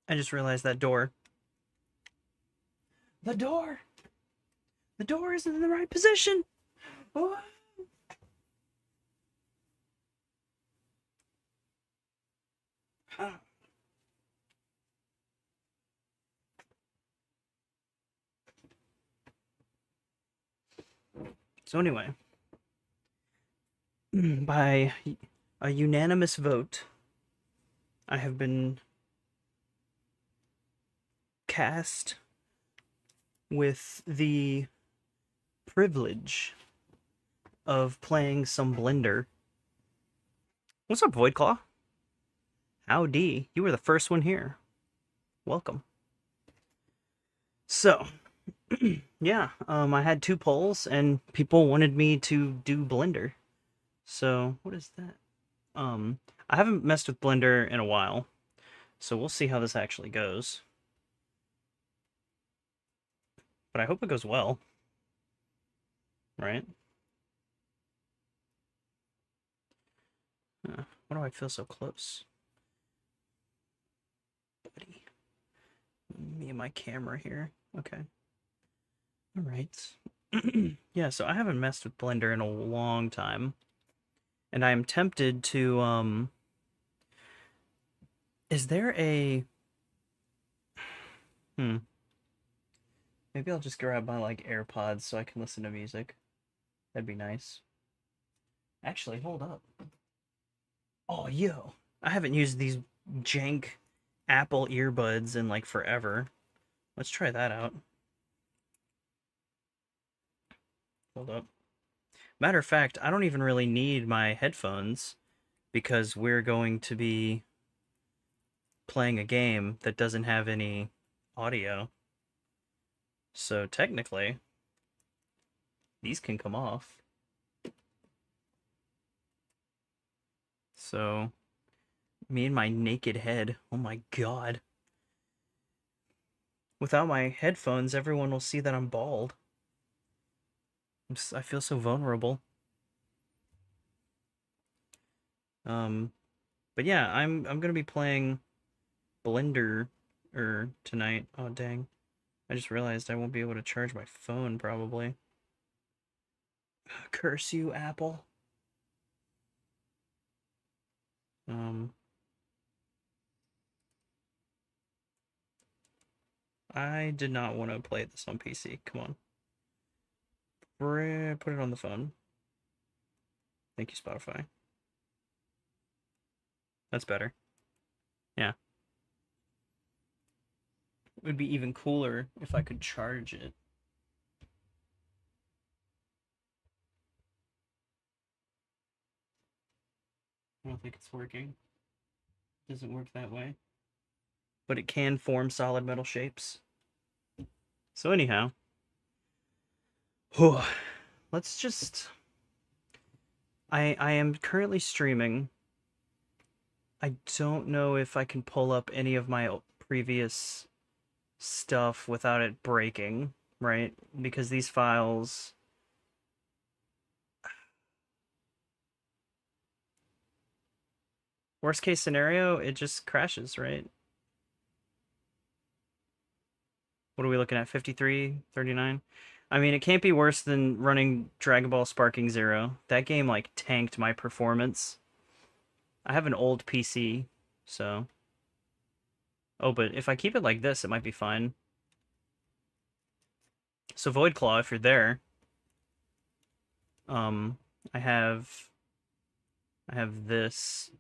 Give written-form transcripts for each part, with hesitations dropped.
I just realized that door. The door! The door isn't in the right position! Oh. So anyway, by a unanimous vote, I have been cast with the privilege of playing some Blender. What's up, Voidclaw? Howdy. You were the first one here. Welcome. So, yeah, I had 2 polls, and people wanted me to do Blender. So, what is that? I haven't messed with Blender in a while, so we'll see how this actually goes. But I hope it goes well. Right? Why do I feel so close? Buddy. Me and my camera here. Okay. Alright. Yeah, so I haven't messed with Blender in a long time. And I am tempted to, is there a... Maybe I'll just grab my, like, AirPods so I can listen to music. That'd be nice. Actually, hold up. Oh, yo. I haven't used these jank Apple earbuds in, like, forever. Let's try that out. Hold up. Matter of fact, I don't even really need my headphones because we're going to be playing a game that doesn't have any audio. So technically, these can come off. So, me and my naked head. Oh my god. Without my headphones, everyone will see that I'm bald. I feel so vulnerable. But yeah, I'm gonna be playing Blender tonight. Oh dang. I just realized I won't be able to charge my phone probably. Curse you, Apple. I did not want to play this on PC. Come on. Put it on the phone. Thank you, Spotify. That's better. Yeah. It would be even cooler if I could charge it. I don't think it's working. It doesn't work that way. But it can form solid metal shapes. So anyhow. Let's just... I am currently streaming. I don't know if I can pull up any of my previous stuff without it breaking, right? Because these files... Worst case scenario, it just crashes, right? What are we looking at? 53, 39? I mean, it can't be worse than running Dragon Ball Sparking Zero. That game, like, tanked my performance. I have an old PC, so... Oh, but if I keep it like this, it might be fine. So, Voidclaw, if you're there... I have this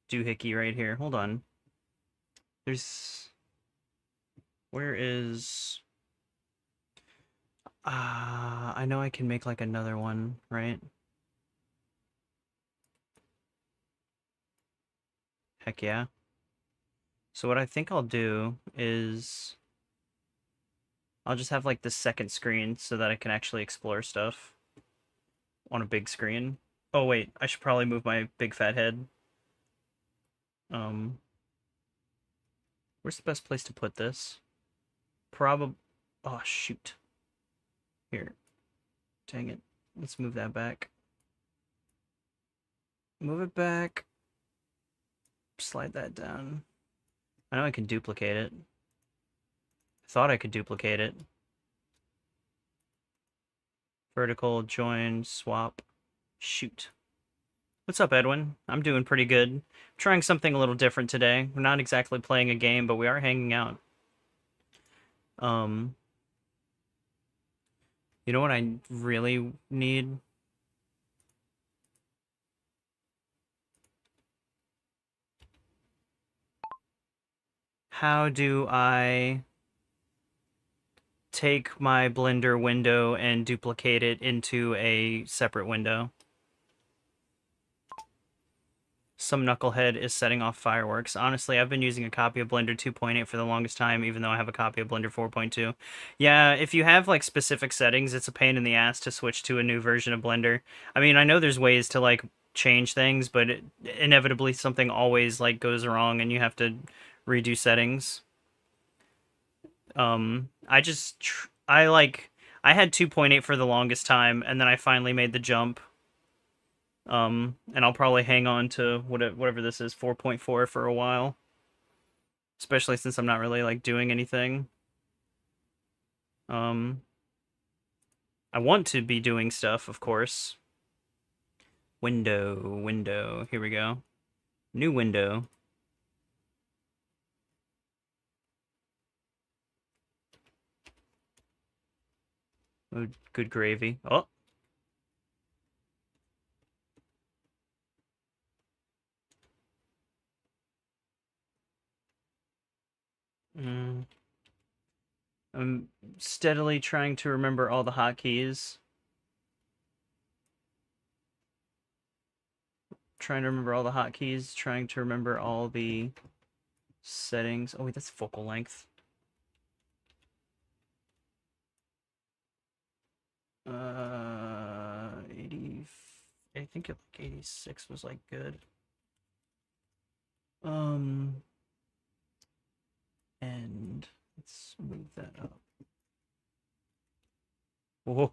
doohickey right here. Hold on. There's... Where is... I know I can make, like, another one, right? Heck yeah. So what I think I'll do is... I'll just have, like, the second screen so that I can actually explore stuff on a big screen. Oh, wait, I should probably move my big fat head. Where's the best place to put this? Probably... Oh, shoot. Here. Dang it. Let's move that back. Move it back. Slide that down. I know I can duplicate it. I thought I could duplicate it. Vertical, join, swap, shoot. What's up, Edwin? I'm doing pretty good. I'm trying something a little different today. We're not exactly playing a game, but we are hanging out. You know what I really need? How do I take my Blender window and duplicate it into a separate window? Some knucklehead is setting off fireworks. Honestly, I've been using a copy of Blender 2.8 for the longest time, even though I have a copy of Blender 4.2. Yeah, if you have, like, specific settings, it's a pain in the ass to switch to a new version of Blender. I mean, I know there's ways to, like, change things, but inevitably something always, like, goes wrong and you have to redo settings. I had 2.8 for the longest time, and then I finally made the jump. And I'll probably hang on to whatever this is, 4.4 for a while. Especially since I'm not really, like, doing anything. I want to be doing stuff, of course. Window, here we go. New window. Oh, good gravy. Oh! I'm steadily trying to remember all the hotkeys. Trying to remember all the hotkeys, trying to remember all the settings. Oh wait, that's focal length. 80. I think like 86 was like good. And let's move that up. Whoa.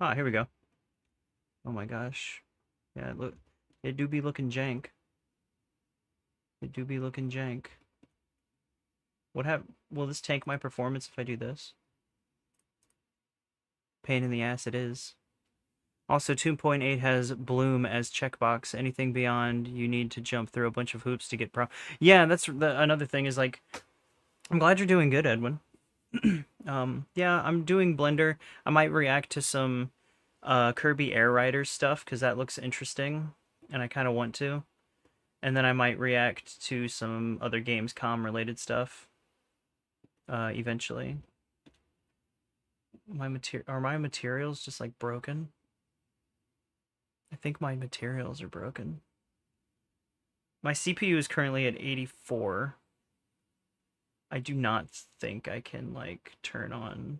Ah, here we go. Oh my gosh. Yeah, look, it do be looking jank. It do be looking jank. Will this tank my performance if I do this? Pain in the ass it is. Also, 2.8 has bloom as checkbox. Anything beyond, you need to jump through a bunch of hoops to get pro. Yeah, that's another thing is, like, I'm glad you're doing good, Edwin. Yeah, I'm doing Blender. I might react to some Kirby Air Rider stuff because that looks interesting, and I kind of want to. And then I might react to some other Gamescom related stuff eventually. Are my materials just like broken? I think my materials are broken. My CPU is currently at 84. I do not think I can, like, turn on.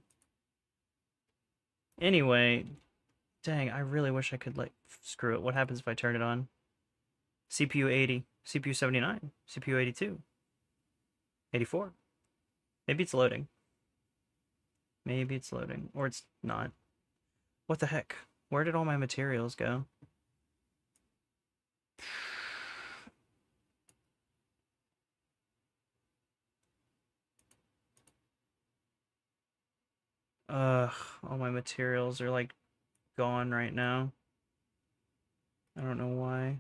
Anyway, dang, I really wish I could, like, screw it. What happens if I turn it on? CPU 80, CPU 79, CPU 82, 84. Maybe it's loading. Maybe it's loading, or it's not. What the heck? Where did all my materials go? Ugh, all my materials are, like, gone right now. I don't know why.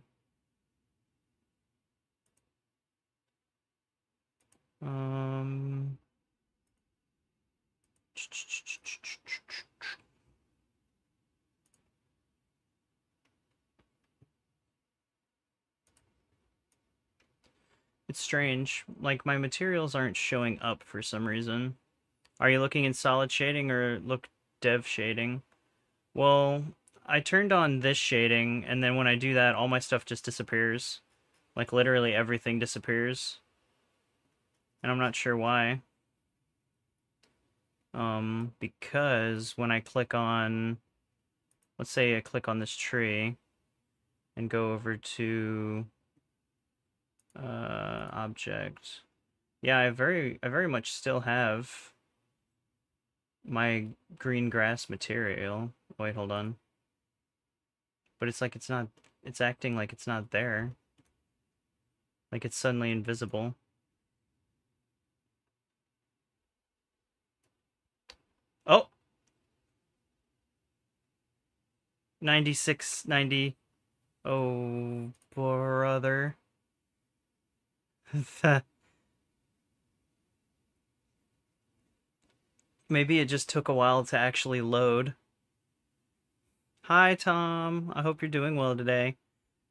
It's strange. Like, my materials aren't showing up for some reason. Are you looking in solid shading or look dev shading? Well, I turned on this shading, and then when I do that, all my stuff just disappears. Like, literally everything disappears. And I'm not sure why. Because when I click on... Let's say I click on this tree and go over to... object. Yeah, I very much still have my green grass material. Wait, hold on. But it's like it's not, it's acting like it's not there. Like it's suddenly invisible. 96, 90. Oh, brother. Maybe it just took a while to actually load. Hi, Tom. I hope you're doing well today.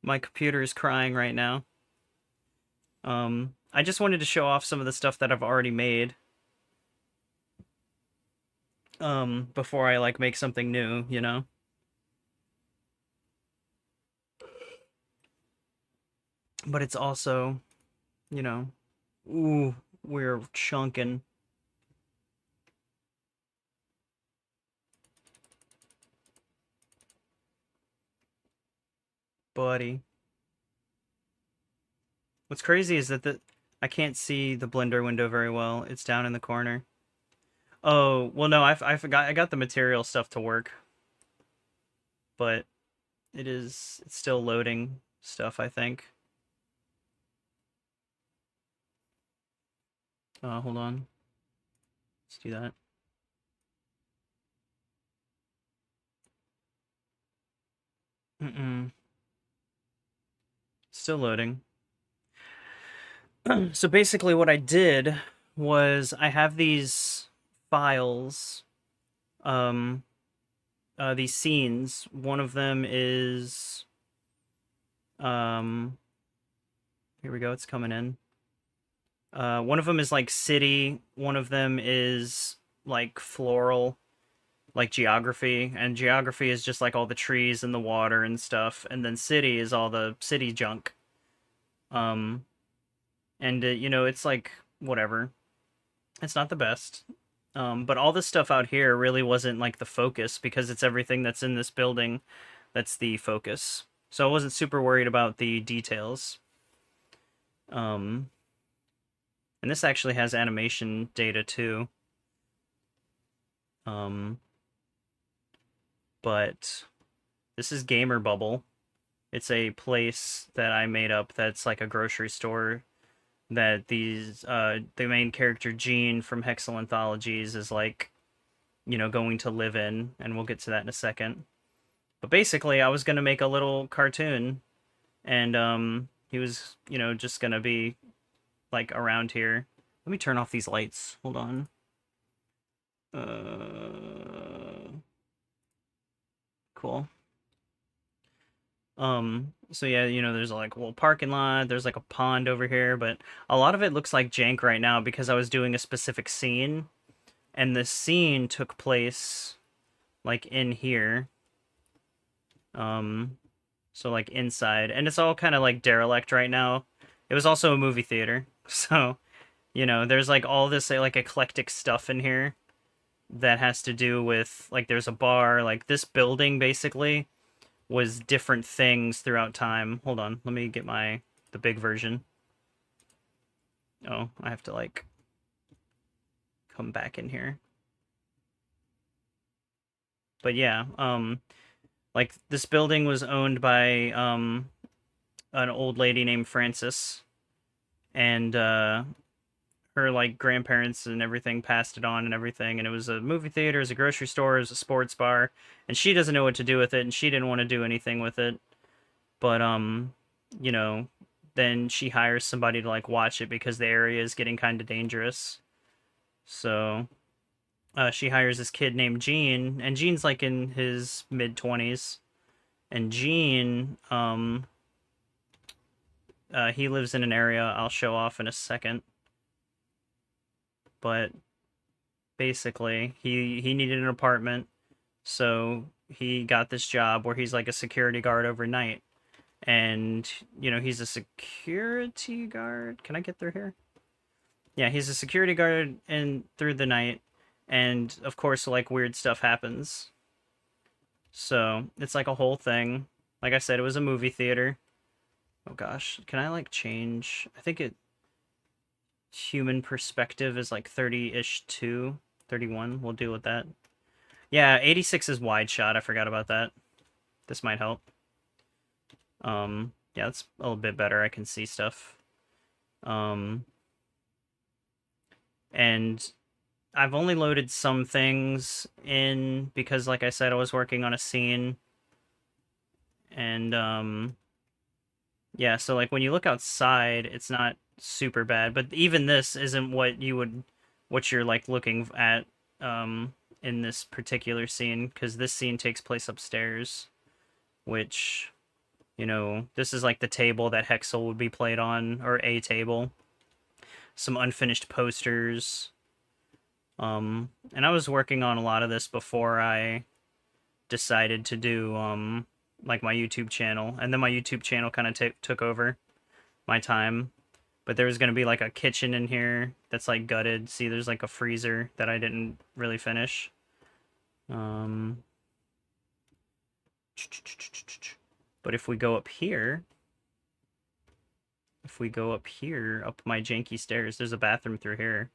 My computer is crying right now. I just wanted to show off some of the stuff that I've already made. Before I, like, make something new, you know? But it's also, you know, ooh, we're chunking. Buddy. What's crazy is that I can't see the Blender window very well. It's down in the corner. Oh, well, no, I forgot. I got the material stuff to work, but it's still loading stuff, I think. Hold on. Let's do that. Still loading. So basically what I did was I have these files, um, these scenes. One of them is, um, here we go, it's coming in. One of them is like city, one of them is like floral, like geography, and geography is just like all the trees and the water and stuff, and then city is all the city junk. Um, and you know, it's like whatever. It's not the best. But all this stuff out here really wasn't like the focus because it's everything that's in this building that's the focus. So I wasn't super worried about the details. And this actually has animation data too. But this is Gamer Bubble. It's a place that I made up that's like a grocery store that the main character Jean from Hexel Anthologies is like, you know, going to live in, and we'll get to that in a second. But basically, I was gonna make a little cartoon, and he was, you know, just gonna be like around here. Let me turn off these lights. Hold on. Cool. So yeah, you know, there's like a little parking lot, there's like a pond over here, but a lot of it looks like jank right now because I was doing a specific scene, and the scene took place like in here. So like inside, and it's all kind of like derelict right now. It was also a movie theater, so you know, there's like all this like eclectic stuff in here that has to do with like there's a bar, like this building basically was different things throughout time. Hold on, let me get the big version. Oh, I have to like come back in here. But yeah, like this building was owned by an old lady named Frances, and her like grandparents and everything passed it on and everything, and it was a movie theater, it was a grocery store, it was a sports bar, and she doesn't know what to do with it, and she didn't want to do anything with it. But you know, then she hires somebody to like watch it because the area is getting kind of dangerous. So she hires this kid named Gene, and Gene's like in his mid-20s, and Gene he lives in an area I'll show off in a second. But basically, he needed an apartment, so he got this job where he's like a security guard overnight. And, you know, he's a security guard. Can I get through here? Yeah, he's a security guard and through the night, and of course like weird stuff happens. So, it's like a whole thing. Like I said, it was a movie theater. Oh gosh, can I like change? I think it human perspective is like 30-ish to 31. We'll deal with that. Yeah, 86 is wide shot. I forgot about that. This might help. Yeah, it's a little bit better. I can see stuff. And I've only loaded some things in because, like I said, I was working on a scene. And yeah, so like when you look outside, it's not super bad, but even this isn't what you're like looking at in this particular scene, because this scene takes place upstairs, which, you know, this is like the table that Hexel would be played on, or a table. Some unfinished posters. And I was working on a lot of this before I decided to do like my YouTube channel, and then my YouTube channel kind of took over my time. But there was going to be like a kitchen in here that's like gutted. See, there's like a freezer that I didn't really finish. But if we go up here, up my janky stairs, there's a bathroom through here.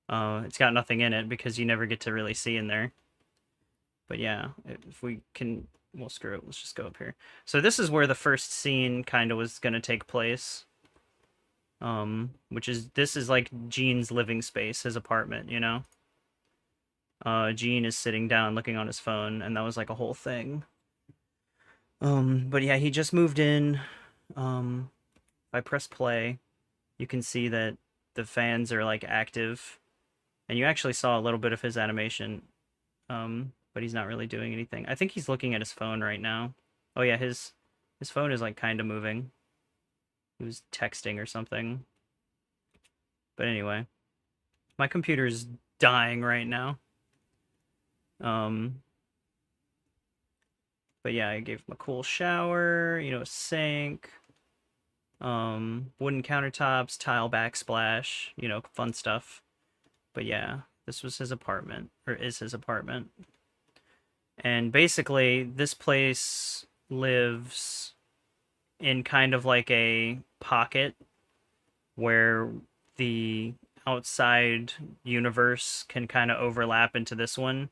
It's got nothing in it because you never get to really see in there. But yeah, if we can, well, screw it. Let's just go up here. So this is where the first scene kind of was going to take place. This is like Gene's living space, his apartment, you know? Gene is sitting down looking on his phone, and that was like a whole thing. But yeah, he just moved in. If I press play, you can see that the fans are like active, and you actually saw a little bit of his animation. But he's not really doing anything. I think he's looking at his phone right now. Oh yeah, his phone is like kind of moving. He was texting or something. But anyway, my computer's dying right now. But yeah, I gave him a cool shower, you know, a sink, wooden countertops, tile backsplash, you know, fun stuff. But yeah, this was his apartment, or is his apartment. And basically, this place lives in kind of like a pocket where the outside universe can kind of overlap into this one.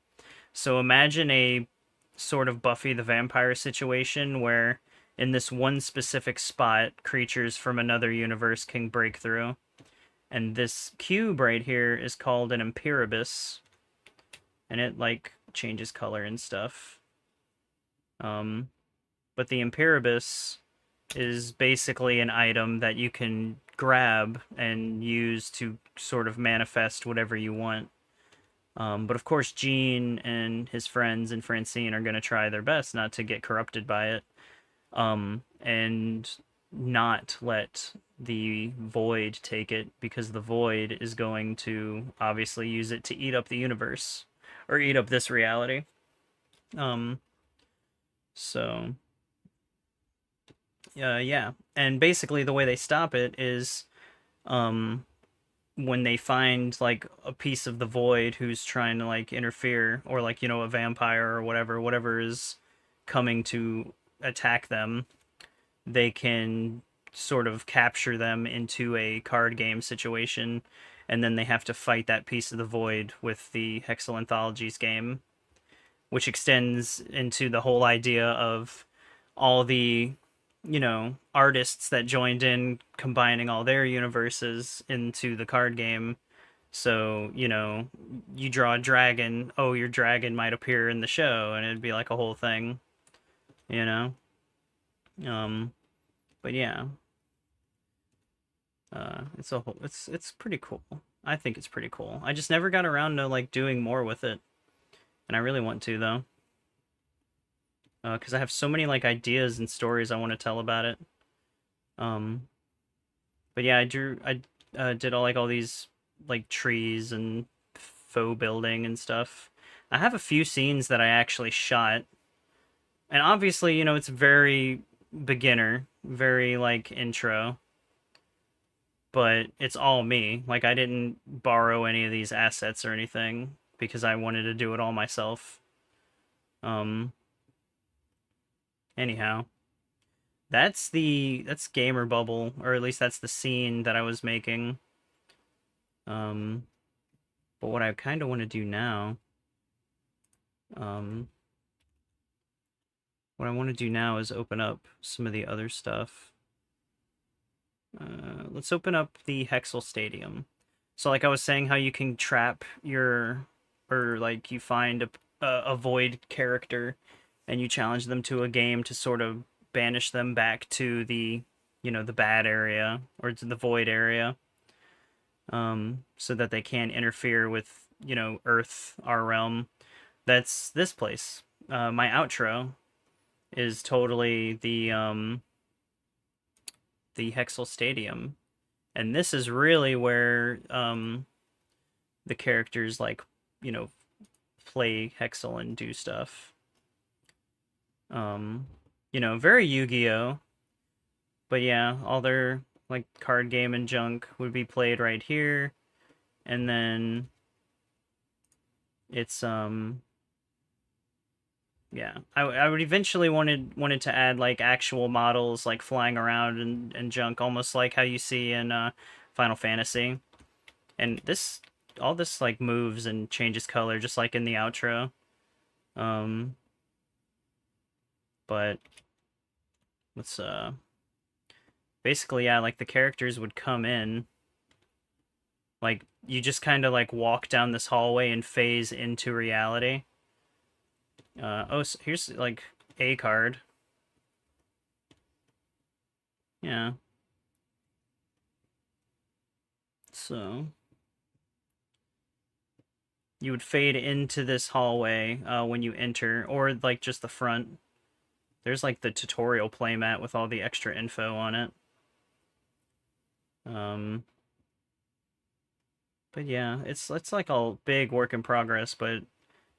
So imagine a sort of Buffy the Vampire situation where in this one specific spot, creatures from another universe can break through. And this cube right here is called an Impyribus. And it, like, changes color and stuff. But the Impyribus is basically an item that you can grab and use to sort of manifest whatever you want. But of course, Gene and his friends and Francine are going to try their best not to get corrupted by it, and not let the Void take it, because the Void is going to obviously use it to eat up the universe, or eat up this reality. So yeah, and basically the way they stop it is, when they find like a piece of the Void who's trying to like interfere, or like, you know, a vampire or whatever is coming to attack them, they can sort of capture them into a card game situation, and then they have to fight that piece of the Void with the Hexel Anthologies game, which extends into the whole idea of all the, you know, artists that joined in, combining all their universes into the card game. So, you know, you draw a dragon, oh, your dragon might appear in the show, and it'd be like a whole thing, you know? But yeah. It's pretty cool. I think it's pretty cool. I just never got around to like doing more with it. And I really want to, though. Because I have so many like ideas and stories I want to tell about it. But yeah, I did all these like trees and faux building and stuff. I have a few scenes that I actually shot, and obviously, you know, it's very beginner, very like intro, but it's all me. Like, I didn't borrow any of these assets or anything because I wanted to do it all myself. Anyhow, that's Gamer Bubble, or at least that's the scene that I was making. But what I kind of want to do now, what I want to do now is open up some of the other stuff. Let's open up the Hexel Stadium. So like I was saying, how you can trap your, or like you find a Void character and you challenge them to a game to sort of banish them back to the, the bad area or to the void area, so that they can't interfere with, Earth, our realm. That's this place. My outro is totally the Hexel Stadium, and this is really where the characters like, you know, play Hexel and do stuff. Very Yu-Gi-Oh! But yeah, all their like card game and junk would be played right here, and then it's yeah, I would eventually wanted to add like actual models like flying around and junk, almost like how you see in Final Fantasy. And all this like moves and changes color just like in the outro. Um, but let's basically, yeah, like the characters would come in, like you just kind of like walk down this hallway and phase into reality. So here's like a card. Yeah. So you would fade into this hallway when you enter, or like just the front. There's like the tutorial playmat with all the extra info on it. But yeah, it's like a big work in progress, but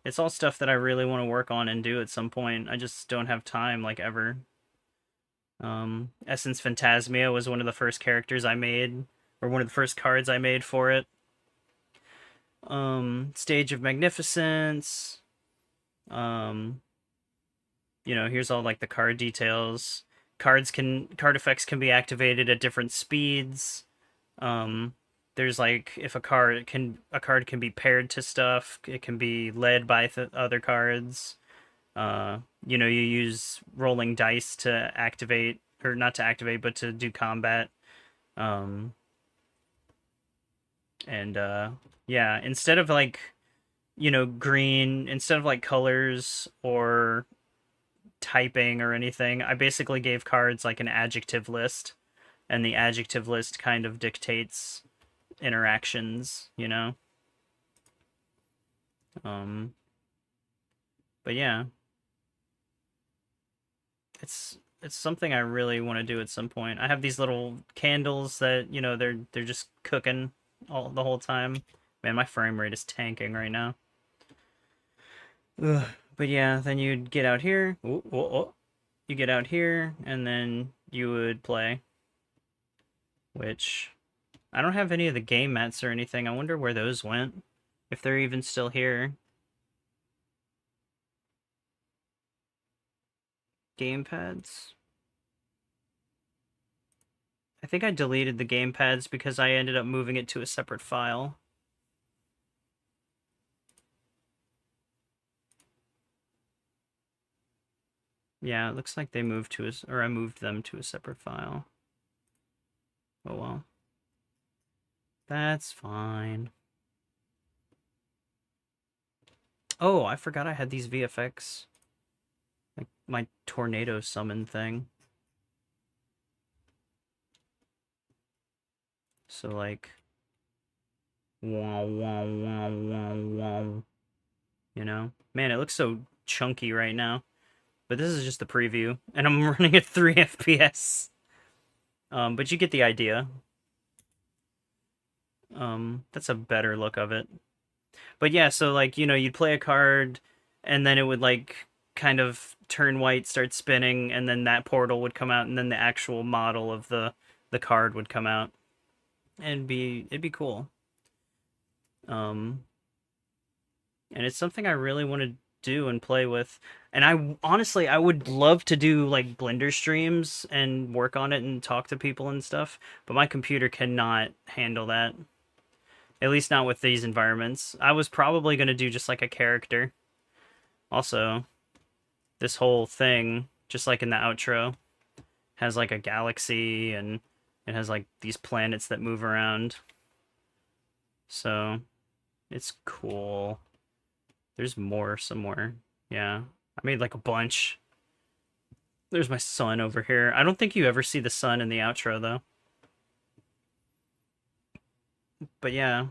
it's all stuff that I really want to work on and do at some point. I just don't have time, like, ever. Essence Phantasmia was one of the first characters I made, or one of the first cards I made for it. Stage of Magnificence. Here's all like the card details. Card effects can be activated at different speeds. There's like if a card can be paired to stuff. It can be led by other cards. You use rolling dice to activate, or not to activate, but to do combat. And yeah, instead of like, green, instead of like colors or typing or anything, I basically gave cards like an adjective list, and the adjective list kind of dictates interactions, But yeah, it's something I really want to do at some point. I have these little candles that, they're just cooking the whole time. Man, my frame rate is tanking right now. Ugh. But yeah, then you'd get out here. Ooh, ooh, ooh. You get out here, and then you would play. Which, I don't have any of the game mats or anything. I wonder where those went. If they're even still here. Gamepads. I think I deleted the gamepads because I ended up moving it to a separate file. Yeah, it looks like they moved to or I moved them to a separate file. Oh well. That's fine. Oh, I forgot I had these VFX. Like my tornado summon thing. So like, wow, wow, wow, wow, wow. Man, it looks so chunky right now. But this is just the preview, and I'm running at 3 FPS. But you get the idea. That's a better look of it. But yeah, so like, you'd play a card, and then it would like kind of turn white, start spinning, and then that portal would come out, and then the actual model of the card would come out. And it'd be cool. And it's something I really want to do and play with. And I would love to do like Blender streams and work on it and talk to people and stuff, but my computer cannot handle that. At least not with these environments. I was probably going to do just like a character. Also, this whole thing, just like in the outro, has like a galaxy, and it has like these planets that move around. So, it's cool. There's more somewhere. Yeah. I made like a bunch. There's my sun over here. I don't think you ever see the sun in the outro though. But yeah,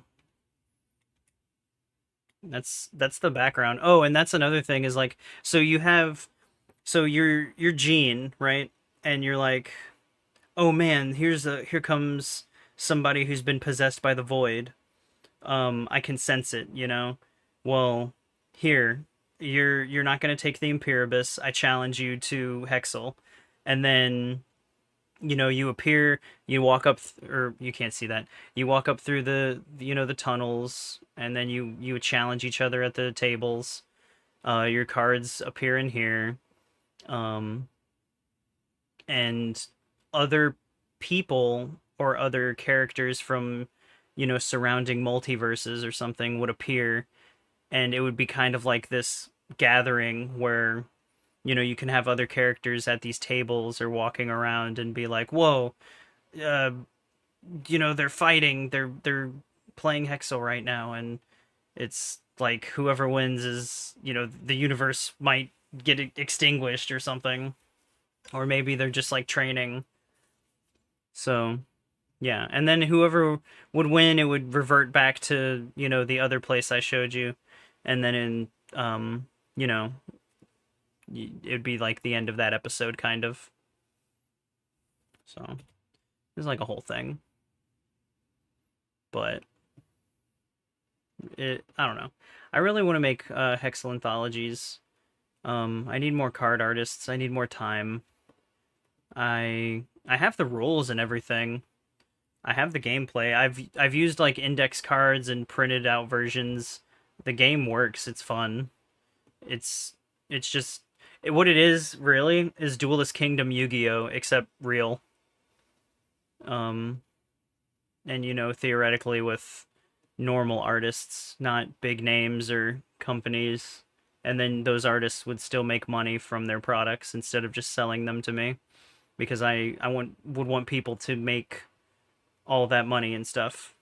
that's the background. Oh, and that's another thing is like, so you have, so you're Gene, right? And you're like, oh man, here comes somebody who's been possessed by the void. I can sense it, you know. Well, here, you're not gonna take the Imperiibus. I challenge you to Hexel, and then you appear, you walk up, or you can't see that. You walk up through the tunnels, and then you challenge each other at the tables. Your cards appear in here, um, and other people or other characters from surrounding multiverses or something would appear, and it would be kind of like this gathering where you can have other characters at these tables or walking around and be like, whoa, uh, they're fighting, they're playing Hexel right now, and it's like whoever wins is, the universe might get extinguished or something, or maybe they're just like training. So yeah, and then whoever would win, it would revert back to the other place I showed you, and then in you know it'd be like the end of that episode kind of. So it's like a whole thing, but I don't know. I really want to make Hexel anthologies. I need more card artists. I need more time. I have the rules and everything. I have the gameplay. I've used like index cards and printed out versions. The game works. It's fun. It's just what it is really is Duelist Kingdom Yu-Gi-Oh except real. Um and theoretically with normal artists, not big names or companies. And then those artists would still make money from their products instead of just selling them to me, because would want people to make all that money and stuff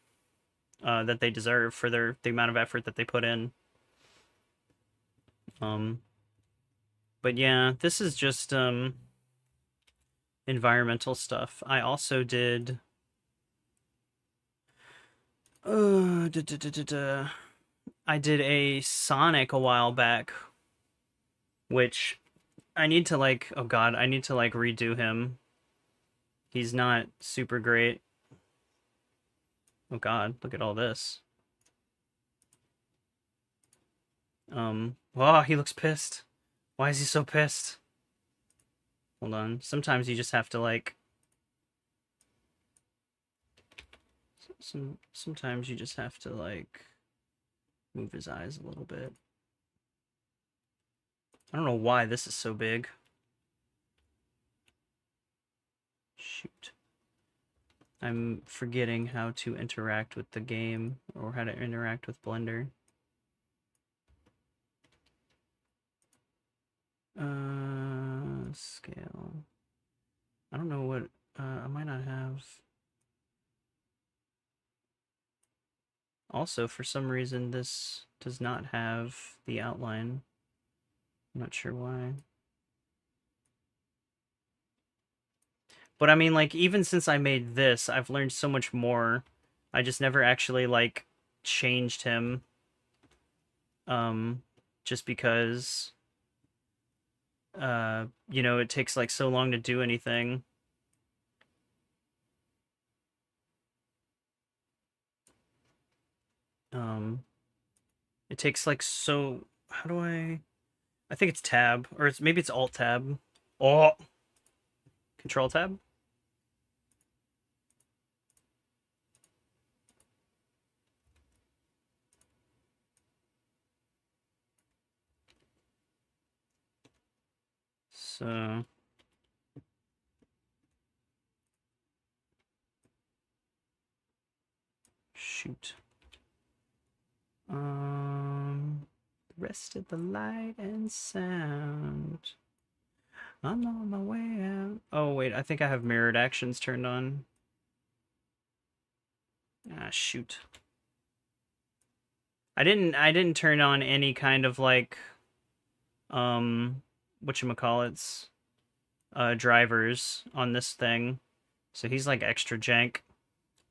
that they deserve for the amount of effort that they put in. Um, but yeah, this is just environmental stuff. I also did. I did a Sonic a while back, which I need to like. Oh God, I need to like redo him. He's not super great. Oh God, look at all this. Oh, he looks pissed. Why is he so pissed? Hold on. Sometimes you just have to like. Sometimes you just have to like move his eyes a little bit. I don't know why this is so big. Shoot. I'm forgetting how to interact with the game or how to interact with Blender. Scale. I don't know what, I might not have. Also, for some reason, this does not have the outline. I'm not sure why. But I mean, like, even since I made this, I've learned so much more. I just never actually, like, changed him. Just because, it takes, like, so long to do anything. It takes, like, so... How do I think it's tab, or maybe it's alt tab. Oh! Control tab? So... Shoot. Rest of the light and sound. I'm on my way out. Oh, wait, I think I have mirrored actions turned on. Ah, shoot. I didn't turn on any kind of, like, whatchamacallits, drivers on this thing. So he's like extra jank.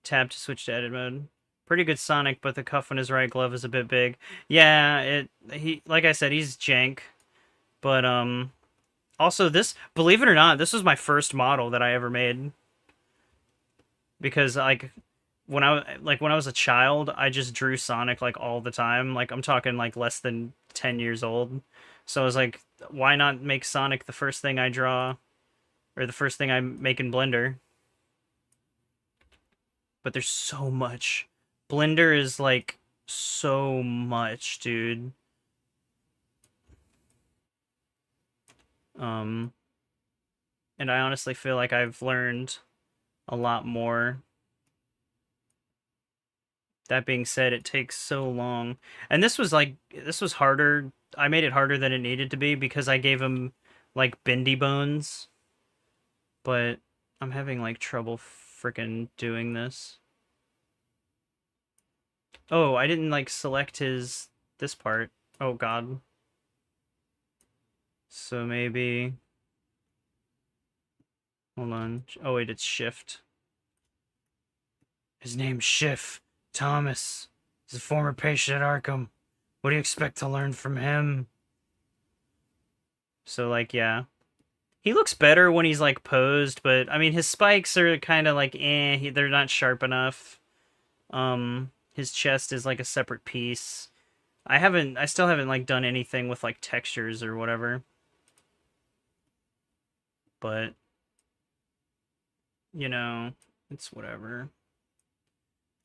Tab to switch to edit mode. Pretty good Sonic, but the cuff on his right glove is a bit big. Yeah, he like I said, he's jank. But also this, believe it or not, this was my first model that I ever made. Because like when I was a child, I just drew Sonic like all the time. Like I'm talking like less than 10 years old. So I was like, why not make Sonic the first thing I draw, or the first thing I make in Blender? But there's so much. Blender is like so much, dude. Um, and I honestly feel like I've learned a lot more. That being said, it takes so long. And this was harder. I made it harder than it needed to be because I gave him like bendy bones. But I'm having like trouble freaking doing this. Oh, I didn't like select this part. Oh god. So maybe, hold on. Oh wait, it's Shift. His name's Schiff. Thomas. He's a former patient at Arkham. What do you expect to learn from him? So, like, yeah. He looks better when he's, like, posed, but, I mean, his spikes are kind of like, they're not sharp enough. His chest is, like, a separate piece. I still haven't, like, done anything with, like, textures or whatever. But, you know, it's whatever.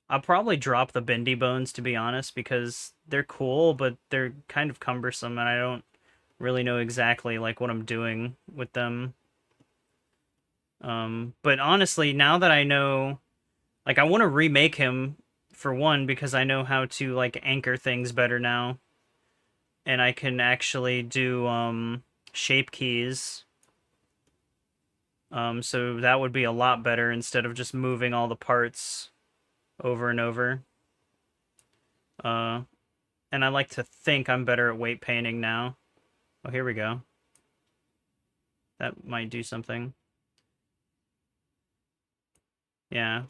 I'll probably drop the bendy bones, to be honest, because they're cool, but they're kind of cumbersome, and I don't really know exactly, like, what I'm doing with them. But honestly, now that I know, like, I want to remake him, for one, because I know how to, like, anchor things better now. And I can actually do, shape keys. So that would be a lot better instead of just moving all the parts over and over. And I like to think I'm better at weight painting now. Oh, here we go. That might do something. Yeah.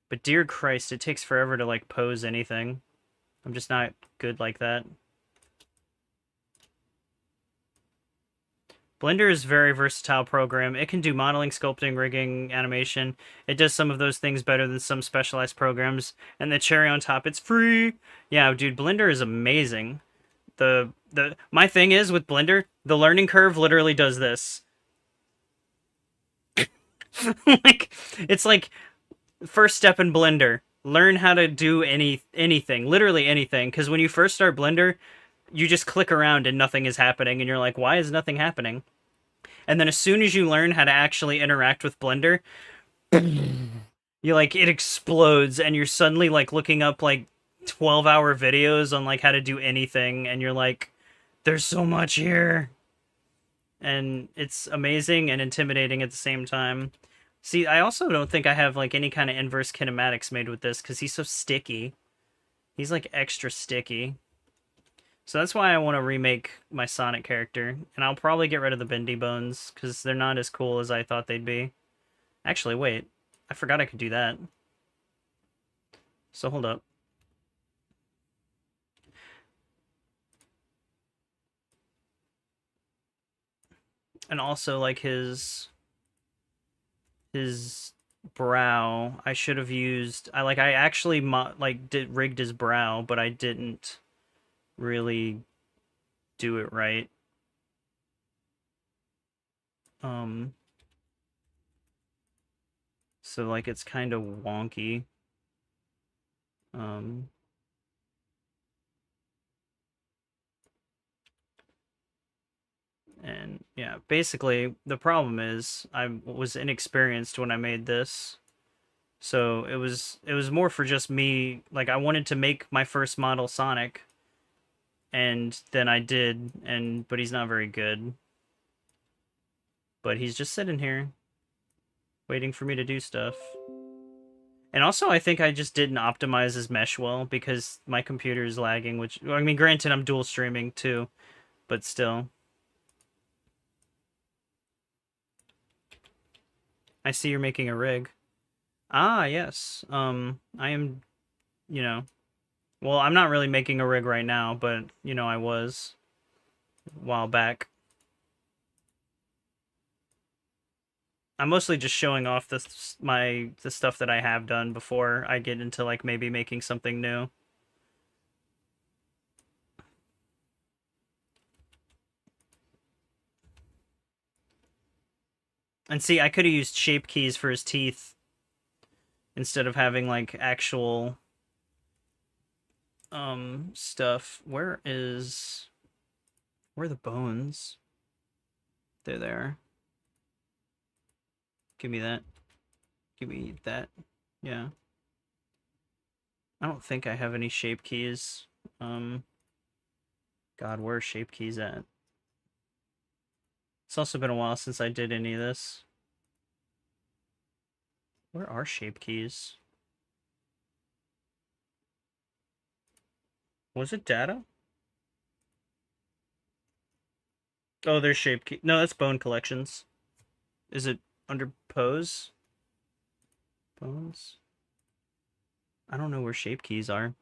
But dear Christ, it takes forever to, like, pose anything. I'm just not good like that. Blender is a very versatile program. It can do modeling, sculpting, rigging, animation. It does some of those things better than some specialized programs. And the cherry on top, it's free. Yeah, dude, Blender is amazing. My thing is with Blender, the learning curve literally does this. Like, it's like first step in Blender. Learn how to do anything, literally anything. Because when you first start Blender, you just click around and nothing is happening, and you're like, why is nothing happening? And then as soon as you learn how to actually interact with Blender, you like, it explodes, and you're suddenly like looking up like 12-hour videos on like how to do anything, and you're like, there's so much here. And it's amazing and intimidating at the same time. See, I also don't think I have like any kind of inverse kinematics made with this because he's so sticky. He's like extra sticky. So that's why I want to remake my Sonic character. And I'll probably get rid of the bendy bones, because they're not as cool as I thought they'd be. Actually, wait. I forgot I could do that. So hold up. And also, like, his brow, I should have used... I actually, rigged his brow, but I didn't really do it right. So, like, it's kind of wonky. And, yeah, basically, the problem is, I was inexperienced when I made this. So, it was more for just me, like, I wanted to make my first model Sonic, and then I did, but he's not very good. But he's just sitting here, waiting for me to do stuff. And also, I think I just didn't optimize his mesh well, because my computer is lagging, which, I mean, granted, I'm dual streaming, too. but still. I see you're making a rig. Ah, yes. I am, you know, well, I'm not really making a rig right now, but, you know, I was a while back. I'm mostly just showing off the stuff that I have done before I get into, like, maybe making something new. And see, I could have used shape keys for his teeth instead of having, like, actual stuff. Where are the bones? They're there. Give me that. Give me that. Yeah. I don't think I have any shape keys. God, where are shape keys at? It's also been a while since I did any of this. Where are shape keys? Was it data? Oh, there's shape key. No, that's bone collections. Is it under pose? Bones? I don't know where shape keys are.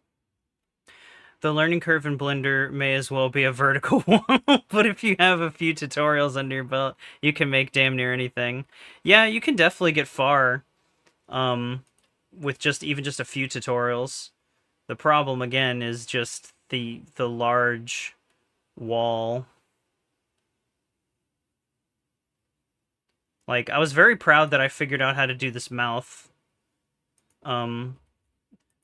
The learning curve in Blender may as well be a vertical one, but if you have a few tutorials under your belt, you can make damn near anything. Yeah, you can definitely get far with even just a few tutorials. The problem, again, is just the large wall. Like, I was very proud that I figured out how to do this mouth.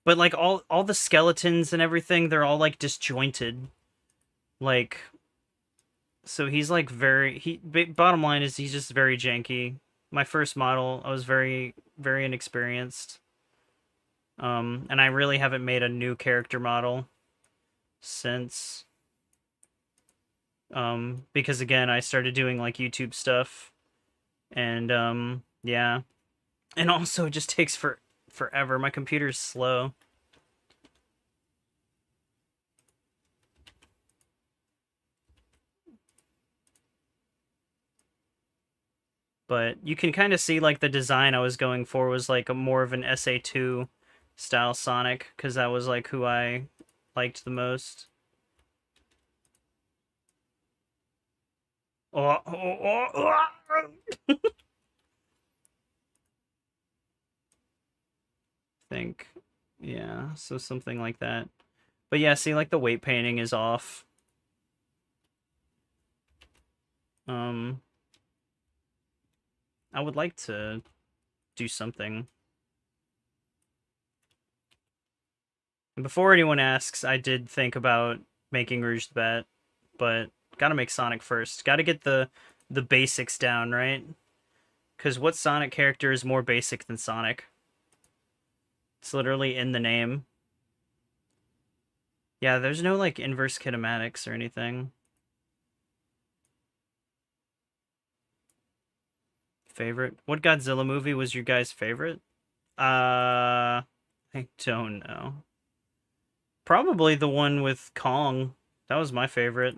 But, like, all the skeletons and everything, they're all, like, disjointed. Like, so he's, like, bottom line is he's just very janky. My first model, I was very, very inexperienced. And I really haven't made a new character model since. Because, again, I started doing, like, YouTube stuff. And, yeah. And also, it just takes forever. My computer's slow. But you can kind of see, like, the design I was going for was, like, a more of an SA2 style Sonic, because that was, like, who I liked the most. Oh, oh, oh, oh. Think, yeah, so something like that. But yeah, see, like, the weight painting is off. I would like to do something. And before anyone asks, I did think about making Rouge the Bat, but gotta make Sonic first. Gotta get the basics down, right? Because what Sonic character is more basic than Sonic? It's literally in the name. Yeah, there's no, like, inverse kinematics or anything. Favorite? What Godzilla movie was your guys' favorite? I don't know. Probably the one with Kong. That was my favorite.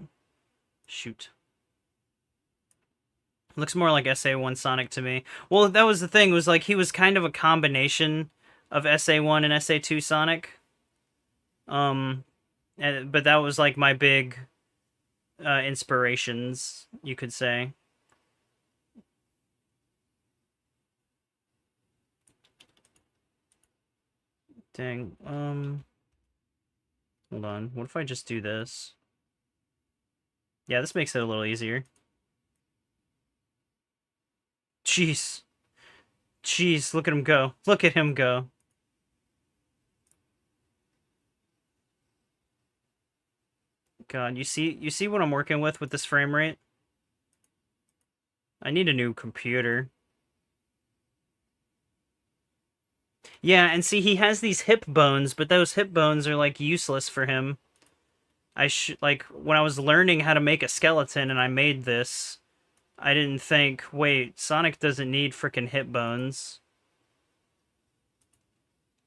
Shoot. Looks more like SA1 Sonic to me. Well, that was the thing, was like he was kind of a combination of SA1 and SA2 Sonic. But that was like my big inspirations, you could say. Dang. Hold on. What if I just do this? Yeah, this makes it a little easier. Jeez. Jeez, look at him go. Look at him go. God, you see what I'm working with this frame rate? I need a new computer. Yeah, and see, he has these hip bones, but those hip bones are, like, useless for him. Like, when I was learning how to make a skeleton and I made this, I didn't think, wait, Sonic doesn't need frickin' hip bones.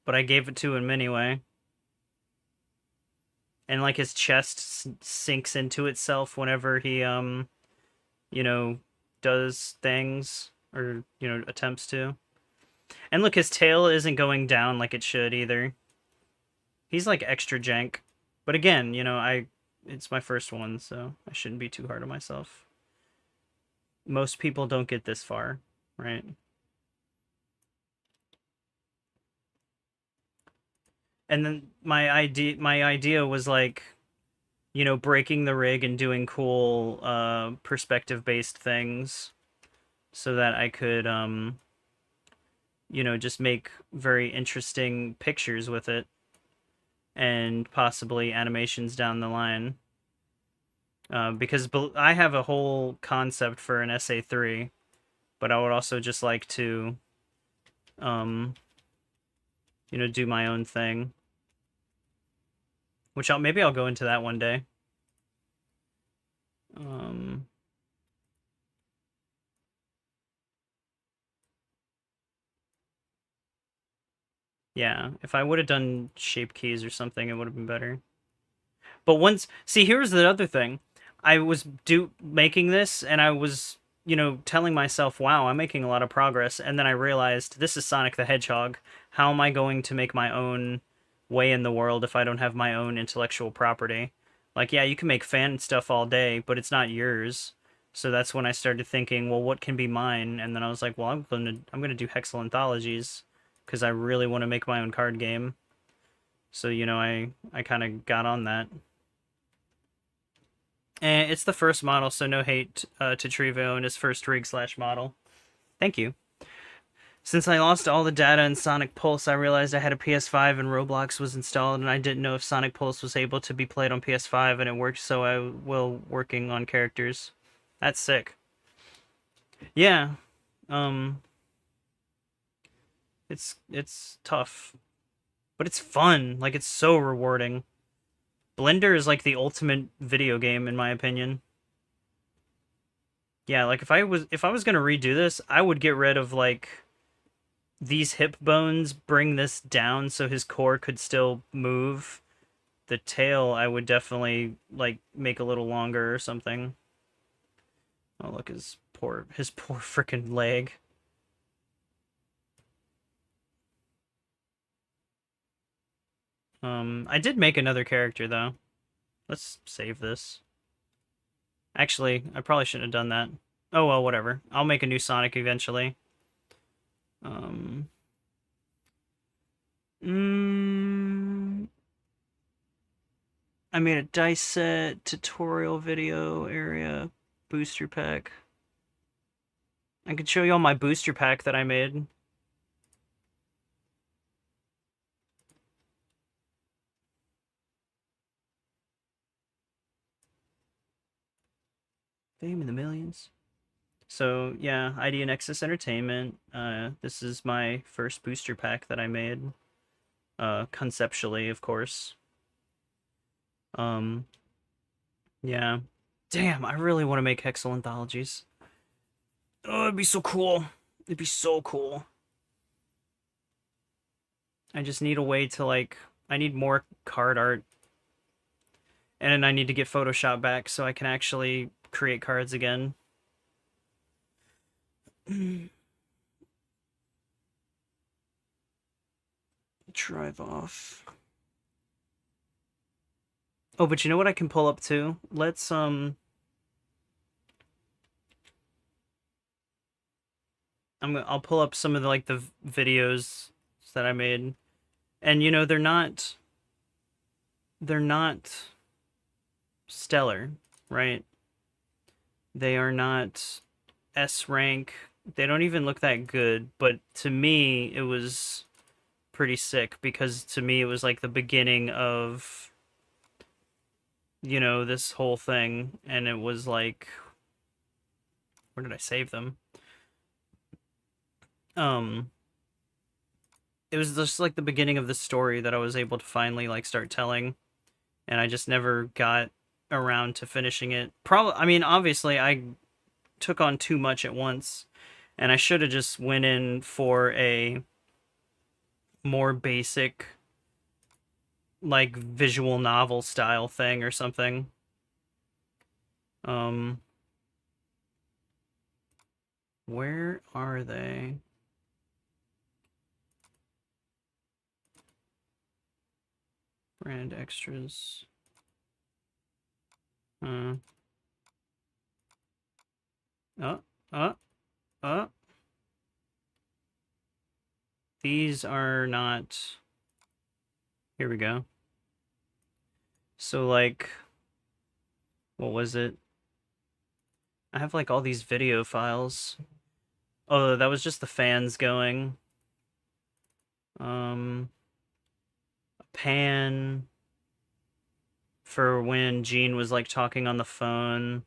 But I gave it to him anyway. and like his chest sinks into itself whenever he you know, does things or, you know, attempts to. And look, his tail isn't going down like it should either. He's like extra jank. But again, you know, it's my first one, so I shouldn't be too hard on myself. Most people don't get this far, right? And then my idea was like, you know, breaking the rig and doing cool perspective based things so that I could you know, just make very interesting pictures with it and possibly animations down the line. Because I have a whole concept for an SA3, but I would also just like to, um, you know, do my own thing. Which maybe I'll go into that one day. Yeah, if I would have done shape keys or something, it would have been better. But once, see, here's the other thing. I was making this, and I was, you know, telling myself, "Wow, I'm making a lot of progress." And then I realized this is Sonic the Hedgehog. How am I going to make my own way in the world if I don't have my own intellectual property? Like, yeah, you can make fan stuff all day, but it's not yours. So that's when I started thinking, well, what can be mine? And then I was like, well, I'm gonna do Hexel anthologies because I really want to make my own card game. So, you know, I kind of got on that. And it's the first model, so no hate to Trevo and his first rig/model. Thank you. Since I lost all the data in Sonic Pulse, I realized I had a PS5 and Roblox was installed, and I didn't know if Sonic Pulse was able to be played on PS5, and it worked, so I will working on characters. That's sick. Yeah. Um, it's tough, but it's fun. Like, it's so rewarding. Blender is like the ultimate video game in my opinion. Yeah, like if I was gonna redo this, I would get rid of like these hip bones, bring this down so his core could still move. The tail I would definitely like make a little longer or something. Oh look, his poor freaking leg. I did make another character though. Let's save this. Actually, I probably shouldn't have done that. Oh well, whatever. I'll make a new Sonic eventually. Um, I made a dice set, tutorial video area, booster pack. I could show you all my booster pack that I made. Fame in the millions. So yeah, ID Nexus Entertainment. This is my first booster pack that I made. Conceptually, of course. Yeah. Damn, I really want to make Hexel anthologies. Oh, it'd be so cool. It'd be so cool. I just need a way to like, I need more card art. And I need to get Photoshop back so I can actually create cards again. Drive off. Oh, but you know what I can pull up too? Let's I'll pull up some of the like the videos that I made. And you know, they're not stellar, right? They are not S rank. They don't even look that good, but to me it was pretty sick because to me it was like the beginning of, you know, this whole thing, and it was like, where did I save them? It was just like the beginning of the story that I was able to finally like start telling, and I just never got around to finishing it. Probably, I mean, obviously I took on too much at once, and I should have just went in for a more basic like visual novel style thing or something. Um, where are they? Brand extras. Uh, uh, uh, uh. These are not. Here we go. So, like, what was it? I have, like, all these video files. Oh, that was just the fans going. Pan for when Gene was, like, talking on the phone.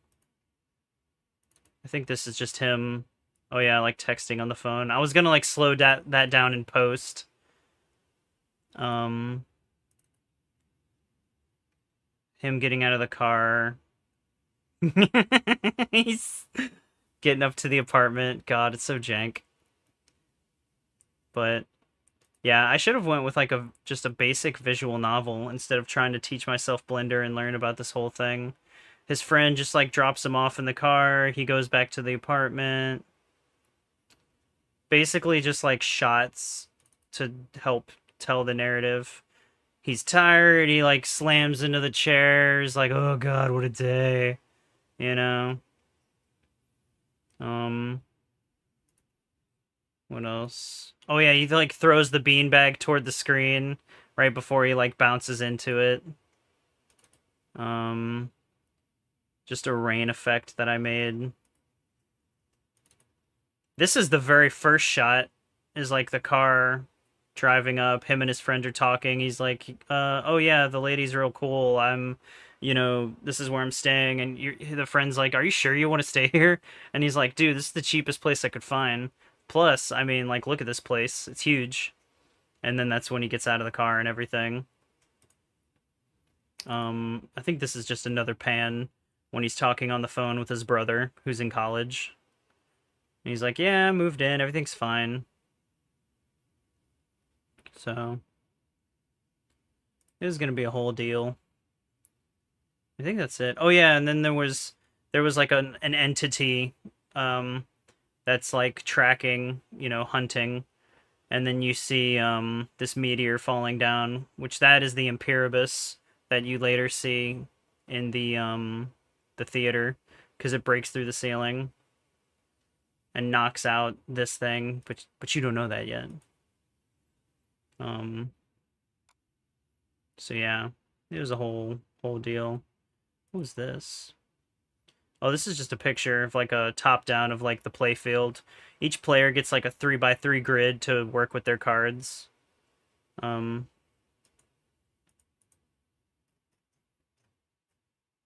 I think this is just him. Oh, yeah, like, texting on the phone. I was gonna, like, slow that down in post. Him getting out of the car. He's getting up to the apartment. God, it's so jank. But yeah, I should have went with like just a basic visual novel instead of trying to teach myself Blender and learn about this whole thing. His friend just like drops him off in the car. He goes back to the apartment. Basically just like shots to help tell the narrative. He's tired. He like slams into the chairs like, "Oh god, what a day." You know? Um What else? Oh yeah, he like throws the beanbag toward the screen right before he like bounces into it. Um, just a rain effect that I made. This is the very first shot. Is like the car driving up. Him and his friend are talking. He's like, oh yeah, the lady's real cool. This is where I'm staying." And the friend's like, "Are you sure you want to stay here?" And he's like, "Dude, this is the cheapest place I could find. Plus, I mean, like, look at this place. It's huge." And then that's when he gets out of the car and everything. I think this is just another pan when he's talking on the phone with his brother, who's in college. And he's like, "Yeah, I moved in. Everything's fine." So, it was gonna be a whole deal. I think that's it. Oh yeah, and then there was like an entity um that's like tracking, hunting. And then you see this meteor falling down, which that is the Imperius that you later see in the theater because it breaks through the ceiling and knocks out this thing, but you don't know that yet. Um, so yeah, it was a whole deal. What was this? Oh, this is just a picture of like a top down of like the play field. Each player gets like a 3x3 grid to work with their cards. Um,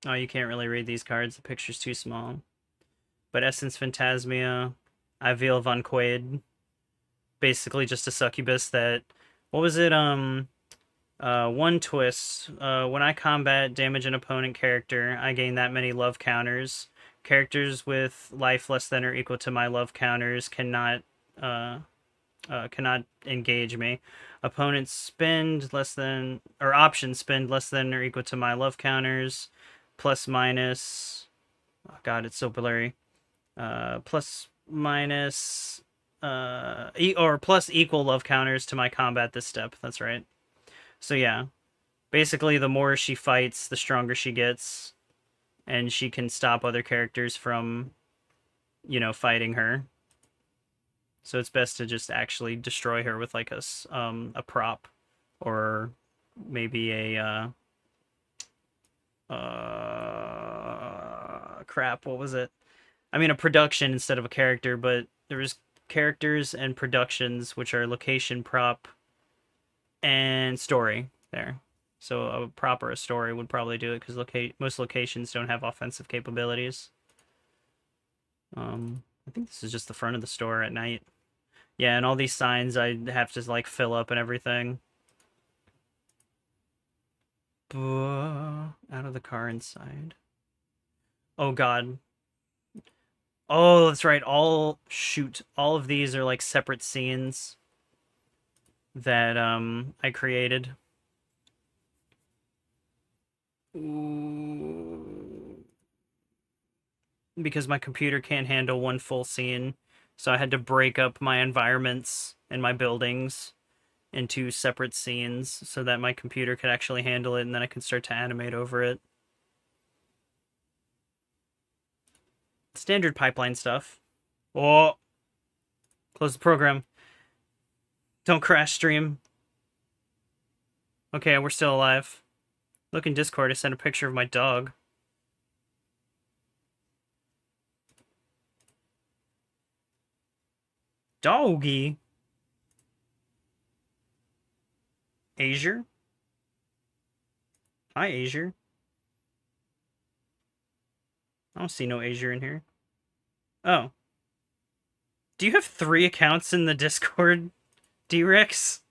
oh, you can't really read these cards. The picture's too small. But Essence Phantasmia, Ivil Von Quaid, basically just a succubus that, what was it? One twist. When I combat damage an opponent character, I gain that many love counters. Characters with life less than or equal to my love counters uh, cannot engage me. Opponents spend less than, or options spend less than or equal to my love counters. Plus minus. Oh god, it's so blurry. Plus minus or plus equal love counters to my combat this step. That's right. So yeah, basically the more she fights, the stronger she gets, and she can stop other characters from, fighting her. So it's best to just actually destroy her with like a prop, or maybe a crap. What was it? I mean, a production instead of a character, but there was characters and productions, which are location, prop, and story there. So a prop or a story would probably do it because most locations don't have offensive capabilities. I think this is just the front of the store at night. Yeah, and all these signs I have to like fill up and everything. Out of the car inside. Oh god. Oh, that's right. All of these are like separate scenes that I created. Because my computer can't handle one full scene, so I had to break up my environments and my buildings into separate scenes so that my computer could actually handle it, and then I can start to animate over it. Standard pipeline stuff. Oh, close the program. Don't crash stream. Okay, we're still alive. Look in Discord, I sent a picture of my dog. Doggy. Azure? Hi, Azure. I don't see no Azure in here. Oh. Do you have 3 accounts in the Discord, D-Rex?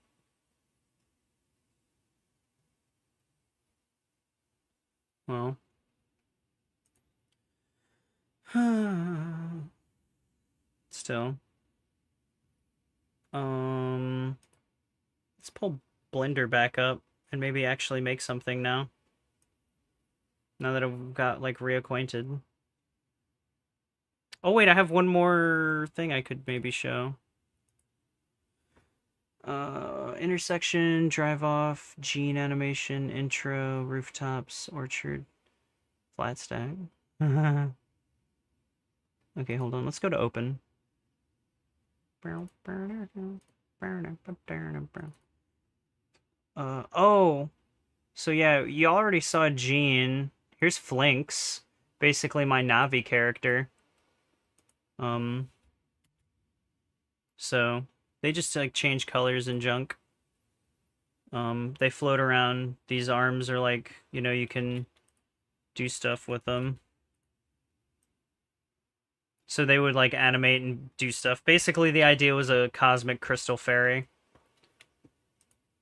Well. Still. Let's pull Blender back up and maybe actually make something now. Now that I've got, like, reacquainted. Oh, wait, I have one more thing I could maybe show. Intersection, drive off, gene animation, intro, rooftops, orchard, flat stack. Okay, hold on. Let's go to open. Oh. So yeah, you already saw Gene. Here's Flinks, basically my Navi character. So they just like change colors and junk. They float around. These arms are like, you know, you can do stuff with them. So they would like animate and do stuff. Basically, the idea was a cosmic crystal fairy.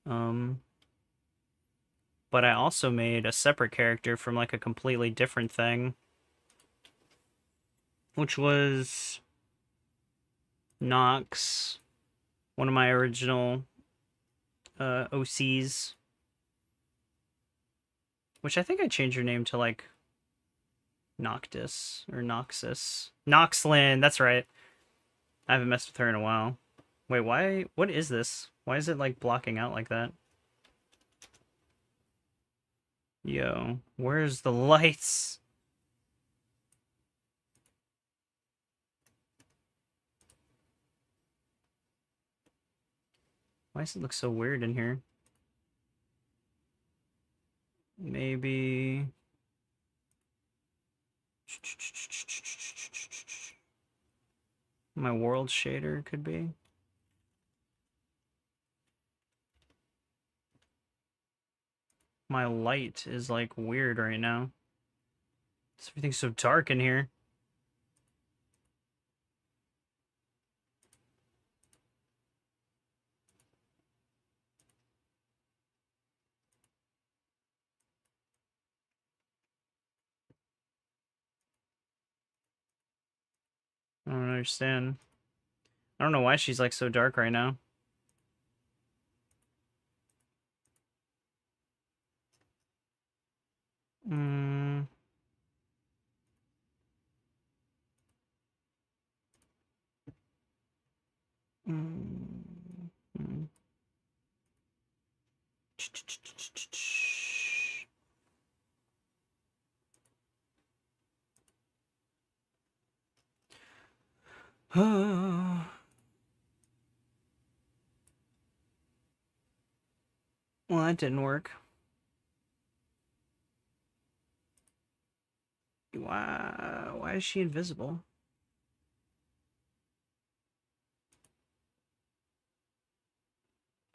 But I also made a separate character from like a completely different thing, which was Nox, one of my original OCs, which I think I changed her name to like Noctis or Noxus. Noxlin, that's right. I haven't messed with her in a while. Wait, why? What is this? Why is it like blocking out like that? Yo, where's the lights? Why does it look so weird in here? Maybe... my world shader could be. My light is like weird right now. Everything's so dark in here. I don't understand. I don't know why she's like so dark right now. Mm. Mm. Mm. Well, that didn't work. Why is she invisible?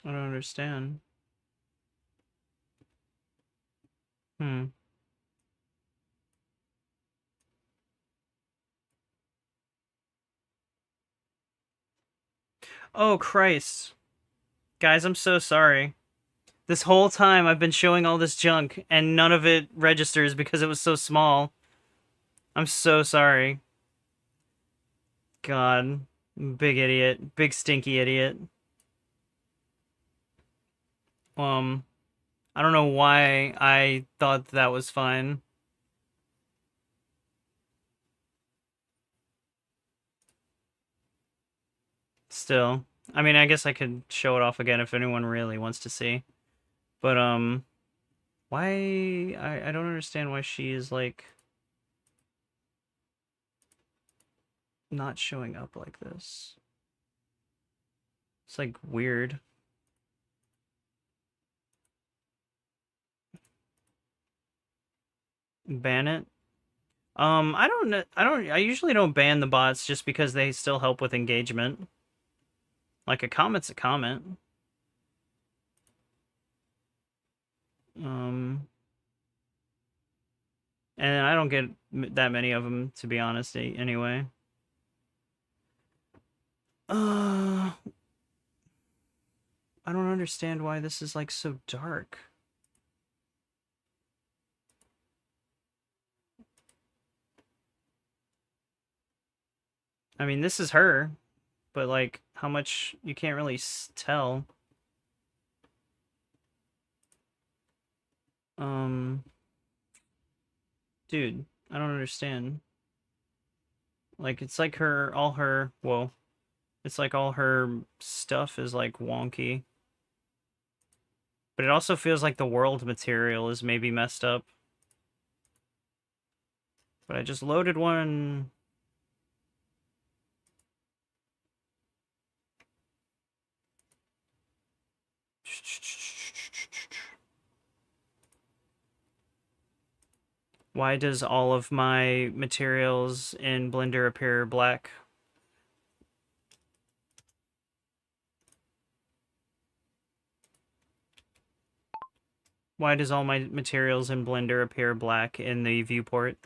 I don't understand. Hmm. Oh, Christ. Guys, I'm so sorry. This whole time I've been showing all this junk, and none of it registers because it was so small. I'm so sorry. God. Big idiot. Big stinky idiot. Um... I don't know why I thought that was fine. Still. I mean, I guess I could show it off again if anyone really wants to see. But, why... I don't understand why she is, like, not showing up like this. It's, like, weird. Ban it? I don't know. I usually don't ban the bots just because they still help with engagement. Like, a comment's a comment. Um... And I don't get that many of them, to be honest, anyway. I don't understand why this is, like, so dark. I mean, this is her, but, like, how much... You can't really tell. Dude, I don't understand. Like, it's like all her... Whoa. It's like all her stuff is, like, wonky. But it also feels like the world material is maybe messed up. But I just loaded one. Why does all of my materials in Blender appear black? Why does all my materials in Blender appear black in the viewport?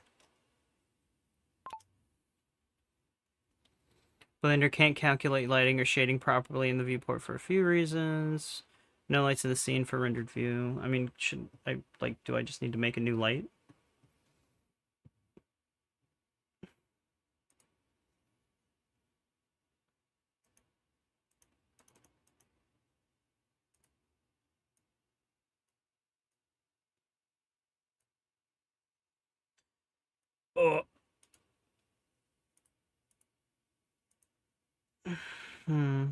Blender can't calculate lighting or shading properly in the viewport for a few reasons. No lights in the scene for rendered view. I mean, should I, like, do I just need to make a new light? Oh. Hmm.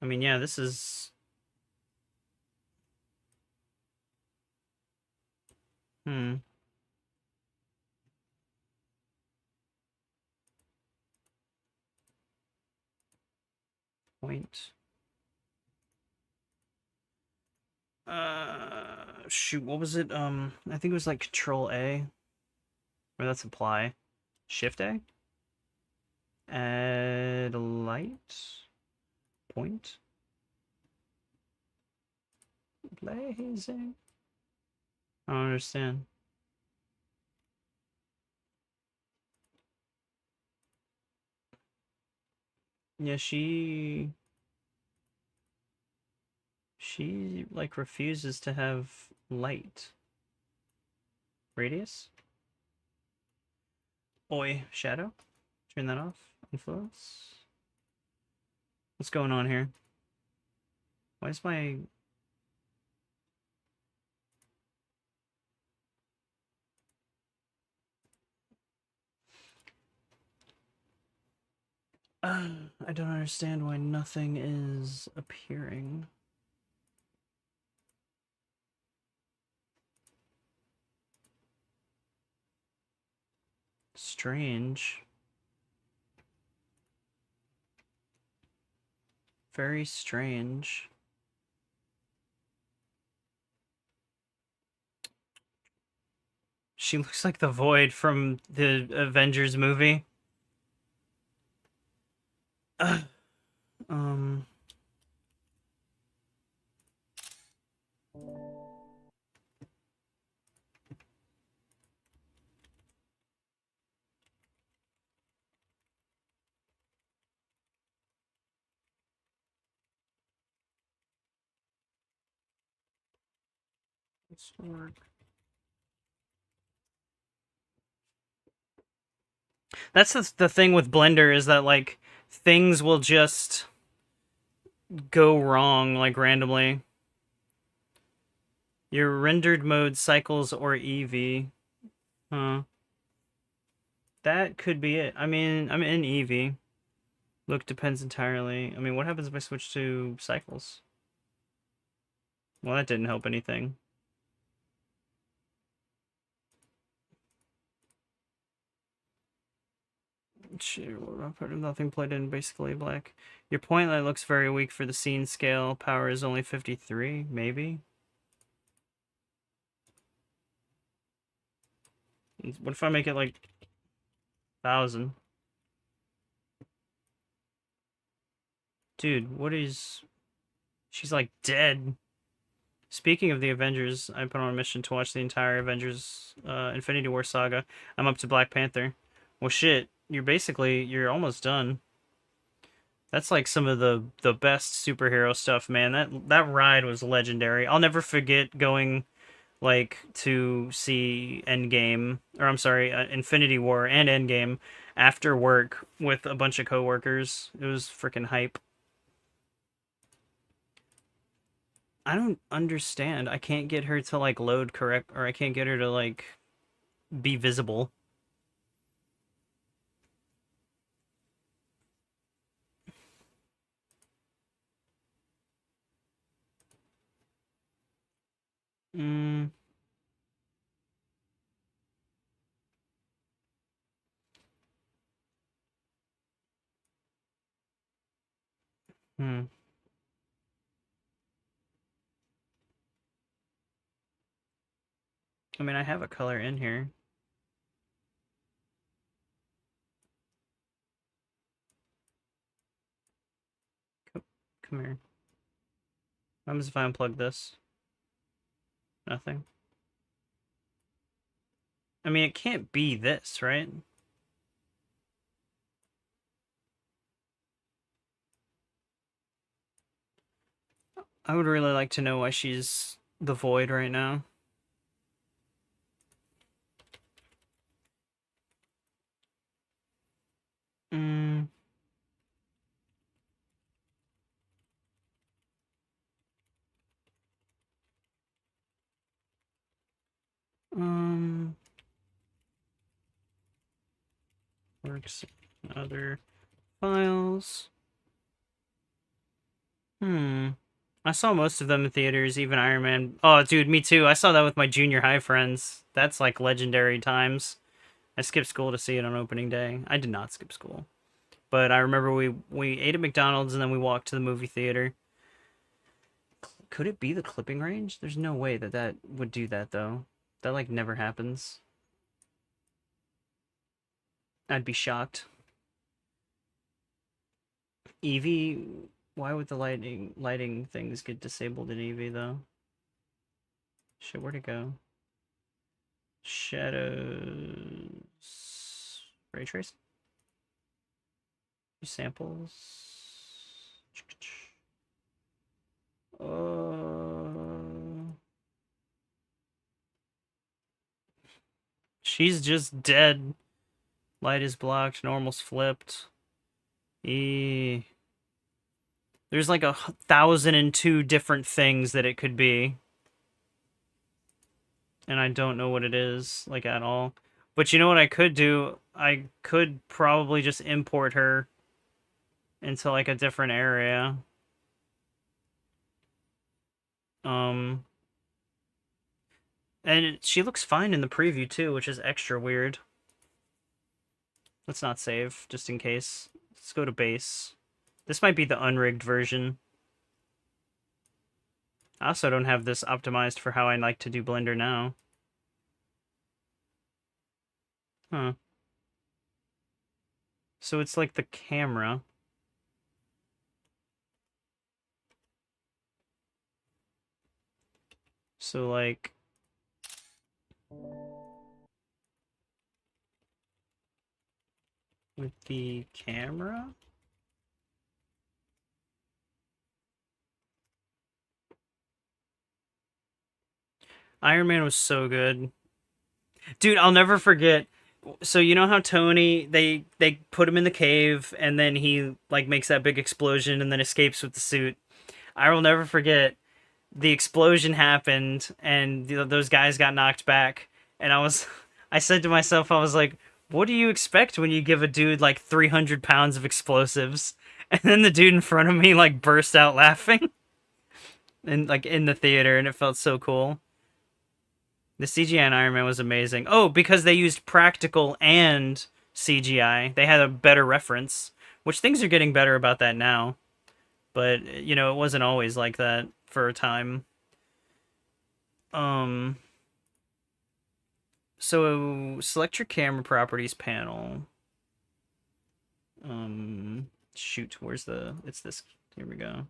I mean, yeah, this is... Hmm. Point. Shoot, what was it? I think it was like Control A. Or that's apply. Shift A? Add light. Point. Blazing. I don't understand. Yeah, she like refuses to have light. Radius? Oi, shadow? Turn that off. Influence? What's going on here? Why is my... I don't understand why nothing is appearing. Strange. Very strange. She looks like the Void from the Avengers movie. Um... This work. That's the thing with Blender is that, like, things will just go wrong, like, randomly. Your rendered mode cycles or EV. Huh. That could be it. I mean, I'm in EV. Look depends entirely. I mean, what happens if I switch to cycles? Well, that didn't help anything. Nothing played in, basically black. Your point light looks very weak for the scene scale. Power is only 53, maybe? What if I make it like 1,000? Dude, what is... She's like dead. Speaking of the Avengers, I put on a mission to watch the entire Avengers Infinity War saga. I'm up to Black Panther. Well, shit, you're almost done. That's like some of the best superhero stuff, man. That ride was legendary. I'll never forget going like to see Endgame, or I'm sorry, Infinity War and Endgame after work with a bunch of coworkers. It was freaking hype. I don't understand. I can't get her to like load correct, or I can't get her to like be visible. Mm, hmm. I mean, I have a color in here. Come here. What happens if I unplug this? Nothing. I mean, it can't be this, right? I would really like to know why she's the void right now. Mm, um, works in other files. I saw most of them in theaters, even Iron Man. Oh, dude, me too. I saw that with my junior high friends. That's like legendary times. I skipped school to see it on opening day. I did not skip school. But I remember we ate at McDonald's and then we walked to the movie theater. Could it be the clipping range? There's no way that that would do that, though. That, like, never happens. I'd be shocked. Eevee, why would the lighting things get disabled in Eevee, though? Shit, where'd it go? Shadows... Ray trace? Samples... She's just dead. Light is blocked, normal's flipped. There's like 1,002 different things that it could be. And I don't know what it is, like, at all. But you know what I could do? I could probably just import her into, like, a different area. Um... And she looks fine in the preview, too, which is extra weird. Let's not save, just in case. Let's go to base. This might be the unrigged version. I also don't have this optimized for how I like to do Blender now. Huh. So it's like the camera. So like... with the camera? Iron Man was so good. Dude, I'll never forget. So you know how Tony they put him in the cave and then he like makes that big explosion and then escapes with the suit. I will never forget the explosion happened and those guys got knocked back and I said to myself, I was like, what do you expect when you give a dude like 300 pounds of explosives? And then the dude in front of me like burst out laughing and like in the theater, and it felt so cool. The CGI in Iron Man was amazing. Oh, because they used practical and CGI. They had a better reference, which things are getting better about that now. But, you know, it wasn't always like that for a time. Um, so select your camera properties panel. Shoot, where's the, it's this, here we go.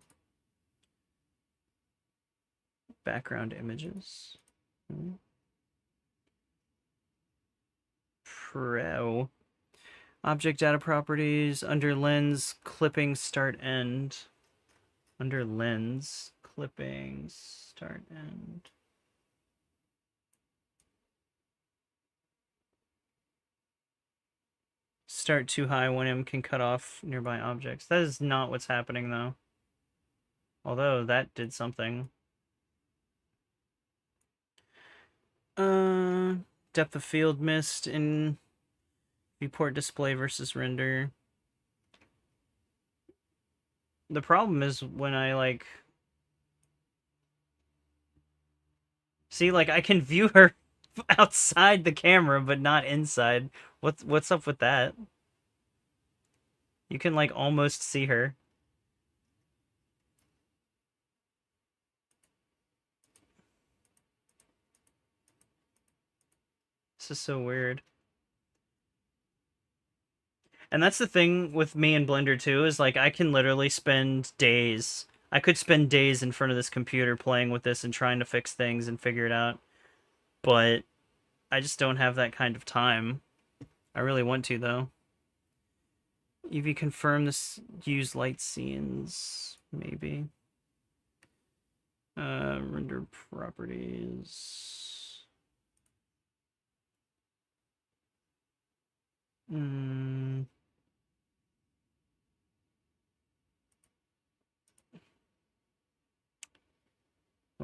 Background images. Pro. Object data properties, under lens, clipping, start, end. Under lens, clipping, start, end. Start too high, 1M can cut off nearby objects. That is not what's happening, though. Although, that did something. Depth of field mist in viewport display versus render. The problem is when I, like... See, like, I can view her outside the camera, but not inside. What's up with that? You can, like, almost see her. This is so weird. And that's the thing with me and Blender too, is like I can literally spend days. I could spend days in front of this computer playing with this and trying to fix things and figure it out. But I just don't have that kind of time. I really want to though. EV confirm this use light scenes, maybe. Render properties.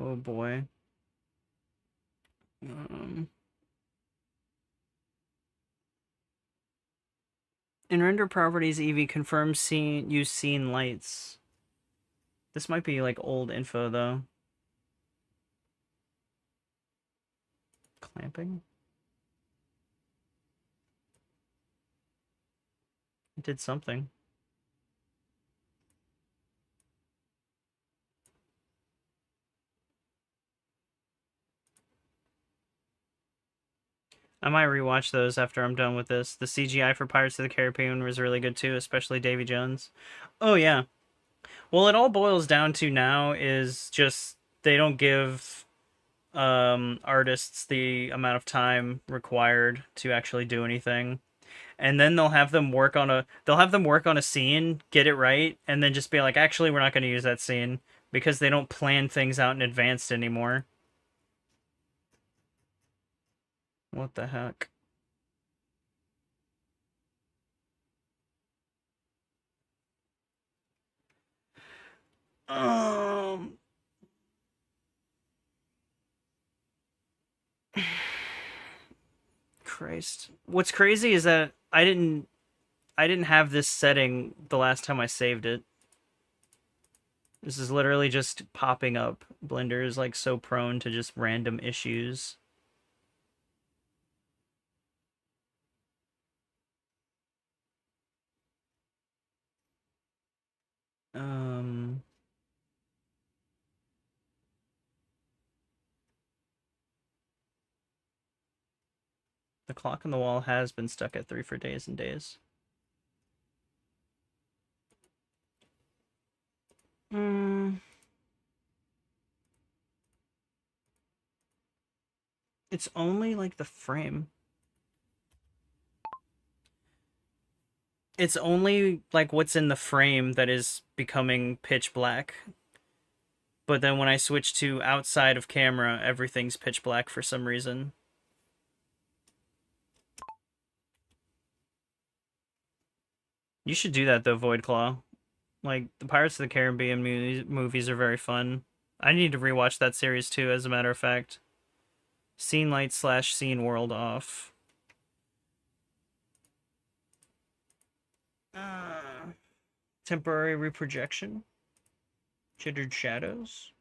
Oh boy. In render properties, EV confirms scene use scene lights. This might be like old info though. Clamping? It did something. I might rewatch those after I'm done with this. The CGI for Pirates of the Caribbean was really good too, especially Davy Jones. Oh yeah. Well, it all boils down to now is just they don't give artists the amount of time required to actually do anything. And then they'll have them work on a scene, get it right, and then just be like, actually we're not going to use that scene because they don't plan things out in advance anymore. What the heck? Um Christ. What's crazy is that I didn't have this setting the last time I saved it. This is literally just popping up. Blender is like so prone to just random issues. Um the clock on the wall has been stuck at 3 for days and days. It's only like the frame. It's only like what's in the frame that is becoming pitch black. But then when I switch to outside of camera, everything's pitch black for some reason. You should do that though, Void Claw. Like the Pirates of the Caribbean movies are very fun. I need to rewatch that series too, as a matter of fact. Scene light / scene world off. Temporary reprojection. Jittered shadows.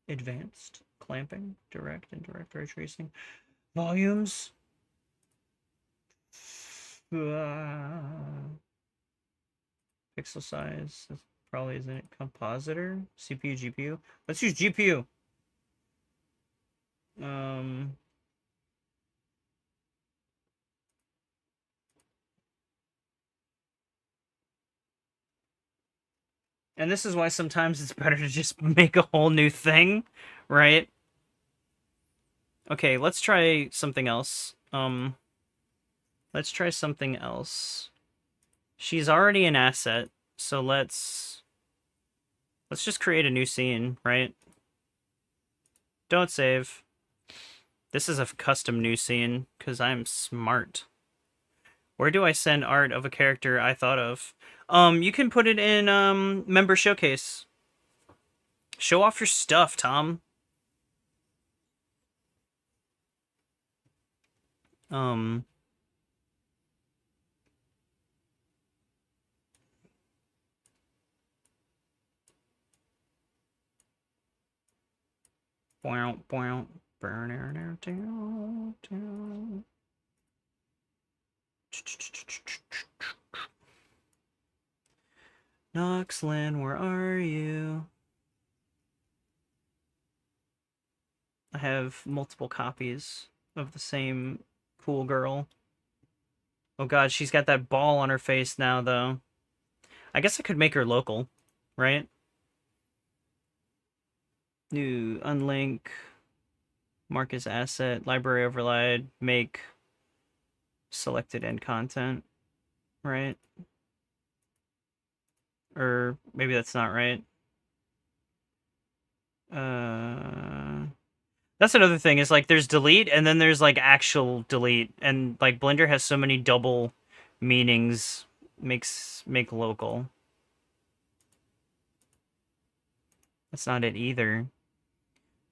Advanced. Clamping. Direct, indirect ray tracing. Volumes. Pixel size. This probably isn't it. Compositor. CPU, GPU. Let's use GPU. And this is why sometimes it's better to just make a whole new thing, right? Okay, let's try something else. Let's try something else. She's already an asset, so let's just create a new scene, right? Don't save. This is a custom new scene, because I'm smart. Where do I send art of a character I thought of? You can put it in, member showcase. Show off your stuff, Tom. Noxland, where are you? I have multiple copies of the same cool girl. Oh god, she's got that ball on her face now, though. I guess I could make her local, right? New unlink, mark as asset, library override, make selected end content, right? Or maybe that's not right. That's another thing, is like there's delete and then there's like actual delete, and like Blender has so many double meanings. Make local. That's not it either.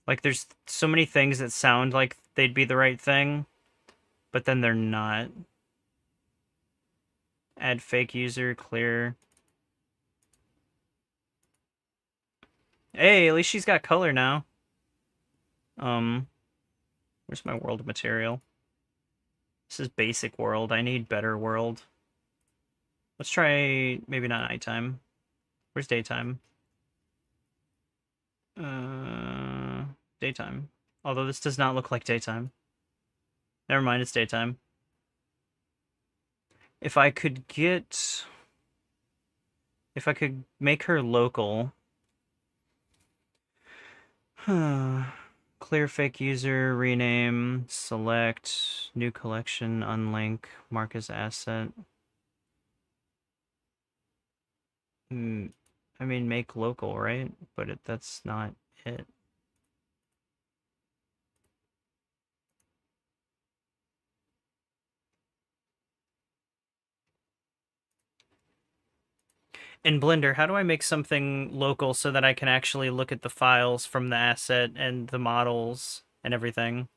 Like there's so many things that sound like they'd be the right thing, but then they're not. Add fake user, clear. Hey, at least she's got color now. Where's my world material? This is basic world. I need better world. Let's try maybe not nighttime. Where's daytime? Daytime. Although this does not look like daytime. Never mind, it's daytime. If I could make her local. Clear fake user, rename, select, new collection, unlink, mark as asset. I mean, make local, right? But that's not it. In Blender, how do I make something local so that I can actually look at the files from the asset and the models and everything?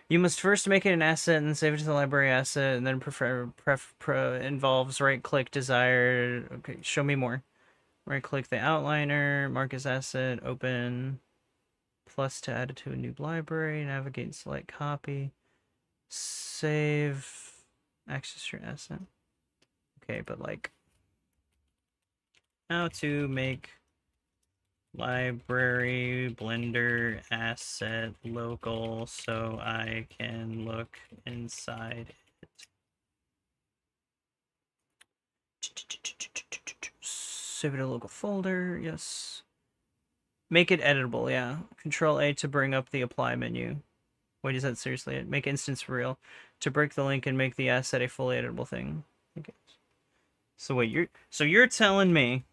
You must first make it an asset and save it to the library asset, and then involves right-click desired. Okay, show me more. Right-click the outliner, mark as asset, open, plus to add it to a new library, navigate and select copy, save, access your asset. Okay, but like, how to make library Blender asset local so I can look inside it. Save it to a local folder, yes. Make it editable, yeah. Control A to bring up the apply menu. Wait, is that seriously it? Make instance real. To break the link and make the asset a fully editable thing. Okay. So wait, you're telling me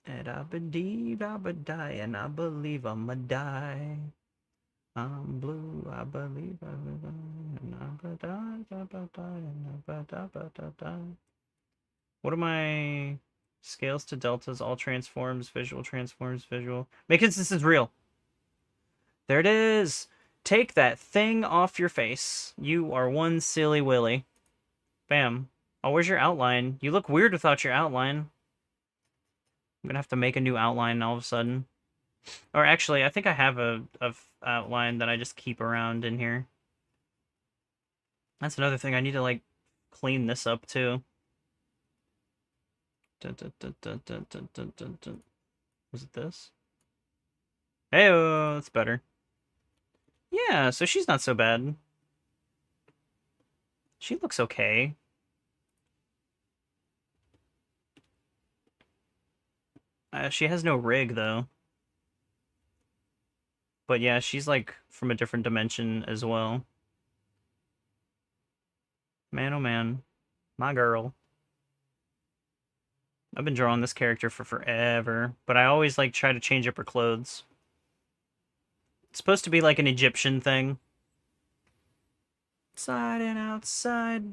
and I believe I'ma die. I'm blue, I believe I live. What are my scales to deltas, all transforms, visual. Make instances real. There it is. Take that thing off your face. You are one silly willy. Bam. Oh, where's your outline? You look weird without your outline. I'm gonna have to make a new outline all of a sudden. Or actually, I think I have a outline that I just keep around in here. That's another thing. I need to, like, clean this up, too. Was it this? Hey-oh, that's better. Yeah, so she's not so bad. She looks okay. She has no rig, though. But yeah, she's, like, from a different dimension as well. Man, oh man. My girl. I've been drawing this character for forever, but I always, like, try to change up her clothes. It's supposed to be, like, an Egyptian thing. Inside and outside.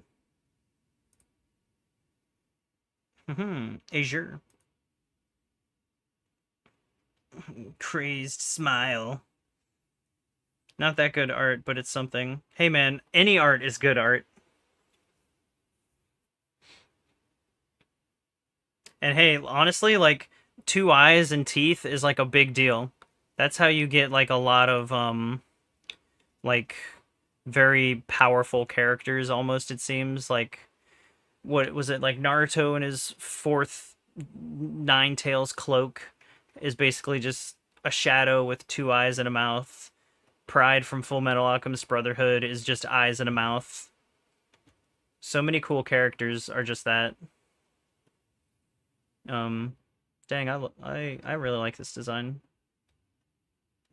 Azure. Crazed smile. Not that good art, but it's something. Hey man, any art is good art. And hey, honestly, like, 2 eyes and teeth is, like, a big deal. That's how you get, like, a lot of, like, very powerful characters, almost, it seems. Like, what was it, like, Naruto and his fourth Nine Tails cloak is basically just a shadow with 2 eyes and a mouth. Pride from Full Metal Alchemist Brotherhood is just eyes and a mouth. So many cool characters are just that. Dang, I really like this design.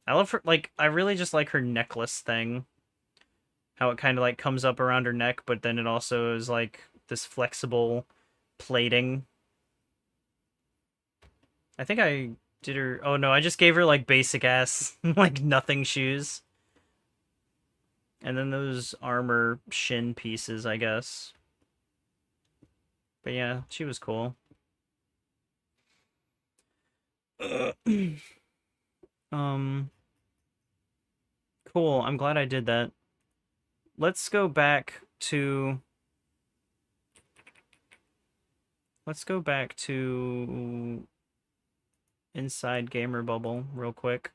I love her, like, I really just like her necklace thing. How it kind of, like, comes up around her neck, but then it also is, like, this flexible plating. I think I did her... Oh, no, I just gave her, like, basic-ass, like, nothing shoes. And then those armor shin pieces, I guess. But yeah, she was cool. Cool. I'm glad I did that. Let's go back to... Let's go back to... Inside Gamer Bubble real quick.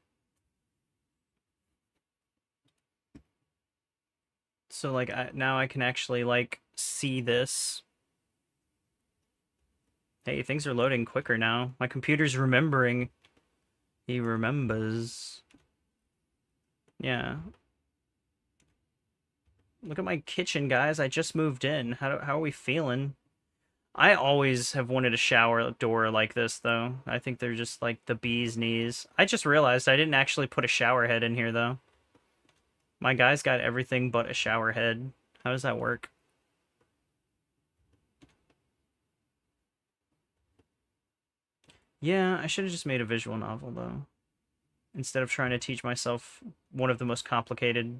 So, like, now I can actually, like, see this. Hey, things are loading quicker now. My computer's remembering. He remembers. Yeah. Look at my kitchen, guys. I just moved in. How are we feeling? I always have wanted a shower door like this, though. I think they're just, like, the bee's knees. I just realized I didn't actually put a shower head in here, though. My guy's got everything but a shower head. How does that work? Yeah, I should have just made a visual novel, though. Instead of trying to teach myself one of the most complicated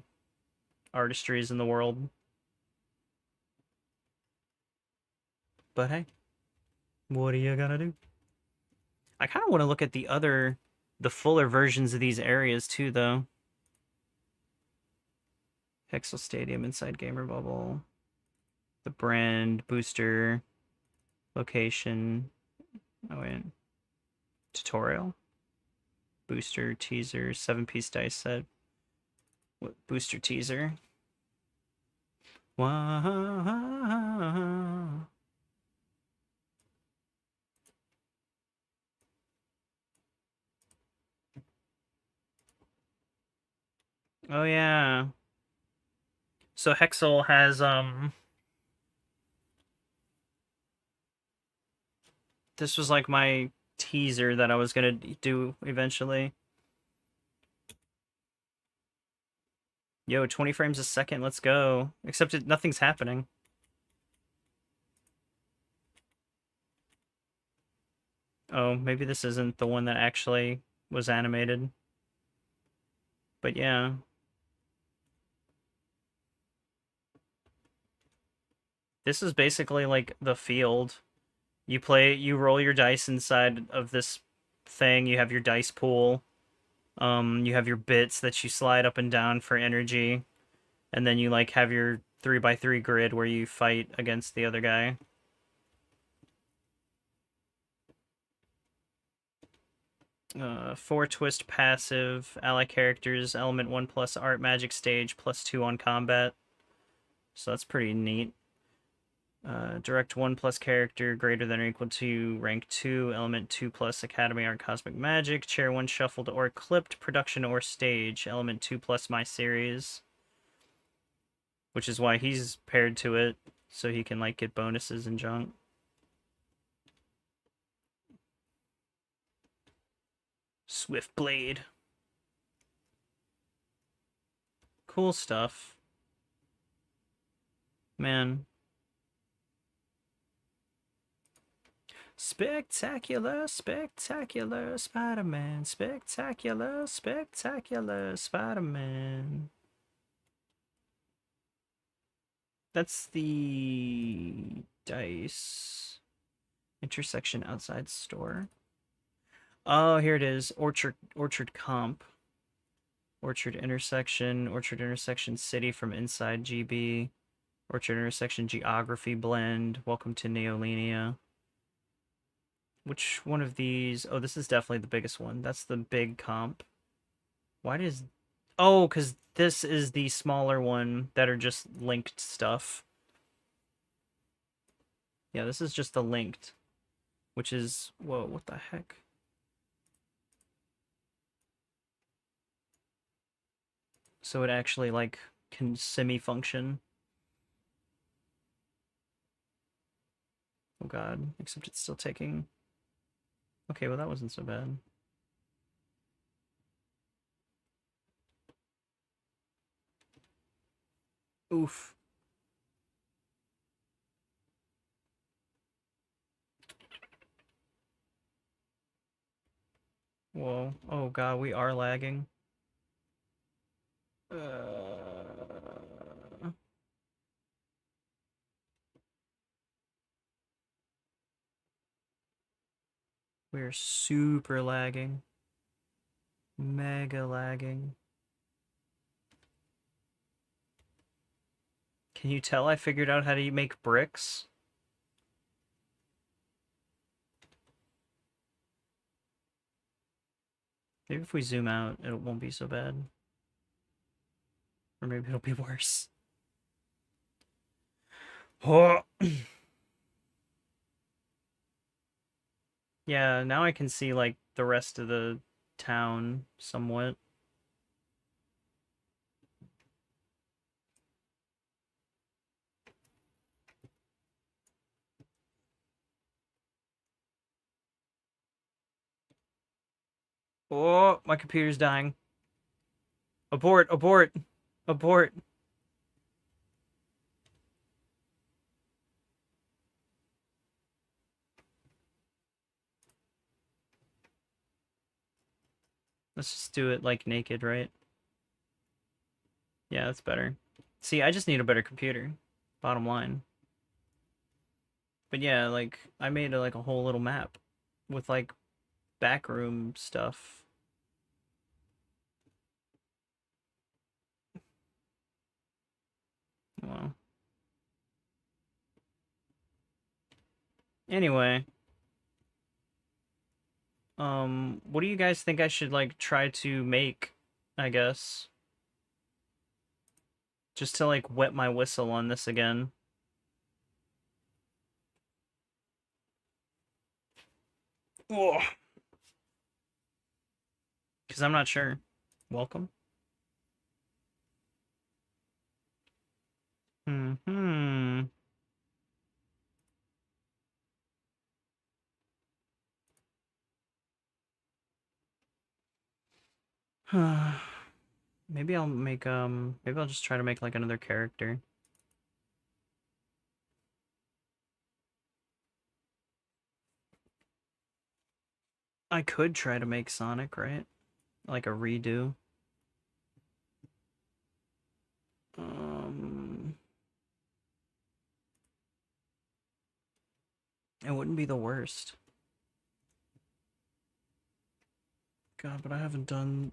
artistries in the world. But hey, what are you gonna do? I kind of want to look at the fuller versions of these areas too, though. Hexel Stadium, Inside Gamer Bubble, the brand, booster, location. Oh wait, tutorial, booster, teaser, 7-piece dice set. What booster teaser? Wow. Oh yeah. So Hexel has this was like my teaser that I was gonna do eventually. Yo, 20 frames a second, let's go. Except nothing's happening. Oh, maybe this isn't the one that actually was animated. But yeah. This is basically like the field. You roll your dice inside of this thing. You have your dice pool. You have your bits that you slide up and down for energy, and then you like have your 3x3 grid where you fight against the other guy. Four twist passive, ally characters, element 1 plus art magic stage, +2 on combat. So that's pretty neat. Direct 1 plus character greater than or equal to rank 2, element 2 plus academy art cosmic magic, chair 1 shuffled or clipped, production or stage, element 2 plus my series. Which is why he's paired to it, so he can like get bonuses and junk. Swift Blade. Cool stuff. Man. Spectacular, spectacular Spider-Man. Spectacular, spectacular Spider-Man. That's the dice. Intersection outside store. Oh, here it is. Orchard comp. Orchard intersection city from inside GB. Orchard intersection geography blend. Welcome to Neolinia. Which one of these? Oh, this is definitely the biggest one. That's the big comp. Why does... Oh, because this is the smaller one that are just linked stuff. Yeah, this is just the linked. Which is... Whoa, what the heck? So it actually, like, can semi-function. Oh god, except it's still taking... Okay, well that wasn't so bad. Oof. Whoa. Oh god, we are lagging. We're super lagging. Mega lagging. Can you tell I figured out how to make bricks? Maybe if we zoom out, it won't be so bad. Or maybe it'll be worse. Oh. Yeah, now I can see, like, the rest of the town somewhat. Oh, my computer's dying. Abort, abort, abort. Let's just do it, like, naked, right? Yeah, that's better. See, I just need a better computer. Bottom line. But yeah, like, I made, like, a whole little map with, like, backroom stuff. Well. Anyway. What do you guys think I should, like, try to make, I guess? Just to, like, wet my whistle on this again. Oh. Because I'm not sure. Welcome. Hmm. Maybe I'll make, maybe I'll just try to make, like, another character. I could try to make Sonic, right? Like a redo. Um... It wouldn't be the worst. God, but I haven't done...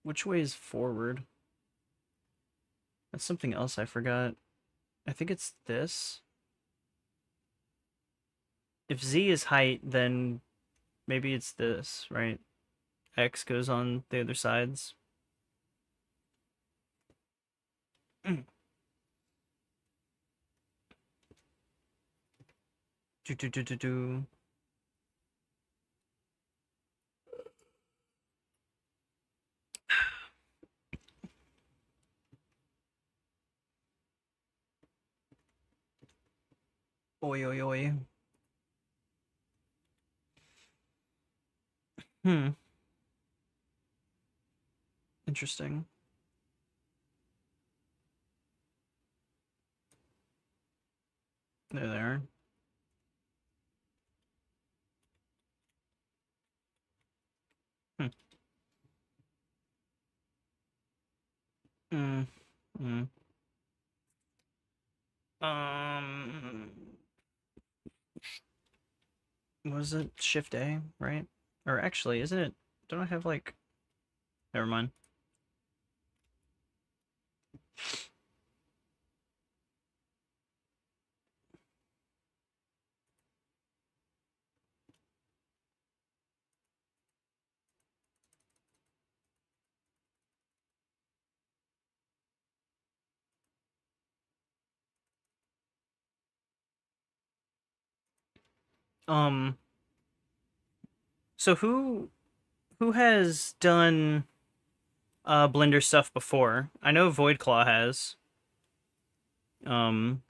Which way is forward? That's something else I forgot. I think it's this. If Z is height, then maybe it's this, right? X goes on the other sides. Do do do do do. Oi oi oi. Hmm. Interesting. There they are. Hmm. Mm. Mm. Um. Was it Shift A, right? Or actually, isn't it? Don't I have like? Never mind. Um. So who has done Blender stuff before? I know Voidclaw has. Um.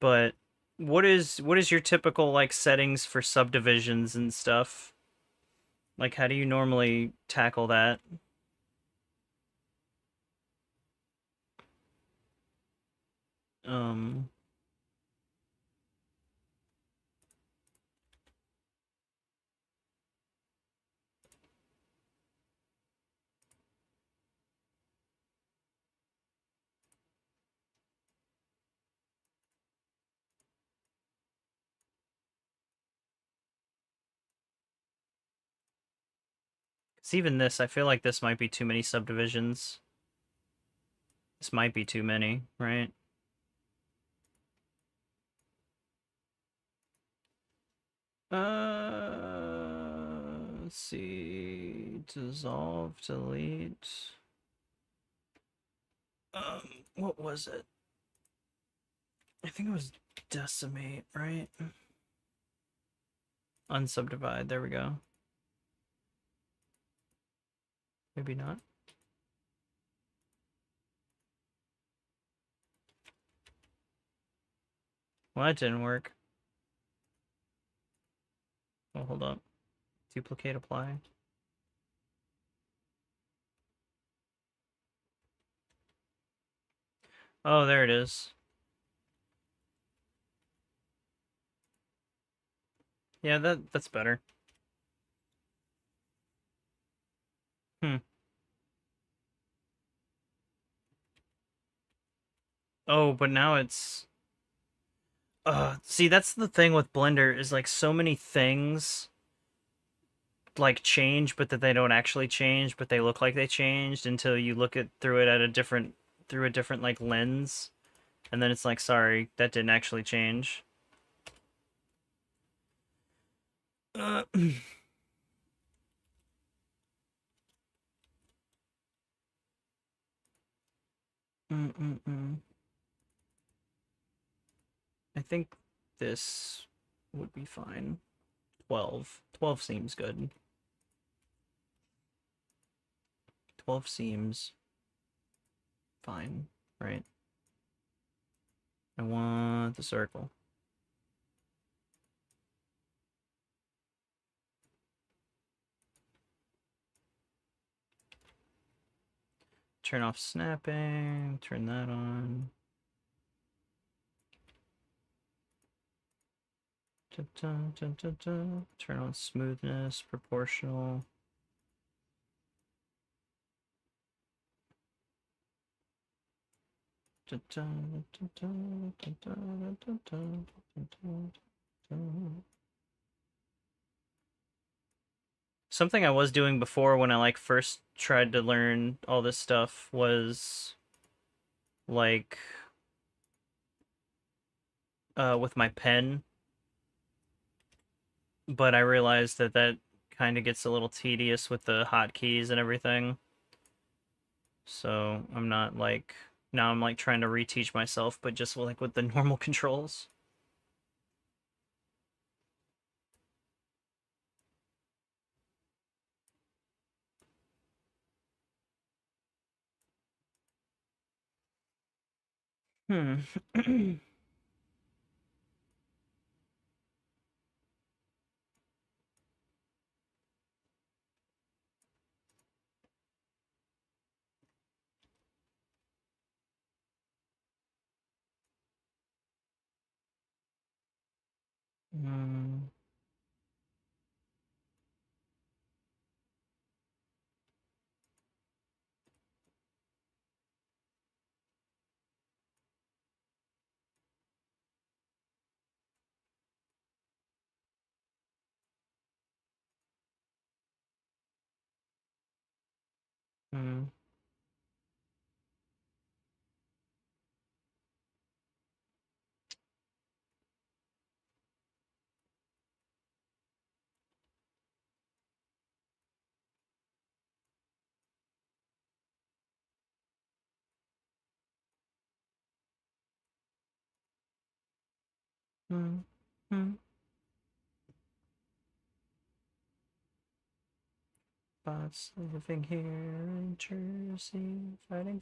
But what is your typical like settings for subdivisions and stuff? Like how do you normally tackle that? Um 'cause even this, I feel like this might be too many subdivisions. This might be too many, right? Let's see. Dissolve, delete. What was it? I think it was decimate, right? Unsubdivide, there we go. Maybe not. Well, that didn't work. Oh, hold up. Duplicate, apply. Oh, there it is. Yeah, that's better. Hmm. Oh, but now it's see, that's the thing with Blender is like so many things like change but that they don't actually change, but they look like they changed until you look at through it at a different through a different like lens, and then it's like, sorry, that didn't actually change. Uh, I think this would be fine. 12. 12 seems good. 12 seems fine, right? I want the circle. Turn off snapping, turn that on. Dun, dun, dun, dun. Turn on smoothness, proportional. Something I was doing before when I like first tried to learn all this stuff was like with my pen, but I realized that that kind of gets a little tedious with the hotkeys and everything. So I'm not like now I'm like trying to reteach myself, but just like with the normal controls. Hmm. Hmm. Hmm. Hmm. Hmm. Bots living here in Jersey, fighting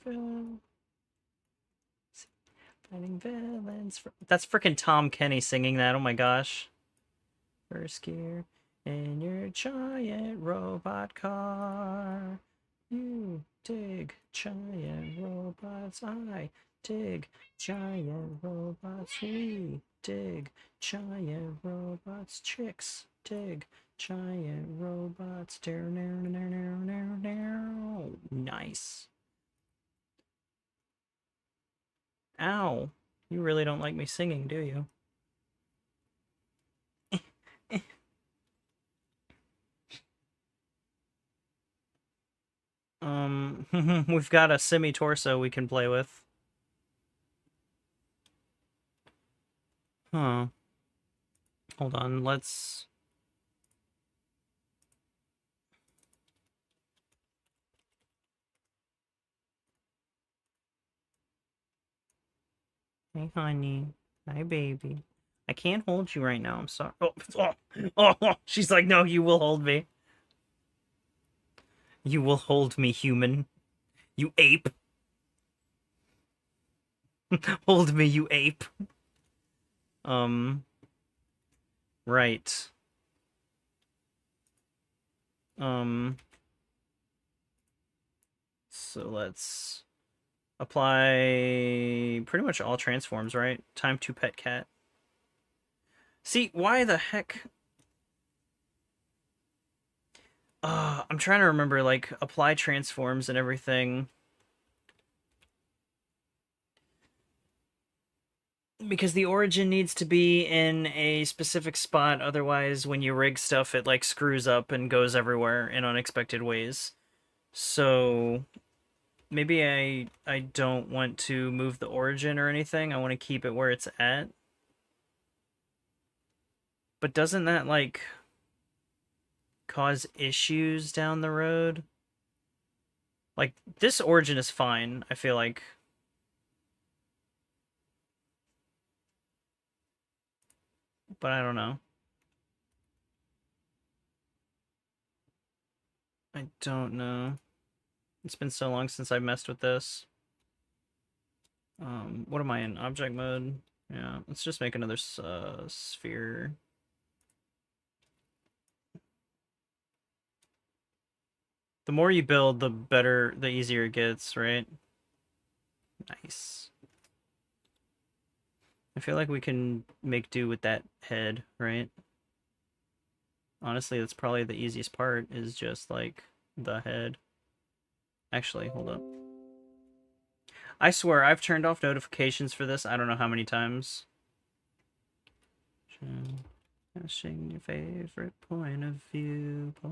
villains. That's freaking Tom Kenny singing that. Oh my gosh. First gear in your giant robot car. You dig giant robots. I dig giant robots. We dig giant robots. Chicks dig giant robots. Nice. Ow. You really don't like me singing, do you? We've got a semi-torso we can play with. Huh. Hold on, let's... Hey, honey. Hi, baby. I can't hold you right now, I'm sorry. She's like, no, you will hold me. You will hold me, human. You ape. Hold me, you ape. Um, right. Um, so let's apply pretty much all transforms, right? Time to pet cat. See, why the heck? I'm trying to remember, like, apply transforms and everything. Because the origin needs to be in a specific spot, otherwise when you rig stuff it like screws up and goes everywhere in unexpected ways. So maybe I don't want to move the origin or anything. I want to keep it where it's at. But doesn't that like cause issues down the road? Like this origin is fine, I feel like. But I don't know. I don't know. It's been so long since I messed with this. What am I in? Object mode? Yeah, let's just make another sphere. The more you build, the better, the easier it gets, right? Nice. I feel like we can make do with that head, right? Honestly, that's probably the easiest part, is just, like, the head. Actually, hold up. I swear, I've turned off notifications for this I don't know how many times. Flashing your favorite point of view, I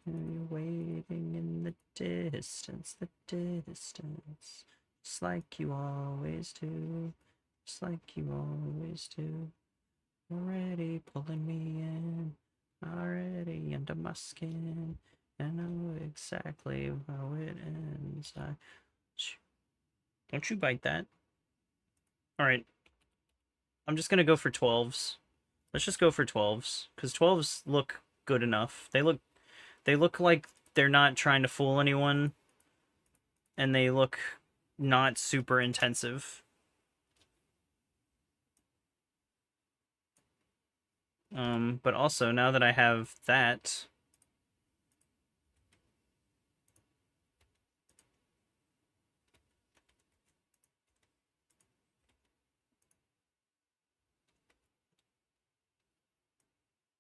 hear you waiting in the distance, just like you always do, just like you always do. Already pulling me in, already under my skin. I know exactly how it ends. Don't you bite that. Alright, I'm just gonna go for 12s. Let's just go for 12s, because 12s look good enough. They look like they're not trying to fool anyone, and they look not super intensive. But also, now that I have that...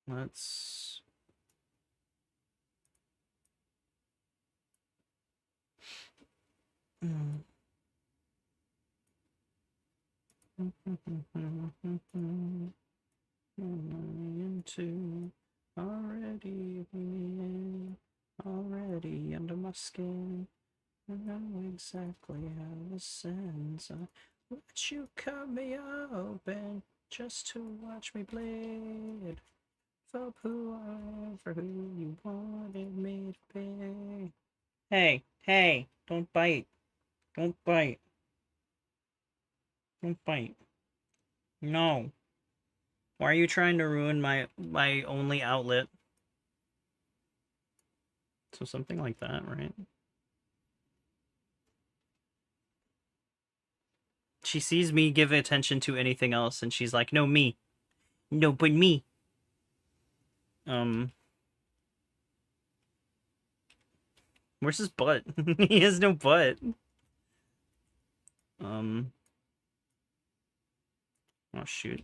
Let's... into already under my skin. I know exactly how this ends. I let you cut me open just to watch me bleed. For whoever who you wanted me to be. Hey, hey, don't bite. Don't bite. Don't bite. No. Why are you trying to ruin my only outlet? So something like that, right? She sees me give attention to anything else, and she's like, no, me. No, but me. Where's his butt? He has no butt. Um, oh, shoot.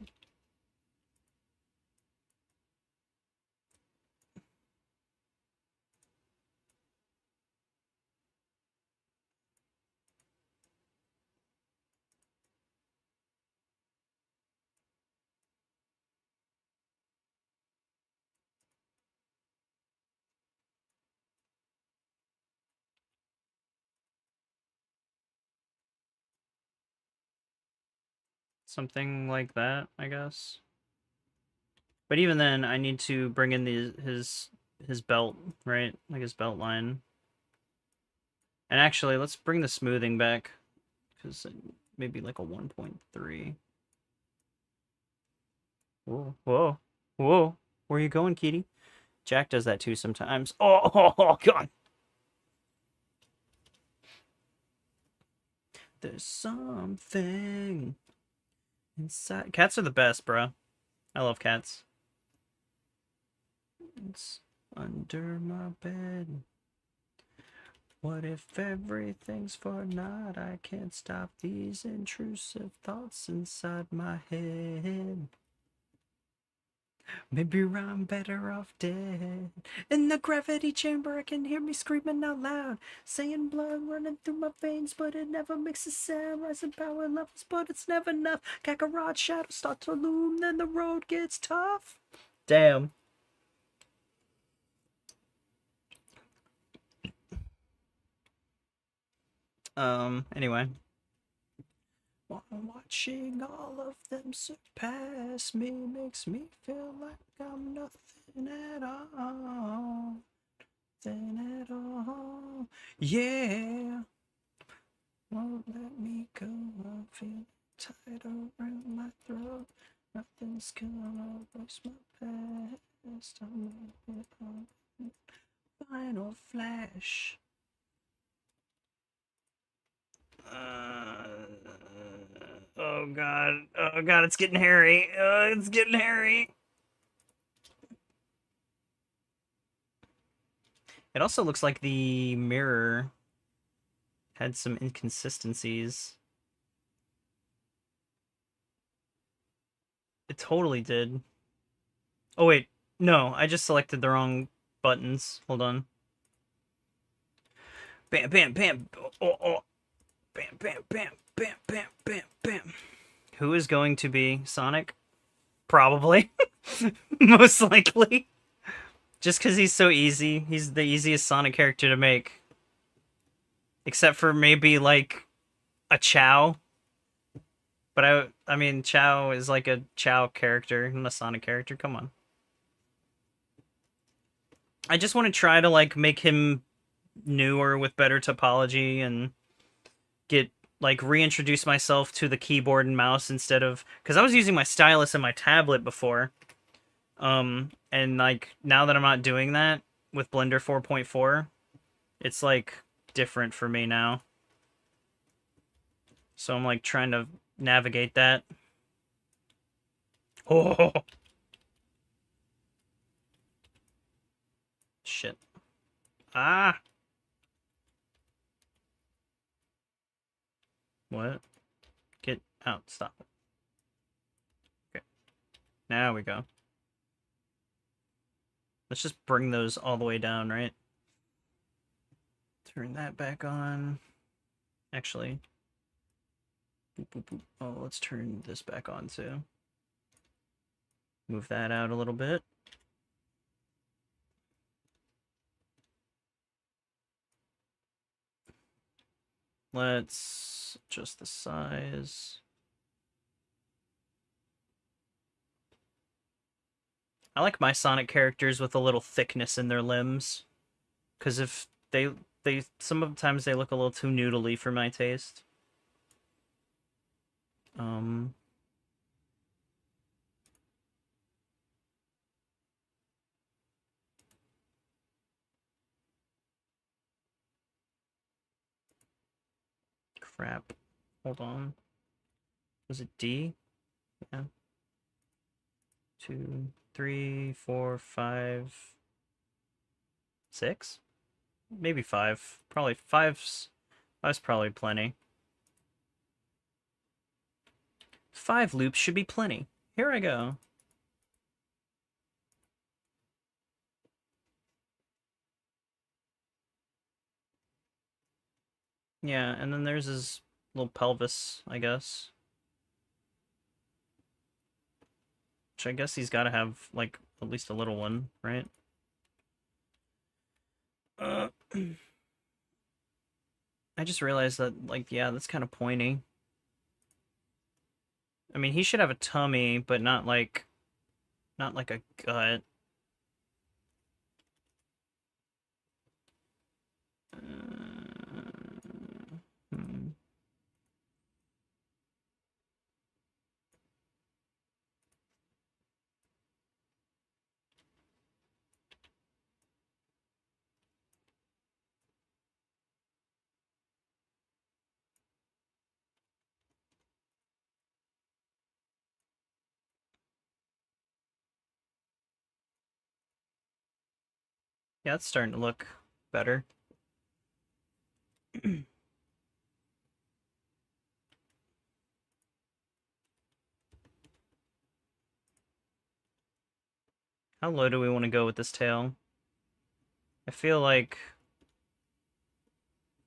Something like that, I guess. But even then, I need to bring in his belt, right? Like his belt line. And actually, let's bring the smoothing back, because maybe like a 1.3. Whoa, whoa, whoa! Where are you going, Kitty? Jack does that too sometimes. Oh God! There's something inside. Cats are the best, bro. I love cats. It's under my bed. What if everything's for naught? I can't stop these intrusive thoughts inside my head. Maybe I'm better off dead. In the gravity chamber, I can hear me screaming out loud, saying blood running through my veins, but it never makes a sound. Rising power levels, but it's never enough. Kakarot shadows start to loom, then the road gets tough. Damn. Anyway. Watching all of them surpass me makes me feel like I'm nothing at all. Nothing at all. Yeah. Won't let me go. I feel tight around my throat. Nothing's gonna erase my past. I'm on final flash. Oh god. Oh god, it's getting hairy. It's getting hairy. It also looks like the mirror had some inconsistencies. It totally did. Oh wait, no, I just selected the wrong buttons. Hold on. Bam, bam, bam. Oh, oh. Bam, bam, bam, bam, bam, bam, bam. Who is going to be Sonic? Probably. Most likely. Just because he's so easy. He's the easiest Sonic character to make. Except for maybe, like, a Chow. But I mean, Chow is like a Chow character, not a Sonic character. Come on. I just want to try to, like, make him newer with better topology and get, like, reintroduce myself to the keyboard and mouse instead of... Because I was using my stylus and my tablet before. And, like, now that I'm not doing that with Blender 4.4, it's, like, different for me now. So I'm, like, trying to navigate that. Oh! Shit. Ah! What? Get out. Stop it. Okay. Now we go. Let's just bring those all the way down, right? Turn that back on. Actually. Boop, boop, boop. Oh, let's turn this back on too. Move that out a little bit. Let's adjust the size. I like my Sonic characters with a little thickness in their limbs. Because if they sometimes they look a little too noodly for my taste. Crap. Hold on. Was it D? Yeah. 2, 3, 4, 5, 6? Maybe 5. Probably five's probably plenty. 5 loops should be plenty. Here I go. Yeah, and then there's his little pelvis, I guess. Which I guess he's got to have, like, at least a little one, right? I just realized that, like, yeah, that's kind of pointy. I mean, he should have a tummy, but not like a gut. Hmm. Yeah, it's starting to look better. How low do we want to go with this tail? I feel like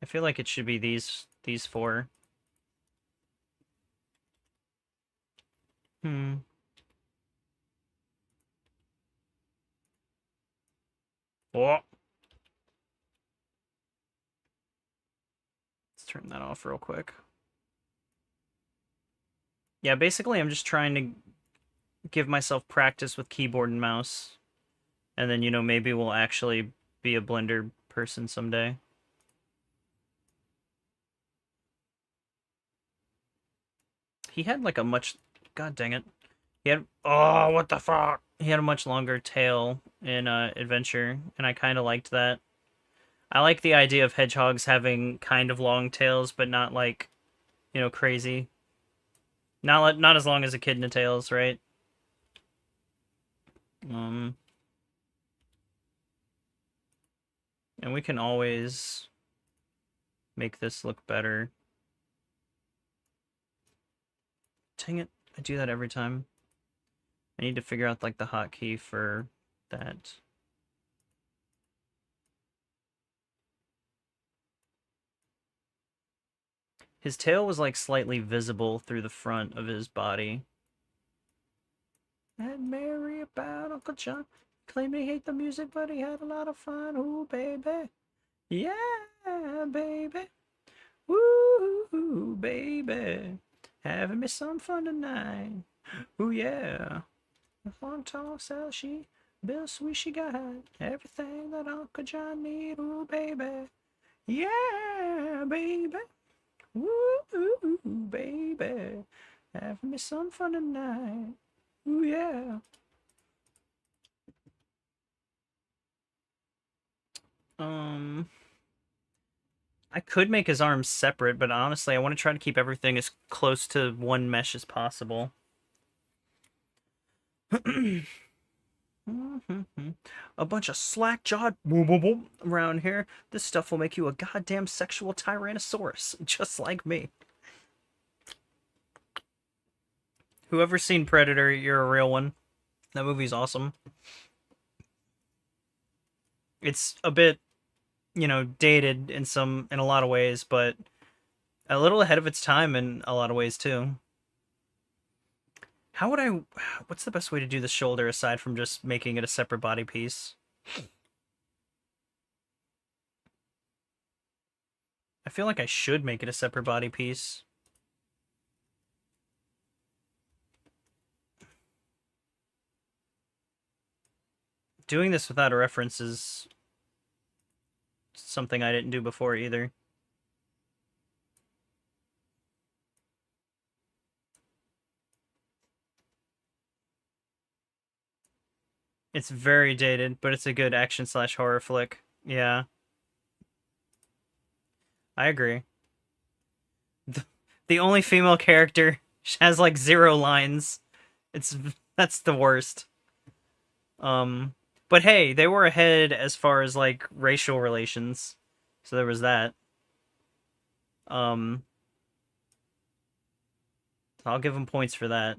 it should be these 4. Hmm. Oh. Let's turn that off real quick. Yeah, basically I'm just trying to give myself practice with keyboard and mouse. And then, you know, maybe we'll actually be a Blender person someday. He had like a much... God dang it. He had... Oh, what the fuck? He had a much longer tail in Adventure, and I kind of liked that. I like the idea of hedgehogs having kind of long tails, but not like, you know, crazy. Not as long as Echidna tails, right? And we can always make this look better. Dang it, I do that every time. I need to figure out like the hotkey for that. His tail was like slightly visible through the front of his body. And merry about Uncle John. Claimed he hate the music, but he had a lot of fun. Ooh, baby. Yeah, baby. Woo, baby. Having me some fun tonight. Ooh, yeah. The fun tall cell she Bill Sweet she got everything that Uncle John need. Ooh, baby. Yeah, baby. Woo, baby. Having me some fun tonight. Ooh, yeah. Um, I could make his arms separate, but honestly, I want to try to keep everything as close to one mesh as possible. A bunch of slack-jawed around here. This stuff will make you a goddamn sexual tyrannosaurus, just like me. Whoever's seen Predator, you're a real one. That movie's awesome. It's a bit, dated in a lot of ways, but a little ahead of its time in a lot of ways too. How would I what's the best way to do the shoulder aside from just making it a separate body piece? I feel like I should make it a separate body piece. Doing this without a reference is something I didn't do before either. It's very dated, but it's a good action/horror flick. Yeah, I agree. The only female character has like 0 lines. It's that's the worst. Um, but hey, they were ahead as far as like racial relations, so there was that. Um, I'll give them points for that.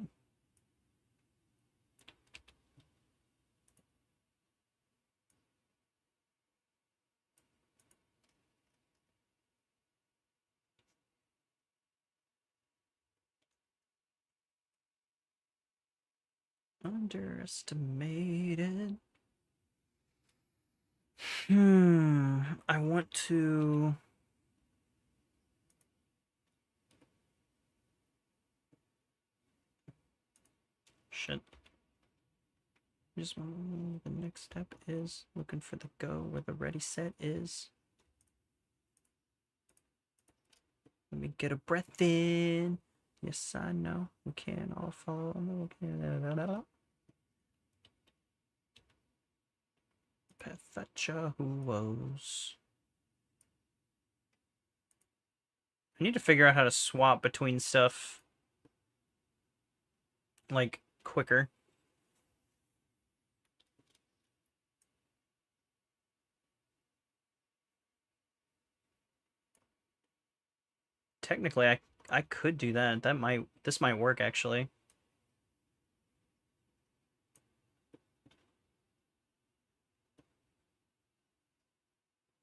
Underestimated. I want to. Shit. Just the next step is looking for the go where the ready set is. Let me get a breath in. Yes, I know we can all follow. Path that Jehovah's. I need to figure out how to swap between stuff like quicker. Technically, I could do that. This might work actually.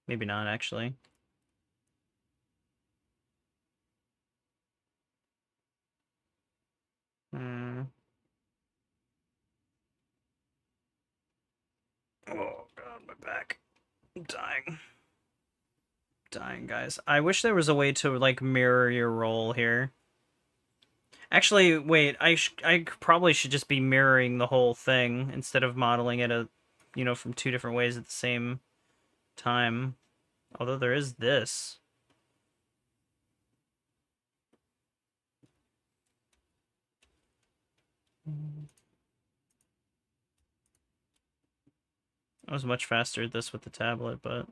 Maybe not actually. Hmm. Oh god, my back. I'm dying. Dying, guys. I wish there was a way to like mirror your roll here. Actually, wait. I probably should just be mirroring the whole thing instead of modeling it from 2 different ways at the same time. Although there is this. I was much faster at this with the tablet, but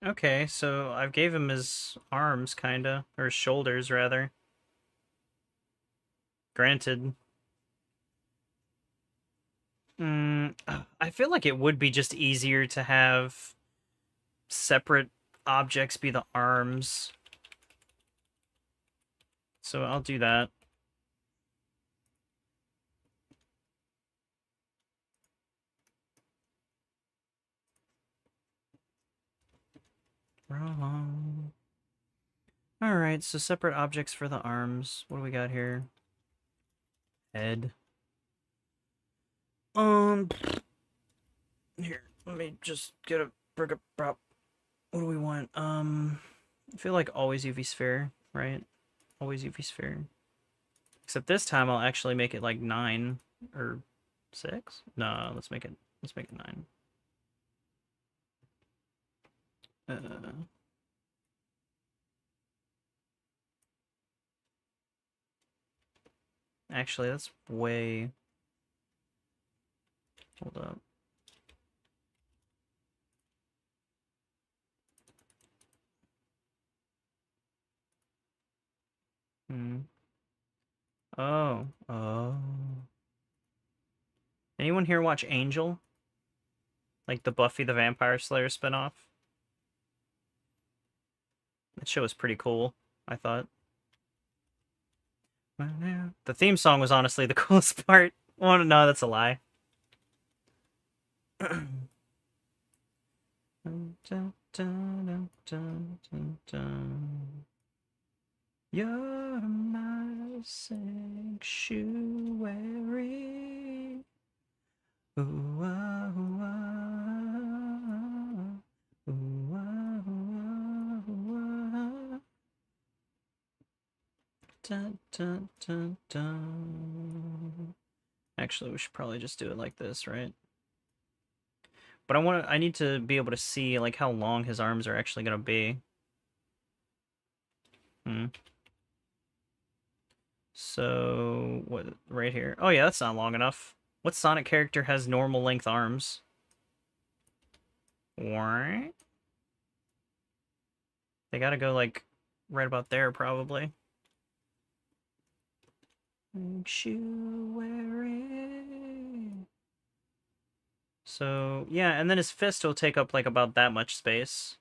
Okay, so I gave him his arms, kinda. Or his shoulders, rather. Granted. I feel like it would be just easier to have separate objects be the arms. So I'll do that. Wrong. Alright, so separate objects for the arms. What do we got here? Head. Here, let me just get a brick up prop. What do we want? I feel like always UV sphere, right? Always UV sphere. Except this time I'll actually make it like 9 or 6. No, let's make it 9. Actually, that's way. Hold up. Oh, oh. Anyone here watch Angel? Like the Buffy the Vampire Slayer spinoff? That show was pretty cool, I thought. The theme song was honestly the coolest part. Oh, no, that's a lie. You're my sanctuary. Ooh, ah, ooh, ah, ooh, ah, ooh, ah. Dun, dun, dun, dun. Actually, we should probably just do it like this, right? But I need to be able to see like how long his arms are actually gonna be. So what right here? Oh yeah, that's not long enough. What Sonic character has normal length arms? What? They gotta go like right about there probably. Sanctuary. So yeah, and then his fist will take up like about that much space,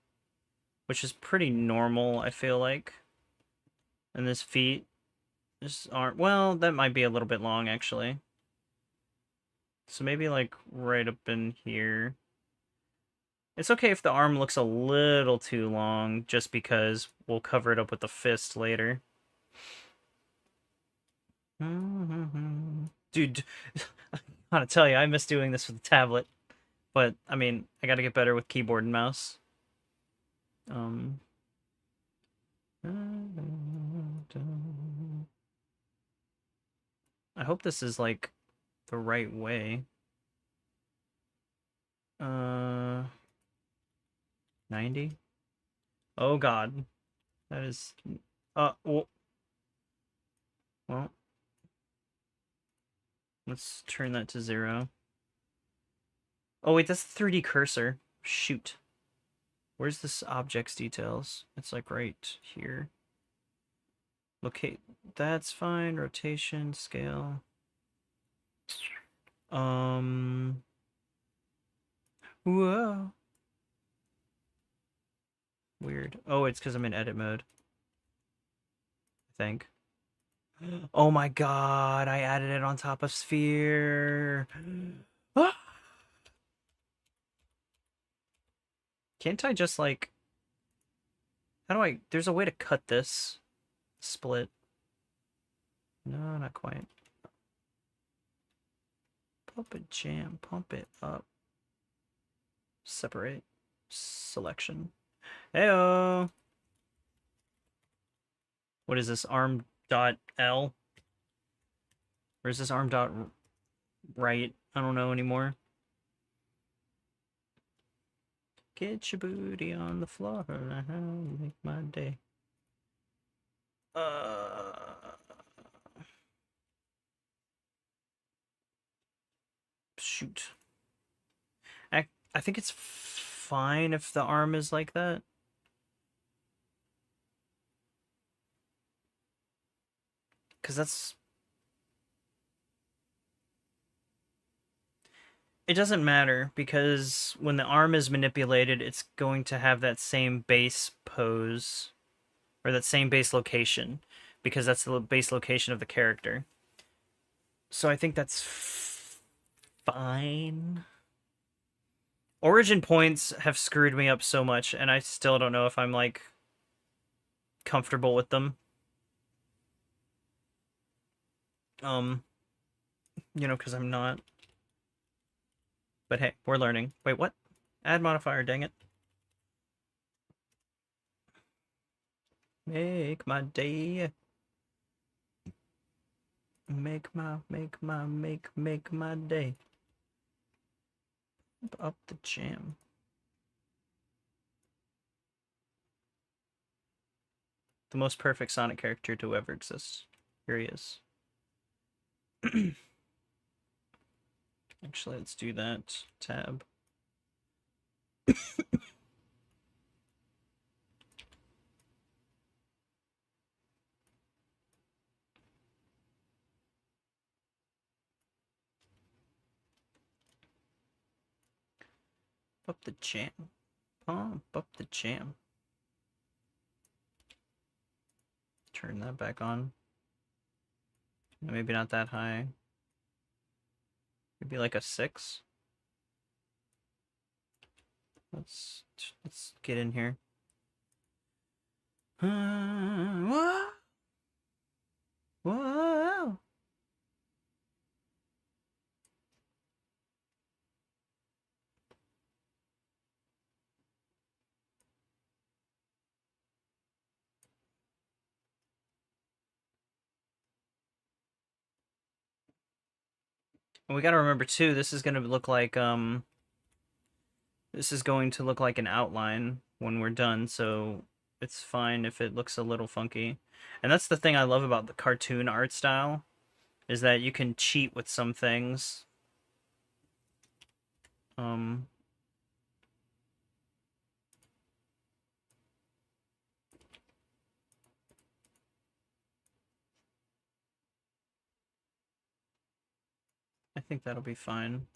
which is pretty normal, I feel like. And his feet just aren't, well, that might be a little bit long actually. So maybe like right up in here. It's okay if the arm looks a little too long, just because we'll cover it up with the fist later. Dude, I gotta tell you, I miss doing this with the tablet. But, I mean, I gotta get better with keyboard and mouse. I hope this is, like, the right way. 90? Oh, God. That is... well, let's turn that to 0. Oh, wait, that's the 3D cursor. Shoot. Where's this object's details? It's like right here. Locate. That's fine. Rotation, scale. Whoa. Weird. Oh, it's because I'm in edit mode, I think. Oh my god, I added it on top of sphere. Can't I just like... How do I... There's a way to cut this. Split. No, not quite. Pump it, jam. Pump it up. Separate. Selection. Heyo. What is this? Arm dot L? Or is this arm dot right? I don't know anymore. Get your booty on the floor. Make my day. Shoot. I think it's fine if the arm is like that. because that's... It doesn't matter, because when the arm is manipulated, it's going to have that same base pose, or that same base location, because that's the base location of the character. So I think that's fine. Origin points have screwed me up so much, and I still don't know if I'm, like, comfortable with them. You know, because I'm not. But hey, we're learning. Wait, what? Add modifier, dang it. Make my day. Make my day. Up the jam. The most perfect Sonic character to ever exist. Here he is. Actually, let's do that. Tab. Up the jam. Pump up the jam. Turn that back on. Maybe not that high. Maybe like a 6. Let's get in here. Whoa! Whoa! And we gotta remember too, this is gonna look like this is going to look like an outline when we're done, so it's fine if it looks a little funky. And that's the thing I love about the cartoon art style, is that you can cheat with some things. I think that'll be fine.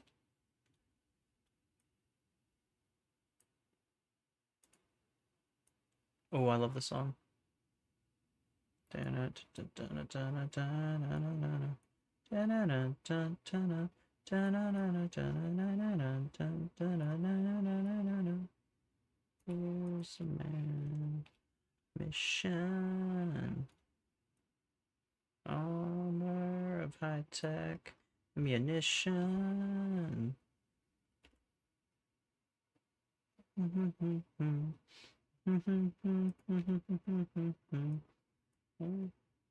Oh, I love the song. Horseman mission. Armor of high tech ammunition.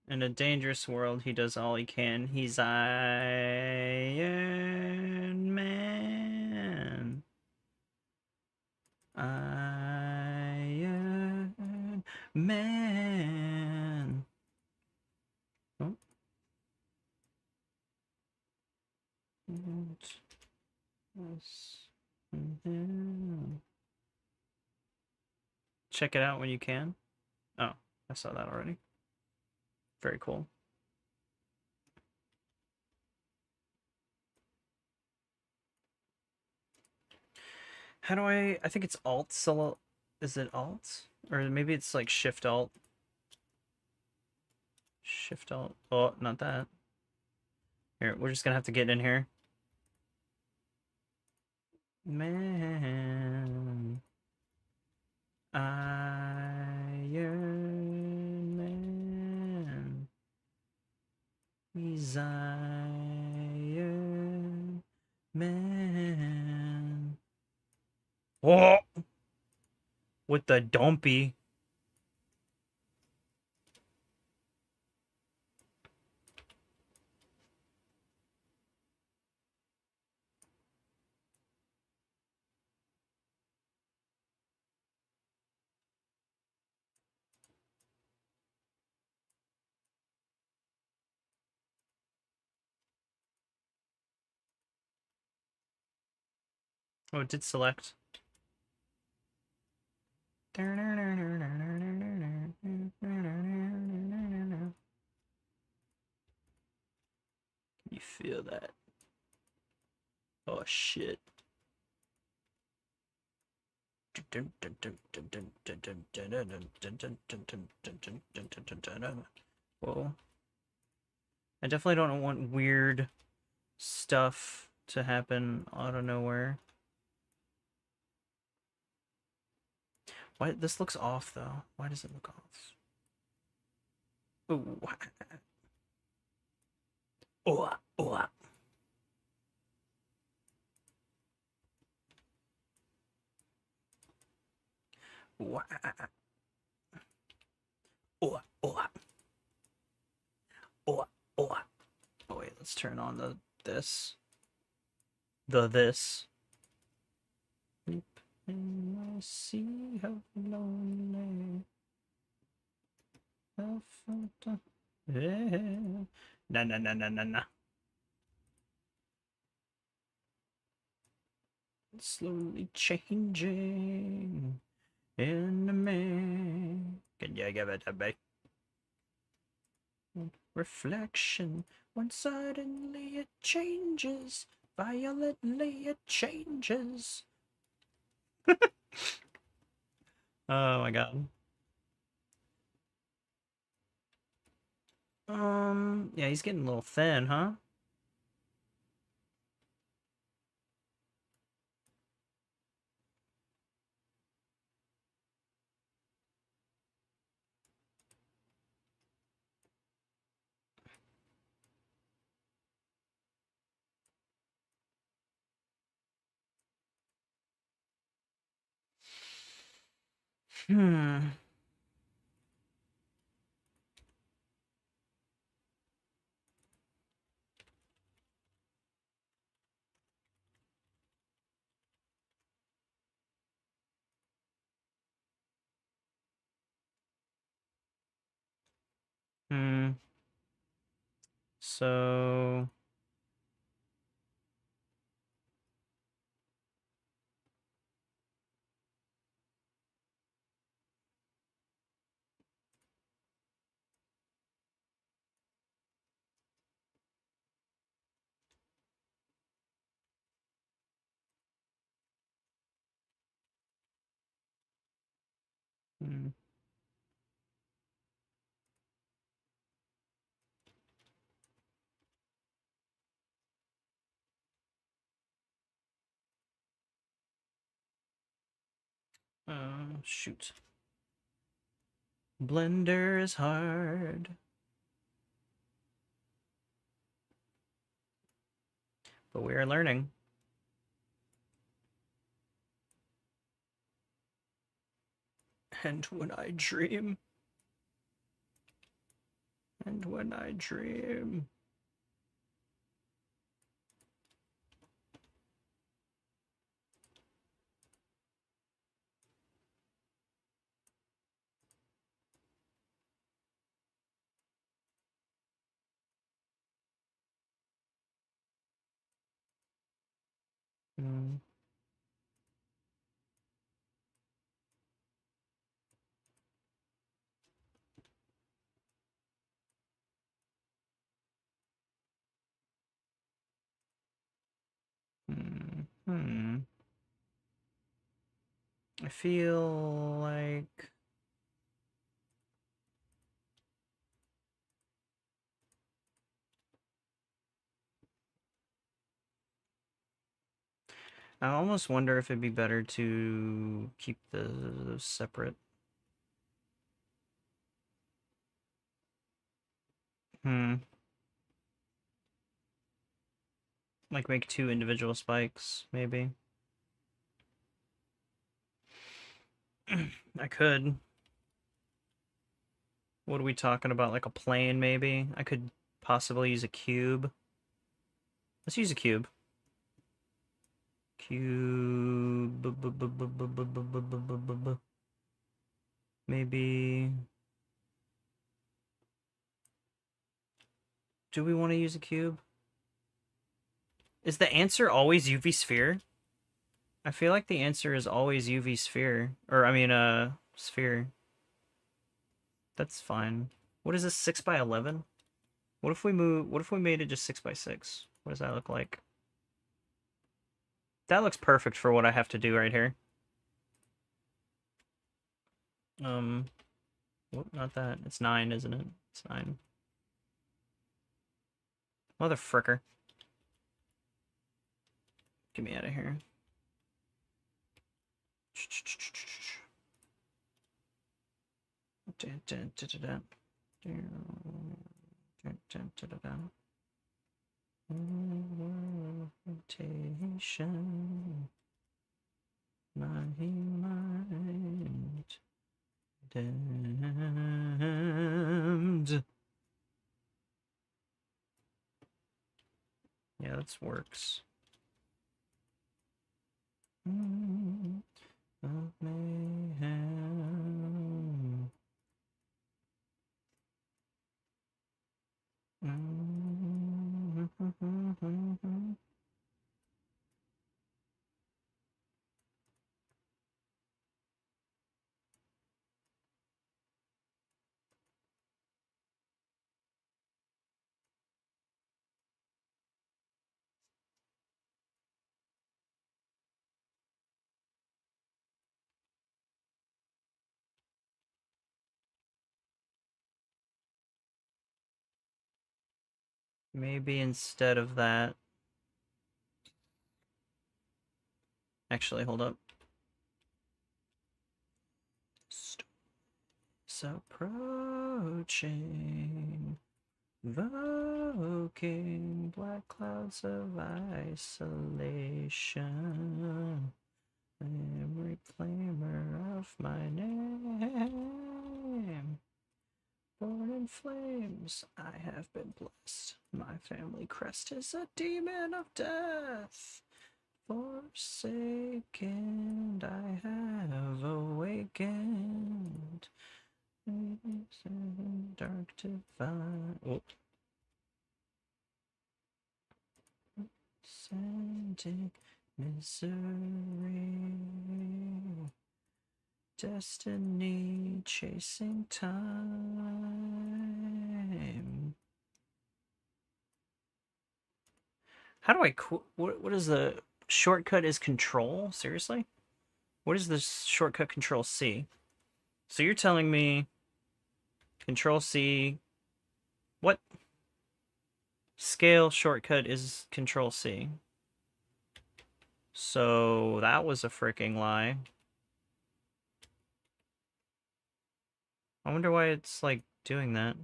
In a dangerous world, he does all he can. He's Iron Man. Iron Man. Oh. Check it out when you can. Oh, I saw that already. Very cool. How do I think it's Alt solo. Is it Alt? Or maybe it's like Shift Alt. Shift Alt. Oh, not that. Here, we're just gonna have to get in here. Man. Iron Man. He's Iron Man. Oh! With the dumpy. Oh, it did select. You feel that? Oh shit. Whoa. I definitely don't want weird stuff to happen out of nowhere. Why this looks off though? Why does it look off? Ooh. Oh, oh. Oh, oh, oh. Oh, oh. Oh wait, let's turn on the this. This. And I see how lonely I felt. Yeah. Na na na na na na. Slowly changing in me. Can you give it a bit? Reflection, when suddenly it changes, violently it changes. Oh my god. Yeah, he's getting a little thin, huh? Hmm. Hmm. So... Hmm. Shoot. Blender is hard. But we are learning. And when I dream... And when I dream... Hmm. Hmm. I feel like... I almost wonder if it'd be better to keep those separate. Like make two individual spikes, maybe. I could. What are we talking about? Like a plane, maybe? I could possibly use a cube. Let's use a cube. Cube. Maybe. Do we want to use a cube? Is the answer always UV sphere? I feel like the answer is always UV sphere. Or, I mean, sphere. That's fine. What is this, 6 by 11? What if we made it just 6x6? What does that look like? That looks perfect for what I have to do right here. Whoop, not that. It's 9, isn't it? It's 9. Motherfricker. Get me out of here. Rotation. My mind damned. Yeah, that works. Of mayhem. Maybe instead of that. Actually, hold up. It's approaching, invoking black clouds of isolation. I am reclaimer of my name. Born in flames, I have been blessed. My family crest is a demon of death. Forsaken, I have awakened. Dark divine. Oh. Sending misery. Destiny chasing time. How do I what is the shortcut? Is control? Seriously? What is this shortcut? Control C. So you're telling me control C. What? Scale shortcut is control C. So that was a freaking lie. I wonder why it's like doing that.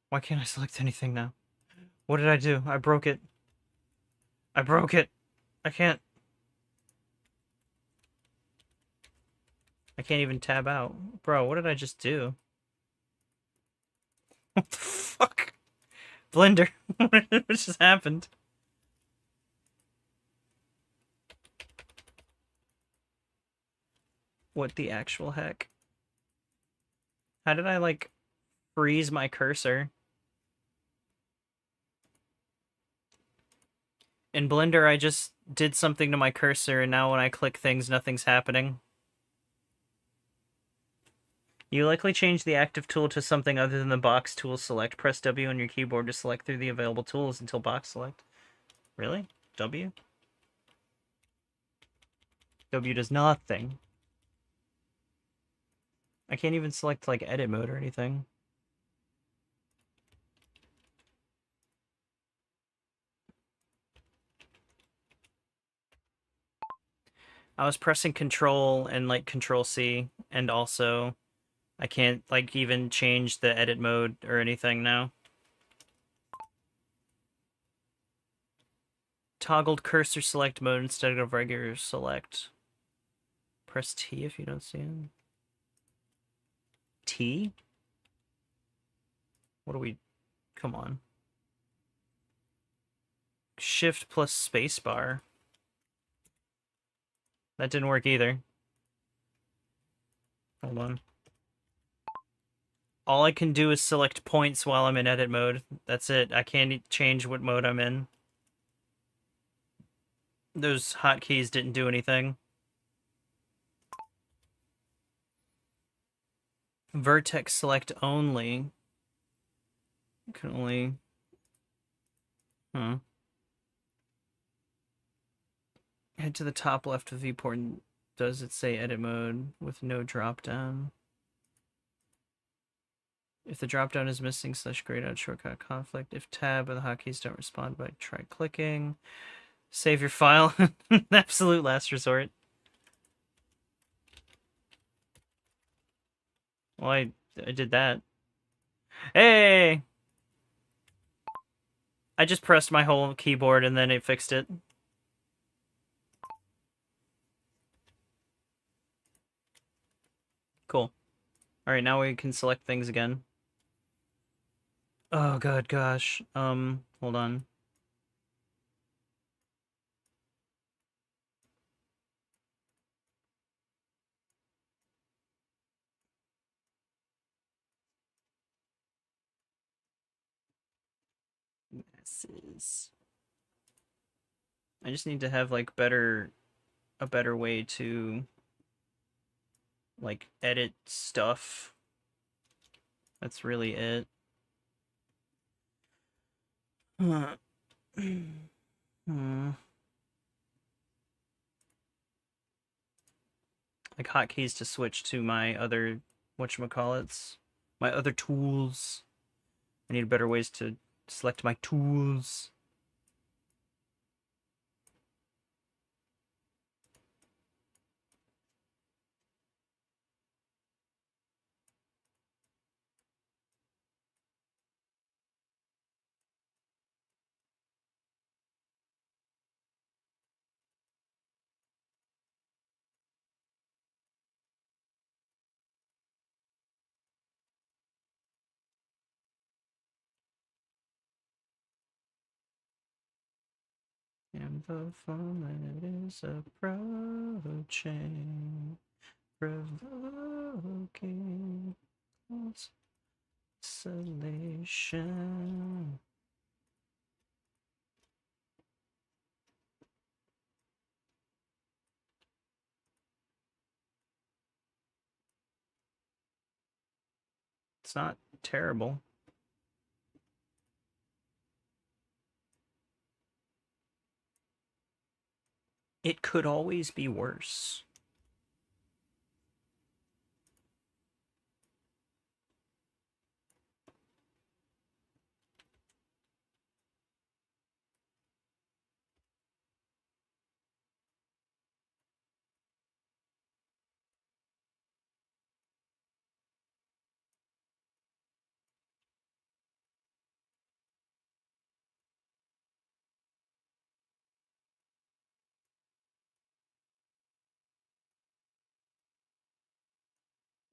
Why can't I select anything now? What did I do? I broke it. I broke it. I can't even tab out. Bro, what did I just do? What the fuck? Blender, what just happened? What the actual heck? How did I, like, freeze my cursor? In Blender, I just did something to my cursor, and now when I click things, nothing's happening. You likely change the active tool to something other than the box tool select. Press W on your keyboard to select through the available tools until box select. Really? W? W does nothing. I can't even select, like, edit mode or anything. I was pressing Control and, like, Control C, and also I can't, like, even change the edit mode or anything now. Toggled cursor select mode instead of regular select. Press T if you don't see it. T? What do we... Come on. Shift plus spacebar. That didn't work either. Hold on. All I can do is select points while I'm in edit mode. That's it. I can't change what mode I'm in. Those hotkeys didn't do anything. Vertex select only. You can only... Huh. Head to the top left of viewport and does it say edit mode with no drop down? If the drop down is missing, slash grayed out shortcut conflict. If tab or the hotkeys don't respond by try clicking. Save your file. Absolute last resort. Well, I did that. Hey! I just pressed my whole keyboard and then it fixed it. Cool. Alright, now we can select things again. Oh god, gosh. Hold on. Masses. I just need to have like a better way to like edit stuff. That's really it. Like hotkeys to switch to my other whatchamacallits, my other tools. I need better ways to select my tools. And the fun that is approaching, provoking isolation. It's not terrible. It could always be worse.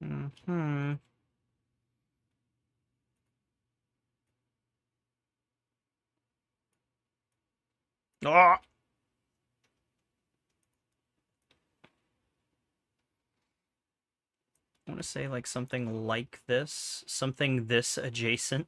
Mm-hmm. Ah! I want to say like something like this, something this adjacent.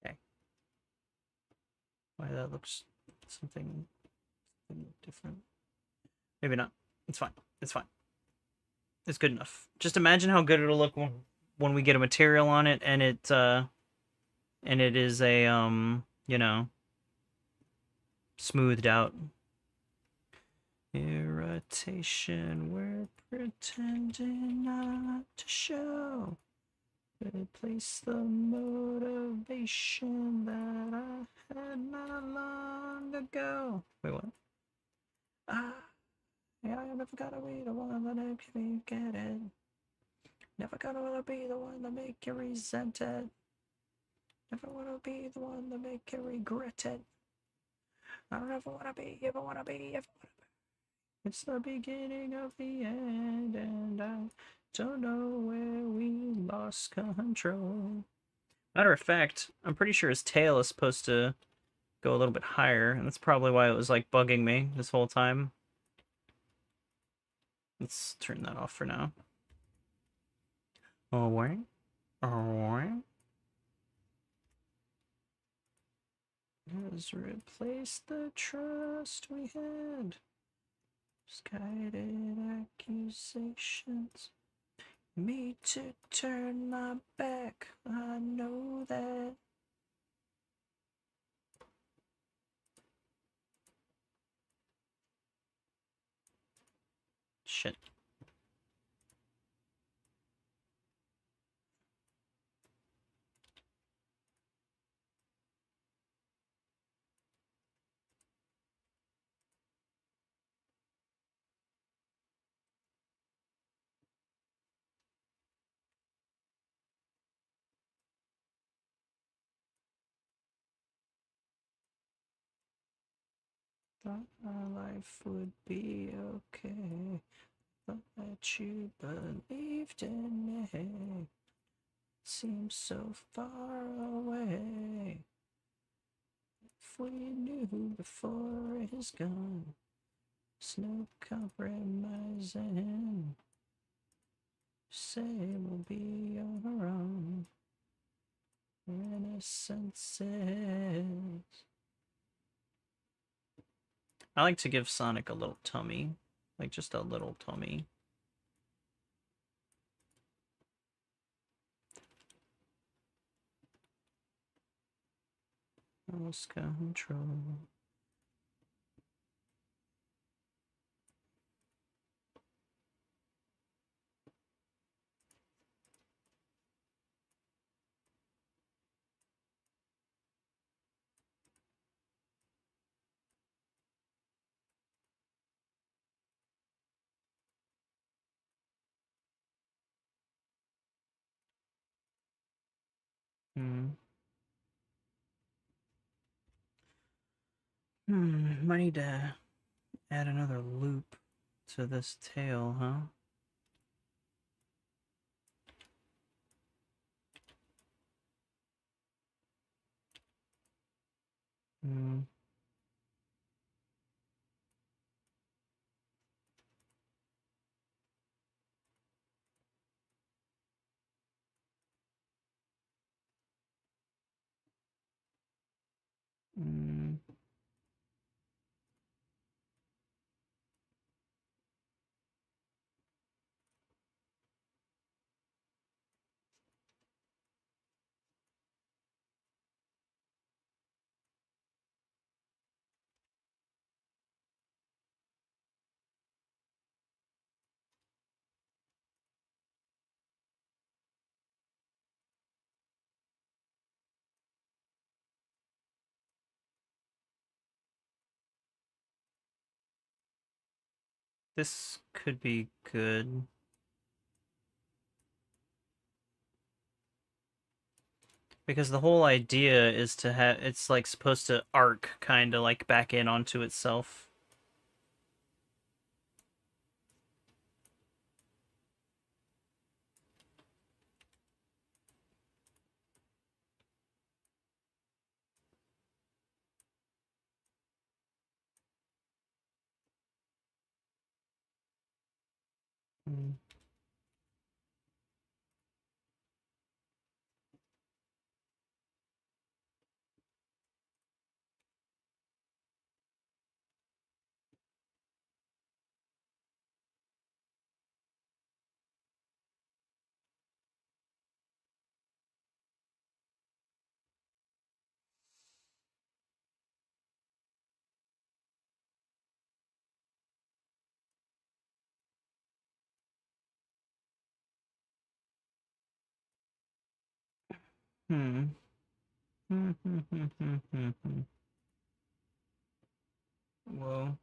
Okay. Why that looks something different. Maybe not. It's fine. It's fine. It's good enough. Just imagine how good it'll look when we get a material on it and it is a you know, smoothed out. Irritation we're pretending not to show. Replace the motivation that I had not long ago. Wait, what? Ah, yeah, I never gotta be the one that makes me get it. Never gonna be the one to make you resent it. Never wanna be the one to make you regret it. I don't ever wanna be, ever wanna be, ever wanna be. It's the beginning of the end, and I don't know where we lost control. Matter of fact, I'm pretty sure his tail is supposed to go a little bit higher, and that's probably why it was like bugging me this whole time. Let's turn that off for now. Oh, wait. Oh, wait. Let's replace the trust we had. Misguided accusations. Me to turn my back. I know that. Shit. Thought my life would be okay. Thought that you believed in me. Seems so far away. If we knew before it's gone, there's no compromising. Say we'll be on our own. Innocence. I like to give Sonic a little tummy. Like just a little tummy. Lost control. Might need to add another loop to this tail, huh? Hmm. Hmm. This could be good. Because the whole idea is to have it's like supposed to arc kind of like back in onto itself. Hmm. Hmm. Hmm. Hmm. Hmm. Hmm. Hmm. Hmm. Whoa.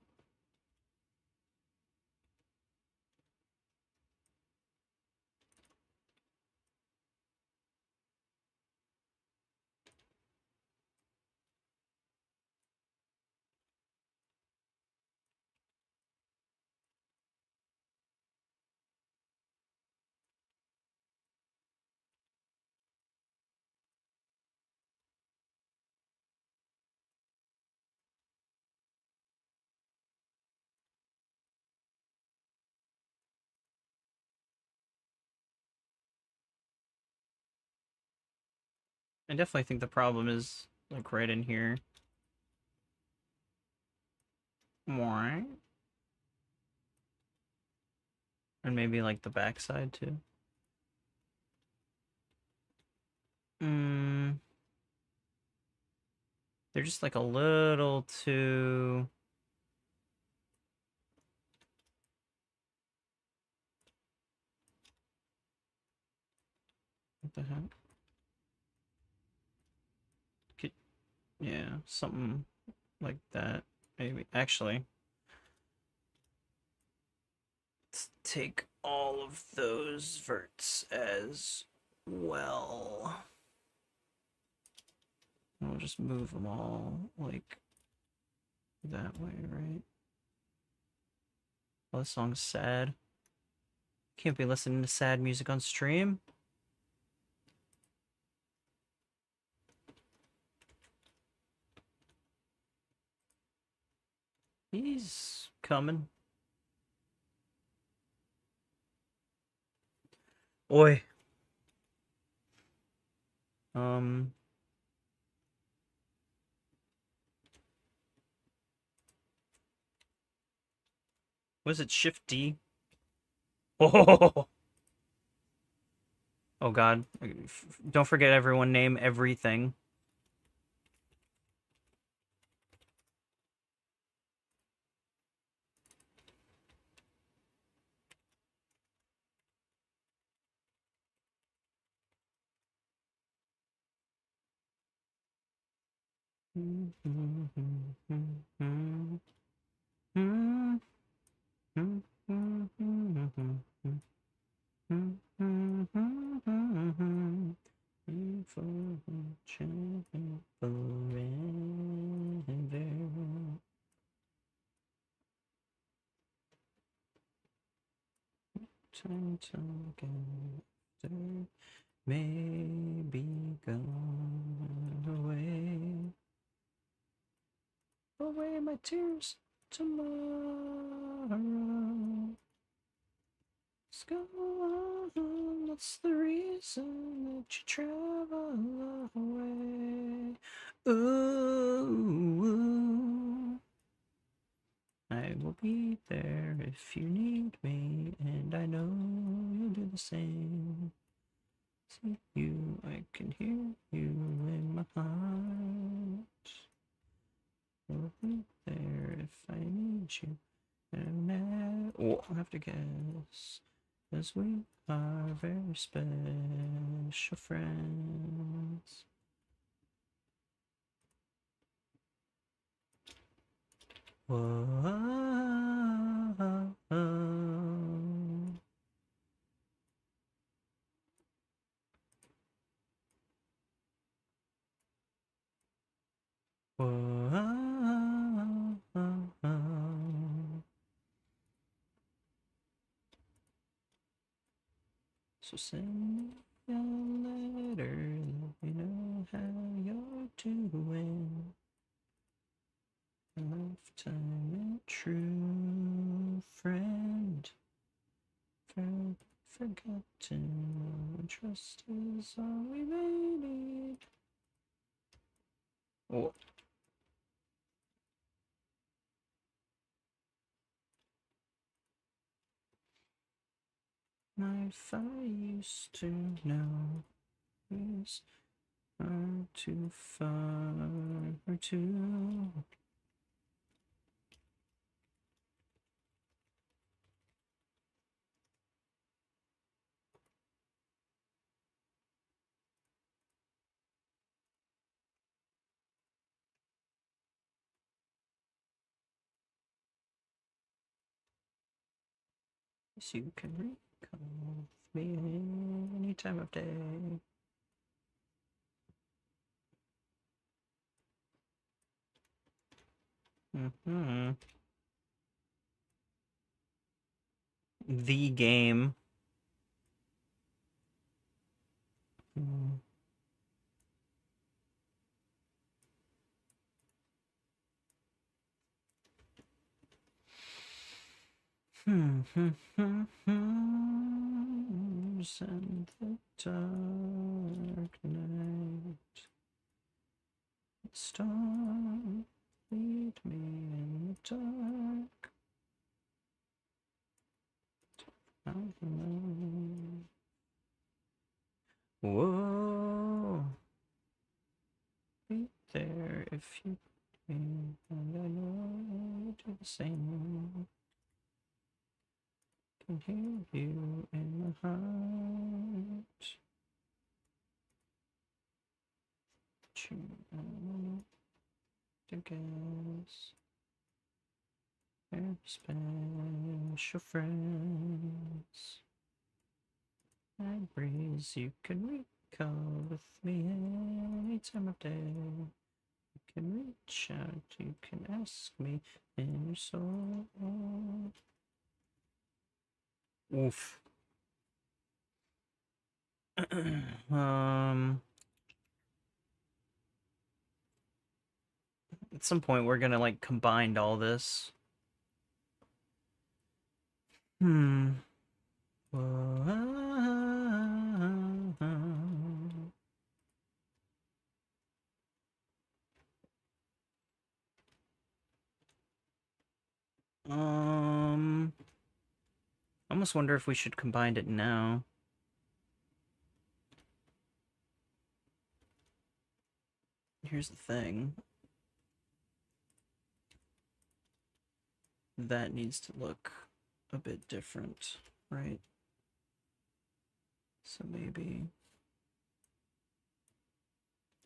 I definitely think the problem is like right in here. Right. And maybe like the backside too. They're just like a little too... What the heck? Yeah, something like that. Maybe. Actually, let's take all of those verts as well. We'll just move them all like that way, right? Oh, this song's sad. Can't be listening to sad music on stream. He's coming. Oi. Um. Was it Shift D? Oh. Oh God. Don't forget everyone name everything. Time together may be gone away. Away my tears tomorrow. Let's go on, that's the reason that you travel away. Ooh, I will be there if you need me, and I know you'll do the same. See you, I can hear you in my heart. You'll be there if I need you. And oh, I have to guess. Because we are very special friends. Whoa. So send me a letter, let me know how you're doing. A lifetime and true friend, forgotten. Trust is all we may need. Oh. If I used to know is too far to... So you can recall me any time of day. The game. And the dark night. Star, lead me in the dark. Whoa, be there if you can, and I know you do the same. Can hear you in my heart. To guess, we're special friends. I breeze, you can recall with me any time of day. You can reach out, you can ask me in your soul. Oof. At some point we're gonna like combine all this. I almost wonder if we should combine it now. Here's the thing. That needs to look a bit different, right? So maybe...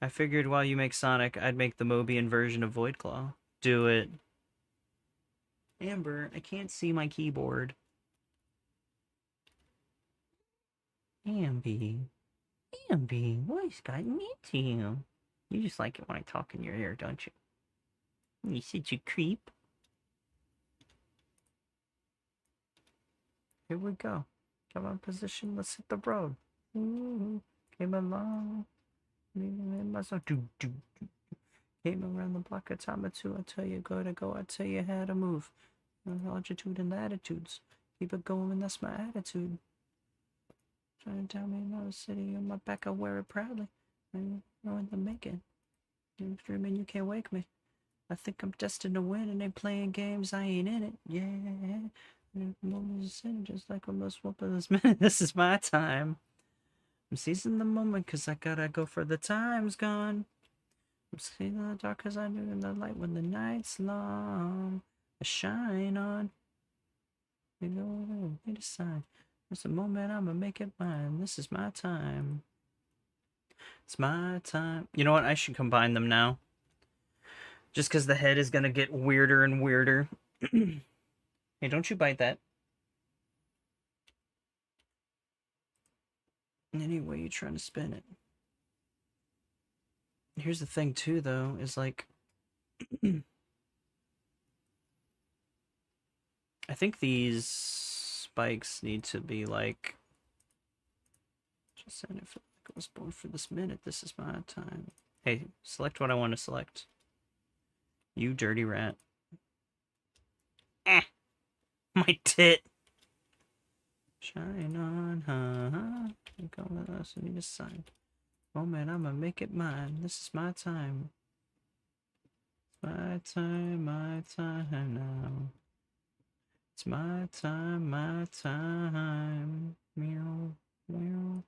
I figured while you make Sonic, I'd make the Mobian version of Voidclaw. Do it. Amber, I can't see my keyboard. Amby, what's gotten into you? You just like it when I talk in your ear, don't you? You said you creep. Here we go. Come on, position. Let's hit the road. Ooh, came along. Came around the block a time or two. I tell you go to go. I tell you how to move. Longitude and latitudes. Keep it going. That's my attitude. Trying to tell me another city on my back. I wear it proudly. I'm going to make it. You're dreaming you can't wake me. I think I'm destined to win and ain't playing games. I ain't in it. Yeah. Just like almost whoop of this minute. This is my time. I'm seizing the moment because I gotta go for the time's gone. I'm seeing the dark because I knew in the light when the night's long. I shine on. You know, need a sign. It's the moment I'ma make it mine. This is my time. It's my time. You know what? I should combine them now. Just because the head is gonna get weirder and weirder. Hey, don't you bite that. Any way you're trying to spin it. Here's the thing too, though, is like... I think these spikes need to be like... Just saying, I feel like I was born for this minute. This is my time. Hey, select what I want to select. You dirty rat. My tit. Shine on, You come with us and need a sign. Oh man, I'ma make it mine. This is my time. My time now. It's my time, my time. Meow, meow,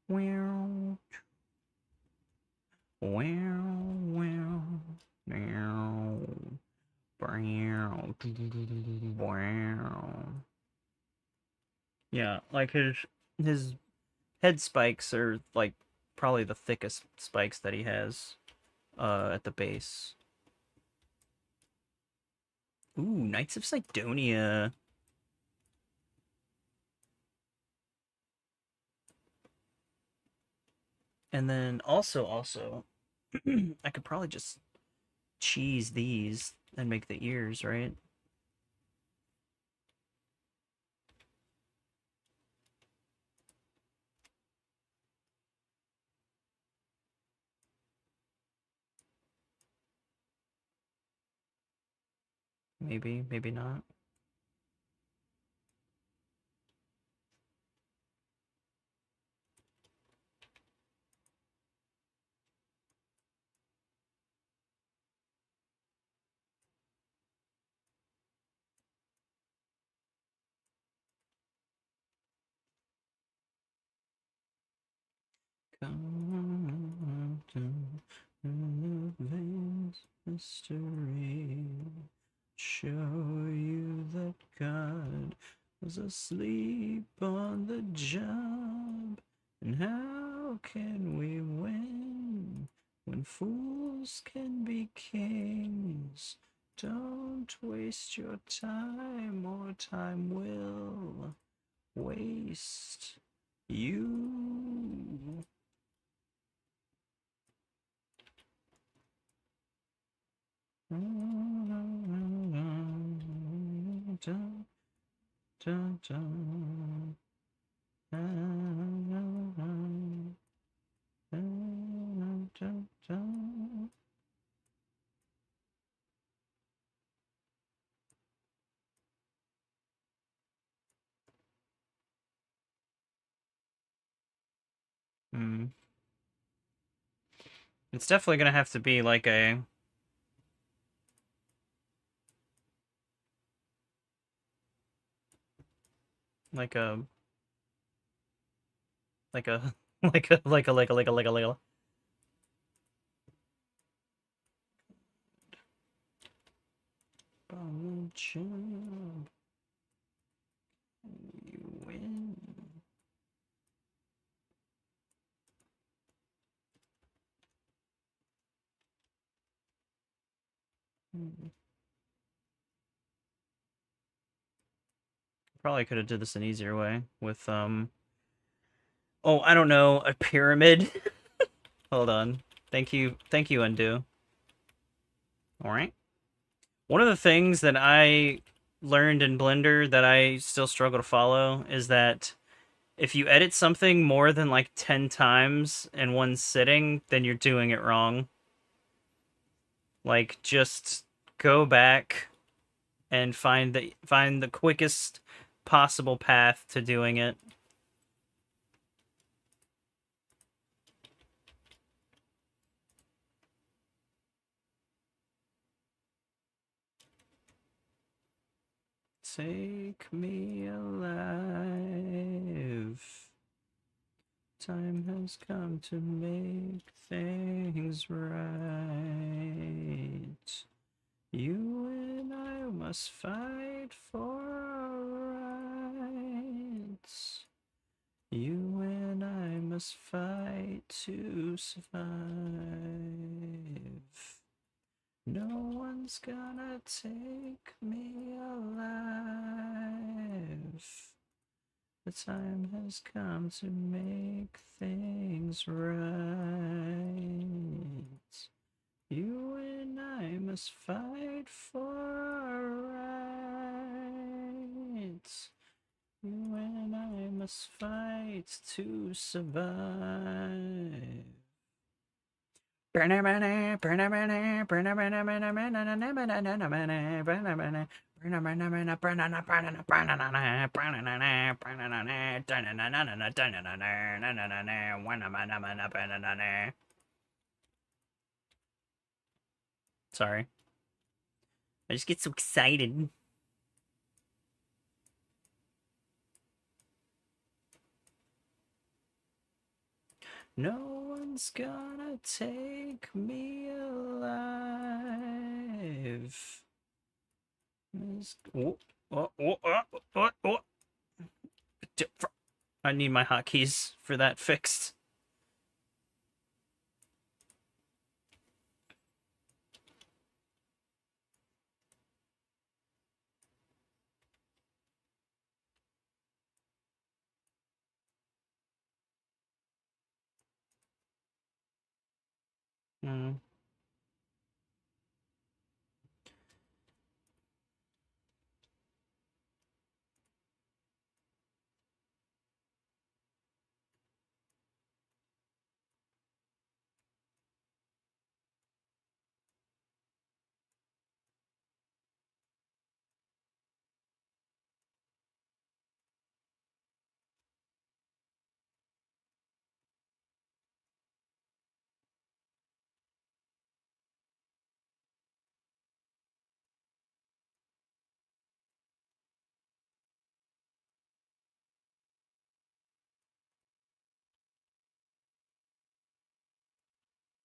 meow. Wow, wow, meow. Wow. Yeah, like his head spikes are like probably the thickest spikes that he has at the base. Ooh, Knights of Sidonia. And then also I could probably just cheese these and make the ears, right? Maybe, maybe not. Come to the mystery. Show you that God was asleep on the job. And how can we win when fools can be kings? Don't waste your time, or time will waste you. Dun, dun, dun. Hmm. It's definitely gonna have to be like a like a like a like a job. You win. Probably could have did this an easier way with oh, I don't know, a pyramid. Hold on. Thank you, undo. All right. One of the things that I learned in Blender that I still struggle to follow is that if you edit something more than like 10 times in one sitting, then you're doing it wrong. Like, just go back and find the quickest possible path to doing it. Take me alive. Time has come to make things right. You and I must fight for our rights. You and I must fight to survive. No one's gonna take me alive. The time has come to make things right. You and I must fight for our rights. You and I must fight to survive. Sorry. I just get so excited. No one's gonna take me alive. Oh, oh, oh, oh, oh, oh. I need my hotkeys for that fixed. Hmm.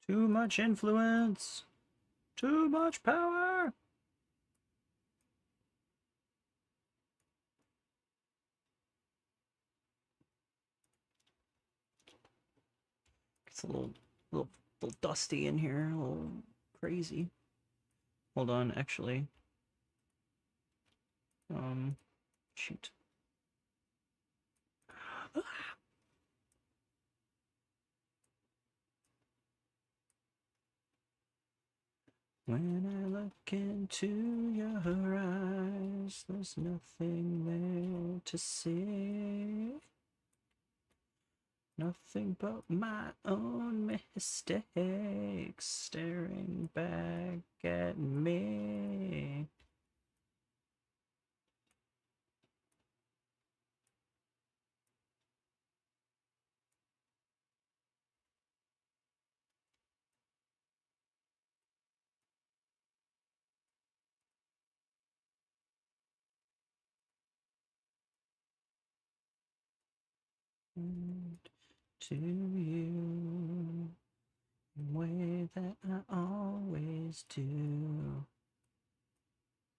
Too much influence. Too much power. It's a little dusty in here, a little crazy. Hold on, actually. Shoot. When I look into your eyes, there's nothing there to see. Nothing but my own mistakes staring back at me. And to you, the way that I always do,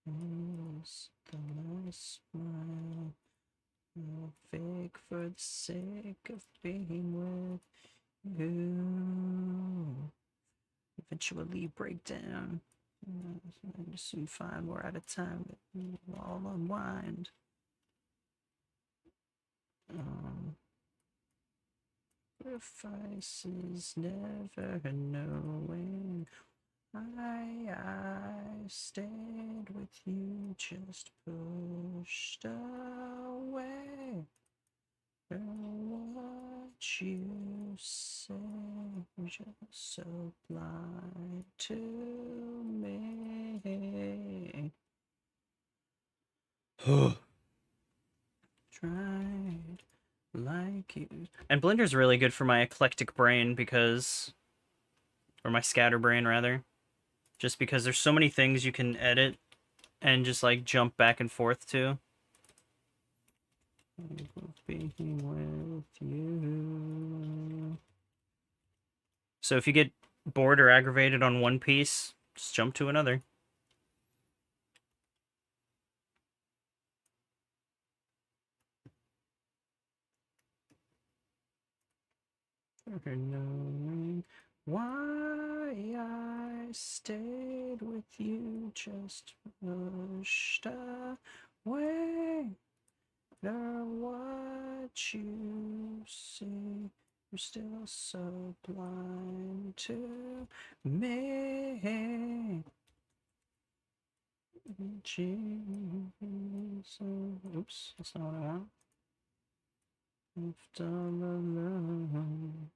is the last smile. I'll fake for the sake of being with you. Eventually break down. And soon find we're out of time, but we'll all unwind. Sacrifices never knowing. I stayed with you, just pushed away. What you say, just so blind to me. Tried like you. And Blender's really good for my eclectic brain because, or my scatterbrain rather, just because there's so many things you can edit and just like jump back and forth to. Being with you. So if you get bored or aggravated on one piece, just jump to another. Knowing why I stayed with you, just pushed away. No, what you see, you're still so blind to me. Jesus. Oops, that's not what I want. Left all alone.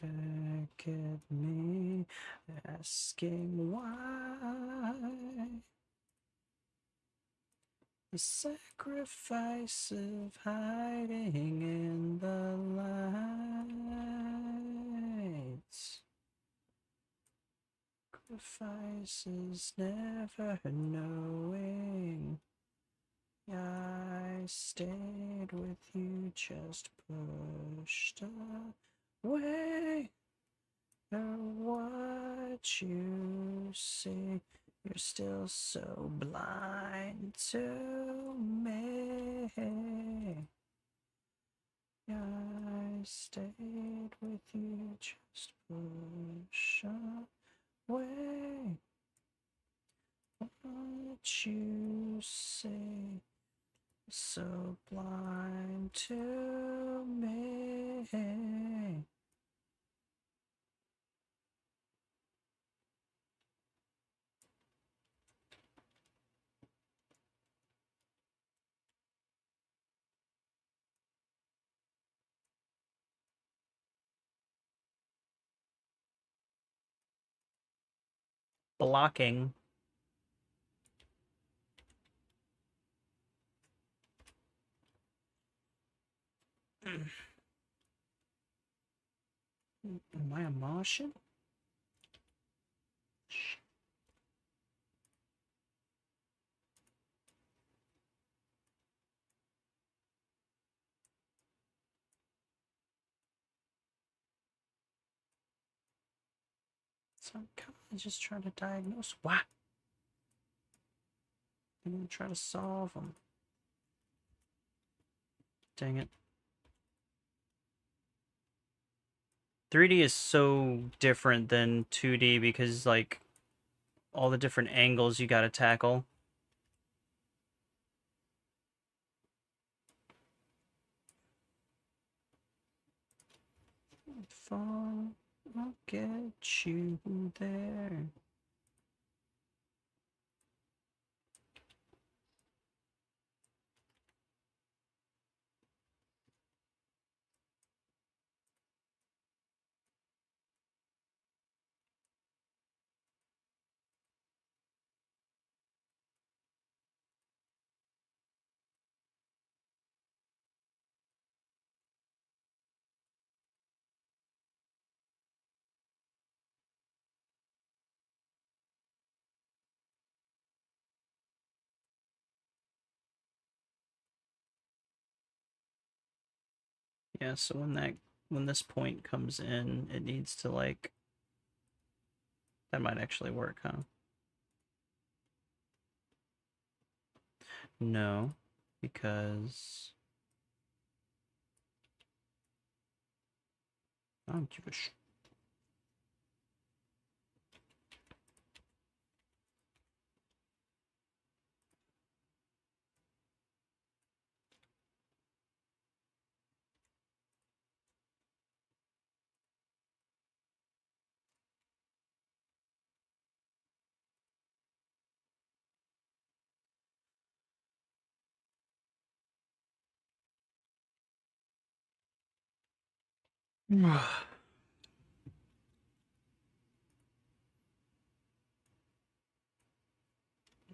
Back at me, asking why. The sacrifice of hiding in the lights. Sacrifices never knowing. I stayed with you, just pushed away. What you see, you're still so blind to me. I stayed with you, just push away. What you say, so blind to me. Blocking. Am I a Martian? So I'm kind of just trying to diagnose. What? I'm gonna try to solve them. Dang it. 3D is so different than 2D because, like, all the different angles you gotta tackle. Fall, I'll get you there. Yeah, so when this point comes in, it needs to, like, that might actually work, huh? No, because I don't give a sh.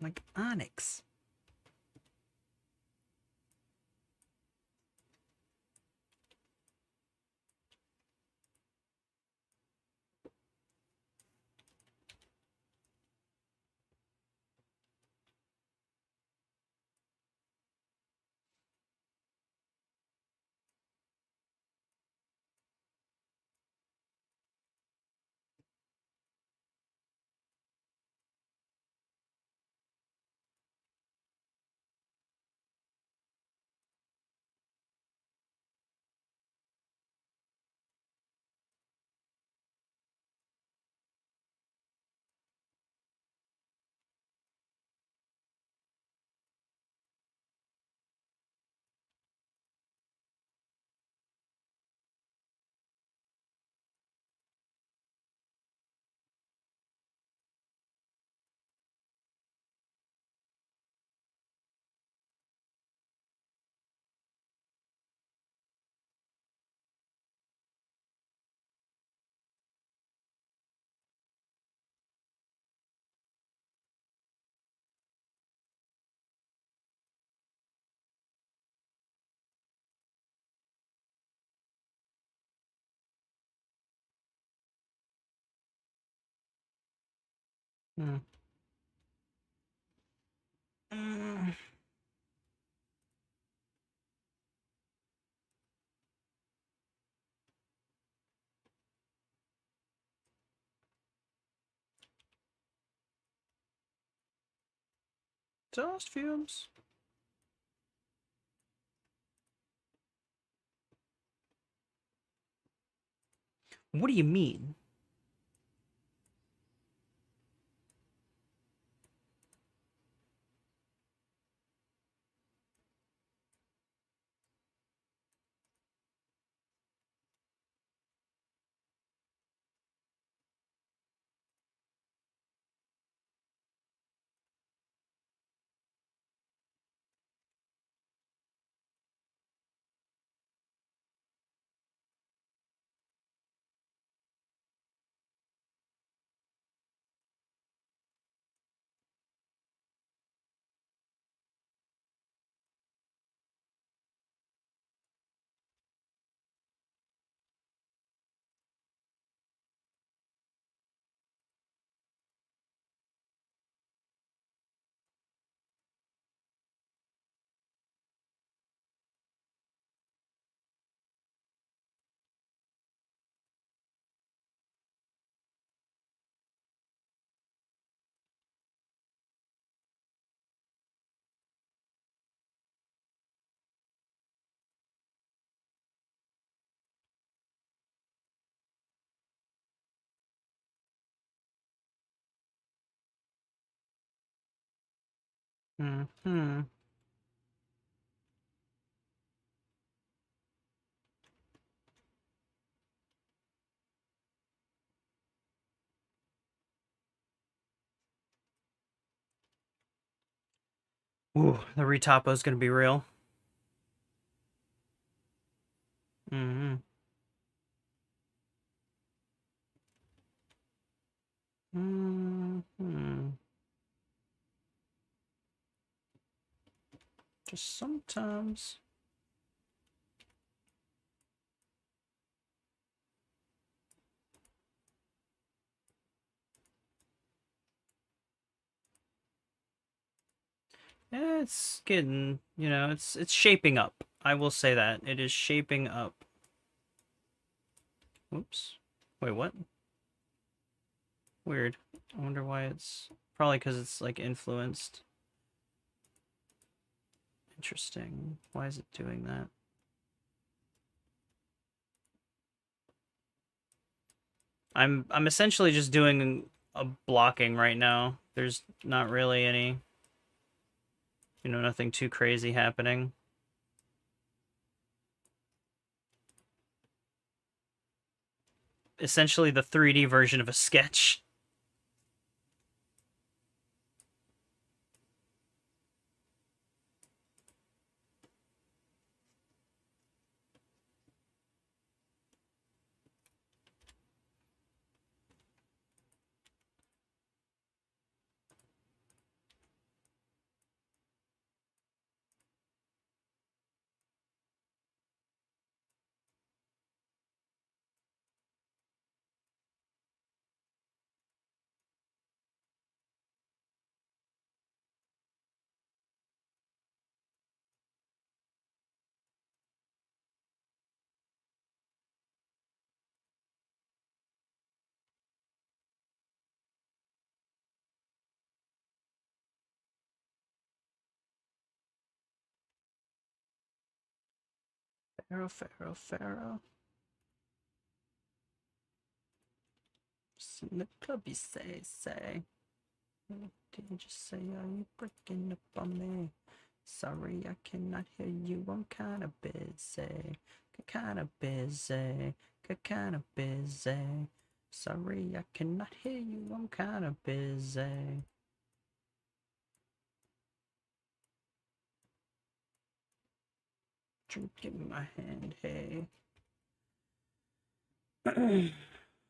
Like Onyx. Hmm. Mm. Exhaust fumes. What do you mean? Mm-hmm. Ooh, the retopo is gonna be real. Mm-hmm. Mm-hmm. Just sometimes. It's getting, it's shaping up. I will say that. It is shaping up. Oops. Wait, what? Weird. I wonder why it's... Probably because it's, like, influenced. Interesting. Why is it doing that? I'm essentially just doing a blocking right now. There's not really any, nothing too crazy happening. Essentially the 3D version of a sketch. Pharaoh. Just in the clubby say. Did you just say, are you breaking up on me? Sorry, I cannot hear you. I'm kind of busy. Kind of busy. Kind of busy. Sorry, I cannot hear you. I'm kind of busy. Drink in my hand, hey.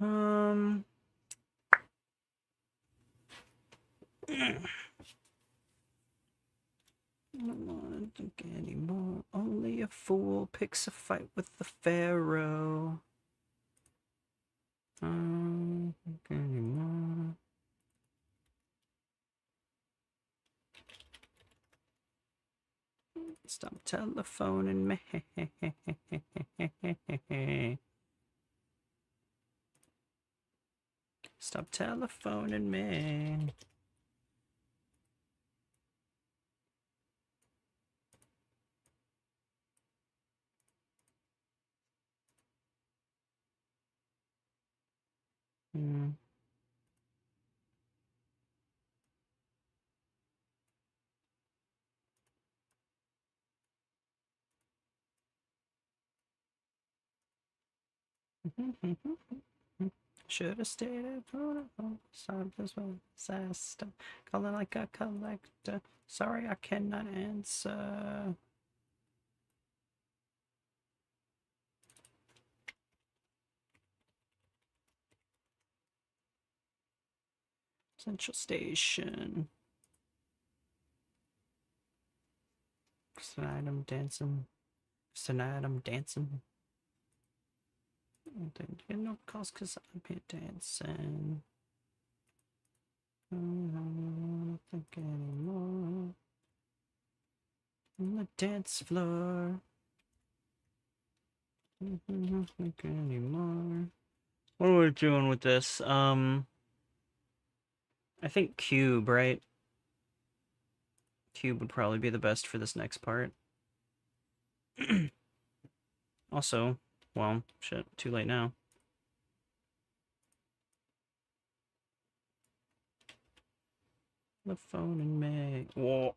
um. I don't want to think anymore. Only a fool picks a fight with the Pharaoh. Think anymore. Stop telephoning me. Stop telephoning me. Hmm. Should have stayed at home. Sorry, this was a disaster. Calling like a collector. Sorry, I cannot answer. Central Station. Tonight I'm dancing. Tonight I'm dancing. I didn't get no calls because I'm here dancing. I don't think anymore. On the dance floor. I don't think anymore. What are we doing with this? I think Cube, right? Cube would probably be the best for this next part. Also, well, shit, too late now. The phone in May. Whoa.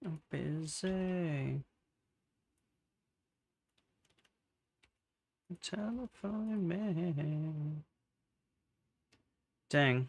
I'm busy. Telephone man. Dang,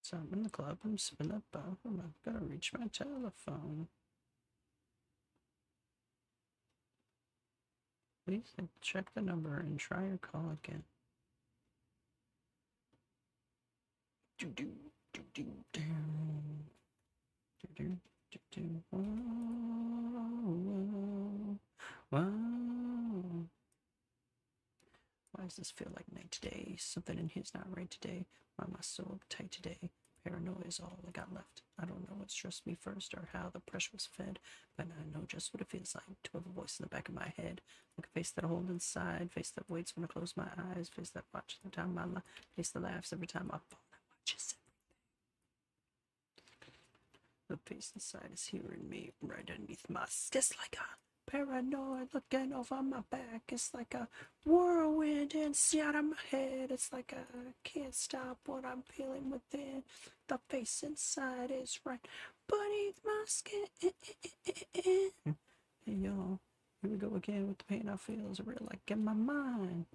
so I'm in the club, I'm sipping that bottle, I've gotta reach my telephone. Please check the number and try your call again. Do do do do do do do do do. Whoa. Why does this feel like night today? Something in here's not right today. Why am I so uptight today? Paranoia is all I got left. I don't know what stressed me first or how the pressure was fed, but I know just what it feels like to have a voice in the back of my head. Like a face that I hold inside, face that waits when I close my eyes, face that watches every time I lie, face that laughs every time I fall, that watches everything. The face inside is hearing me right underneath my skin. It's like a paranoid looking over my back. It's like a whirlwind inside of my head. It's like I can't stop what I'm feeling within. The face inside is right beneath my skin. Hey yo, here we go again with the pain I feel is real like in my mind.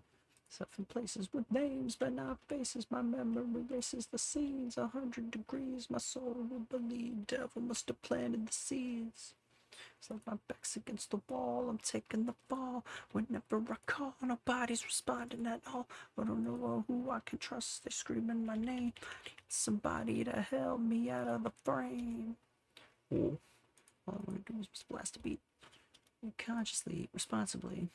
Stuff in places with names but not faces. My memory races the scenes 100 degrees. My soul will believe devil must have planted the seeds. It's like my back's against the wall, I'm taking the fall. Whenever I call, nobody's responding at all. I don't know who I can trust, they're screaming my name. Somebody to help me out of the frame. Oh. All I want to do is just blast a beat. Consciously, responsibly.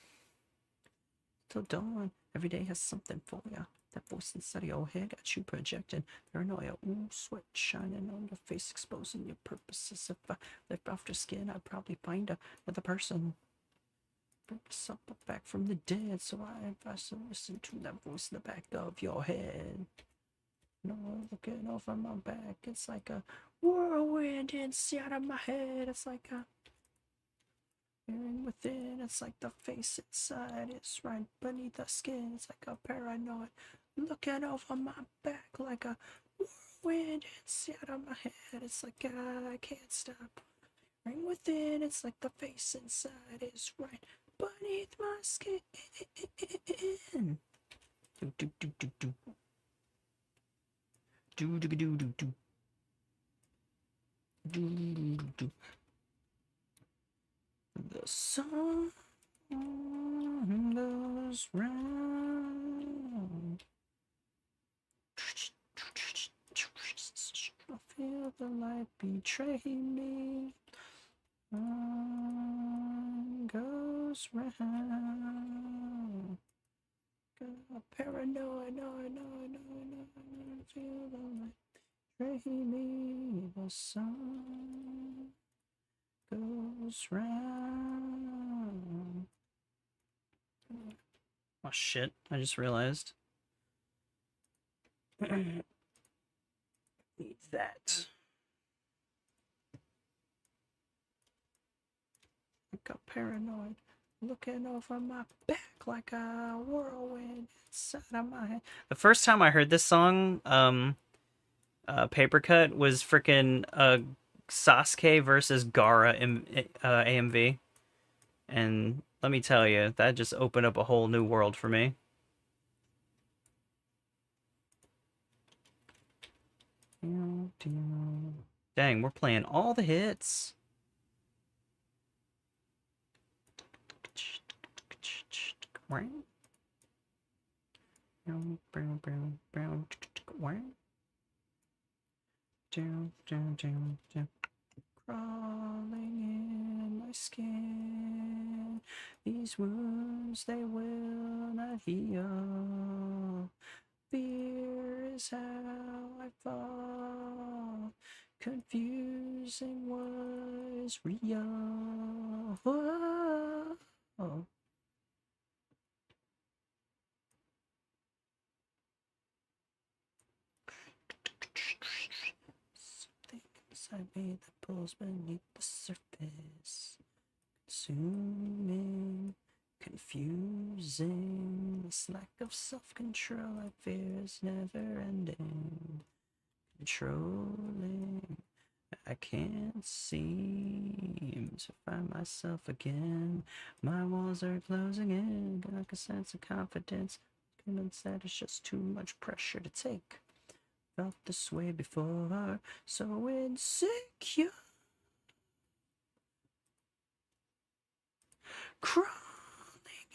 Till dawn, every day has something for ya. That voice inside of your head got you projecting paranoia. Ooh, sweat shining on your face, exposing your purposes. If I left off your skin, I'd probably find another person. Purpose up back from the dead, so I advise to listen to that voice in the back of your head. No looking over my back, it's like a whirlwind inside of my head. It's like a hearing within, it's like the face inside is right beneath the skin. It's like a paranoid looking over my back like a whirlwind inside of my head. It's like I can't stop. Hearing within, it's like the face inside is right beneath my skin. Do do do do do. Do do do do do. Do do do do. The sun goes round. I feel the light betray me. Sun goes round. Paranoid, no, feel the light betray me. The sun goes round. Oh shit, I just realized. Need that. Like a paranoid looking over my back like a whirlwind inside of my head. The first time I heard this song, Paper Cut, was freaking Sasuke versus Gaara in AMV. And let me tell you, that just opened up a whole new world for me. Dang, we're playing all the hits. Crawling in my skin, these wounds they will not heal. Fear is how I fall, confusing what is real. Whoa. Something inside me that pulls beneath the surface. Consuming, confusing. This lack of self-control I fear is never ending. Controlling. I can't seem to find myself again. My walls are closing in. Got like a sense of confidence. Convinced that it's just too much pressure to take. Felt this way before, so insecure. Crawling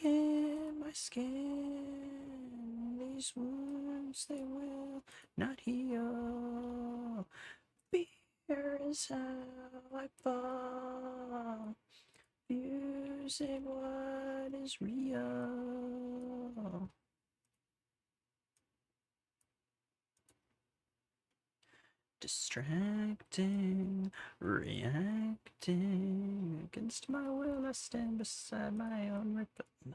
in my skin. These wounds, they will not heal. Fear is how I fall. Using what is real. Distracting, reacting. Against my will, I stand beside my own reflection.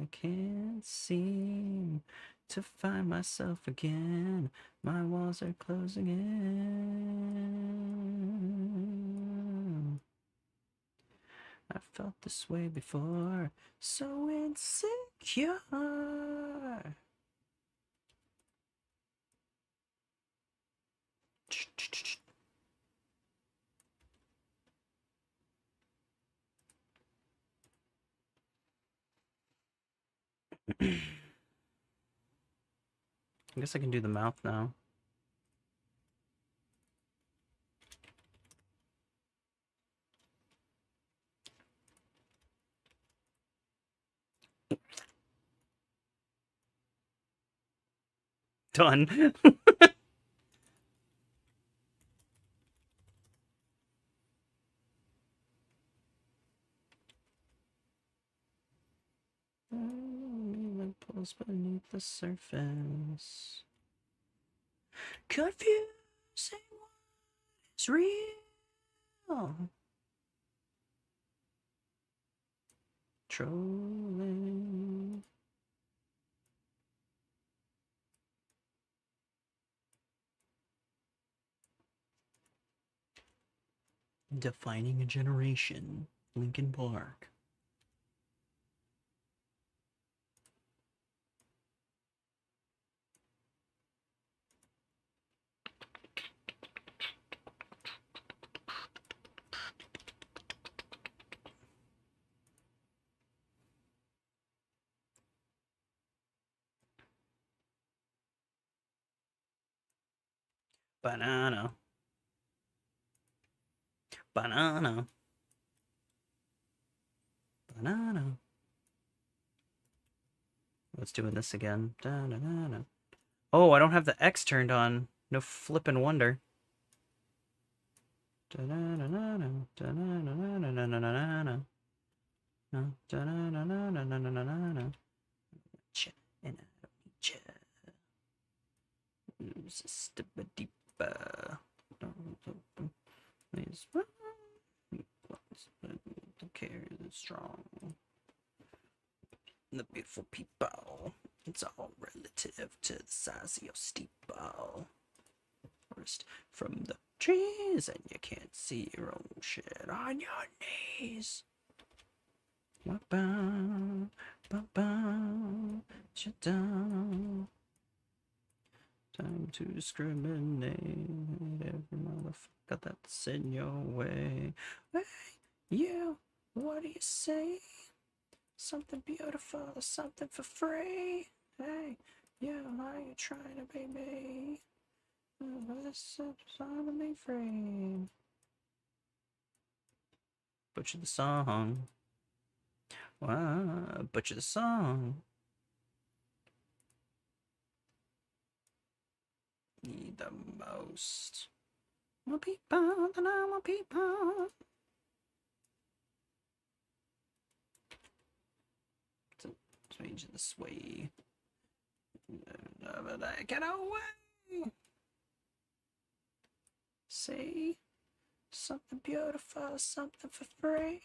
I can't seem to find myself again. My walls are closing in. I felt this way before, so insecure. I guess I can do the mouth now. Done. Pulls beneath the surface. Confusing what is real. Trolling. Defining a generation. Linkin Park. Banana. Banana. Banana. Let's do this again. Da-da-da-da. Oh, I don't have the X turned on. No flippin' wonder. Da-da-da-da-da. Da-da-da-da-da-da-da-da-da. Da-da-da-da-da-da-da-da-da. Cha, and I don't need cha. Stibba-dibba. Please. The care is strong. The beautiful people. It's all relative to the size of your steeple. Forest from the trees, and you can't see your own shit on your knees. Ba-ba, ba-ba, shut-down. Time to discriminate every motherfucker that's in your way. Hey, yeah, what do you say? Something beautiful, something for free. Hey, yeah, are you trying to be me? This is on the mainframe. Butcher the song. Wow, butcher the song. Need the most. More people than I want people. Change this way. But get away. Say something beautiful, something for free.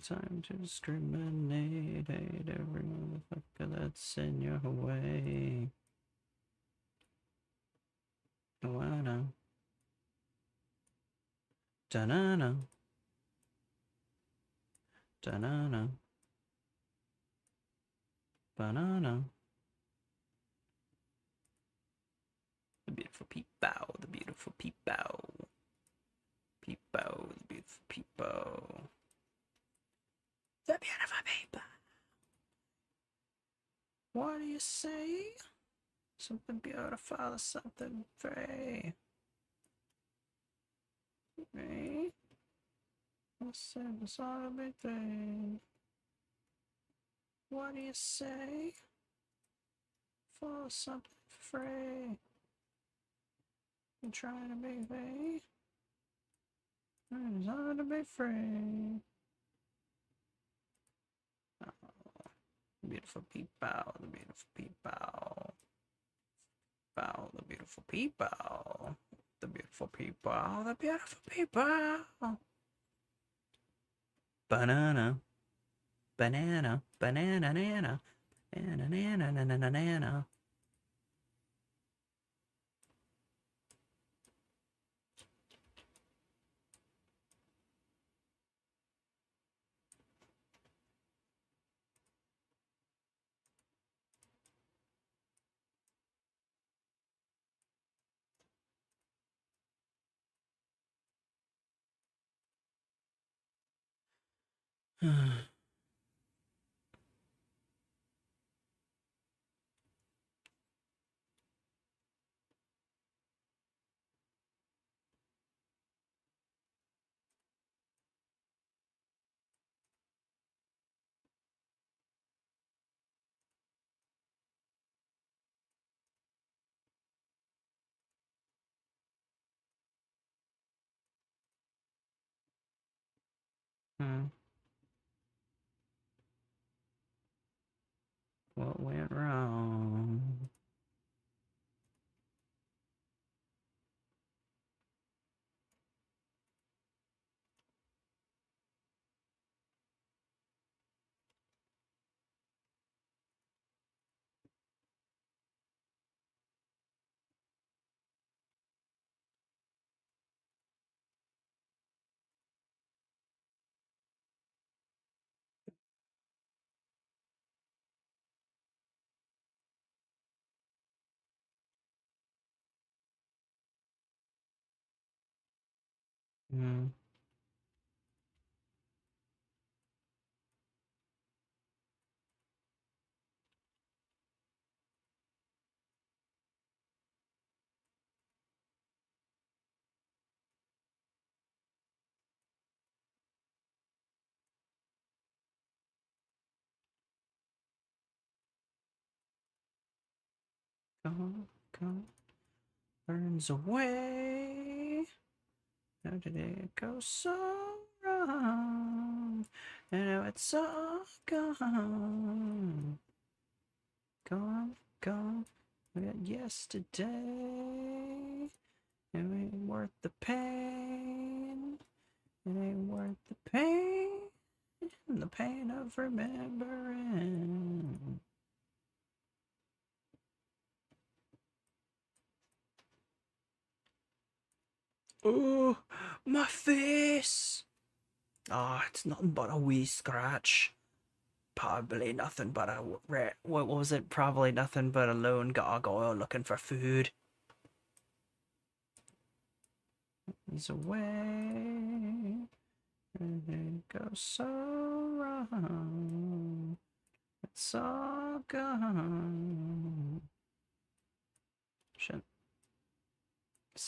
Time to discriminate, hate every motherfucker that's in your way. Oh, I know. Da-na-na. Da-na-na. Banana. The beautiful peep-bow, the beautiful peep-bow. Peep-bow, the beautiful peep-bow. The beautiful peep-bow. What do you say? Something beautiful, something free. Free? I said it's all a big thing. What do you say? For something free. I'm trying to be free. It's hard to be free. Oh, the beautiful peep-bow, the beautiful peep-bow. Bow, the beautiful peep-bow. The beautiful peep-bow, the beautiful peep-bow. Banana. Banana, banana, nana. Banana, nana, nana, nana. What went wrong? Come, burns away. How did it go so wrong? And now it's all gone. Gone. We got yesterday. It ain't worth the pain. It ain't worth the pain. The pain of remembering. Oh, my face! Ah, it's nothing but a wee scratch. Probably nothing but a what was it? Probably nothing but a lone gargoyle looking for food. He's away. And it goes so wrong. It's all gone. Shit.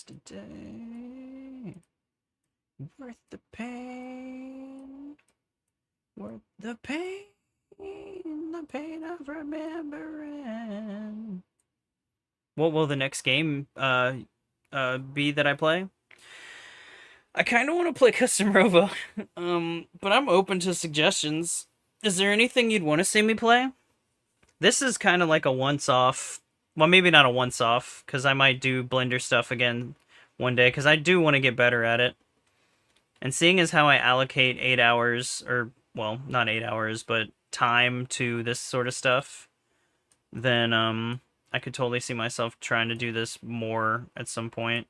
Today. Worth the pain. Worth the pain. The pain of remembering. What will the next game be that I play? I kind of want to play Custom Robo, but I'm open to suggestions. Is there anything you'd want to see me play? This is kind of like a once-off. Well, maybe not a once-off, because I might do Blender stuff again one day, because I do want to get better at it. And seeing as how I allocate 8 hours, or, well, not 8 hours, but time to this sort of stuff, then, I could totally see myself trying to do this more at some point.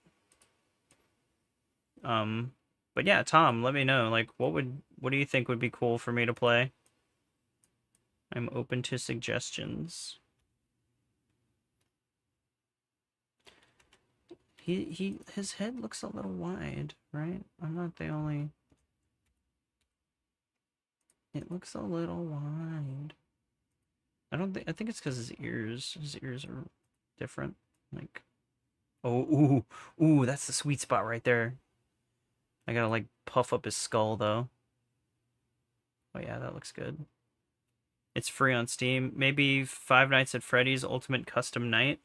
Um, but yeah, Tom, let me know, like, what do you think would be cool for me to play? I'm open to suggestions. His head looks a little wide, right? I'm not the only... It looks a little wide. I think it's because his ears are different. Like, oh, ooh, that's the sweet spot right there. I gotta, like, puff up his skull, though. Oh yeah, that looks good. It's free on Steam. Maybe Five Nights at Freddy's Ultimate Custom Night.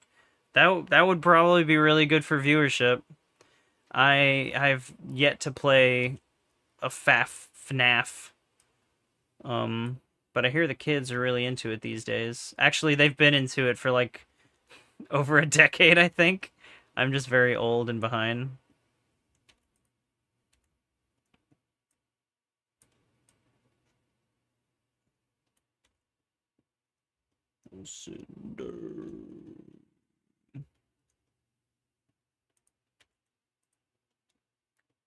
That would probably be really good for viewership. I've yet to play a FNAF. But I hear the kids are really into it these days. Actually, they've been into it for like over a decade, I think. I'm just very old and behind. Cinder.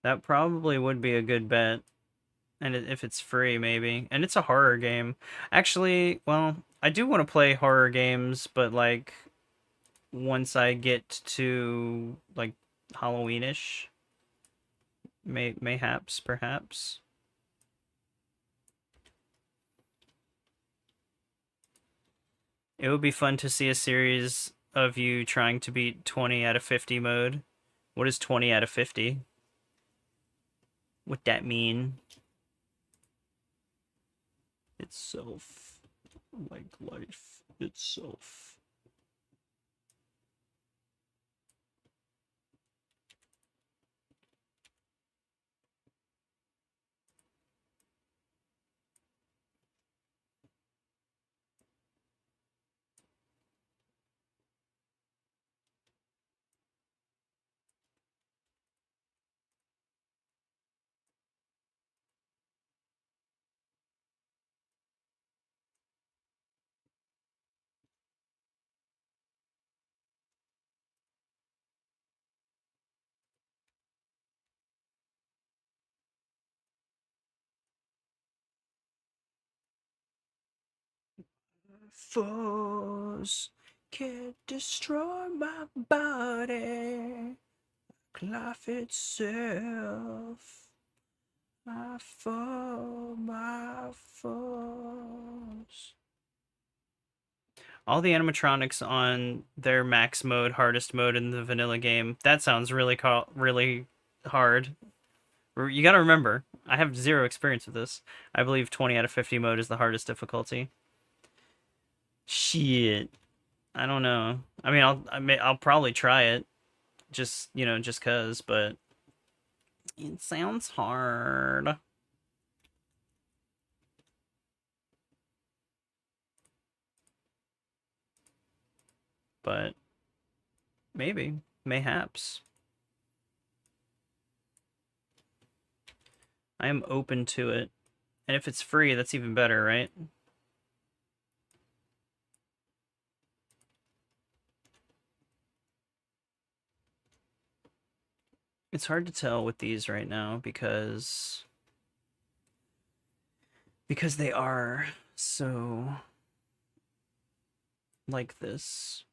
That probably would be a good bet. And if it's free, maybe. And it's a horror game. Actually, well, I do want to play horror games, but like once I get to like Halloweenish, mayhaps, perhaps. It would be fun to see a series of you trying to beat 20 out of 50 mode. What is 20 out of 50? What that mean? Itself. Like life itself. Force can't destroy my body. Life itself. My foe, my foes. All the animatronics on their max mode, hardest mode in the vanilla game. That sounds really hard. You gotta remember, I have zero experience with this. I believe 20 out of 50 mode is the hardest difficulty. Shit. I don't know. I mean, I'll probably try it. Just, just cause, but it sounds hard. But maybe, mayhaps. I am open to it. And if it's free, that's even better, right? It's hard to tell with these right now because they are so like this.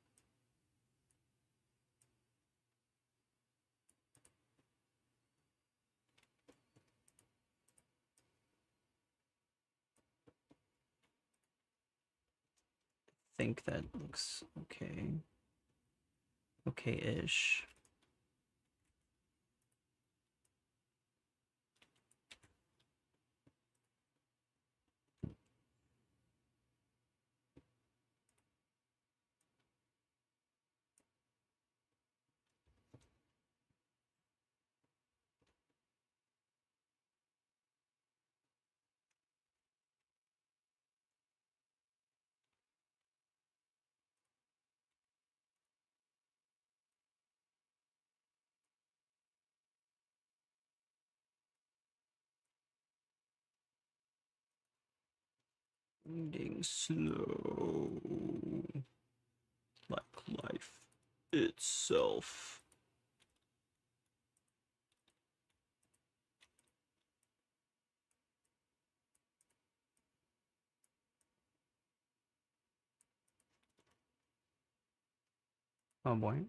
I think that looks okay. Okay-ish. Grinding slow. Like life itself. Oh boy.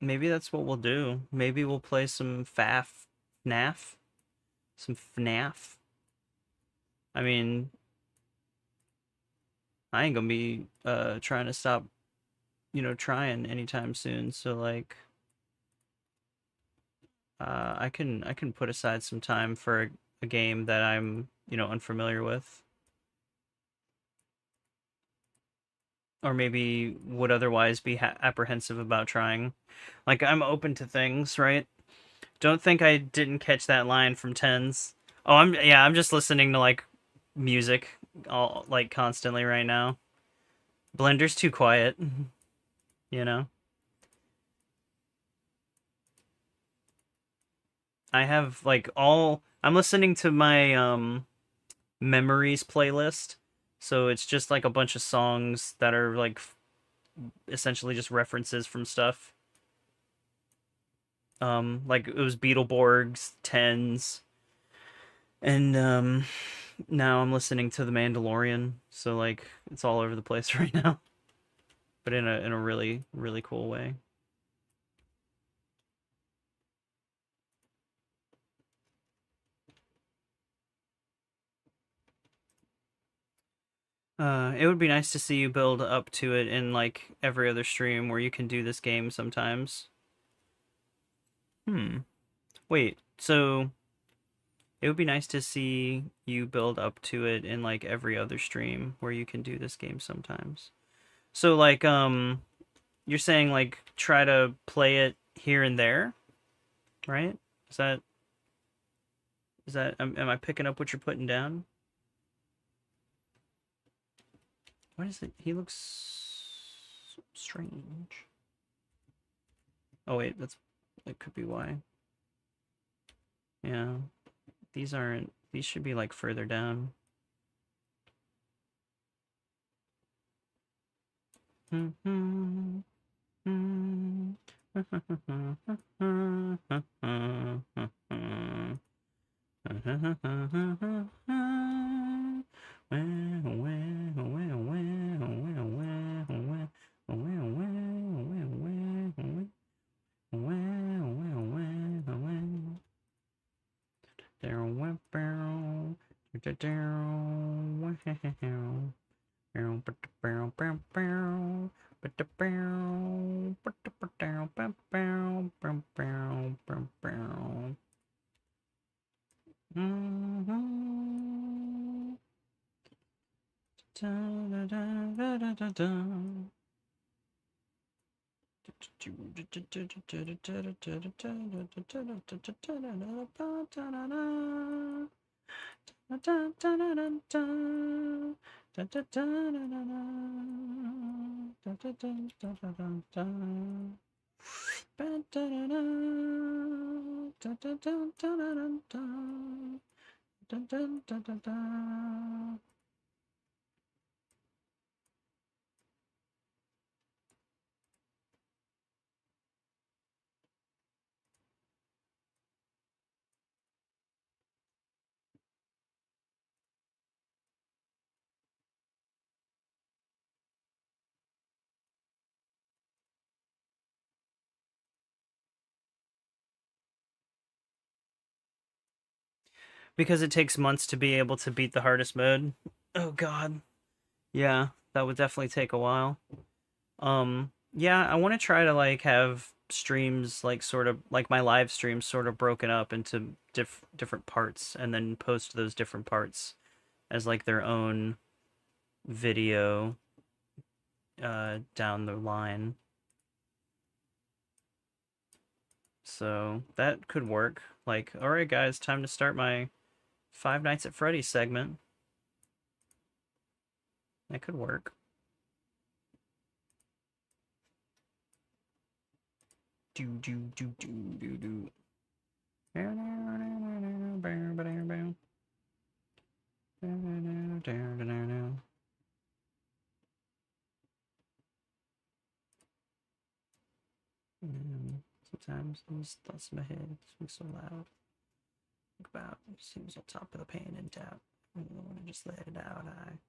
Maybe that's what we'll do. Maybe we'll play some FNAF? Some FNAF? I mean, I ain't gonna be trying to stop, trying anytime soon, so like I can put aside some time for a game that I'm, unfamiliar with. Or maybe would otherwise be apprehensive about trying. Like, I'm open to things, right? Don't think I didn't catch that line from Tens. Oh, I'm just listening to like music all like constantly right now. Blender's too quiet, you know. I have like all I'm listening to my memories playlist. So it's just like a bunch of songs that are like essentially just references from stuff. Like it was Beetleborgs, Tens, and now I'm listening to The Mandalorian. So like it's all over the place right now, but in a really really cool way. It would be nice to see you build up to it in like every other stream where you can do this game sometimes. Hmm. Wait, so it would be nice to see you build up to it in like every other stream where you can do this game sometimes. So like you're saying like try to play it here and there, right? Is that am I picking up what you're putting down? What is it? He looks strange. Oh wait, that could be why. Yeah. These should be like further down. Because it takes months to be able to beat the hardest mode. Oh god. Yeah, that would definitely take a while. Yeah, I want to try to like have streams like sort of like my live streams sort of broken up into different parts and then post those different parts as like their own video down the line. So that could work. Like, all right guys, time to start my Five Nights at Freddy's segment. That could work. Do do do do do do. Sometimes these thoughts in my head speak so loud. Think about it seems on top of the pain and doubt. I want to just let it out. I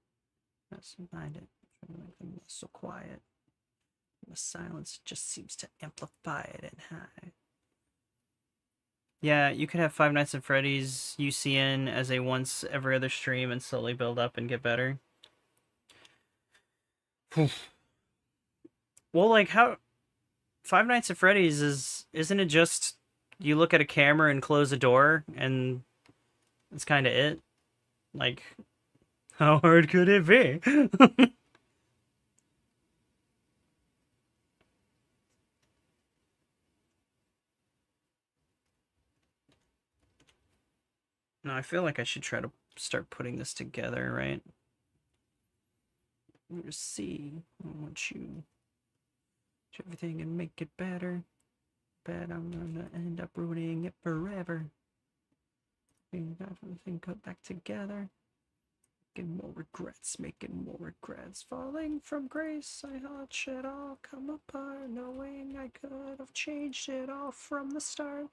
must mind it. Trying to make them so quiet. The silence just seems to amplify it and high. Yeah, you could have Five Nights at Freddy's UCN as a once every other stream and slowly build up and get better. Well, like how Five Nights at Freddy's isn't it just you look at a camera and close a door and that's kind of it? Like, how hard could it be? No, I feel like I should try to start putting this together, right? Let's see. I want you to everything and make it better. Bet I'm gonna end up ruining it forever. Being got everything put back together. Making more regrets. Falling from grace, I watch it all come apart. Knowing I could have changed it all from the start.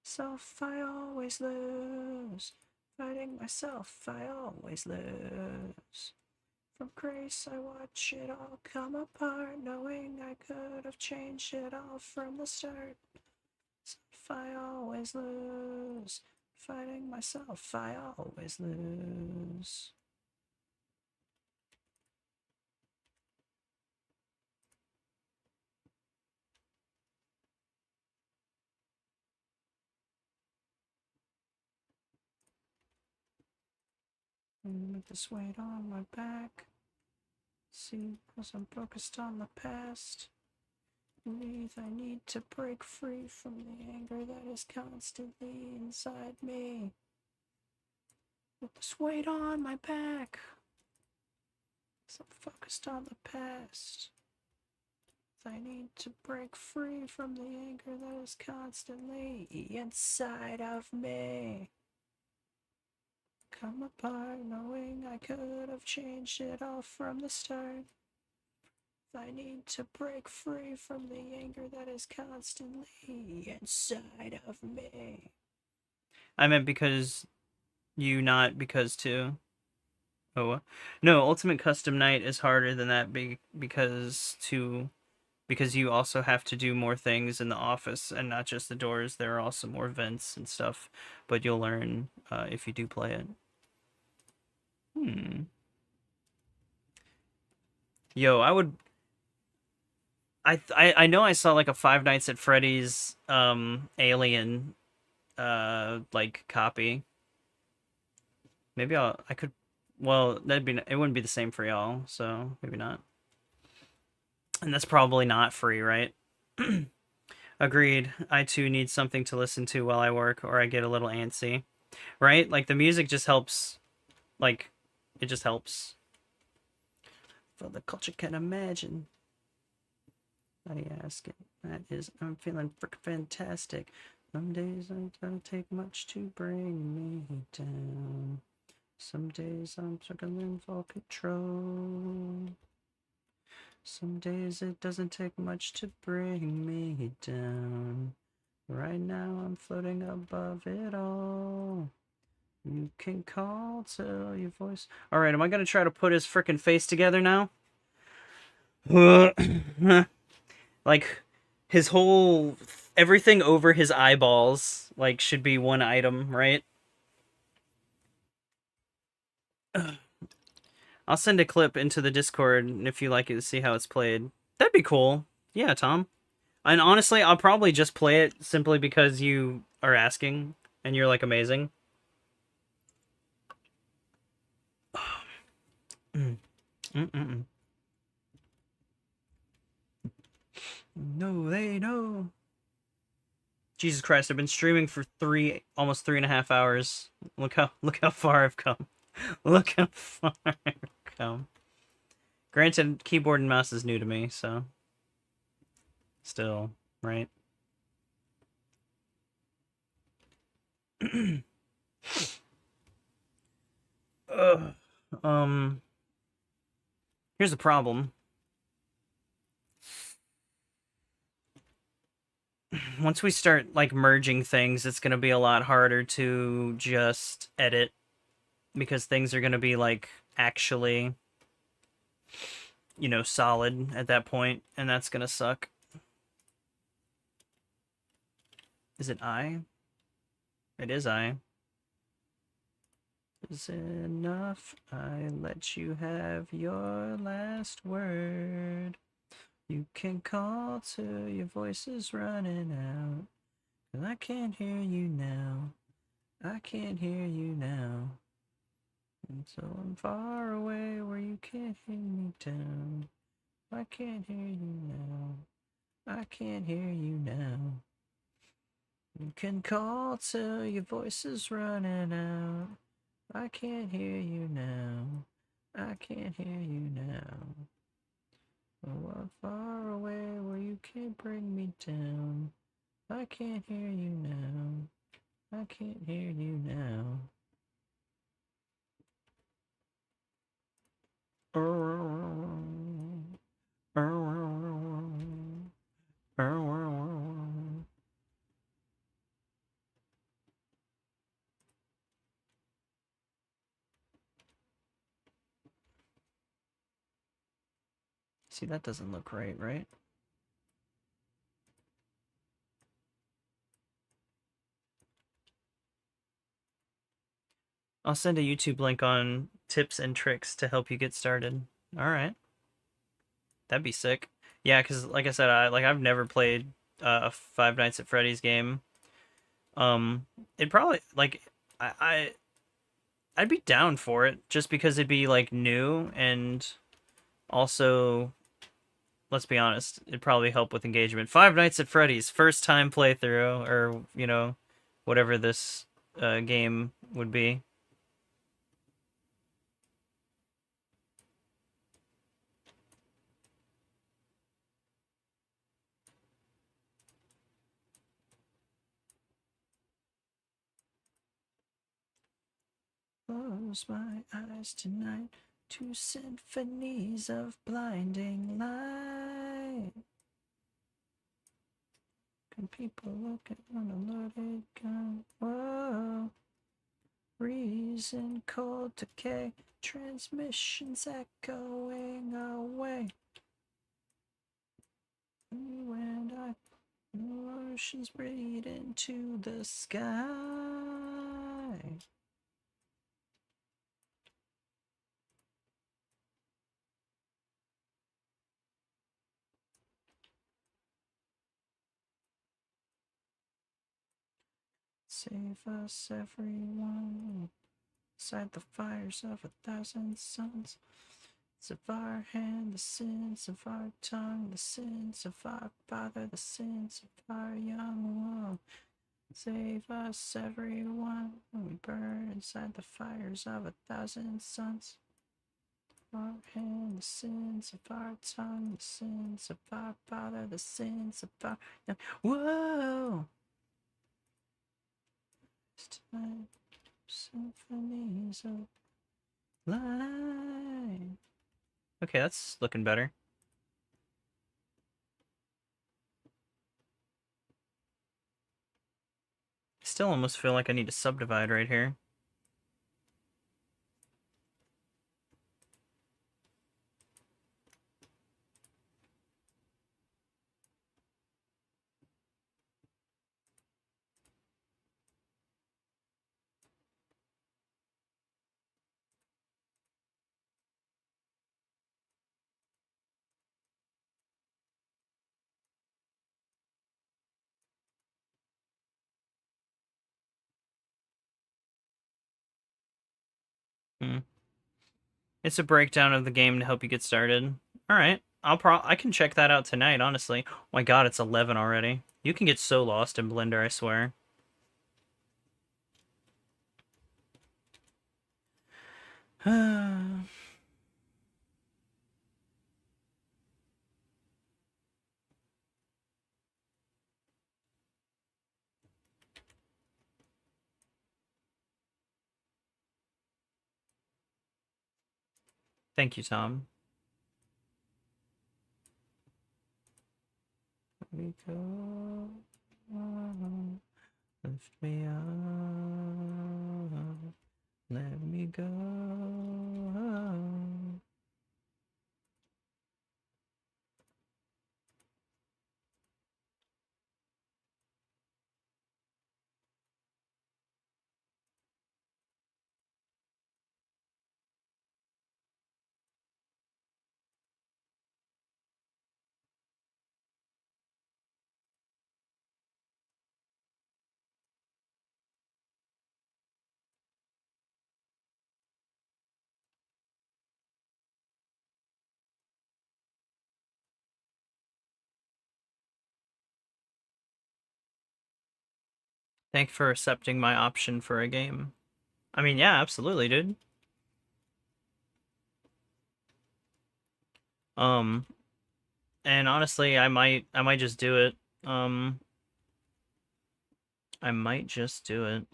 Self, I always lose. Fighting myself, I always lose. From grace, I watch it all come apart. Knowing I could have changed it all from the start. Self, I always lose. Fighting myself, I always lose. With this weight on my back. See, because I'm focused on the past. I need to break free from the anger that is constantly inside me. With this weight on my back. Because I'm focused on the past. I need to break free from the anger that is constantly inside of me. Come apart knowing I could have changed it all from the start. I need to break free from the anger that is constantly inside of me. I meant because you, not because too. Oh, no, Ultimate Custom Night is harder than that because you also have to do more things in the office and not just the doors. There are also more vents and stuff, but you'll learn if you do play it. Yo, I know I saw like a Five Nights at Freddy's Alien like copy. Maybe I could, well, it wouldn't be the same for y'all, so maybe not. And that's probably not free, right? Agreed. I too need something to listen to while I work or I get a little antsy. Right? Like the music just helps, like it just helps. For the culture can imagine. How do you ask it? That is, I'm feeling freaking fantastic. Some days it don't take much to bring me down. Some days I'm struggling for control. Some days it doesn't take much to bring me down. Right now I'm floating above it all. You can call till your voice. Alright, am I gonna try to put his frickin' face together now? Like, his whole... everything over his eyeballs, like, should be one item, right? I'll send a clip into the Discord if you like it to see how it's played. That'd be cool. Yeah, Tom. And honestly, I'll probably just play it simply because you are asking and you're like amazing. No, they know. Jesus Christ, I've been streaming for almost 3.5 hours. Look how far I've come. Look how far I've come. Granted, keyboard and mouse is new to me, so still, right? Ugh. Here's the problem. Once we start like merging things, it's gonna be a lot harder to just edit because things are gonna be like actually, solid at that point, and that's gonna suck. Is it I? It is I. Is enough? I let you have your last word. You can call till your voice is running out. And I can't hear you now. I can't hear you now. And so I'm far away where you can't hear me down. I can't hear you now. I can't hear you now. You can call till your voice is running out. I can't hear you now. I can't hear you now. Oh, I'm far away where you can't bring me down. I can't hear you now. I can't hear you now. See, that doesn't look right? I'll send a YouTube link on tips and tricks to help you get started. All right. That'd be sick. Yeah, because like I said, I've never played a Five Nights at Freddy's game. It probably like I'd be down for it just because it'd be like new and also, let's be honest, it'd probably help with engagement. Five Nights at Freddy's first time playthrough, or whatever this game would be. Close my eyes tonight to symphonies of blinding light. Can people look at unloaded gun? Whoa. Reason cold decay, transmissions echoing away. You and I, oceans breathe into the sky. Save us, everyone, inside the fires of 1,000 suns. Of our hand, the sins of our tongue, the sins of our father, the sins of our young one. Save us, everyone, when we burn inside the fires of 1,000 suns. Our hand, the sins of our tongue, the sins of our father, the sins of our young. Whoa! Tonight, symphonies of light. Okay, that's looking better. Still almost feel like I need to subdivide right here. Hmm. It's a breakdown of the game to help you get started. All right. I can check that out tonight, honestly. Oh my god, it's 11 already. You can get so lost in Blender, I swear. Thank you, Tom. Let me go. Lift me up. Let me go. Thanks for accepting my option for a game. I mean, yeah, absolutely, dude. Um, and honestly, I might just do it. I might just do it.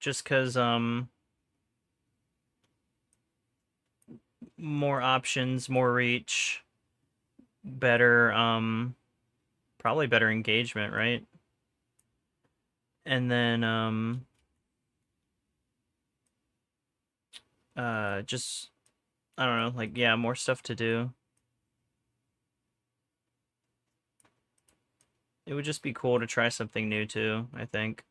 Just 'cause more options, more reach, better probably better engagement, right? And then just I don't know, like yeah, more stuff to do. It would just be cool to try something new too, I think.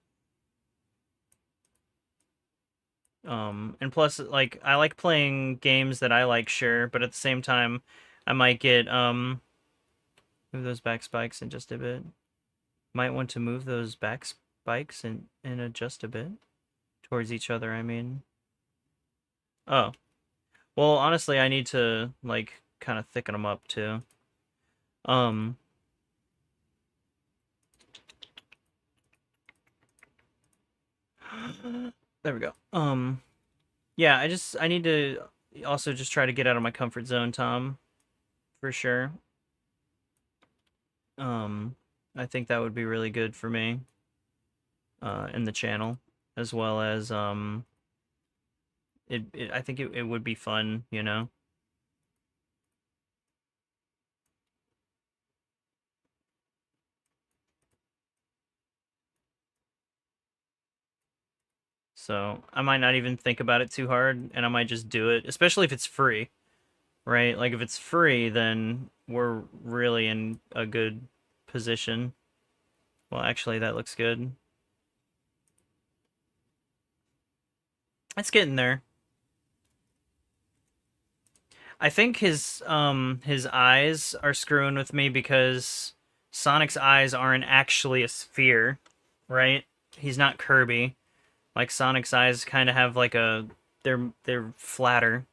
And plus like I like playing games that I like, sure, but at the same time I might get move those back spikes in just a bit. Might want to move those back spikes and adjust a bit towards each other, I mean. Oh. Well, honestly, I need to like kind of thicken them up too. Um there we go. Yeah, I need to also just try to get out of my comfort zone, Tom, for sure. Um I think that would be really good for me in the channel as well as I think it would be fun, you know. So, I might not even think about it too hard and I might just do it, especially if it's free, right? Like if it's free, then we're really in a good position. Well, actually that looks good. It's getting there. I think his eyes are screwing with me because Sonic's eyes aren't actually a sphere, right? He's not Kirby. Like Sonic's eyes kind of have like a they're flatter.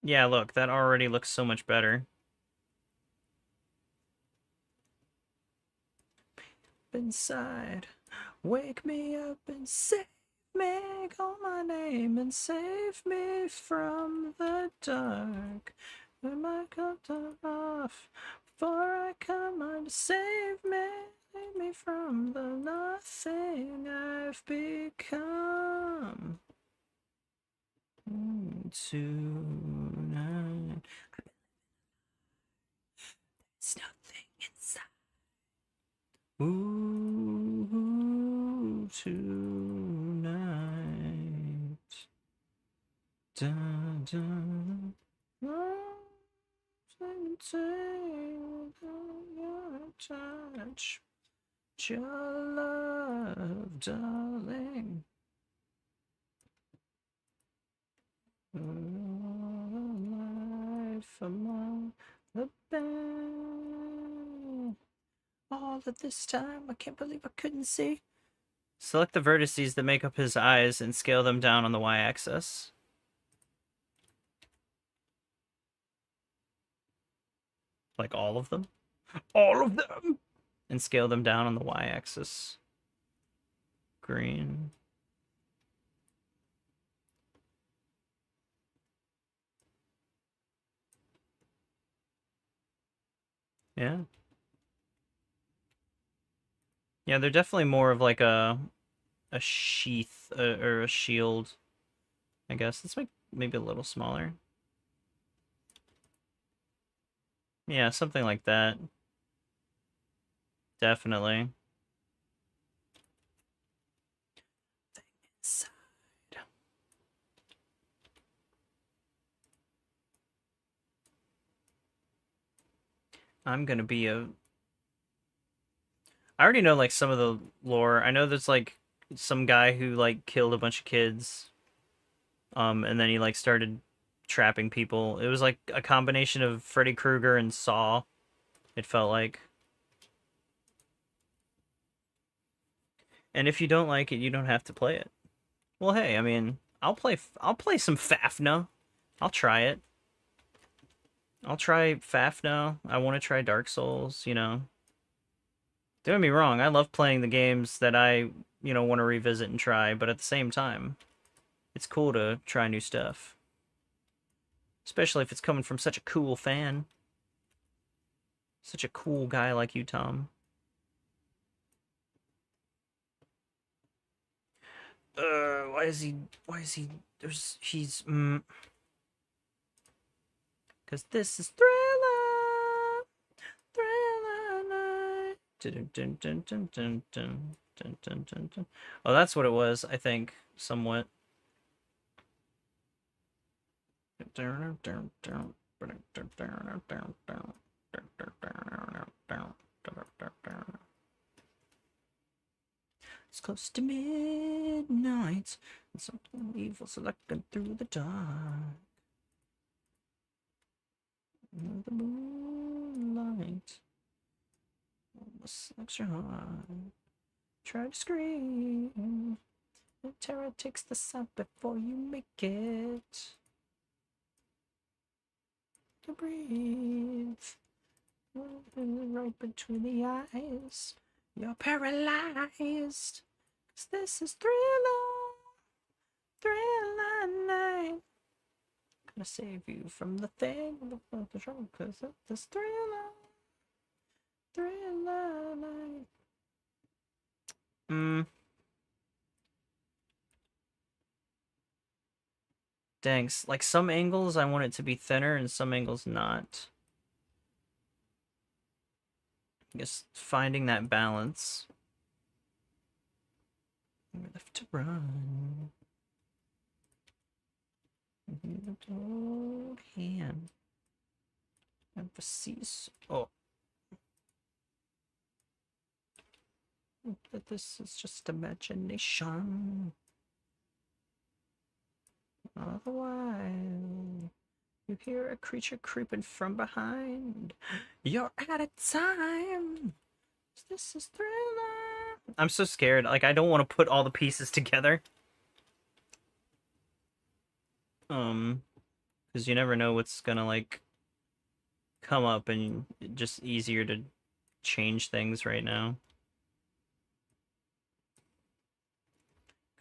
Yeah, look, that already looks so much better. Inside, wake me up and save me, call my name and save me from the dark. When my cup off, before I come on to save me, save me from the nothing I've become. Tonight, there's nothing inside. Ooh, tonight. Dun, dun. Touch your love, darling. Life among the band. All of this time, I can't believe I couldn't see. Select the vertices that make up his eyes and scale them down on the y-axis. Like all of them? All of them! and scale them down on the y-axis. Green. Yeah. Yeah, they're definitely more of like a sheath or a shield, I guess. Let's make maybe a little smaller. Yeah, something like that. Definitely. Inside. I'm gonna be a... I already know like some of the lore. I know there's like some guy who like killed a bunch of kids. And then he like started trapping people. It was like a combination of Freddy Krueger and Saw, it felt like. And if you don't like it, you don't have to play it. Well, hey, I mean, I'll play some Fafna. I'll try it. I'll try Fafna. I want to try Dark Souls, you know. Don't get me wrong, I love playing the games that I, want to revisit and try, but at the same time, it's cool to try new stuff. Especially if it's coming from such a cool fan. Such a cool guy like you, Tom. Because this is Thriller. Thriller night. Dun, dun, dun, dun, dun, dun, dun, dun, dun, dun. Oh, that's what it was, I think, somewhat. It's close to midnight, and something evil's lurking through the dark. The moonlight almost likes your heart. Try to scream. The terror takes the sound before you make it. To breathe. Right between the eyes. You're paralyzed. 'Cause this is Thriller. Thriller night. Gonna save you from the thing of the trouble. 'Cause of this Thriller. Thriller night. Thanks. Like some angles I want it to be thinner and some angles not. I guess finding that balance. We're left to run. The old hand. Emphasis. Oh. That this is just imagination. Otherwise, you hear a creature creeping from behind. You're out of time. This is Thriller. I'm so scared. Like, I don't want to put all the pieces together. Because you never know what's gonna, like, come up, and just easier to change things right now.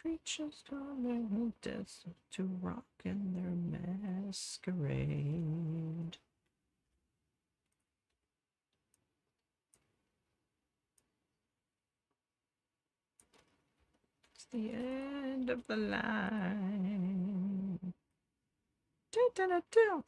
Creatures coming death to rock in their masquerade. It's the end of the line. Do, do, do, do.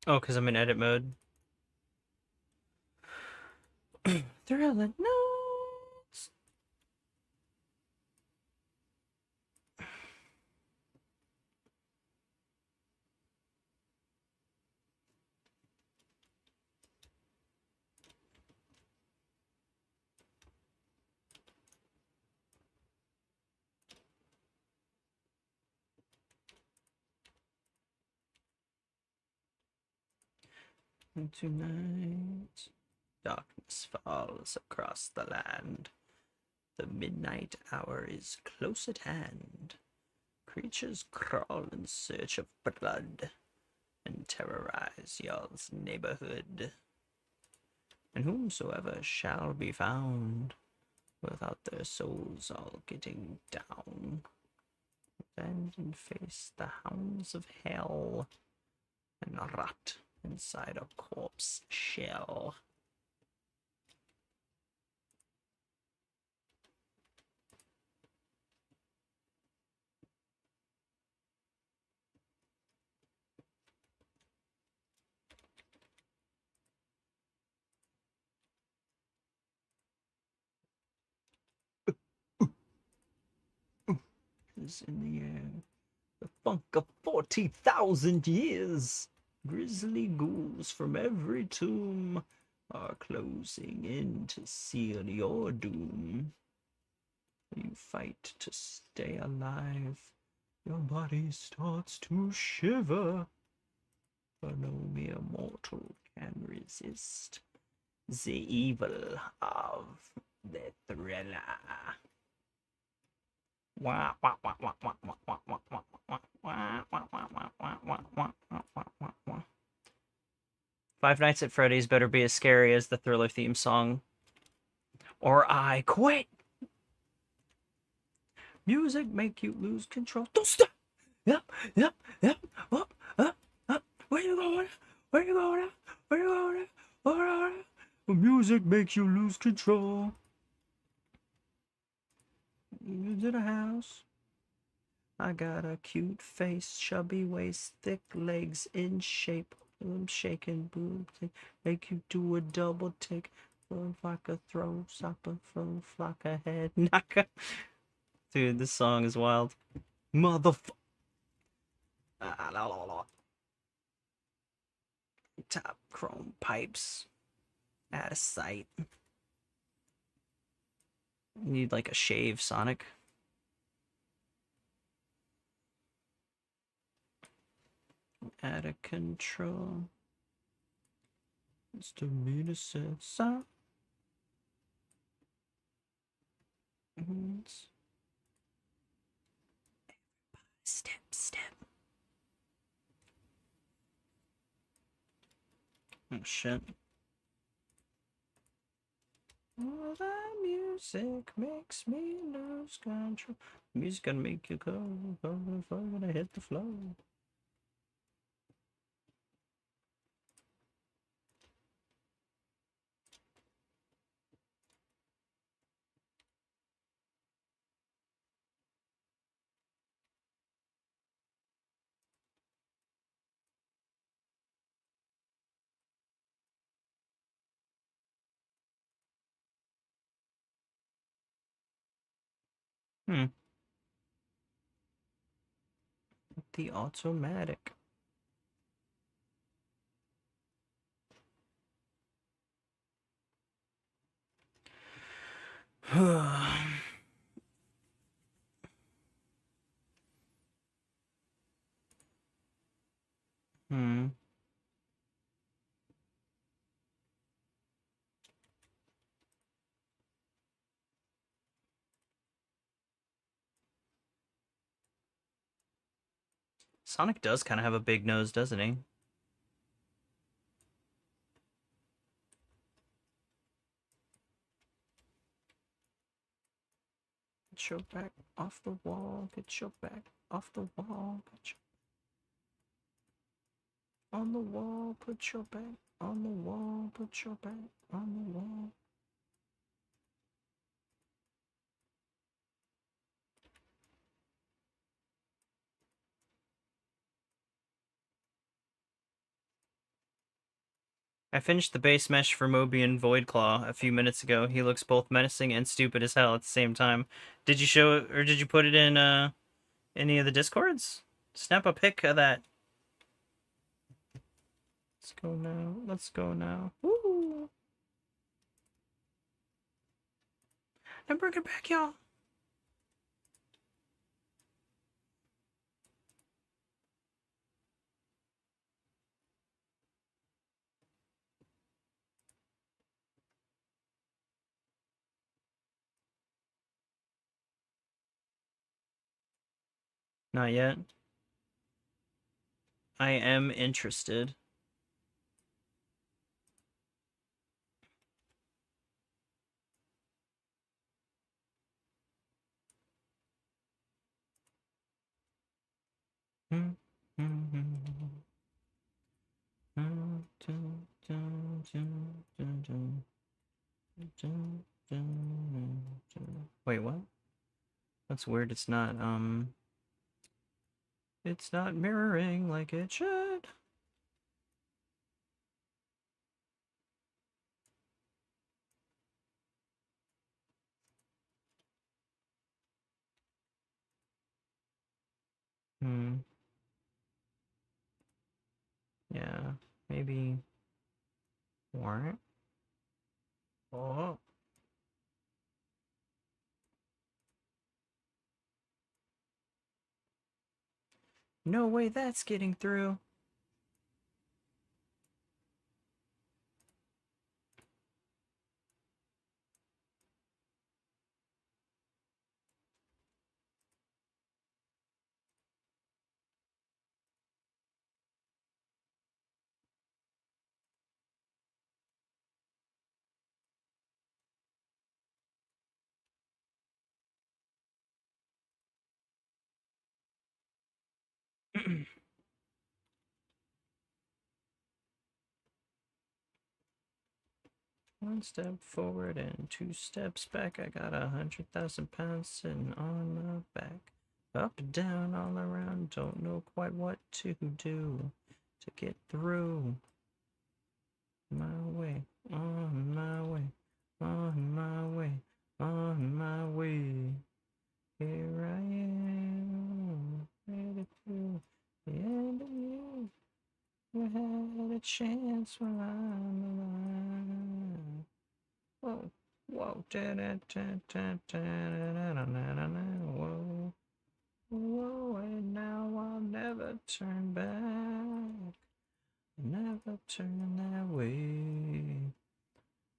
Oh, because I'm in edit mode. Thriller, no. Tonight, darkness falls across the land. The midnight hour is close at hand. Creatures crawl in search of blood and terrorize y'all's neighborhood. And whomsoever shall be found without their souls all getting down, bend and face the hounds of hell and rot inside a corpse shell. Is in the air, the funk of 40,000 years. Grisly ghouls from every tomb are closing in to seal your doom. You fight to stay alive. Your body starts to shiver, but no mere mortal can resist the evil of the thriller. Five Nights at Freddy's better be as scary as the Thriller theme song, or I quit. Music make you lose control. Don't stop. Yep. Up. Where you going? Where you going? Where you going? Music makes you lose control. Into the house. I got a cute face, chubby waist, thick legs in shape. I'm shaking boobs, make you do a double take. Flow like a throw, stop a flow, flock ahead, knock. Dude, this song is wild. Motherfucker. Top chrome pipes. Out of sight. Need like a shave, Sonic. Out of control. Mr. Meter said so. Step. Oh shit. Oh, the music makes me lose control. Music gonna make you go, gonna hit the floor. The automatic. Sonic does kind of have a big nose, doesn't he? Get your back off the wall. Get your back off the wall. On the wall. Put your back on the wall. Put your back on the wall. I finished the base mesh for Mobian Voidclaw a few minutes ago. He looks both menacing and stupid as hell at the same time. Did you show it, or did you put it in any of the Discords? Snap a pic of that. Let's go now. Let's go now. Woo! Now bring it back, y'all. Not yet. I am interested. Wait, what? That's weird. It's not mirroring like it should. Hmm. Yeah, maybe warrant. Oh. No way that's getting through. One step forward and 2 steps back. I got 100,000 pounds sitting on my back. Up and down, all around. Don't know quite what to do to get through. My way, on my way, on my way, on my way. Here I am, ready to the end of you. We had a chance while I'm alive. Whoa, whoa, da da da da da da da da da da. Whoa, whoa, and now I'll never turn back, never turn that way.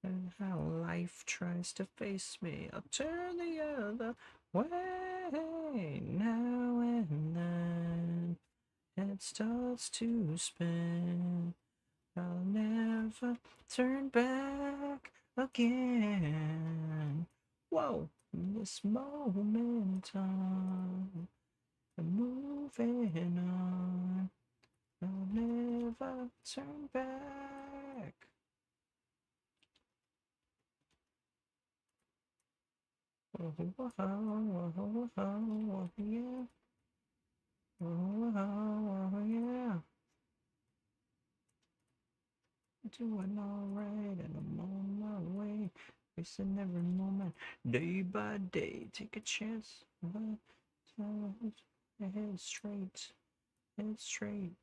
And how life tries to face me, I'll turn the other way. Now and then it starts to spin. I'll never turn back again. Whoa, this momentum, I'm moving on. I'll never turn back. Oh, oh, oh, oh, oh, yeah. Oh, oh, oh, yeah. Doing alright, and I'm on my way. Facing every moment, day by day. Take a chance. Head straight, head straight.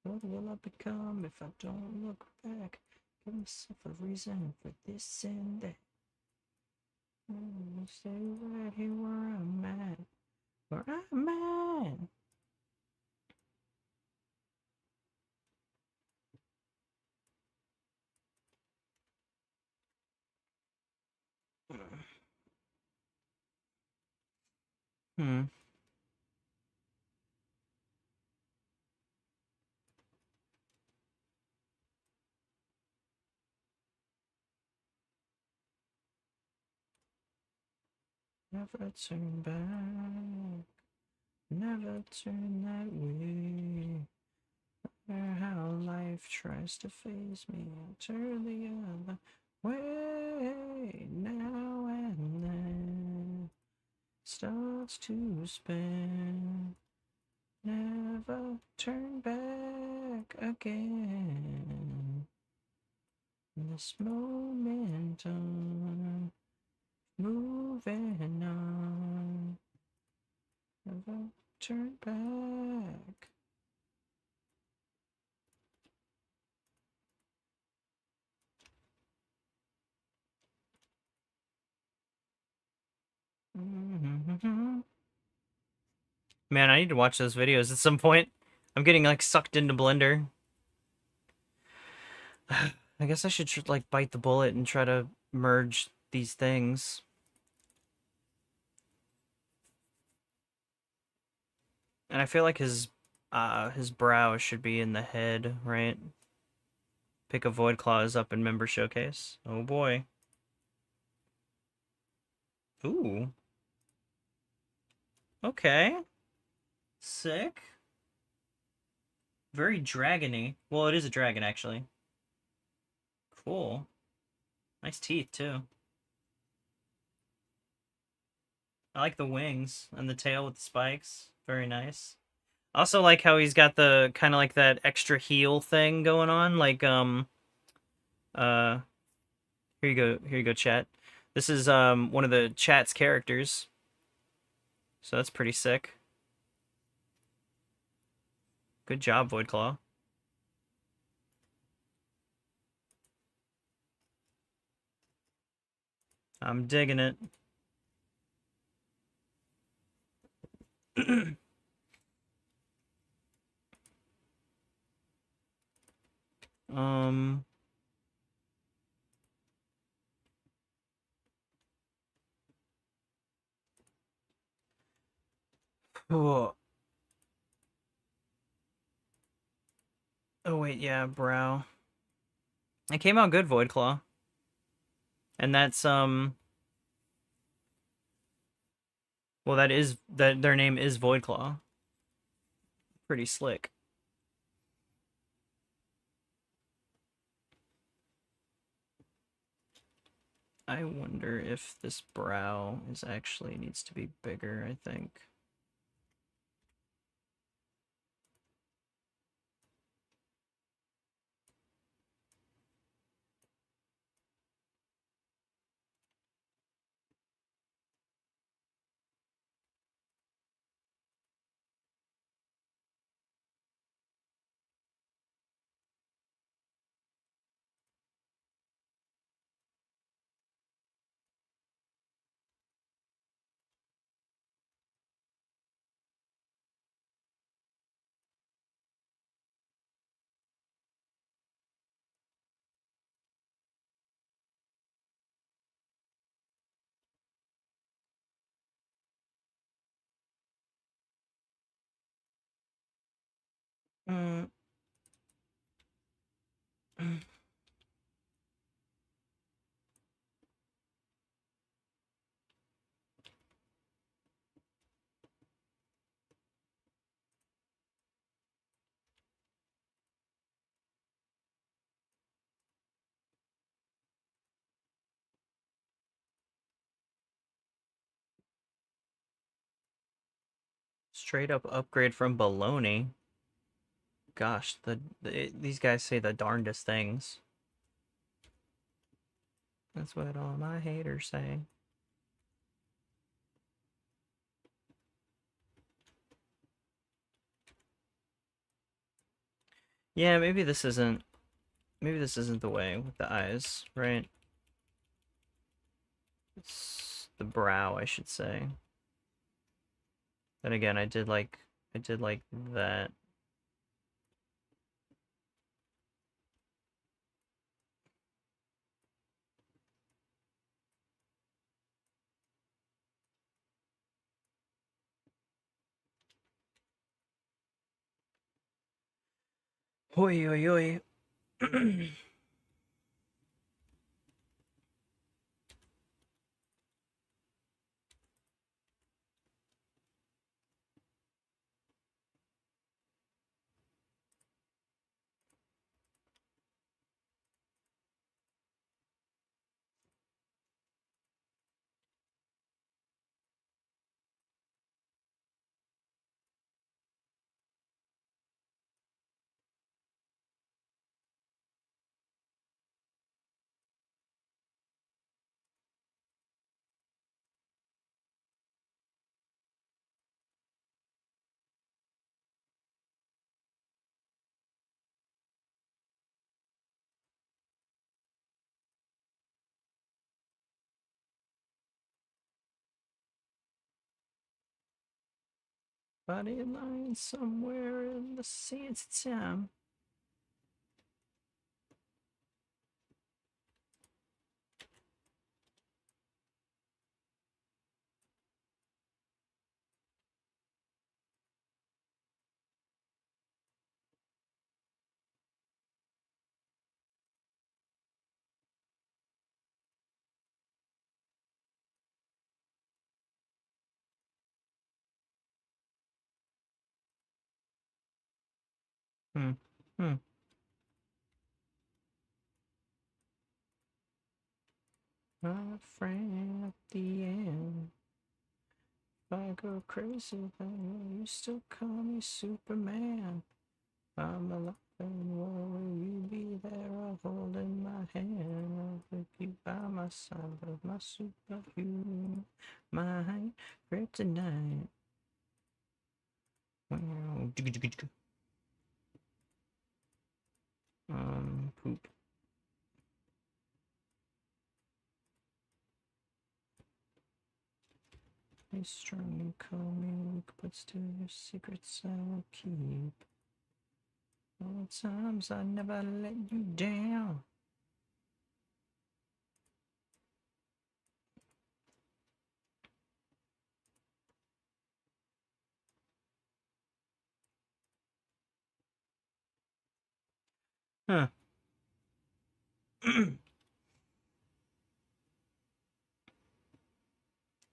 What will I become if I don't look back? Give myself a reason for this and that. Stay right here where I'm at. Where I'm at. Hmm. Never turn back. Never turn that way. How life tries to phase me, I turn the other way. Now and then starts to spin. Never turn back again. This momentum, moving on. Never turn back. Man, I need to watch those videos at some point. I'm getting like sucked into Blender. I guess I should like bite the bullet and try to merge these things. And I feel like his brow should be in the head, right? Pick a Void Claws up in Member Showcase. Oh boy. Ooh. Okay. Sick. Very dragony. Well, it is a dragon, actually. Cool. Nice teeth, too. I like the wings and the tail with the spikes. Very nice. I also like how he's got the kind of like that extra heel thing going on. Like, uh, here you go, chat. This is, one of the chat's characters. So that's pretty sick. Good job, Voidclaw. I'm digging it. um, oh, oh wait, yeah, brow. It came out good, Voidclaw. And that's, well, that their name is Voidclaw. Pretty slick. I wonder if this brow is actually needs to be bigger, I think. Mm. Straight up upgrade from baloney. Gosh, these guys say the darndest things. That's what all my haters say. Yeah, maybe this isn't the way with the eyes, right? It's the brow, I should say. Then again, I did like that. Hoi hoi hoi. Body lying somewhere in the sands of time. Hmm. Hmm. My friend at the end. If I go crazy, then you still call me Superman. I'm alive, and will you be there holding my hand? I'll be by my side of my superhuman mind. Kryptonite. Wow. Poop. Be strong and call me weak, but still your secrets I will keep. All the times I never let you down. Huh.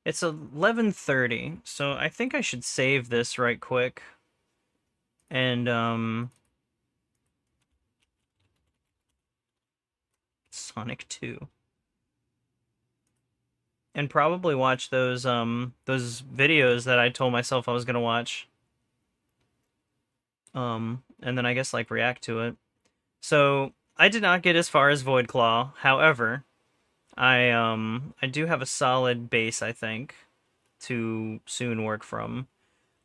It's 11:30, so I think I should save this right quick. And, Sonic 2. And probably watch those videos that I told myself I was gonna watch. And then I guess, like, react to it. So, I did not get as far as Void Claw. However, I do have a solid base, I think, to soon work from.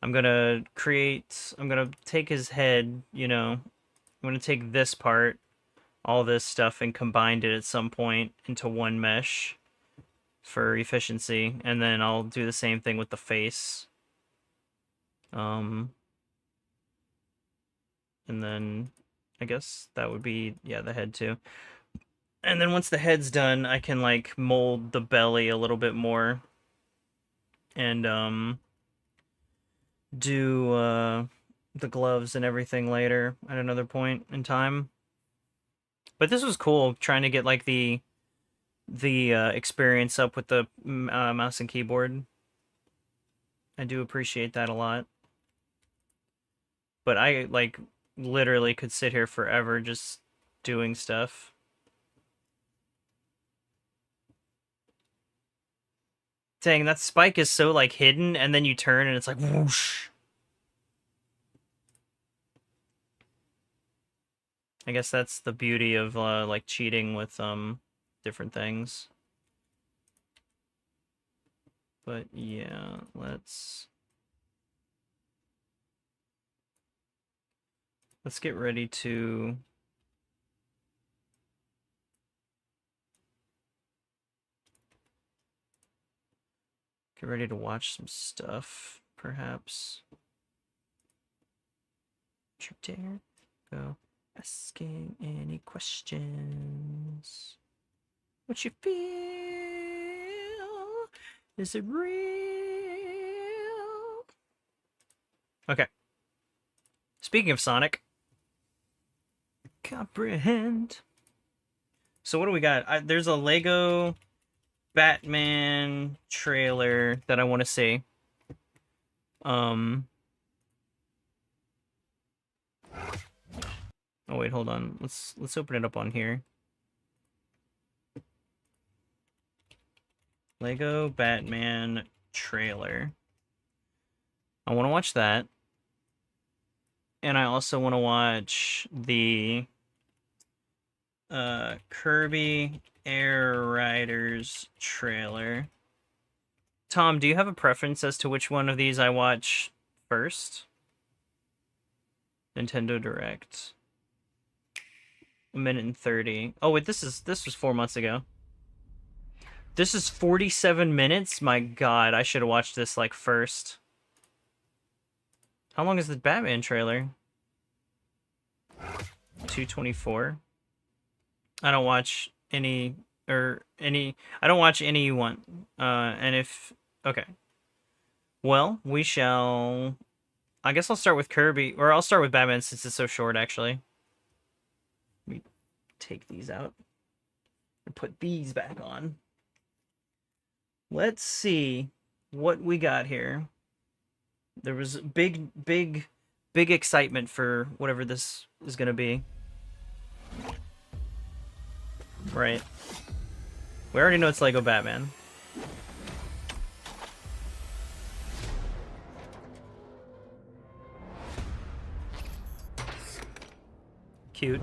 I'm gonna take his head, you know, I'm gonna take this part, all this stuff, and combine it at some point into one mesh for efficiency, and then I'll do the same thing with the face. And then I guess that would be, yeah, the head too. And then once the head's done, I can, like, mold the belly a little bit more and do the gloves and everything later at another point in time. But this was cool, trying to get, like, the experience up with the mouse and keyboard. I do appreciate that a lot. But I, like, literally could sit here forever just doing stuff. Dang, that spike is so, like, hidden, and then you turn and it's like whoosh. I guess that's the beauty of like cheating with different things. But yeah, let's get ready to watch some stuff, perhaps. Would you dare go asking any questions? What you feel? Is it real? Okay. Speaking of Sonic, comprehend. So what do we got? There's a Lego Batman trailer that I want to see. Oh wait, hold on. Let's open it up on here. Lego Batman trailer. I want to watch that. And I also want to watch the Kirby Air Riders trailer. Tom, do you have a preference as to which one of these I watch first? Nintendo Direct. 1:30. Oh wait, this was 4 months ago. This is 47 minutes? My god, I should have watched this, like, first. How long is the Batman trailer? 2:24. I don't watch any I don't watch any one. And if okay. Well, we shall I guess I'll start with Kirby, or I'll start with Batman since it's so short, actually. Let me take these out and put these back on. Let's see what we got here. There was big big excitement for whatever this is gonna be. Right. We already know it's Lego Batman. Cute.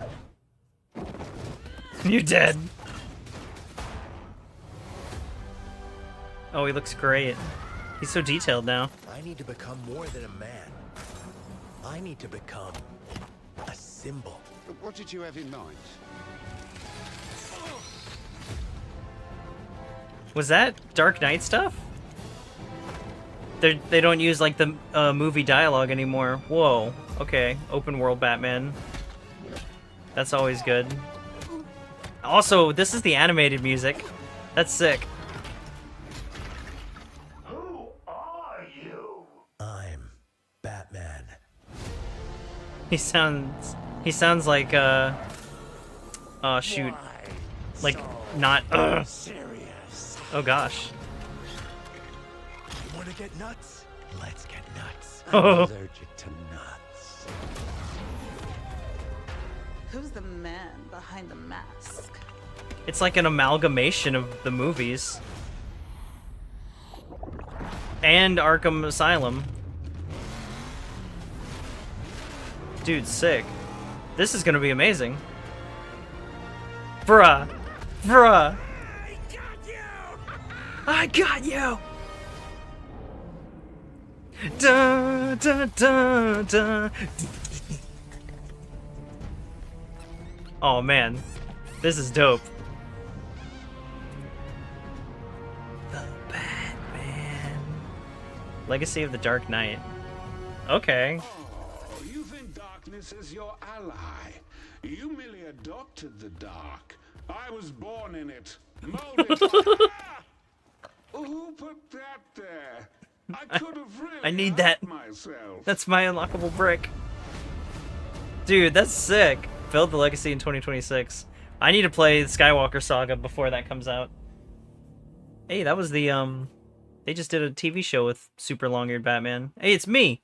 You're dead. Oh, he looks great. He's so detailed now. I need to become more than a man. I need to become a symbol. What did you have in mind? Was that Dark Knight stuff? They don't use like the movie dialogue anymore. Whoa. Okay. Open world Batman. That's always good. Also, this is the animated music. That's sick. Who are you? I'm Batman. He sounds like oh shoot. Like not Serious. oh gosh. You want to get nuts? Let's get nuts. Oh. Allergic to nuts. Who's the man behind the mask? It's like an amalgamation of the movies. And Arkham Asylum. Dude, sick. This is gonna be amazing. Bruh. Bruh. I got you! Da, da, da, da. Oh man, this is dope. The Batman. Legacy of the Dark Knight. Okay. Oh, you think darkness is your ally? You merely adopted the dark. I was born in it. Molded. Ah! Who put that there? I could have really I need that. myself. That's my unlockable brick. Dude, that's sick. Build the Legacy in 2026. I need to play the Skywalker Saga before that comes out. Hey, that was the they just did a TV show with super long-eared Batman. Hey, it's me.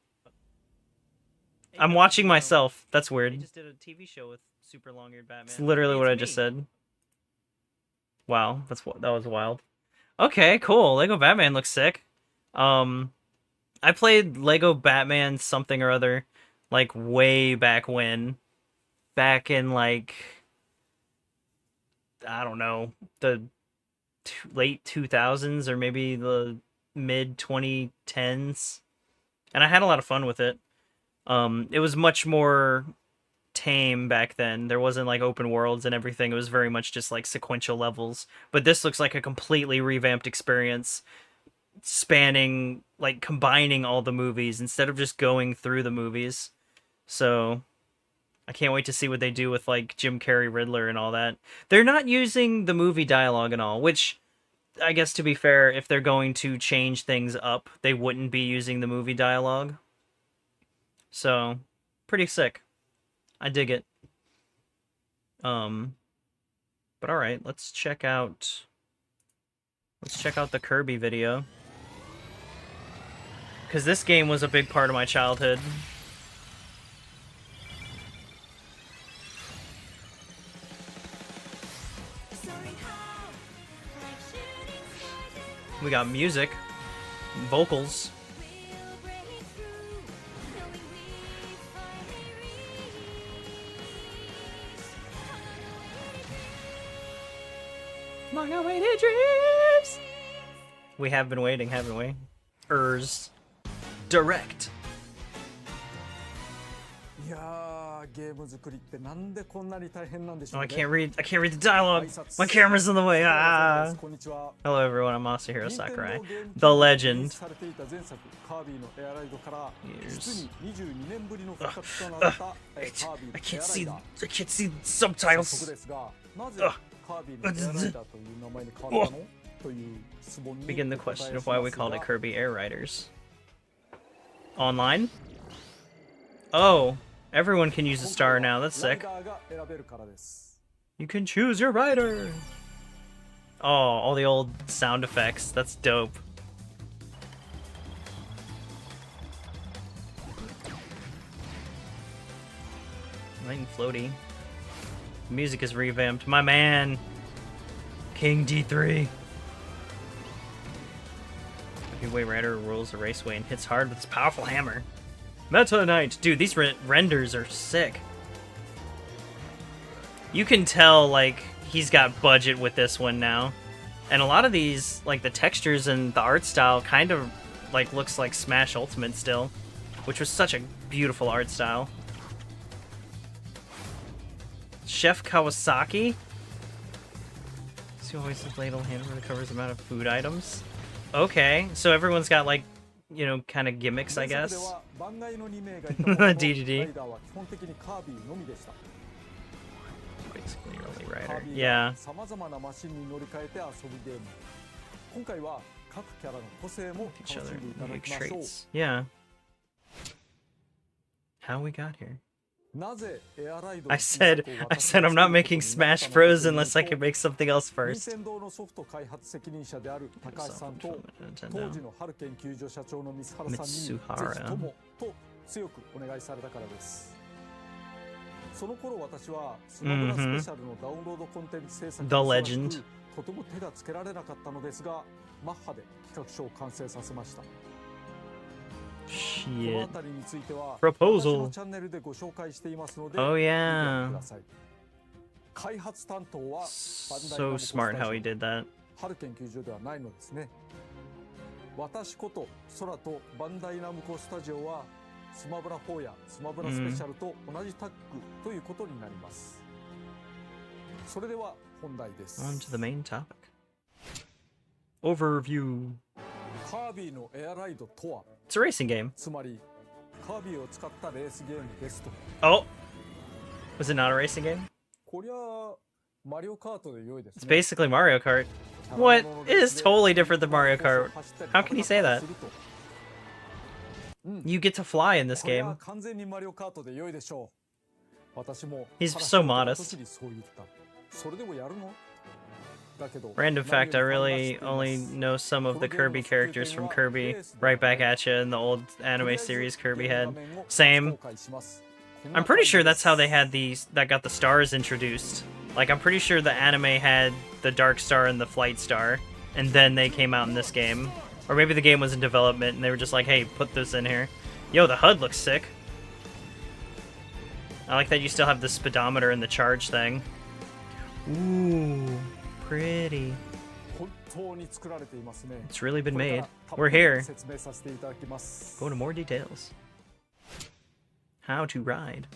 I'm watching myself. That's weird. They just did a TV show with super long-eared Batman. It's literally what I just said. Wow, that was wild. Okay, cool. Lego Batman looks sick. I played Lego Batman something or other like way back when. Back in like I don't know, the late 2000s or maybe the mid 2010s. And I had a lot of fun with it. It was much more tame back then. There wasn't like open worlds and everything. It was very much just like sequential levels. But this looks like a completely revamped experience spanning, like combining all the movies instead of just going through the movies. So I can't wait to see what they do with like Jim Carrey Riddler and all that. They're not using the movie dialogue and all, which I guess to be fair, if they're going to change things up, they wouldn't be using the movie dialogue. So, pretty sick. I dig it. But all right, let's check out the Kirby video. Cuz this game was a big part of my childhood. We got music, vocals. Long-awaited dreams. We have been waiting, haven't we? Direct. Oh, I can't read the dialogue. My camera's in the way. Ah. Hello everyone, I'm Masahiro Sakurai, the legend. Years. I can't see subtitles. Begin the question of why we called it Kirby Air Riders. Online? Oh, everyone can use a star now. That's sick. You can choose your rider. Oh, all the old sound effects. That's dope. Light and floaty. Music is revamped. My man, King D3. Heavyweight rider rules a raceway and hits hard with his powerful hammer. Meta Knight, dude, these renders are sick. You can tell like he's got budget with this one now, and a lot of these, like the textures and the art style, kind of like looks like Smash Ultimate still, which was such a beautiful art style. Chef Kawasaki. See, always his ladle hammer recovers the amount of food items. Okay, so everyone's got like, you know, kind of gimmicks, I guess. DDD. Basically, early writer. Yeah. Each other unique traits. Yeah. How we got here. I said I'm not making Smash Bros unless I can make something else first. Mitsuhara. The legend. Shit. Proposal. Oh yeah. So smart how he did that. On to the main topic. Overview. It's a racing game. Oh! Was it not a racing game? It's basically Mario Kart. What? It is totally different than Mario Kart. How can you say that? You get to fly in this game. He's so modest. Random fact, I really only know some of the Kirby characters from Kirby. Right back at you in the old anime series Kirby had. Same. I'm pretty sure that's how they had these, that got the stars introduced. Like, I'm pretty sure the anime had the Dark Star and the Flight Star, and then they came out in this game. Or maybe the game was in development and they were just like, hey, put this in here. Yo, the HUD looks sick. I like that you still have the speedometer and the charge thing. Ooh. Pretty. It's really been made. We're here. Go into more details. How to ride.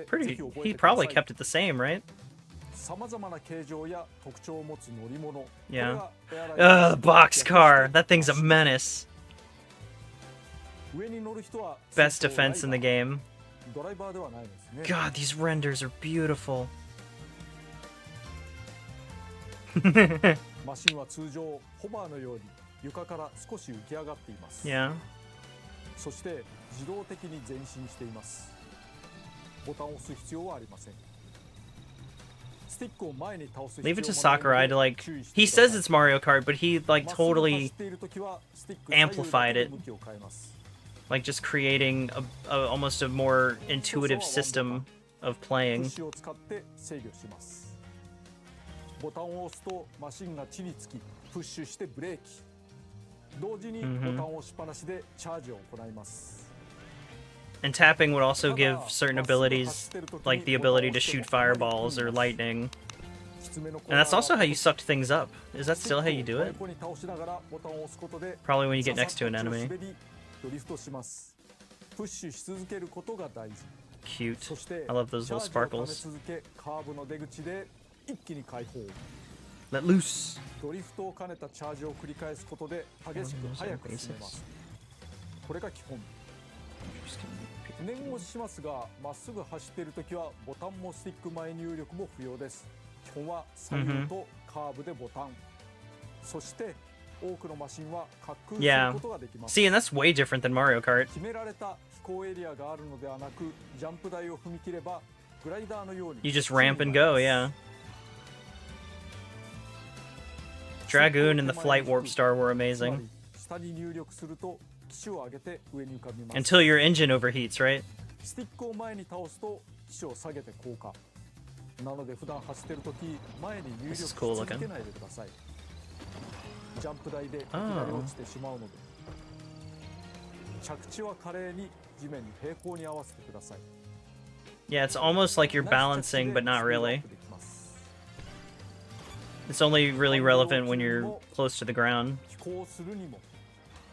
Pretty. He probably kept it the same, right? Yeah. The boxcar. That thing's a menace. Best defense in the game. God, these renders are beautiful. Yeah. Leave it to Sakurai to like, he says it's Mario Kart, but he like totally amplified it. Like just creating a almost a more intuitive system of playing. And tapping would also give certain abilities, like the ability to shoot fireballs or lightning. And that's also how you sucked things up. Is that still how you do it? Probably when you get next to an enemy. Cute. I love those little sparkles. Let loose. Yeah. See, and that's way different than Mario Kart. You just ramp and go, yeah. Dragoon and the Flight Warp Star were amazing. 機種を上げて上に浮かびます。 Until your engine overheats, right? スティックを前に倒すと機種を下げて降下。なので普段走ってるとき前に入力し This is cool 続 looking. けないでください。ジャンプ台でいきなり落ちてしまうので、着地は華麗に地面に平行に合わせてください。 Yeah, it's almost like you're balancing, but not really. It's only really relevant when you're close to the ground. 飛行するにも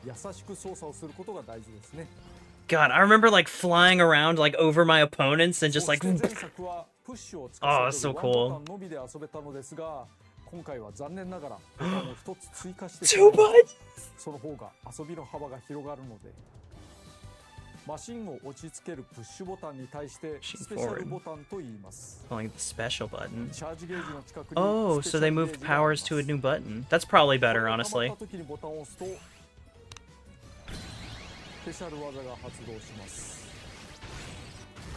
優しく操作をすることが大事ですね。 God, I remember like flying around like over my opponents and just like そして前作はプッシュを使 Oh, わ that's せ so る cool. ワンボタンのみで遊べたのですが、今回は残念ながらボタンを一つ追加してし Two まいます。 buttons. その方が遊びの幅が広がるので、マシンを落ち着けるプッシュボタンに対してスペシャルボタンと言います。 Calling it the special button. チャージゲージの近くに Oh, スペシ so ャ they ルゲー moved ジがあり powers ます to a new button. That's probably better, これが honestly. 溜まった時にボタンを押すとスペシャル技が発動します。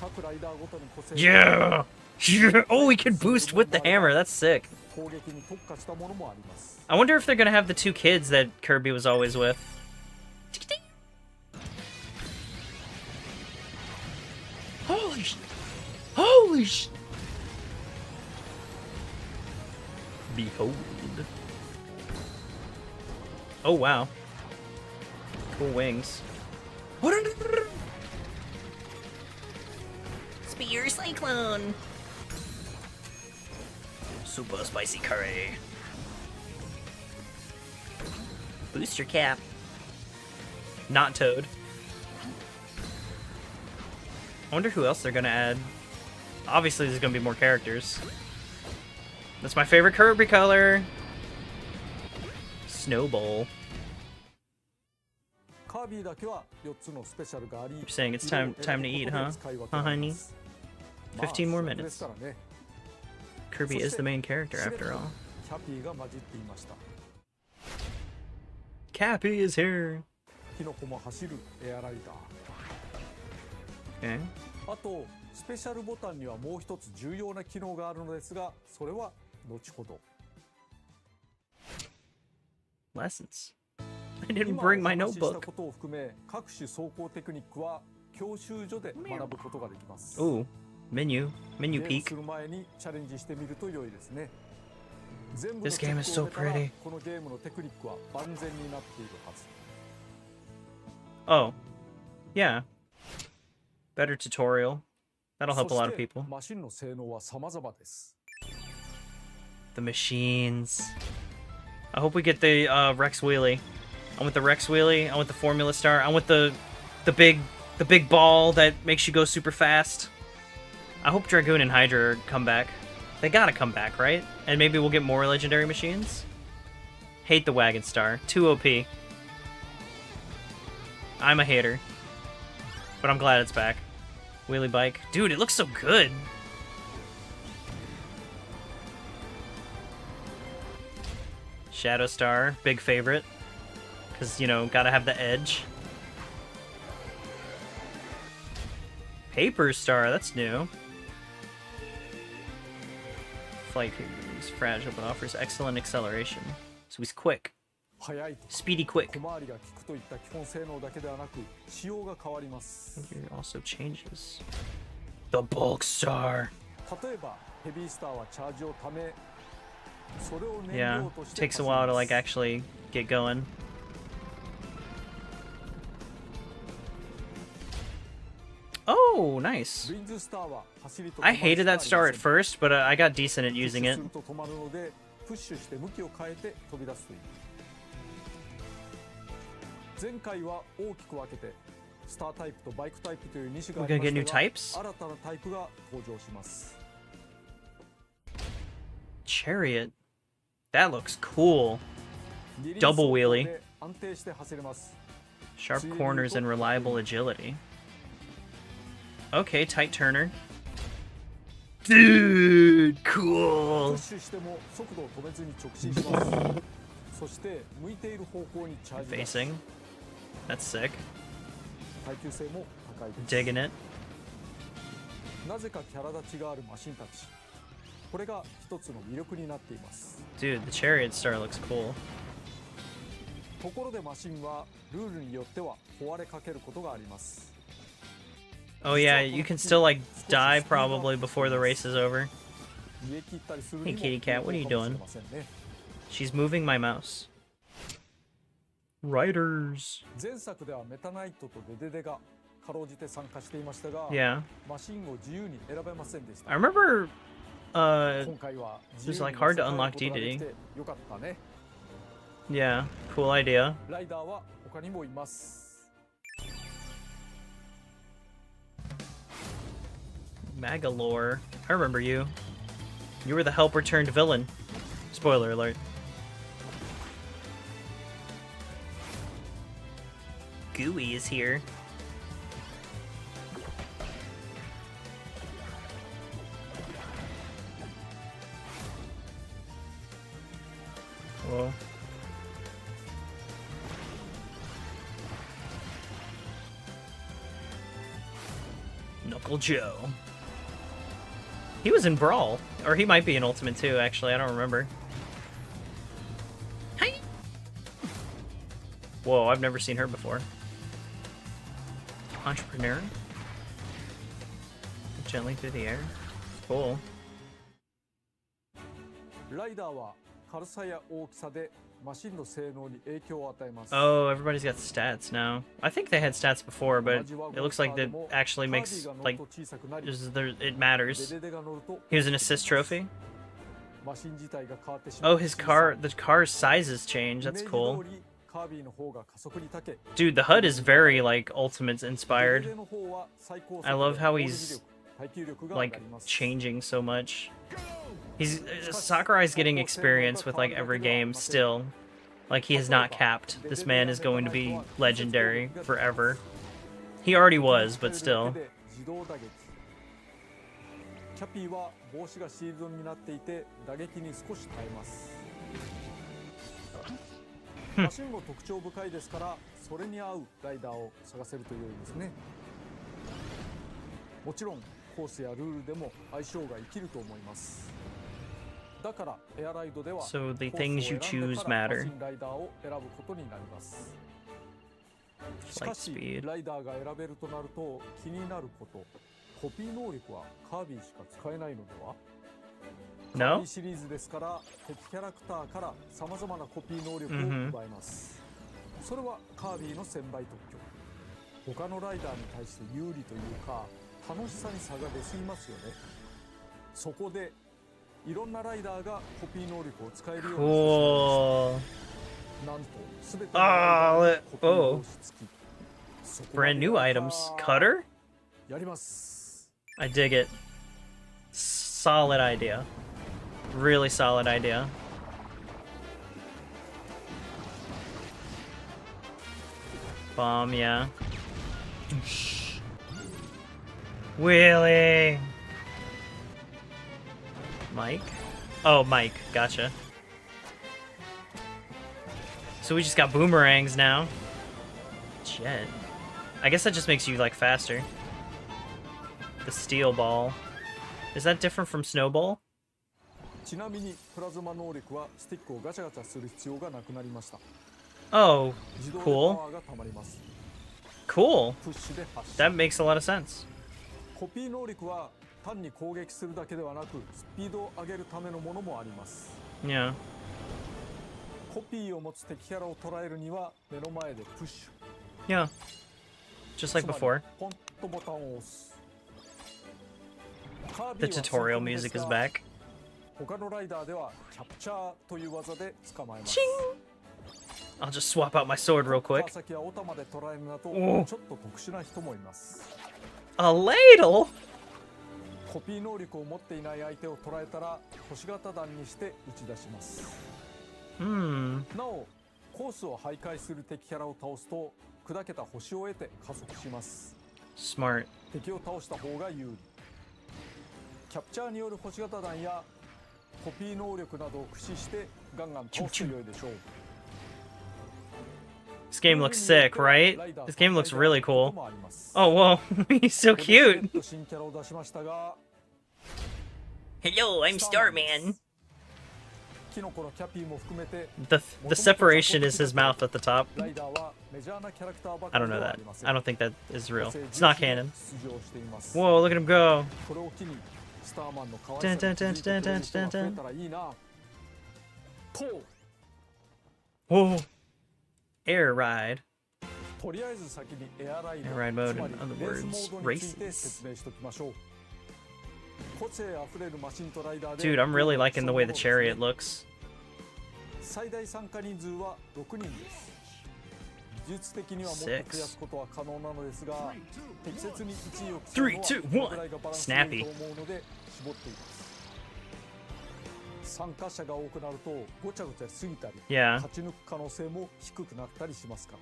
各ライダーごとに個性 Yeah! Yeah! Oh, we can boost with the hammer. That's sick. 攻撃に特化したものもあります。 I wonder if they're gonna have the two kids that Kirby was always with. Holy sh! Holy sh! Behold. Oh wow. Cool wings. Spear Cyclone! Super spicy curry. Booster cap. Not Toad. I wonder who else they're gonna add. Obviously, there's gonna be more characters. That's my favorite Kirby color. Snowball. カービィだけは4つのスペシャルがあり、 You're saying it's time to eat, huh? Huh, honey? 15 more minutes. Kirby is the main character after all. キャピーが混じっていました。 Cappy is here. キノコも走るエアライダー。 Okay. あとスペシャルボタンにはもう一つ重要な機能があるのですが、それは後ほど。 Lessons. I didn't 今 bring my お話しした notebook. ことを含め、各種走行テクニックは教習所で学ぶことができます。 Ooh, menu ゲーム peek. する前にチャレンジしてみると良いですね。全部の This チェ game ッ is クを so 終えたら pretty. このゲームのテクニックは万全になっているはず。 Oh, yeah. Better tutorial. That'll help a lot of そして people. マシンの性能は様々です。 The machines. I hope we get the Rex Wheelie. I want the Rex Wheelie. I want the Formula Star. I want the big ball that makes you go super fast. I hope Dragoon and Hydra come back. They gotta come back, right? And maybe we'll get more legendary machines. Hate the Wagon Star. Too OP. I'm a hater. But I'm glad it's back. Wheelie bike. Dude, it looks so good. Shadow Star, big favorite. Because, you know, gotta have the edge. Paper Star, that's new. Flight is fragile but offers excellent acceleration. So he's quick. 速いと Speedy quick. 小回りが利くといった基本性能だけではなく、仕様が変わります。 Here also changes. The Bulk Star. 例えばヘビースターはチャージをため、それを燃 Yeah, 料として takes a while to like actually get going. Oh, nice. ウィンズスターは走りと I hated that star at first, but I got decent at using プッシュ it. すると止まるので、プッシュして向きを変えて飛び出すという。前回は大きく分けてスタータイプとバイクタイプという2種があり We're ま gonna get new したが、 types? 新たなタイプが登場します。 Chariot. That looks cool. 二輪 Double 走行 wheelie. で安定して走れます。 Sharp corners and reliable agility. Okay, tight turner. Dude, プ cool. ッシュしても速度を止めずに直進します。そして向いている方向にチャージが Facing. That's sick. 耐久性も高いです。 Digging it. なぜかキャラ立ちがあるマシンたち。これが一つの魅力になっています。 Dude, the chariot star looks cool. ところでマシンはルールによっては壊れかけることがあります。 Oh yeah, you can still like die probably before the race is over. 逃げ切ったりする Hey にも kitty cat, what are you 有効かも doing? しれませんね。 She's moving my mouse. Riders. 前作ではメタナイトとデデデがかろうじて参加していましたが、 Yeah. マシンを自由に選べませんでした。 I remember 今回は it was like hard to unlock 自由に DDD. 乗せ替えることができてよかったね。 Yeah, cool idea. ライダーは他にもいます。 Magalore. I remember you. You were the helper turned villain. Spoiler alert. Gooey is here. Whoa. Knuckle Joe. He was in Brawl. Or he might be in Ultimate too, actually. I don't remember. Hi! Whoa, I've never seen her before. Entrepreneur? Gently through the air. Cool. ライダーは軽さや大きさでマシンの性能に影響を与えます。 Oh, everybody's got stats now. I think they had stats before, but it looks like that actually makes, like, it matters. デデデが乗ると Here's an assist trophy. マシン自体が変わってしまう。 Oh, the car's sizes change. That's イメージ cool. 通りカービィの方が加速に長け、 Dude, the HUD is very, like, Ultimates デデ inspired. デの方は最高速度 I love how 攻撃 he's 力、耐久力が上 like がります。 changing so much. Sakurai's getting experience with like every game still. Like he has not capped. This man is going to be legendary forever. He already was, but still. 自動打撃。キャピーは帽子がシールドになっていて打撃に少し耐えます。マシンも特徴深いですから、それに合うライダーを探せると良いですね。もちろんコースやルールでも相性が生きると思います。だからエアライドでは So the things you choose matter. マシンライダーを選ぶことになります。し Flight かし speed. ライダーが選べるとなると気になること、コピー能力はカービィしか使えないのでは？ No? カービィシリーズですから敵キャラクターからさまざまなコピー能力を奪えます。それはカービィの1000倍特許。他のライダーに対して有利というか楽しさに差が出すぎますよね。そこでいろんなライダーがコピー能力を使えるように Cool. なんと全てのライダーにコピー防止付き。そこまで Brand new items. Cutter? やります。 I dig it. Solid idea. Really solid idea. Bomb, yeah. Wheelie! Mike? Oh, Mike. Gotcha. So we just got boomerangs now. Jet. I guess that just makes you, like, faster. The steel ball. Is that different from snowball? ちなみにプラズマ能力はスティックをガチャガチャする必要がなくなりました。 Oh, 自動で cool. パワーが溜まります。 Cool. プッシュで発射。 That makes a lot of sense. コピー能力は単に攻撃するだけではなくスピードを上げるためのものもあります。 Yeah. コピーを持つ敵キャラを捉えるには目の前でプッシュ。 Yeah. Just like before. ポンとボタンを押す。 The tutorial music is back. 他のライダーではキャプチャーという技で捕まえます。 I'll just swap out my sword real quick. 先はオタまで捉えるなどおちょっと特殊な人もいます。 A ladle? コピー能力を持っていない相手を捉えたら星型弾にして打ち出します。 Hmm. なおコースを徘徊する敵キャラを倒すと砕けた星を得て加速します。 Smart. 敵を倒した方が有利。キャプチャーによる星型弾やコピー能力などを駆使してガンガン倒すと良いでしょう。 This game looks sick, right? This game looks really cool. Oh, whoa. He's so cute. 新キャラを出しましたが Hello, I'm Starman. The separation is his mouth at the top. I don't know that. I don't think that is real. It's not canon. Whoa, look at him go. Dun, dun, dun, dun, dun, dun, dun. Whoa. Air ride. Air ride mode, in other words, races. Dude, I'm really liking the way the chariot looks. 最大参加人数は6人です。技術的にはもっと増やすことは可能なのですが、適切に1位を競うのはどのくらいがバランスがいいと思うので絞っています。参加者が多くなるとごちゃごちゃしすぎたり、勝ち抜く可能性も低くなったりしますから。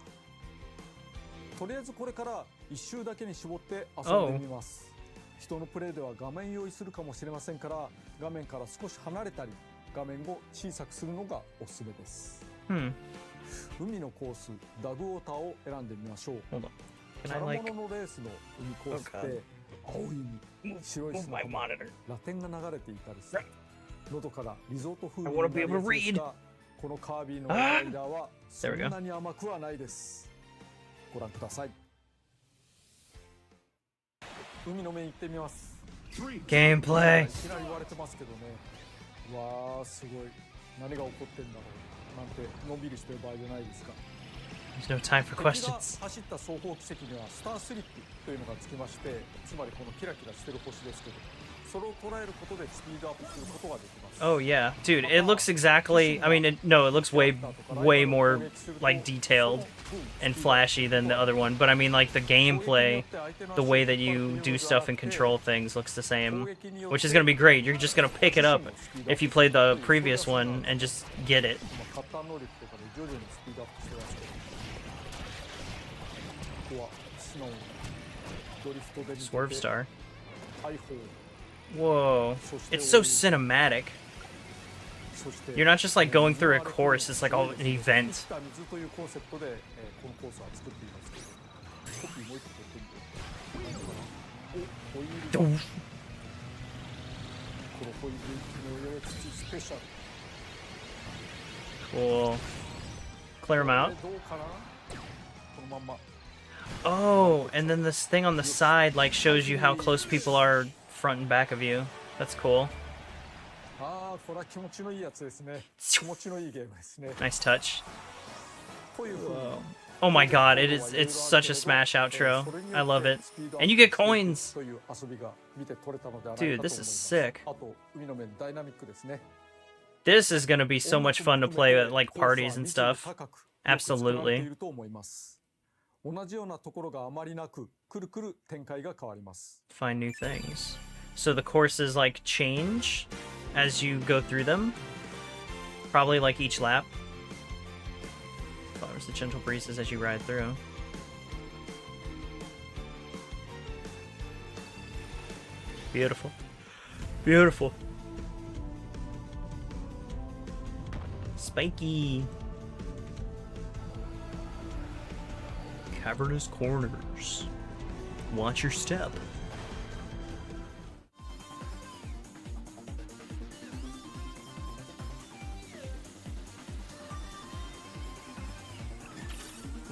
とりあえずこれから1周だけに絞って遊んでみます。人のプレイでは画面用意するかもしれませんから、画面から少し離れたり、画面を小さくするのがおすすめです。海のコース、ダグウォーターを選んでみましょう。キャラモノのレースの海コースって青い海、白い砂浜、ラテンが流れていたりする。のどからリゾート風になりやすいですが、このカービィのライダーはそんなに甘くはないです。ご覧ください。海の面行ってみます。ゲームプレイ。いきなり言われてますけどね。わー、すごい。何が起こってんだろうなんてのんびりしてる場合じゃないですか。There's no time for questions. 走った双方奇跡にはスタースリップというのがつきまして、つまりこのキラキラしてる星ですけど、それを捉えることでスピードアップすることができます。Oh yeah, dude, it looks exactly. I mean, no, it looks way more like detailed and flashy than the other one. But I mean, like the gameplay, the way that you do stuff and control things looks the same, which is gonna be great. You're just gonna pick it up if you played the previous one and just get it. Swerve Star. Whoa, it's so cinematic. You're not just like going through a course, it's like all an event. Cool. Clear them out. Oh, and then this thing on the side like shows you how close people are front and back of you. That's cool. Nice touch. Whoa. Oh my god, it's such a Smash outro. I love it. And you get coins! Dude, this is sick. This is gonna be so much fun to play at like parties and stuff. Absolutely. Find new things. So the courses like change as you go through them. Probably like each lap. Follows the gentle breezes as you ride through. Beautiful. Beautiful. Spiky. Cavernous corners. Watch your step.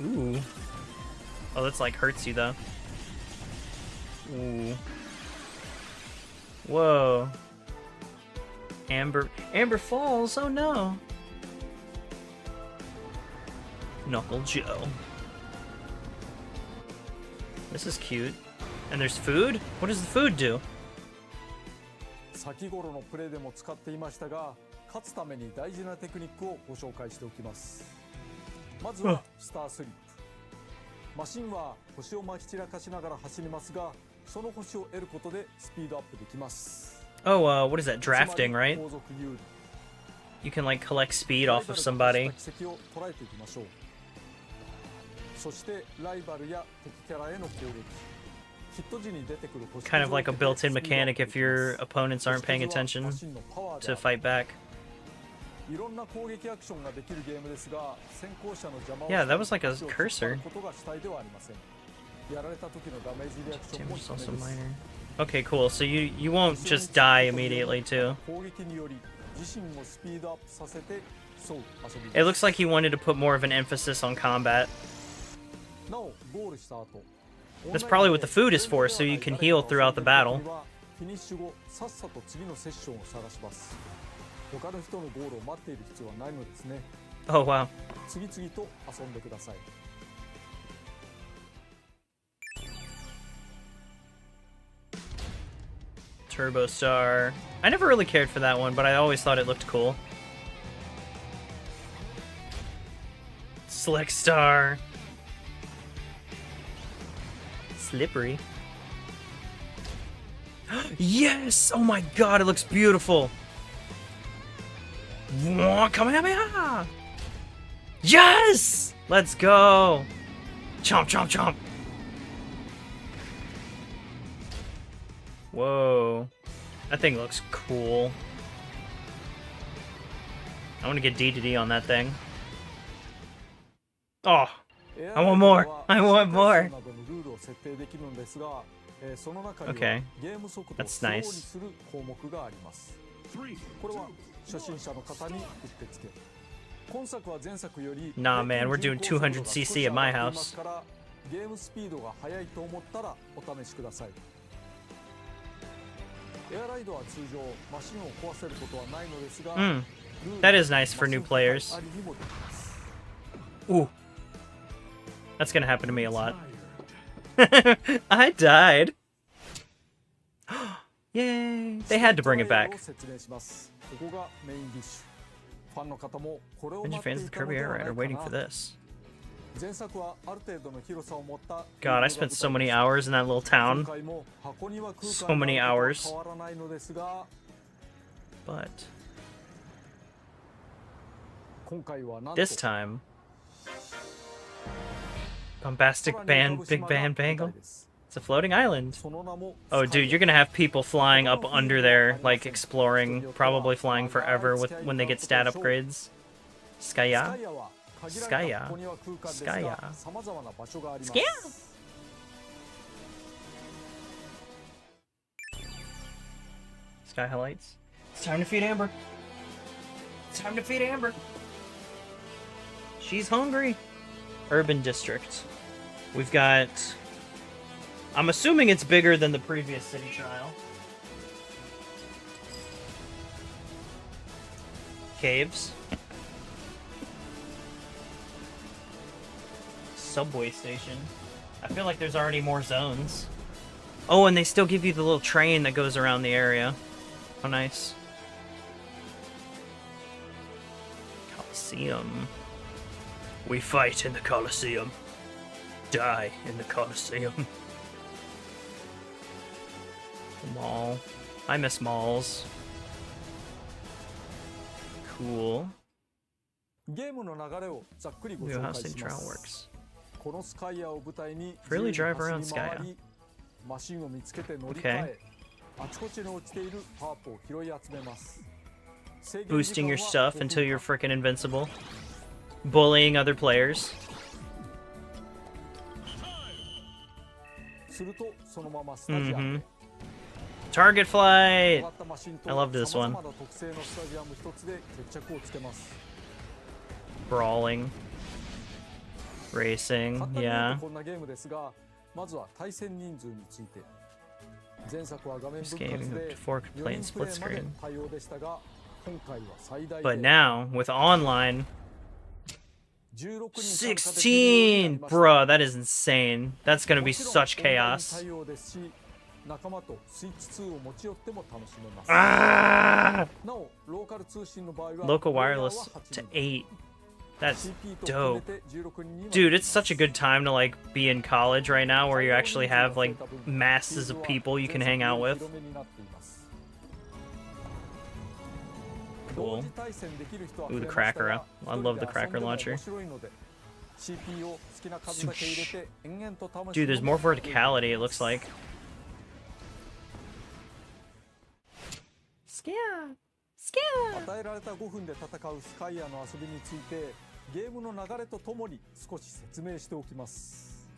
Ooh. Oh, that's like hurts you though. Ooh. Whoa. Amber Falls, oh no. Knuckle Joe. This is cute. And there's food? What does the food do? 先頃のプレイでも使っていましたが、勝つために大事なテクニックをご紹介しておきます。まずはスタースリップ。マシンは星をまき散らかしながら走りますが、その星を得ることでスピードアップできます。Oh, what is that? Drafting, right? You can like collect speed off of somebody. そしてライバルや敵キャラへの攻撃。Kind of like a built-in mechanic if your opponents aren't paying attention to fight back. Yeah, that was like a cursor. Damage is also minor. Okay, cool. So you won't just die immediately too. 自身をスピードアップさせて競う遊び It です。 looks like he wanted to put more of an emphasis on combat. なおゴールした後 That's probably what the food is for, so you can heal throughout the battle. フィニッシュ後さっさと次のセッションを探します。他の人のゴールを待っている必要はないのですね。 Oh, wow. 次々と遊んでください。 Turbo Star. I never really cared for that one, but I always thought it looked cool. Slick Star. Slippery. Yes! Oh my god, it looks beautiful. Kamehameha! Yes! Let's go! Chomp, chomp, chomp. Whoa. That thing looks cool. I want to get D to D on that thing. Oh, I want more. I want more. Okay, that's nice. Nah, man, we're doing 200cc at my house. That is nice for new players. Ooh. That's gonna happen to me a lot. I died. Yay! They had to bring it back. Bunch of fans of the Kirby Air Ride are waiting for this. God, I spent so many hours in that little town. So many hours. But this time, bombastic band, big band bangle. It's a floating island. Oh, dude, you're gonna have people flying up under there, like exploring, probably flying forever with when they get stat upgrades. Skya. Skya. Skya. Skya. Sky highlights. It's time to feed Amber. It's time to feed Amber. She's hungry. Urban District. We've got... I'm assuming it's bigger than the previous city trial. Caves. Subway station. I feel like there's already more zones. Oh, and they still give you the little train that goes around the area. How nice. Coliseum. We fight in the Coliseum. Die in the Coliseum. The mall. I miss malls. Cool. New how city trial works. Freely drive around Skya. Okay. Boosting your stuff until you're frickin' invincible. Bullying other players. Mm-hmm. Target flight! I love this one. Brawling. Racing, yeah. This game before could play in split screen. But now, with online... 16! Bruh, that is insane. That's gonna be such chaos. Ah! Local wireless to 8. That's dope. Dude, it's such a good time to like be in college right now where you actually have like masses of people you can hang out with. Cool. Ooh, the cracker. I love the cracker launcher. Dude, there's more verticality, it looks like. Skya! Skya! ゲームの流れとともに少し説明しておきます。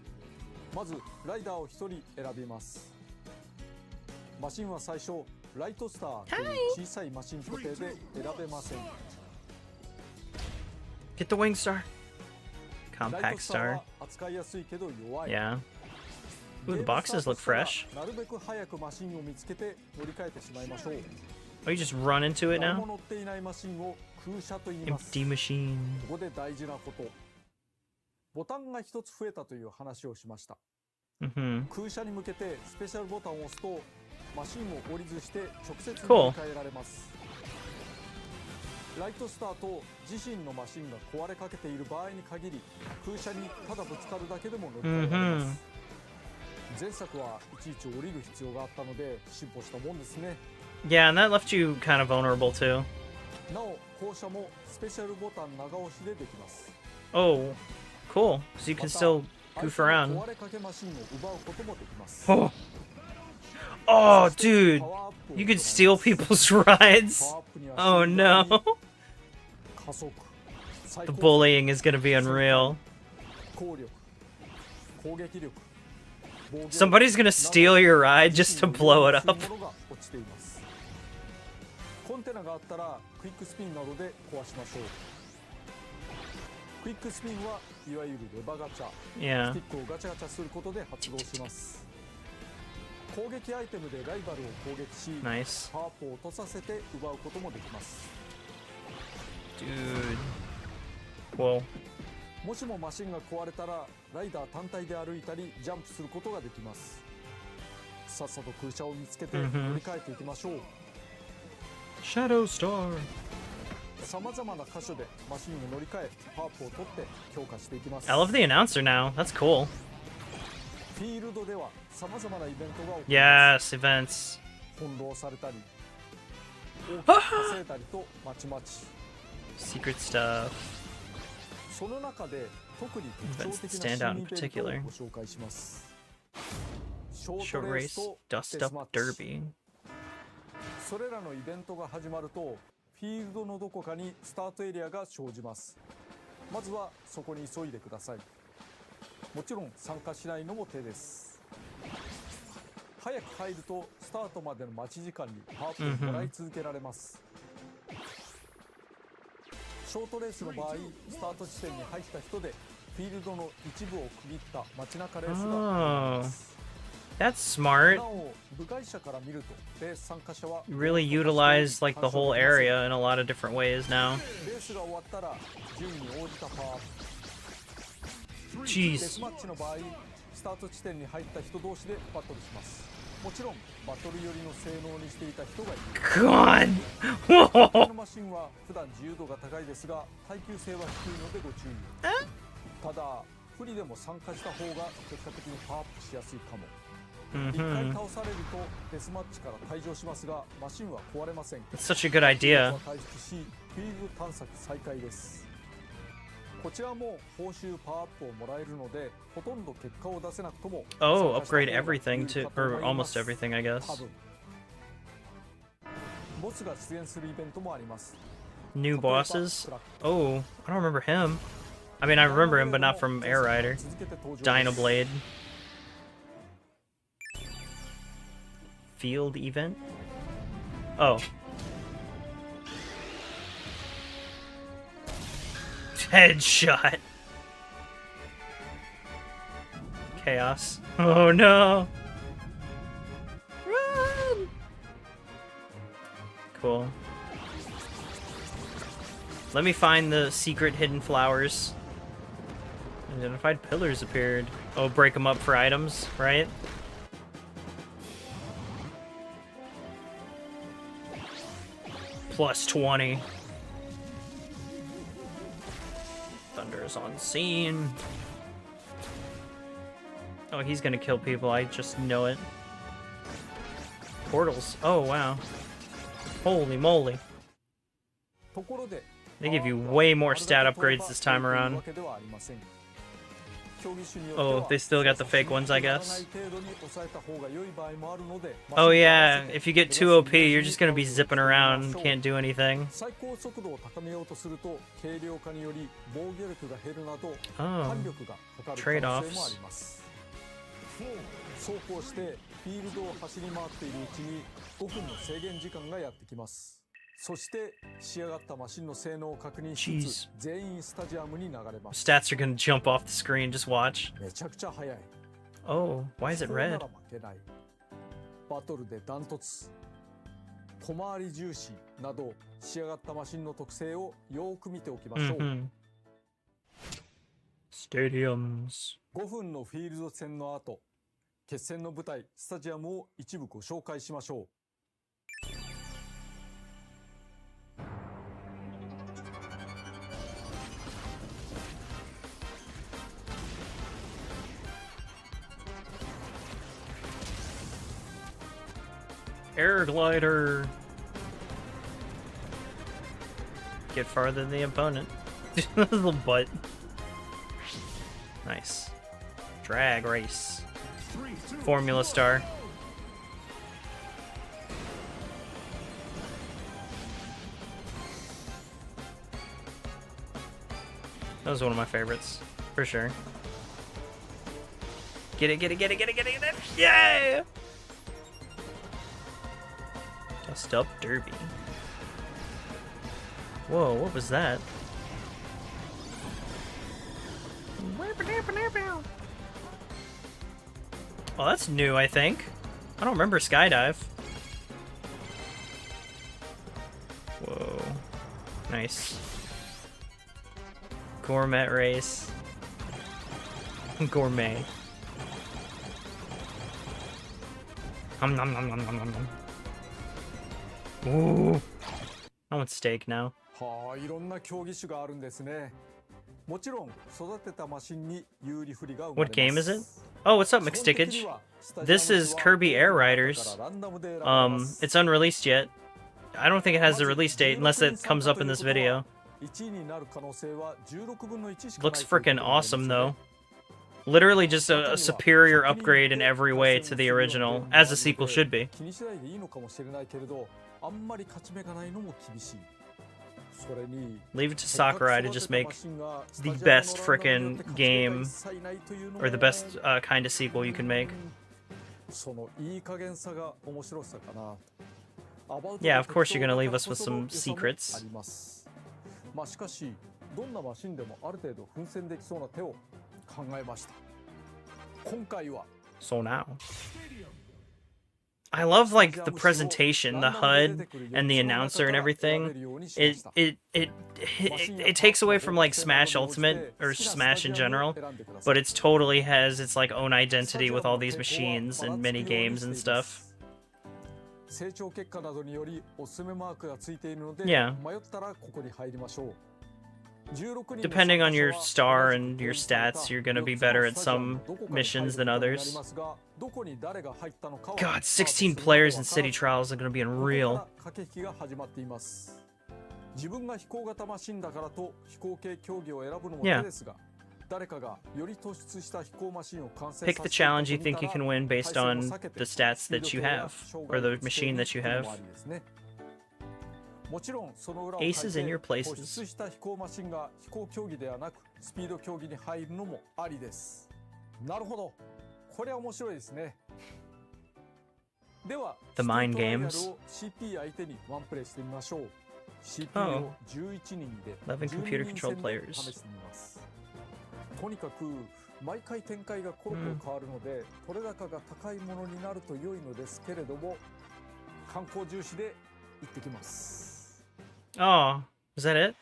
まずライダーを1人選びます。マシンは最初ライトスターという小さいマシン固定で選べません。 Get the wing star. ライ Compact トスター star. は扱いやすいけど弱い。 Yeah. ゲ Ooh, ー the ム boxes スタート look したら fresh. なるべく早くマシンを見つけて乗り換えてしまいましょう。 Oh, you just run into it 誰も now? 乗っていないマシンを空車と言います。 Empty machine. ここで大事なこと。ボタンが一つ増えたという話をしました。 Mm-hmm. 空車に向けてスペシャルボタンを押すとマシンを降りずして直接乗 Cool. り換えられます。ライトスターと自身のマシンが壊れかけている場合に限り空車にただぶつかるだけでも乗り換えられます。前作はいちいち降りる必要があったので進歩したもんですね。 Yeah, and that left you kind of vulnerable too. なお降車もスペシャルボタン長押しでできます。 Oh, cool. So you can still 相 goof 手の around. 壊れかけマシンを奪うこともできます。 Oh, oh dude. You could steal people's rides. Oh no. 加速 The bullying is gonna be unreal. 攻力攻撃力 Somebody's gonna steal your ride just to blow it up. コンテナがあったらクイックスピンなどで壊しましょう。クイックスピンはいわゆるレバガチャ、 Yeah. スティックをガチャガチャすることで発動します。攻撃アイテムでライバルを攻撃し、 Nice. パワーアップを落とさせて奪うこともできます。 Dude. Whoa. もしもマシンが壊れたらライダー単体で歩いたりジャンプすることができます。さっさと空車を見つけて乗り換えていきましょう。 Shadow Star. さまざまな箇所でマシンを乗り換えパワーアップを取って強化していきます。 I love the announcer now. That's cool. フィールドではさまざまなイベントが起きま Yes, す。events. 翻弄されたり大きく稼いだりとまちまち。 Secret stuff. その中で特に特徴的 Events な that stand out 新 in イベント particular. をご紹介します。ショー Short トレース race, とデ dust ス up マッチ。 derby. それらのイベントが始まるとフィールドのどこかにスタートエリアが生じます。まずはそこに急いでください。もちろん参加しないのも手です。早く入るとスタートまでの待ち時間にパワーアップをもらい続けられます。ショートレースの場合スタート地点に入った人でフィールドの一部を区切った街中レースが行われます。 That's smart. なお部外者から見るとレース参加者は You really utilize like the whole area in a lot of different ways now. レースが終わったら順位に応じたパワーアップ。デ Jeez. スマッチの場合スタート地点に入った人同士でバトルします。もちろんバトル寄りの性能にしていた人がいる。God. このマシンは普段自由度が高いですが耐久性は低いのでご注意。ただ不利でも参加した方が結果的にパワーアップしやすいかも。一回 Mm-hmm. 倒されるとデスマッチから退場しますがマシンは壊れません。 That's such a good idea. 回復しフィールド探索再開です。こちらも報酬パワーアップをもらえるのでほとんど結果を出せなくとも Oh, upgrade everything to, or almost everything, I guess. 多分ボスが出現するイベントもあります。 New bosses. Oh, I don't remember him. I mean, I remember him, but not from Air Rider. Dynablade. Field event. Oh. Headshot. Chaos. Oh no. Run. Cool. Let me find the secret hidden flowers. Identified pillars appeared. Oh, break them up for items, right? Plus 20. Thunder is on scene. Oh, he's gonna kill people. I just know it. Portals. Oh, wow. Holy moly. They give you way more stat upgrades this time around. Oh, they still got the fake ones, I guess. Oh yeah, if you get too OP, you're just gonna be zipping around, can't do anything. Oh, trade-offs. そうこうしてフィールドを走り回っているうちに5分の制限時間がやってきます。そして仕上がったマシンの性能を確認しつつ全員スタジアムに流れます。 Stats are gonna jump off the screen, just watch. めちゃくちゃ速い。 Oh, why is it これな red? ら負けない。バトルでダントツ。小回り重視など仕上がったマシンの特性をよく見ておきましょう。Mm-hmm. Stadiums. 5分のフィールド戦の後、決戦の舞台スタジアムを一部ご紹介しましょう。Air glider. Get farther than the opponent. Little butt. Nice. Drag race. Formula Star. That was one of my favorites, for sure. Get it, get it, get it, get it, get it, get it! Yeah! Dust up derby. Whoa, what was that? Oh, that's new, I think. I don't remember skydive. Whoa. Nice. Gourmet race. Gourmet. Nom nom nom nom nom nom nom. Ooh. I want steak now. はあ、いろんな競技種があるんですね。もちろん育てたマシンに有利不利が生まれます。 What game is it? Oh, what's up, McStickage? This is Kirby Air Riders. It's unreleased yet. I don't think it has a release date unless it comes up in this video. Looks freaking awesome though. Literally just a superior upgrade in every way to the original, as a sequel should be. Leave it to Sakurai to just make the best frickin' game, or the best kind of sequel you can make. Yeah, of course you're gonna leave us with some secrets. So now. I love like the presentation, the HUD, and the announcer and everything. It takes away from like Smash Ultimate or Smash in general, but it's totally has its like own identity with all these machines and mini games and stuff. Yeah. Depending on your star and your stats, you're gonna be better at some missions than others. God, 16 players in City Trials are gonna be unreal. Yeah. Pick the challenge you think you can win based on the stats that you have, or the machine that you have. Aces in your places. The mind games. Oh. 11 computer controlled players. とにかく毎回展開がコロコロ変わるので、取れ高が高いものになると良いのですけれども、観光重視で行ってきます。 Oh, is that it?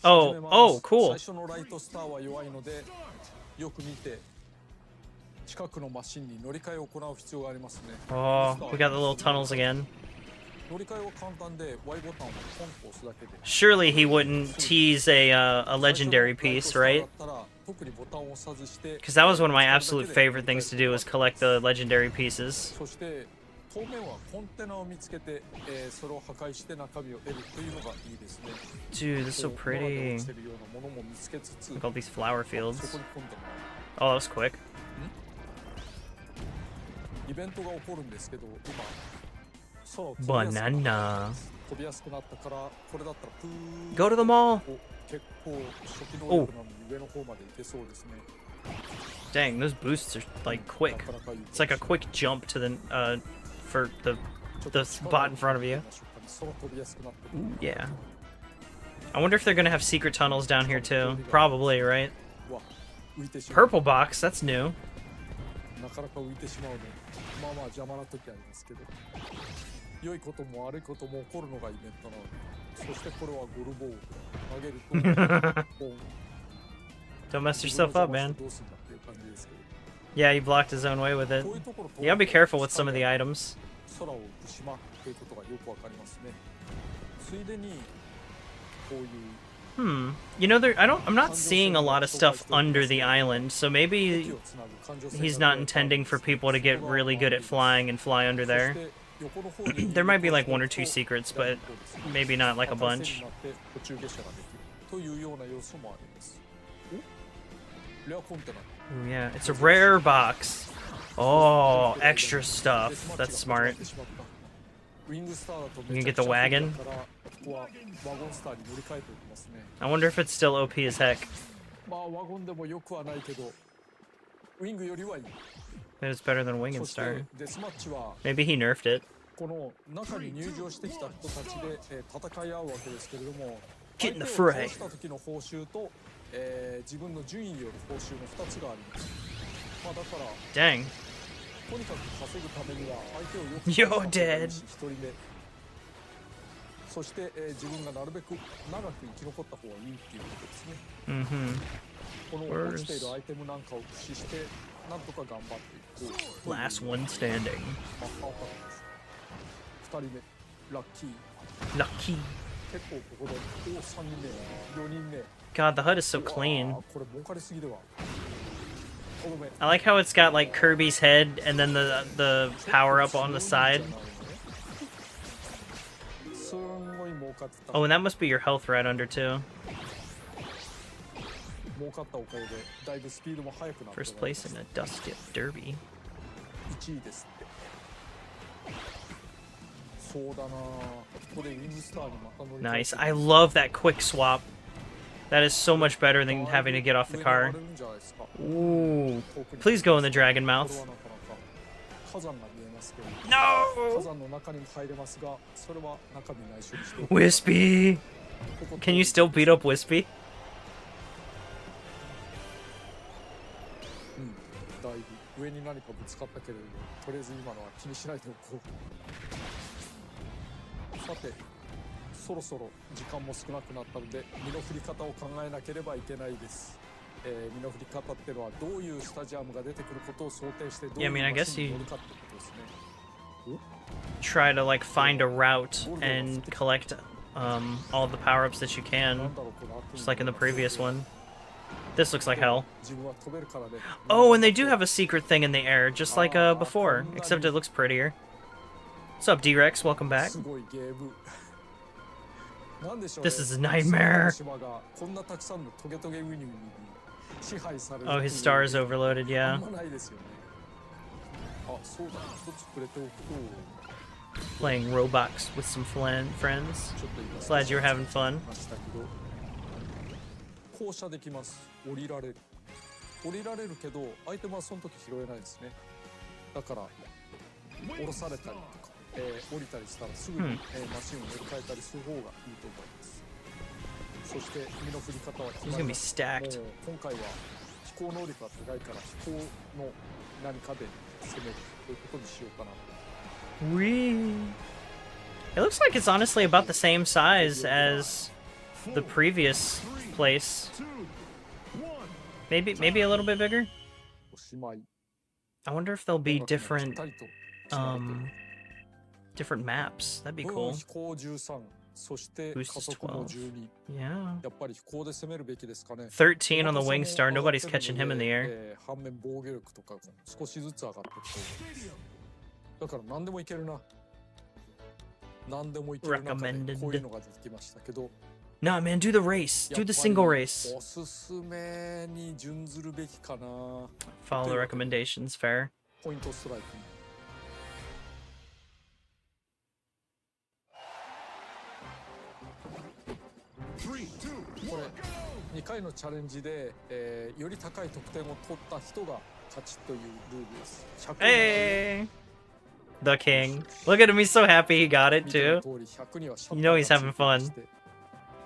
Oh, cool. 最初のライトスターは弱いので、よく見て近くのマシンに乗り換えを行う必要がありますね。 Oh, we got the little tunnels again. 乗り換えは簡単で Y ボタンをポンと押すだけで。 Surely he wouldn't tease a legendary piece, right? Because that was one of my absolute favorite things to do, was collect the legendary pieces. そして当面はコンテナを見つけて、それを破壊して中身を得るというのがいいですね。 Dude, this is so pretty. Look at all these flower fields. Oh, that was quick. イベントが起こるんですけど、今 Banana. 飛びやすくなったから、これだったらプー Go to the mall. 結構初期能力なのに上の方まで行けそうですね。Dang, those boosts are like quick. It's like a quick jump to the for the spot in front of you. Ooh, yeah. I wonder if they're gonna have secret tunnels down here too. Probably, right? Purple box, that's new. なかなか浮いてしまうので、まあまあ邪魔な時ありますけど、良いことも悪いことも起こるのがイベントなので、そしてこれはゴルボール投げるとボン Don't mess yourself up, man. Yeah, he blocked his own way with it. You gotta be careful with some of the items. 空を浮く島ということがよくわかりますね。ついでにこういう You know, I'm not seeing a lot of stuff under the island, so maybe he's not intending for people to get really good at flying and fly under there. There might be like 1 or 2 secrets, but maybe not like a bunch. Ooh, yeah, it's a rare box. Oh, extra stuff. That's smart. You can get the wagon. I wonder if it's still OP as heck. Maybe it's better than Wing and Star. Maybe he nerfed it. Get in the fray. Dang. You're dead. そして、自分がなるべく長く生き残った方がいいっていうことですね。この落ちているアイテムなんかを駆使してなんとか頑張っていく。Last one standing. 2人目ラッキー。ラッキー。結構ここで3人目、4人目。God, the HUD is so clean. これ儲かりすぎでは。I like how it's got like Kirby's head and then the power up on the side. Oh, and that must be your health right under too. First place in a Dust Derby. Nice. I love that quick swap. That is so much better than having to get off the car. Ooh. Please go in the dragon mouth. No! Wispy! Can you still beat up Wispy? Yeah, I mean, I guess you try to like find a route and collect all the power-ups that you can, just like in the previous one. This looks like hell. Oh, and they do have a secret thing in the air, just like before, except it looks prettier. What's up, D-Rex? Welcome back. This is a nightmare. Oh, his star is overloaded, yeah. Playing Roblox with some friends. Glad you were having fun. He's gonna be stacked. Whee! It looks like it's honestly about the same size as the previous place. Maybe a little bit bigger. I wonder if there'll be different different maps. That'd be cool. Boost is 12. Yeah. 13 on the wing star. Nobody's catching him in the air. Recommended. Nah, man, do the race. Do the single race. Follow the recommendations. Fair. これ2回のチャレンジで、より高い得点を取った人が勝ちというルールです。Hey! The king. Look at him, he's so happy he got it too. You know he's having fun.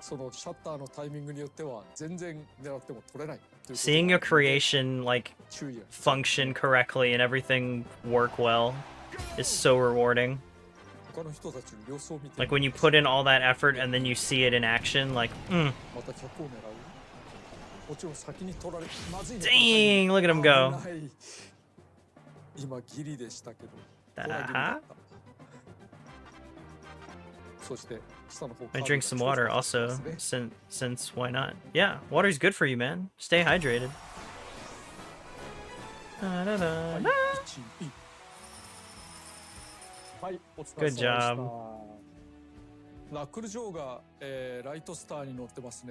そのシャッターのタイミングによっては全然狙っても取れない。Seeing your creation like function correctly and everything work well is so rewarding. Like when you put in all that effort and then you see it in action, like, Dang, look at him go. I drink some water also, since why not? Yeah, water's good for you, man. Stay hydrated. Good job.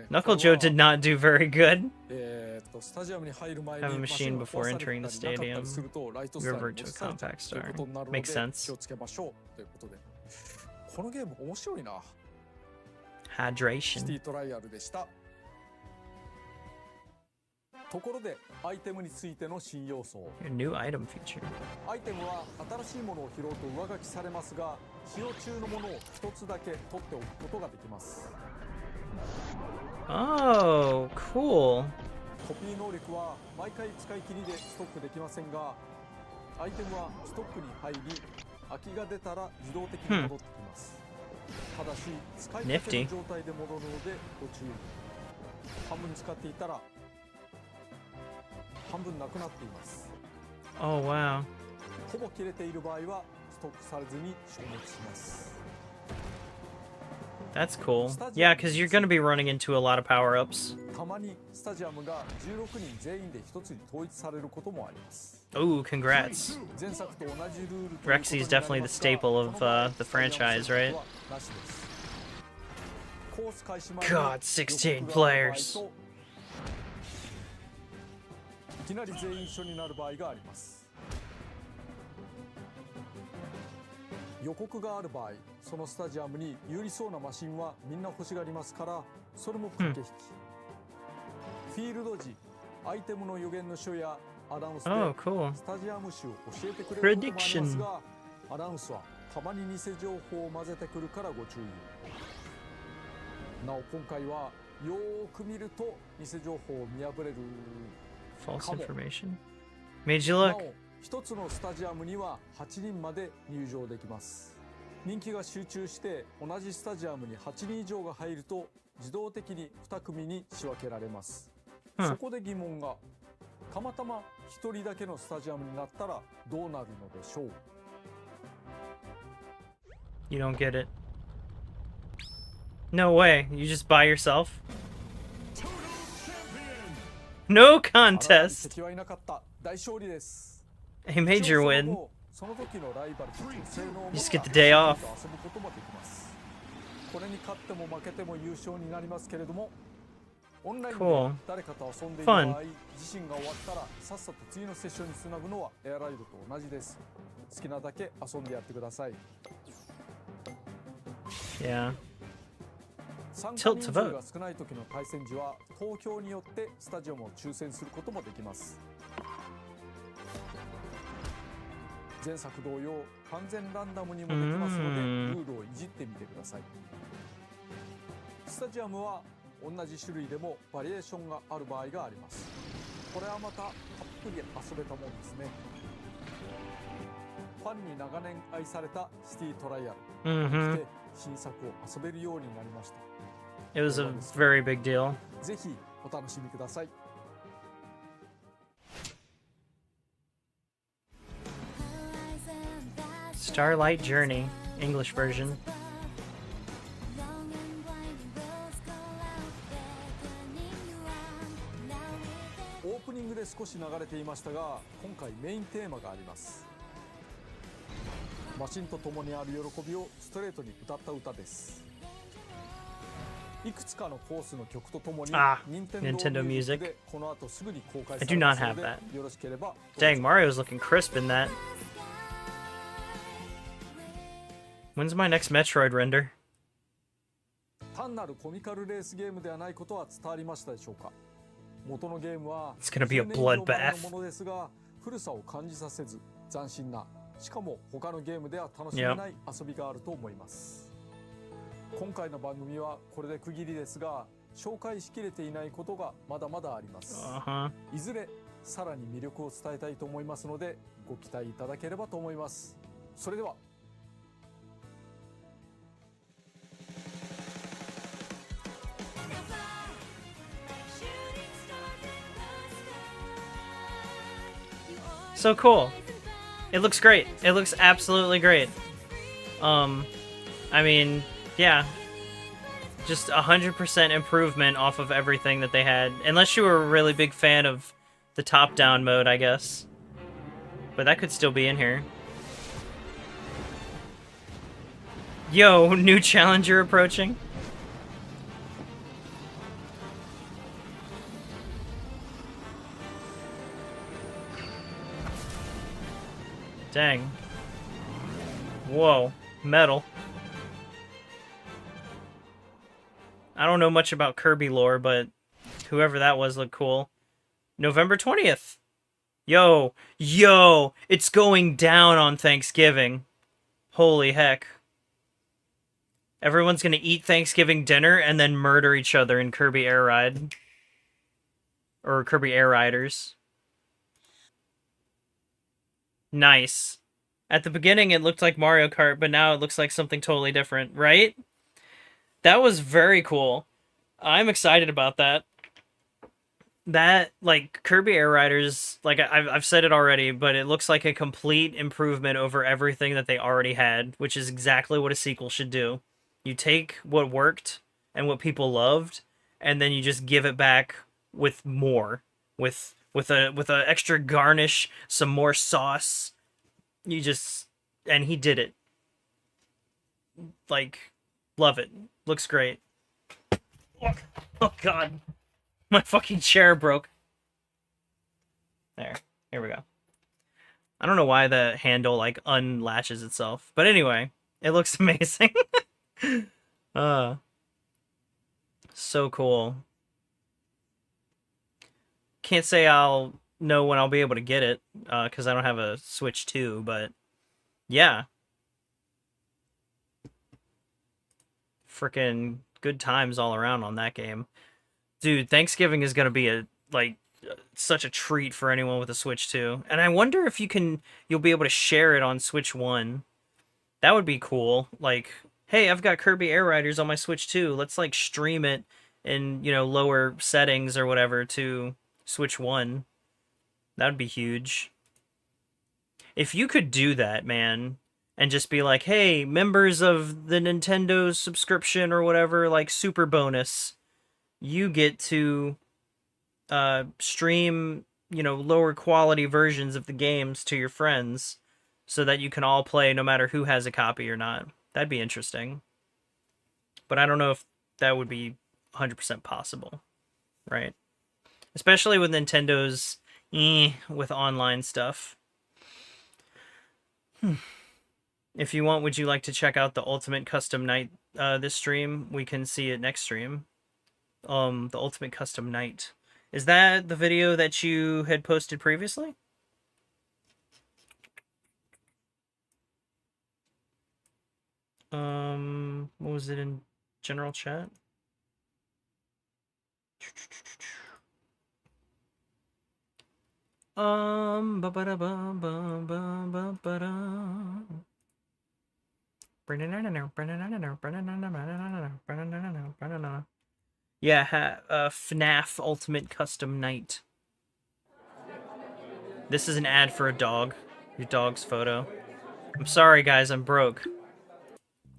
Knuckle Joe did not do very good. Have a machine before entering the stadium. Revert to a compact star. Makes sense. Hydration. ところでアイテムについての新要素。 Your new item feature. アイテムは新しいものを拾うと上書きされますが、使用中のものを一つだけ取っておくことができます。Oh, cool. コピー能力は毎回使い切りでストックできませんが、アイテムはストックに入り、空きが出たら自動的に戻ってきます。ただし使いかけの状態で戻るのでご注意。半分使っていたら半分なくなっています。 Oh, wow. ほぼ切れている場合はストックされずに消滅します。 That's cool. Yeah, because you're going to be running into a lot of power-ups. たまにスタジアムが16人全員で一つに統一されることもあります。 Ooh, congrats. Rexy is definitely the staple of the franchise, right? God, 16 players. いきなり全員一緒になる場合があります。予告がある場合、そのスタジアムに有利そうなマシンはみんな欲しがりますから、それも駆け引き。フィールド時、アイテムの予言の書やアナウンスでスタジアム種を教えてくれることもありますが、アナウンスはたまに偽情報を混ぜてくるからご注意。なお今回はよーく見ると偽情報を見破れる。 False information. Made you look. 一つのスタジアムには8人まで入場できます。人気が集中して同じスタジアムに8人以上が入ると自動的に2組に仕分けられます。そこで疑問が、たまたま1人だけのスタジアムになったらどうなるのでしょう。 You don't get it. No way. You just by yourself? No contest. A major win. You just get the day off. Cool. Fun. Yeah. Tilt to vote. 少ない時の対戦時は投票によってスタジアムを抽選することもできます。前作同様、完全ランダムにもできますので、ルールをいじってみてください。スタジアムは同じ種類でもバリエーションがある場合があります。これはまたたっぷり遊べたもんですね。ファンに長年愛されたシティトライアル。そして新作を遊べるようになりました。 It was a very big deal. ぜひお楽しみください。Starlight Journey, English version. オープニングで少し流れていましたが、今回メインテーマがあります。マシンと共にある喜びをストレートに歌った歌です。いくつかのコースの曲とともに Nintendo music. でこの後すぐに公開 I さ do れ not ますの have で that. よろしければ。 Dang, Mario's looking crisp in that. When's my next Metroid render? 単なるコミカルレースゲームではないことは伝わりましたでしょうか。元のゲームは It's gonna be a 10年以上前 bloodbath. のものですが、古さを感じさせず斬新な、しかも他のゲームでは楽しめない遊びがあると思います。今回の番組はこれで区切りですが、紹介しきれていないことがまだまだあります。いずれさらに魅力を伝えたいと思いますので、ご期待いただければと思います。それでは。So cool. It looks great. It looks absolutely great. I mean, yeah. Just 100% improvement off of everything that they had. Unless you were a really big fan of the top-down mode, I guess. But that could still be in here. Yo, new challenger approaching. Dang. Whoa. Metal. I don't know much about Kirby lore, but whoever that was looked cool. November 20th. Yo. Yo. It's going down on Thanksgiving. Holy heck. Everyone's gonna eat Thanksgiving dinner and then murder each other in Kirby Air Ride. Or Kirby Air Riders. Nice. At the beginning, it looked like Mario Kart, but now it looks like something totally different, right? That was very cool. I'm excited about that. That, like, Kirby Air Riders, like, I've said it already, but it looks like a complete improvement over everything that they already had, which is exactly what a sequel should do. You take what worked and what people loved, and then you just give it back with more. With a extra garnish, some more sauce. You just... And he did it. Like, love it. Looks great. Oh, God. My fucking chair broke. There. Here we go. I don't know why the handle, like, unlatches itself. But anyway, it looks amazing. So cool. Can't say I'll know when I'll be able to get it, because I don't have a Switch 2, but yeah. Frickin' good times all around on that game. Dude, Thanksgiving is gonna be such a treat for anyone with a Switch 2. And I wonder if you'll be able to share it on Switch 1. That would be cool. Like, hey, I've got Kirby Air Riders on my Switch 2. Let's, like, stream it in, lower settings or whatever to Switch 1. That would be huge. If you could do that, man, and just be like, hey, members of the Nintendo subscription or whatever, like, super bonus, you get to stream, lower quality versions of the games to your friends so that you can all play no matter who has a copy or not. That'd be interesting. But I don't know if that would be 100% possible, right? Especially with Nintendo's with online stuff. If you want, would you like to check out the Ultimate Custom Night this stream? We can see it next stream. The Ultimate Custom Night. Is that the video that you had posted previously? What was it in general chat? Yeah, FNAF Ultimate Custom Night. This is an ad for a dog. Your dog's photo. I'm sorry, guys, I'm broke.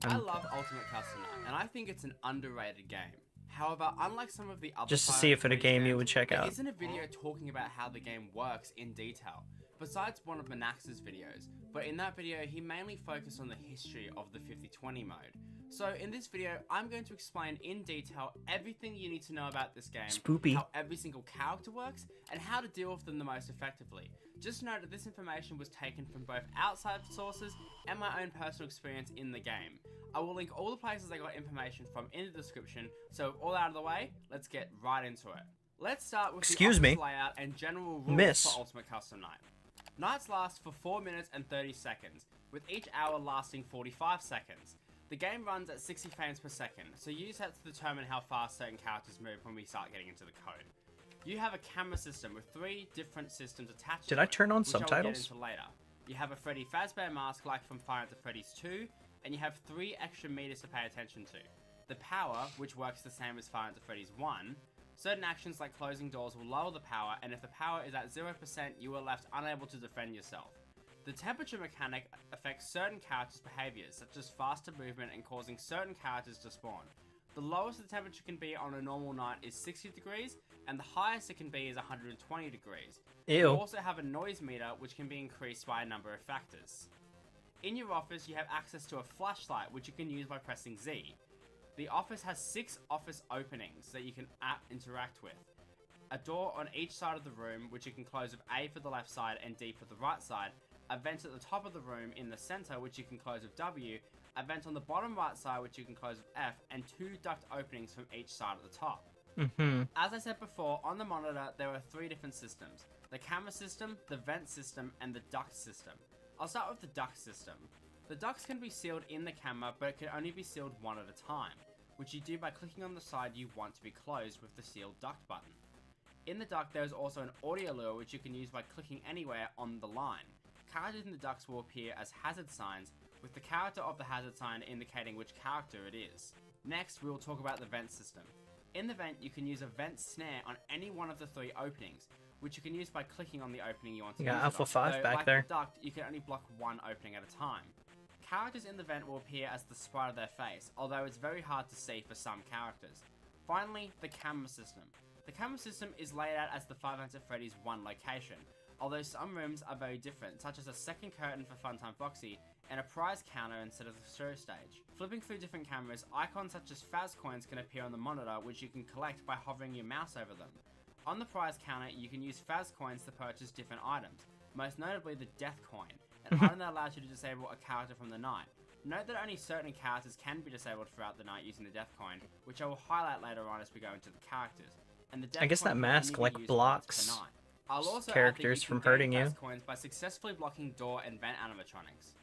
I love Ultimate Custom Night, and I think it's an underrated game. However, unlike some of the other just to see if it's a game you would check out. There isn't a video talking about how the game works in detail, besides one of Manax's videos, but in that video he mainly focused on the history of the 50/20 mode, So in this video, I'm going to explain in detail everything you need to know about this game, Spoopy. how every single character works, and how to deal with them the most effectively. Just note that this information was taken from both outside sources and my own personal experience in the game. I will link all the places I got information from in the description, so with all out of the way, let's get right into it. Let's start with the office layout and general rules for Ultimate Custom Night. Nights last for 4 minutes and 30 seconds, with each hour lasting 45 seconds. The game runs at 60 frames per second, so use that to determine how fast certain characters move when we start getting into the code. You have a camera system with 3 different systems attached to it, Did I turn on which I will subtitles? get into later. You have a Freddy Fazbear mask like from Five Nights at Freddy's 2, and you have 3 extra meters to pay attention to. The power, which works the same as Five Nights at Freddy's 1. Certain actions like closing doors will lower the power, and if the power is at 0%, you are left unable to defend yourself. The temperature mechanic affects certain characters' behaviors, such as faster movement and causing certain characters to spawn. The lowest the temperature can be on a normal night is 60 degrees, and the highest it can be is 120 degrees. Ew. You also have a noise meter, which can be increased by a number of factors. In your office, you have access to a flashlight, which you can use by pressing Z. The office has 6 office openings that you can interact with. A door on each side of the room, which you can close with A for the left side and D for the right side. A vent at the top of the room in the center, which you can close with W. A vent on the bottom right side, which you can close with F. And 2 duct openings from each side at the top. As I said before, on the monitor, there are 3 different systems. The camera system, the vent system, and the duct system. I'll start with the duct system. The ducts can be sealed in the camera, but it can only be sealed one at a time, which you do by clicking on the side you want to be closed with the sealed duct button. In the duct, there is also an audio lure, which you can use by clicking anywhere on the line. Characters in the ducts will appear as hazard signs, with the character of the hazard sign indicating which character it is. Next, we will talk about the vent system. In the vent, you can use a vent snare on any one of the 3 openings, which you can use by clicking on the opening you want to use. Yeah, Alpha 5 back like there. The duct, you can only block 1 opening at a time. Characters in the vent will appear as the sprite of their face, although it's very hard to see for some characters. Finally, the camera system. The camera system is laid out as the Five Nights at Freddy's 1 location, although some rooms are very different, such as a second curtain for Funtime Foxy and a prize counter instead of the show stage. Flipping through different cameras, icons such as Faz coins can appear on the monitor, which you can collect by hovering your mouse over them. On the prize counter, you can use Faz coins to purchase different items, most notably the Death Coin, an item that allows you to disable a character from the night. Note that only certain characters can be disabled throughout the night using the Death Coin, which I will highlight later on as we go into the characters. And the Death I guess Coin that can mask only be like used blocks once per night. I'll also characters add that from you can hurting gain you. Faz coins by successfully blocking door and vent animatronics.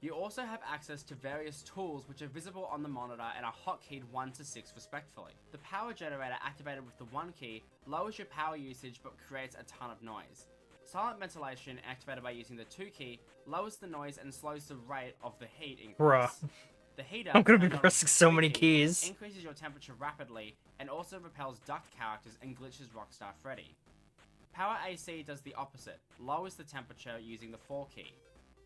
You also have access to various tools which are visible on the monitor and are hotkeyed 1 to 6 respectively. The power generator activated with the 1 key lowers your power usage but creates a ton of noise. Silent ventilation, activated by using the 2 key, lowers the noise and slows the rate of the heat increase. Bruh. The heater, I'm gonna be turned on pressing with so the 3 many key, keys. increases your temperature rapidly and also repels duct characters and glitches Rockstar Freddy. Power AC does the opposite, lowers the temperature using the 4 key.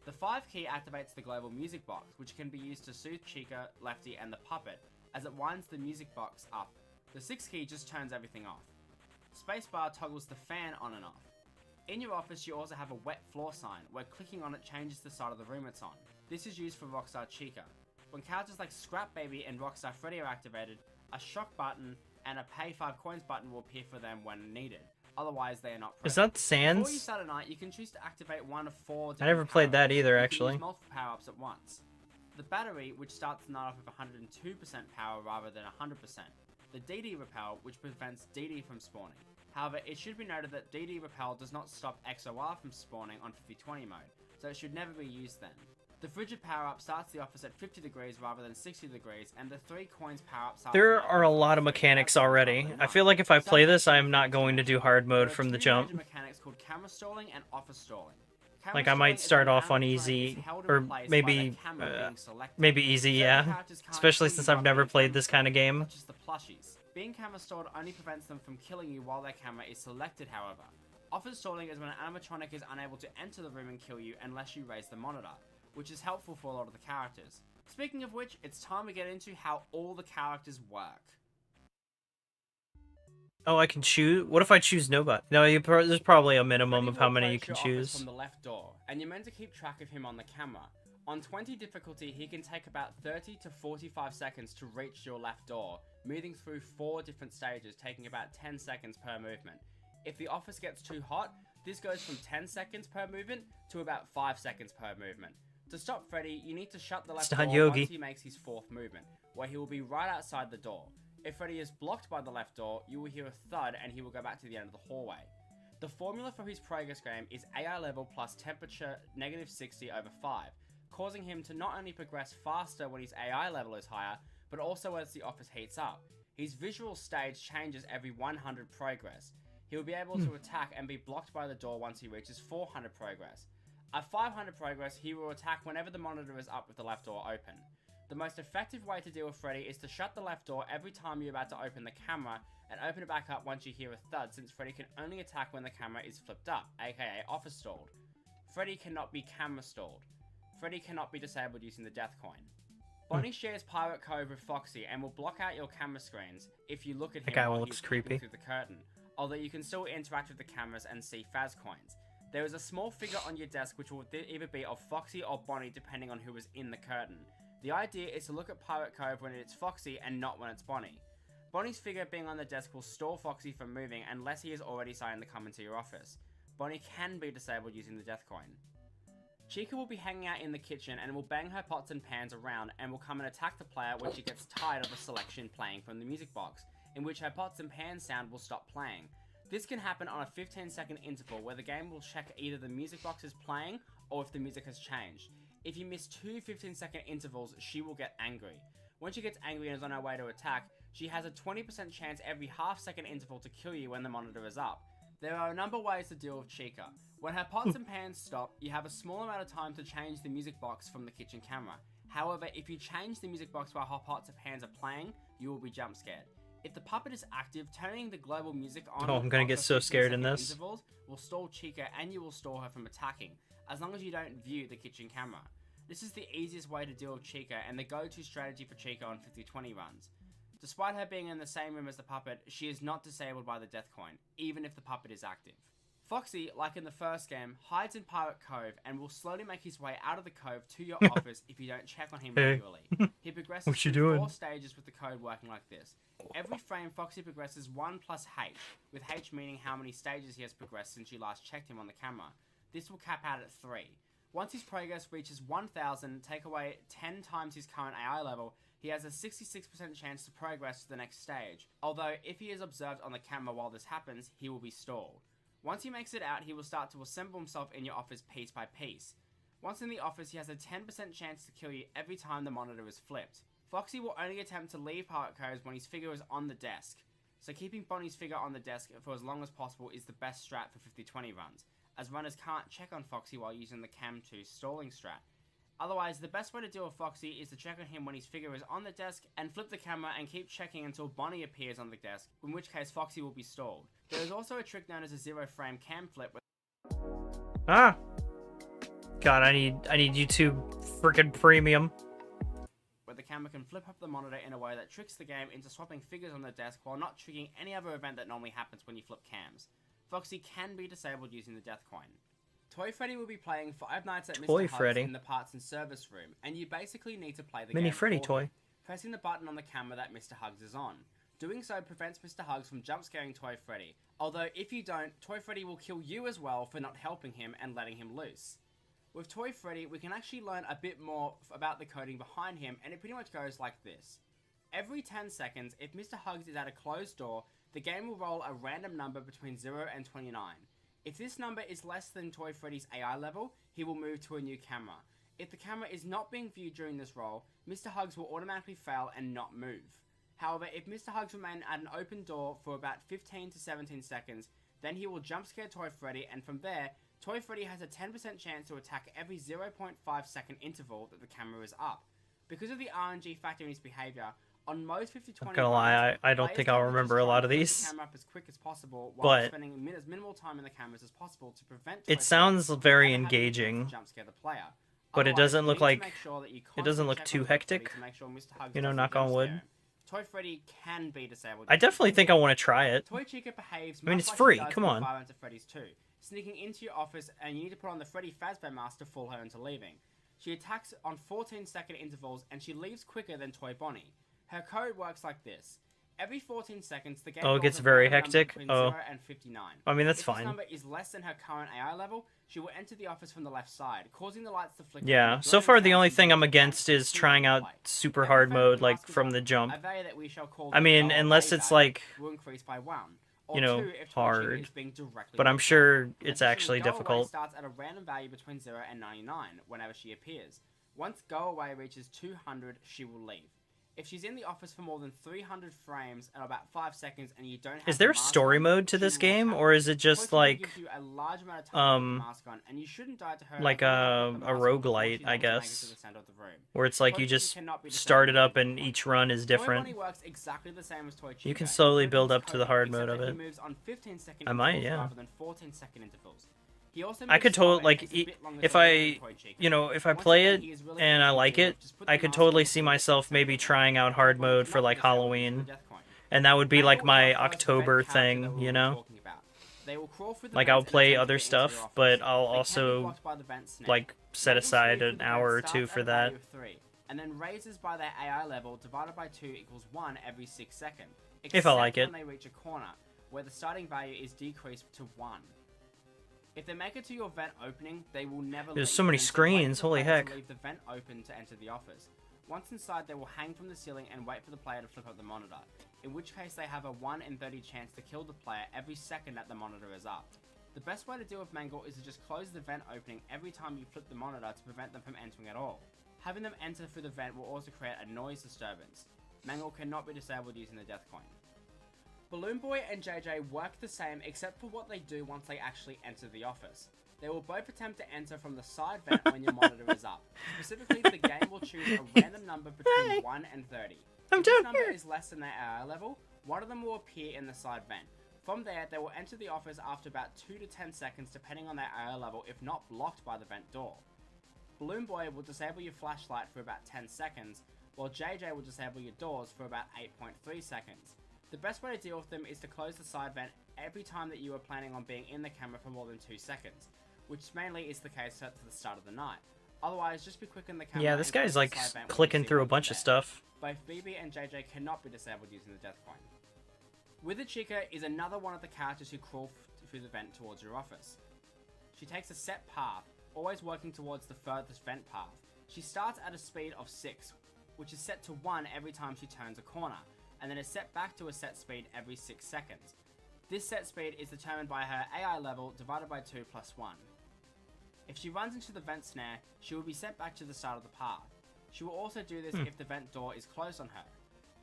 The 5 key activates the global music box, which can be used to soothe Chica, Lefty, and the puppet, as it winds the music box up. The 6 key just turns everything off. Spacebar toggles the fan on and off. In your office, you also have a wet floor sign, where clicking on it changes the side of the room it's on. This is used for Rockstar Chica. When characters like Scrap Baby and Rockstar Freddy are activated, a shock button and a pay 5 coins button will appear for them when needed. Otherwise, they are not present. Is that Before you Sans? start a night, you can choose to activate one of 4 I different never played that power-ups. either, You can actually. use multiple power-ups at once. The battery, which starts the night off with 102% power rather than 100%. The DD Repel, which prevents DD from spawning. However, it should be noted that DD Repel does not stop XOR from spawning on 50-20 mode, so it should never be used then. The Frigid power-up starts the office at 50 degrees rather than 60 degrees, and the 3 coins power-up starts There the are a office lot at of 50 mechanics at the already. top of the I feel night. like if I play this, I am Some not going to do hard mode from the jump. There are 2 major mechanics called camera stalling and office stalling. Camera Like I might stalling is start when off on animatronic easy, is held in or place by maybe, the camera being selected. maybe easy, Certain yeah. characters can't Especially kill since you I've while never being played camera this kind of stalled, game. such as the plushies. Being camera stalled only prevents them from killing you while their camera is selected, however. Office stalling is when an animatronic is unable to enter the room and kill you unless you raise the monitor, which is helpful for a lot of the characters. Speaking of which, it's time to get into how all the characters work. Oh, I can choose? What if I choose nobody? No, there's probably a minimum Freddy of how will many you approach can your office choose. from the left door, and you're meant to keep track of him on the camera. On 20 difficulty, he can take about 30 to 45 seconds to reach your left door, moving through 4 different stages, taking about 10 seconds per movement. If the office gets too hot, this goes from 10 seconds per movement to about 5 seconds per movement. To stop Freddy, you need to shut the left door once he makes his 4th movement, where he will be right outside the door. If Freddy is blocked by the left door, you will hear a thud and he will go back to the end of the hallway. The formula for his progress game is AI level plus temperature -60 over 5, causing him to not only progress faster when his AI level is higher, but also as the office heats up. His visual stage changes every 100 progress. He will be able to attack and be blocked by the door once he reaches 400 progress. At 500 progress, he will attack whenever the monitor is up with the left door open. The most effective way to deal with Freddy is to shut the left door every time you're about to open the camera and open it back up once you hear a thud, since Freddy can only attack when the camera is flipped up, aka office stalled. Freddy cannot be camera stalled. Freddy cannot be disabled using the death coin. Bonnie shares pirate code with Foxy and will block out your camera screens if you look at him while he's peeking through the curtain, although you can still interact with the cameras and see Faz coins. There is a small figure on your desk which will either be of Foxy or Bonnie depending on who is in the curtain. The idea is to look at pirate code when it's Foxy and not when it's Bonnie. Bonnie's figure being on the desk will stall Foxy from moving unless he is already starting to come into your office. Bonnie can be disabled using the death coin. Chica will be hanging out in the kitchen and will bang her pots and pans around and will come and attack the player when she gets tired of the selection playing from the music box, in which her pots and pans sound will stop playing. This can happen on a 15-second interval where the game will check either the music box is playing or if the music has changed. If you miss 2 15-second intervals, she will get angry. When she gets angry and is on her way to attack, she has a 20% chance every half-second interval to kill you when the monitor is up. There are a number of ways to deal with Chica. When her pots and pans stop, you have a small amount of time to change the music box from the kitchen camera. However, if you change the music box while her pots and pans are playing, you will be jump scared. If the puppet is active, turning the global music on I'm gonna get so scared in this. intervals will stall Chica and you will stall her from attacking, as long as you don't view the kitchen camera. This is the easiest way to deal with Chica and the go-to strategy for Chica on 50-20 runs. Despite her being in the same room as the puppet, she is not disabled by the death coin, even if the puppet is active. Foxy, like in the first game, hides in Pirate Cove and will slowly make his way out of the cove to your office if you don't check on him regularly. He progresses through 4 stages with the code working like this. Every frame, Foxy progresses 1 plus H, with H meaning how many stages he has progressed since you last checked him on the camera. This will cap out at 3. Once his progress reaches 1000, take away 10 times his current AI level, he has a 66% chance to progress to the next stage, although if he is observed on the camera while this happens, he will be stalled. Once he makes it out, he will start to assemble himself in your office piece by piece. Once in the office, he has a 10% chance to kill you every time the monitor is flipped. Foxy will only attempt to leave Pirate Coves when his figure is on the desk, so keeping Bonnie's figure on the desk for as long as possible is the best strat for 50-20 runs, as runners can't check on Foxy while using the Cam 2 stalling strat. Otherwise, the best way to deal with Foxy is to check on him when his figure is on the desk and flip the camera and keep checking until Bonnie appears on the desk, in which case Foxy will be stalled. There is also a trick known as a 0-frame cam flip. God, I need YouTube freaking premium. Where the camera can flip up the monitor in a way that tricks the game into swapping figures on the desk while not triggering any other event that normally happens when you flip cams. Foxy can be disabled using the death coin. Toy Freddy will be playing 5 Nights at Mr. Hugs in the parts and service room, and you basically need to play the game Freddy for toy. him, pressing the button on the camera that Mr. Hugs is on. Doing so prevents Mr. Hugs from jump scaring Toy Freddy, although if you don't, Toy Freddy will kill you as well for not helping him and letting him loose. With Toy Freddy, we can actually learn a bit more about the coding behind him, and it pretty much goes like this. Every 10 seconds, if Mr. Hugs is at a closed door, the game will roll a random number between 0 and 29. If this number is less than Toy Freddy's AI level, he will move to a new camera. If the camera is not being viewed during this roll, Mr. Hugs will automatically fail and not move. However, if Mr. Hugs remains at an open door for about 15 to 17 seconds, then he will jump scare Toy Freddy, and from there, Toy Freddy has a 10% chance to attack every 0.5 second interval that the camera is up. Because of the RNG factor in his behavior, on most 50-20 I'm gonna lie, I don't think I'll remember a lot of these. The camera up as quick as possible while But spending as minimal time in the cameras as possible to prevent it sounds very engaging. Jump scare the player. But it doesn't look like it doesn't look too hectic. You know, knock on wood. Toy Freddy can be disabled. I definitely think I want to try it. Toy Chica behaves. I mean, it's free. Come on. Freddy's 2, sneaking into your office, and you need to put on the Freddy Fazbear mask to fool her into leaving. She attacks on 14-second intervals, and she leaves quicker than Toy Bonnie. Her code works like this. Every 14 seconds, the game Oh, it rolls gets a very random number hectic? between Oh. 0 and 59. I mean, that's If fine. this number is less than her current AI level, she will enter the office from the left side, causing the lights to flicker. Yeah, and so glowing far the sounds only from thing I'm the against game is to trying out play. super Every hard frame mode, the like, mask is from on, the jump. a value that we shall call I the mean, go unless away it's, value like, will increase by 1. Or you know, 2 if Toy Chica hard. is being directly But I'm looked at. sure it's Additionally, actually Go Away difficult. starts at a random value between 0 and 99 whenever she appears. Once Go Away reaches 200, she will leave. If she's in the office for more than 300 frames and about 5 seconds and you don't have Is there the a mask story on, mode to she this will game, attack. or is it just Toy Chica like, gives you a large amount of time with the mask on, and you shouldn't die to her like as long as you put the a mask on before roguelite, she I knocks to make it guess, to the center of the room. where it's like Toy you Chica just cannot be start it disabled up at and this point. each run is Toy different? Bonnie works exactly the same as Toy Chica. You can slowly except build he's up to the coded, hard except mode of that it. He moves on 15-second I might, intervals yeah. rather than 14-second intervals. He also I moves could slower totally, and like, takes a bit longer if to leave I, than Toy Chica. you know, if I Once play again, it he is really and easy I to like deal it, with. Just put the I could mask totally on see before you myself get maybe to the trying out Toy hard Bonnie mode cannot for be like disabled using Halloween, the death coin. and that would be Mangle like is my our first October vent character that thing, we you were know? talking about. They will crawl through the Like, vents I'll and play attempt to other get into your stuff, office. but I'll They can be also, blocked by the vent snare. like, set Mangle aside speed through an the hour or vent two starts for at a that. value of 3, and then raises by their AI level divided by 2 equals 1 every 6 seconds. If I like it. When they reach a corner, where the starting value is decreased to 1. If they make it to your vent opening, they will never There's leave, so many and so wait screens, for the holy player heck. to leave the vent open to enter the office. Once inside, they will hang from the ceiling and wait for the player to flip up the monitor, in which case they have a 1 in 30 chance to kill the player every second that the monitor is up. The best way to deal with Mangle is to just close the vent opening every time you flip the monitor to prevent them from entering at all. Having them enter through the vent will also create a noise disturbance. Mangle cannot be disabled using the death coin. Balloon Boy and JJ work the same except for what they do once they actually enter the office. They will both attempt to enter from the side vent when your monitor is up. Specifically, the game will choose a random number between 1 and 30. If this number is less than their AI level, one of them will appear in the side vent. From there, they will enter the office after about 2 to 10 seconds depending on their AI level if not blocked by the vent door. Balloon Boy will disable your flashlight for about 10 seconds, while JJ will disable your doors for about 8.3 seconds. The best way to deal with them is to close the side vent every time that you are planning on being in the camera for more than 2 seconds, which mainly is the case at the start of the night. Otherwise, just be quick in the camera. Yeah, this and close guy's the like side vent when you clicking see through a one bunch there. of stuff. Both BB and JJ cannot be disabled using the death coin. Wither Chica is another one of the characters who crawl through the vent towards your office. She takes a set path, always working towards the furthest vent path. She starts at a speed of 6, which is set to 1 every time she turns a corner, and then is set back to a set speed every 6 seconds. This set speed is determined by her AI level divided by 2 plus 1. If she runs into the vent snare, she will be sent back to the start of the path. She will also do this if the vent door is closed on her.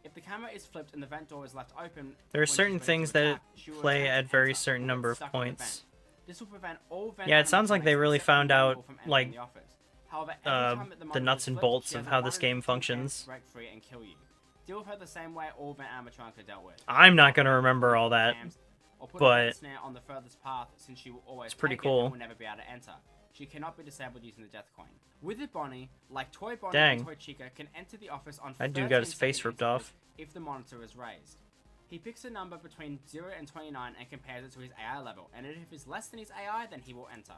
If the camera is flipped and the vent door is left open, There are when she's certain ready to things that attack, she will play attempt to at very enter, certain but number gets of stuck in the points. vent. This will prevent all vent Yeah, it sounds like they animatronics really except for found Mangle out, from entering like, the office. However, every time that the monitor nuts is and flipped, bolts she of has a how 1 this in game 15 chance functions. to break free and kill you. Deal with her the same way all vent animatronics are dealt with. I'm not gonna remember all that, Or put a but vent snare on the furthest path since she will always it's pretty take it cool. and will never be able to enter. She cannot be disabled using the death coin. Withered Bonnie, like Toy Bonnie Dang. and Toy Chica, can enter the office on That dude got his 13 face second ripped intervals off. if the monitor is raised. He picks a number between 0 and 29 and compares it to his AI level, and if it's less than his AI, then he will enter.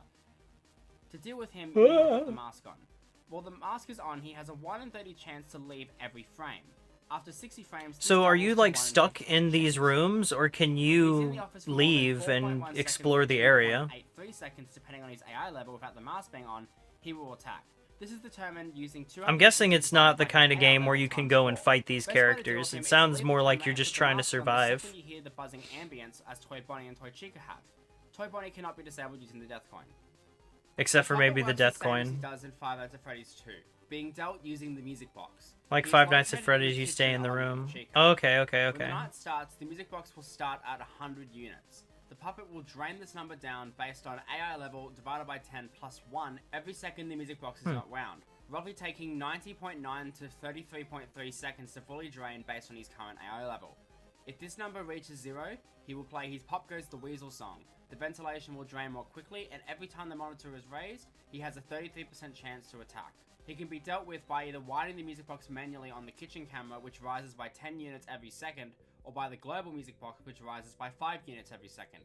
To deal with him, you need to put the mask on. While the mask is on, he has a 1 in 30 chance to leave every frame. After 60 frames... this So are doubles you to like 1 in stuck 50 in these chance. rooms, or can He's in you the office for more than leave 4.1 and seconds explore to the area? 2.83 seconds, depending on his AI level without the mask being on, he will attack. This is determined using 200 I'm guessing it's not the kind of AI game where level you can times go and 4. fight these Best way to deal characters. with him It is sounds leave more the like camera you're and just put the trying to mask on the survive. second you hear the buzzing ambience as Toy Bonnie and Toy Chica have. Toy Bonnie cannot be disabled using the death coin. Except for maybe the Puppet death works same as coin. he does in Five Nights at Freddy's 2, being dealt using the music box. Like He is Five Nights at located in Freddy's, the you stay kitchen in the along with room. Chica. Oh, okay. When the night starts, the music box will start at 100 units. The puppet will drain this number down based on AI level divided by 10 plus 1 every second the music box is not wound, roughly taking 90.9 to 33.3 seconds to fully drain based on his current AI level. If this number reaches 0, he will play his Pop Goes the Weasel song. The ventilation will drain more quickly, and every time the monitor is raised, he has a 33% chance to attack. He can be dealt with by either widening the music box manually on the kitchen camera, which rises by 10 units every second, or by the global music box, which rises by 5 units every second.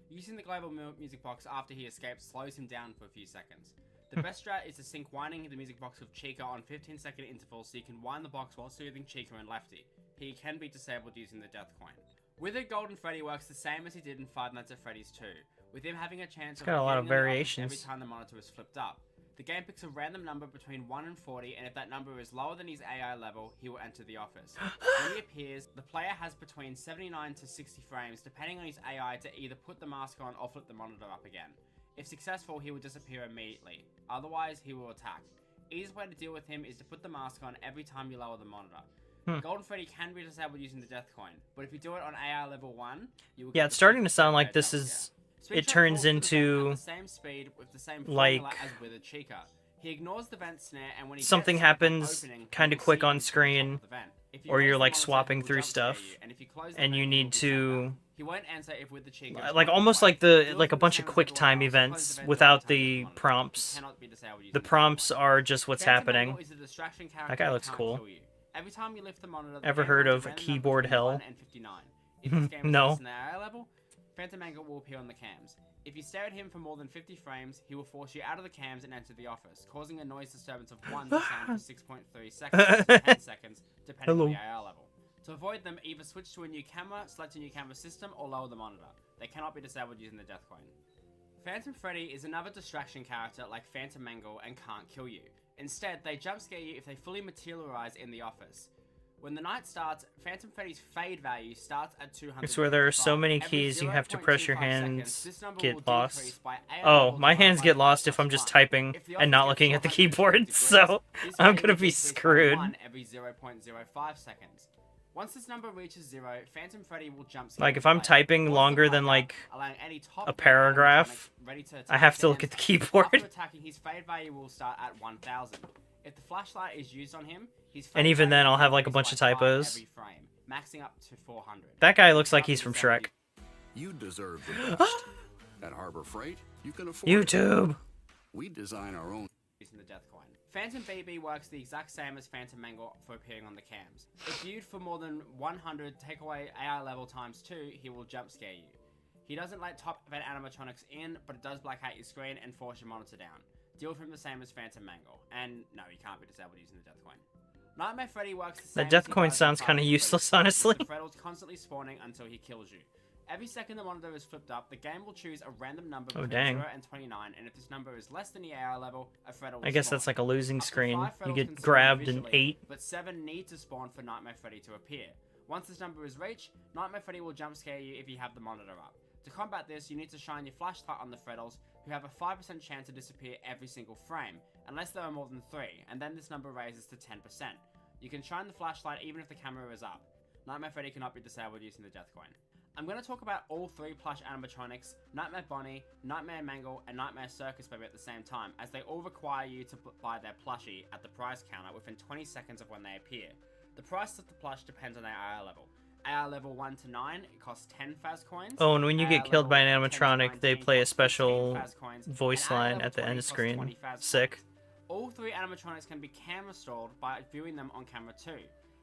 Using the global music box after he escapes slows him down for a few seconds. The best strat is to sync winding the music box with Chica on 15-second intervals so you can wind the box while soothing Chica and Lefty. He can be disabled using the Death Coin. Withered Golden Freddy works the same as he did in Five Nights at Freddy's 2, with him having a chance of got a lot of appearing in the office variations. every time the monitor is flipped up. The game picks a random number between 1 and 40, and if that number is lower than his AI level, he will enter the office. When he appears, the player has between 79 to 60 frames, depending on his AI, to either put the mask on or flip the monitor up again. If successful, he will disappear immediately. Otherwise, he will attack. Easiest way to deal with him is to put the mask on every time you lower the monitor. Golden Freddy can be disabled using the Death Coin, but if you do it on AI level 1, you will Yeah, get it's the starting to Chica sound like Freddy this jump is... scare. It Spintrap turns falls to the vent into, at the same speed with the same like, formula as with a Chica. He ignores the vent snare, and when he something gets to the happens opening, kinda you can quick see on him to the top screen, of the vent. If you or raise you're the like monitor, swapping he will through jump scare stuff, you, and if you close the and vent, you he will need be sent back. to... He won't answer if with the Chica. Like, almost like like a bunch of quick time events without the prompts. The prompts are just what's happening. That guy looks cool. Every time you lift the monitor, Ever heard of keyboard hell? No. Level, Phantom Mangle will appear on the cams. If you stare at him for more than 50 frames, he will force you out of the cams and enter the office, causing a noise disturbance of 1 to sound for 6.3 seconds to 10 seconds, depending on the AR level. To avoid them, either switch to a new camera, select a new camera system, or lower the monitor. They cannot be disabled using the Death Coin. Phantom Freddy is another distraction character like Phantom Mangle and can't kill you. Instead, they jump scare you if they fully materialize in the office. When the night starts, Phantom Freddy's fade value starts at 200. It's where there are so many keys you have to press your hands get lost. Oh, my hands get lost if I'm just typing and not looking at the keyboard, so I'm gonna be screwed. Every 0.05 seconds. Once this number reaches 0, Phantom Freddy will jump scare Like, if I'm typing longer than, like, a paragraph, I have to look at the keyboard. After attacking, his fade value will start at 1000. If the flashlight is used on him, his And even then, I'll have, like, a bunch of typos. every frame, maxing up to 400. That guy looks like he's from Shrek. You deserve the best. At Harbor Freight, you can afford YouTube! it. We design our own. Using the Death Coin. Phantom BB works the exact same as Phantom Mangle for appearing on the cams. If viewed for more than 100 take away AI level times 2, he will jump scare you. He doesn't let top event animatronics in, but it does black out your screen and force your monitor down. Deal with him the same as Phantom Mangle. And no, he can't be disabled using the Death Coin. Nightmare Freddy works the same. The Death Coin sounds kind of useless, honestly. The Freddle's constantly spawning until he kills you. Every second the monitor is flipped up, the game will choose a random number between 0 and 29, and if this number is less than the AI level, a Freddle will I guess spawn. that's like a losing Up to screen. 5 You Freddles get can spawn grabbed and visually, ate. But 7 need to spawn for Nightmare Freddy to appear. Once this number is reached, Nightmare Freddy will jump scare you if you have the monitor up. To combat this, you need to shine your flashlight on the Freddles, who have a 5% chance to disappear every single frame, unless there are more than 3, and then this number raises to 10%. You can shine the flashlight even if the camera is up. Nightmare Freddy cannot be disabled using the Death Coin. I'm going to talk about all 3 plush animatronics, Nightmare Bonnie, Nightmare Mangle, and Nightmare Circus Baby at the same time, as they all require you to buy their plushie at the price counter within 20 seconds of when they appear. The price of the plush depends on their AR level. AR level 1 to 9, it costs 10 Faz coins. Oh, and when you get AR killed by an level 10 to animatronic, they 19 play a costs 15 special Faz coins, voice and AR line level at the 20 end costs screen. 20 Faz Sick. coins. All 3 animatronics can be camera stalled by viewing them on camera too.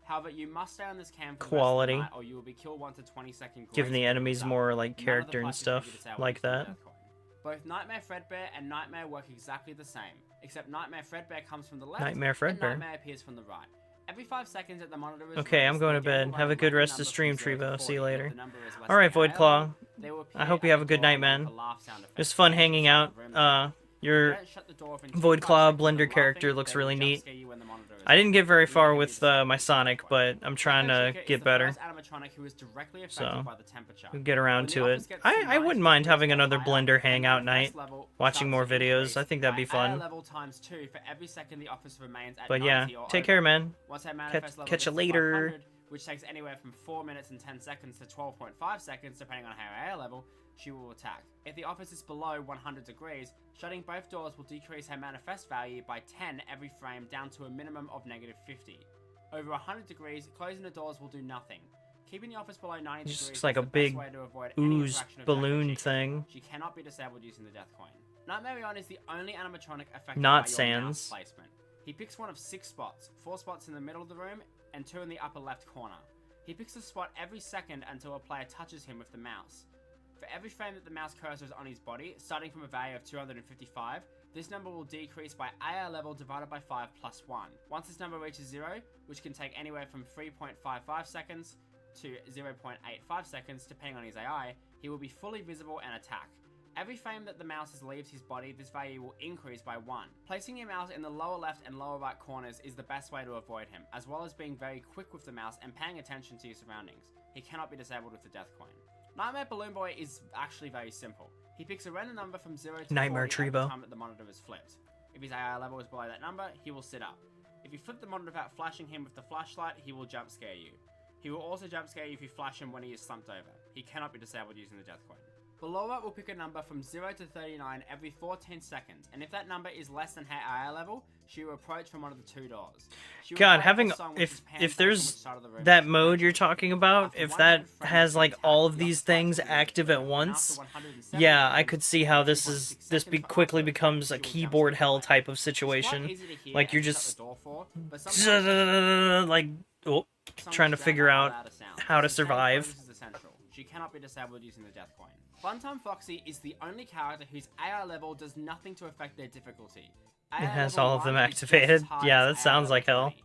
However, you must stay on this cam for Quality. the rest of the night, or you will be killed 1 to 20 second. Giving the enemies grace more like None of the character and plushies can be stuff disabled like using the that. Death Coin. Both Nightmare Fredbear and Nightmare work exactly the same, except Nightmare Fredbear comes from the left Nightmare and Fredbear. Nightmare appears from the right. Every 5 seconds at the monitor is Okay, I'm raised, going the to game bed. will Have a run good random rest of number stream, from 0 to Trevo. See you 40. later. If the number is less Alright, than the Void AI Claw. level, they will appear I hope you at have a the good door night, along with man. a laugh sound effect. It was fun They hanging just out. shut the room down. Your Don't shut the door within Void 25 Claw seconds of Blender laughing, character they looks will really jump neat. scare you when the monitor is I didn't up. get very You far can be with disabled my using the Sonic, Death Coin. but I'm trying to Chica is get the better. first animatronic who is directly affected So, by the temperature. we'll get around When the to it. office gets too I wouldn't 90 mind having degrees or another higher, Blender the hangout manifest night. level Watching more starts to videos. increase I think that'd by be AR fun. level times 2 for every second the office remains at But yeah, 90 or take over. care, man. Once that manifest level Catch gets you to later. 500, which takes anywhere from 4 minutes and 10 seconds to 12.5 seconds depending on her AR level, she will attack. If the office is below 100 degrees, shutting both doors will decrease her manifest value by 10 every frame down to a minimum of -50. Over 100 degrees, closing the doors will do nothing. Keeping the office below 90 Just degrees like is a the best big way to avoid any ooze interaction of balloon Jack and thing. She cannot be disabled using the Death Coin. Nightmare is the only animatronic affected Not by your Sans. mouse placement. He picks one of 6 spots, 4 spots in the middle of the room and 2 in the upper left corner. He picks a spot every second until a player touches him with the mouse. For every frame that the mouse cursor is on his body, starting from a value of 255, This number will decrease by AI level divided by 5 plus 1. Once this number reaches 0, which can take anywhere from 3.55 seconds to 0.85 seconds depending on his AI, he will be fully visible and attack. Every frame that the mouse leaves his body, this value will increase by 1. Placing your mouse in the lower left and lower right corners is the best way to avoid him, as well as being very quick with the mouse and paying attention to your surroundings. He cannot be disabled with the death coin. Nightmare Balloon Boy is actually very simple. He picks a random number from 0 to Nightmare 40 Treebo. every time that the monitor is flipped. If his AI level is below that number, he will sit up. If you flip the monitor without flashing him with the flashlight, he will jump scare you. He will also jump scare you if you flash him when he is slumped over. He cannot be disabled using the death coin. Below it will pick a number from 0 to 39 every 14 seconds, and if that number is less than her AI level, she will approach from one of the 2 doors. She will God, play having a song which is if panned based on there's which side of the room that is mode playing. you're talking about, After if 100 that frames has of like attack, all of the these opposite things side will active move. at And once, after 107 yeah, I frames, could see how this 3.6 this seconds quickly after, becomes a she will jump keyboard scare hell the player. type of It's quite situation. easy to hear Like you're and shut just the door for, but sometimes like trying to songs figure stand out louder sounds. how to So staying survive. focused is essential. She cannot be disabled using the death coin. Funtime Foxy is the only character whose AI level does nothing to affect their difficulty. It has level all of them 1 is just activated. as hard Yeah, as that AI sounds level like hell. 20.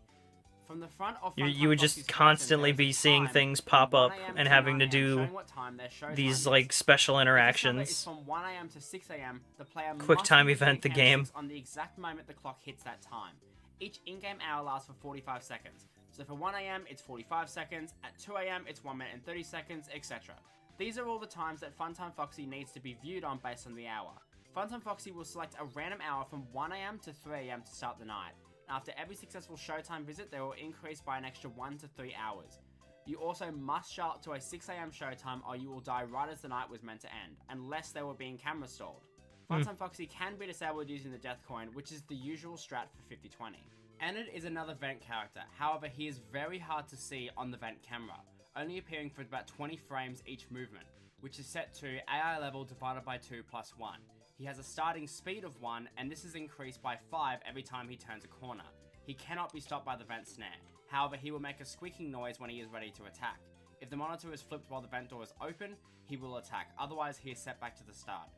From the front of You Funtime would Foxy's just person, constantly there is be a seeing time things from pop 1 up AM and to having to 9 AM do showing what time their showtime these is. like special If this number is interactions. from 1 AM to 6 AM, the player Quick must time move event the game. candlesticks on the exact moment the clock hits that time. Each in-game hour lasts for 45 seconds. So for 1 AM, it's 45 seconds, at 2 AM, it's 1 minute and 30 seconds, etc. These are all the times that Funtime Foxy needs to be viewed on based on the hour. Funtime Foxy will select a random hour from 1 AM to 3 AM to start the night. After every successful showtime visit, they will increase by an extra 1 to 3 hours. You also must show up to a 6 AM showtime or you will die right as the night was meant to end, unless they were being camera stalled. Funtime Foxy can be disabled using the death coin, which is the usual strat for 50/20. Enid is another vent character, however he is very hard to see on the vent camera, only appearing for about 20 frames each movement, which is set to AI level divided by 2 plus 1. He has a starting speed of 1, and this is increased by 5 every time he turns a corner. He cannot be stopped by the vent snare, however he will make a squeaking noise when he is ready to attack. If the monitor is flipped while the vent door is open, he will attack, otherwise he is set back to the start.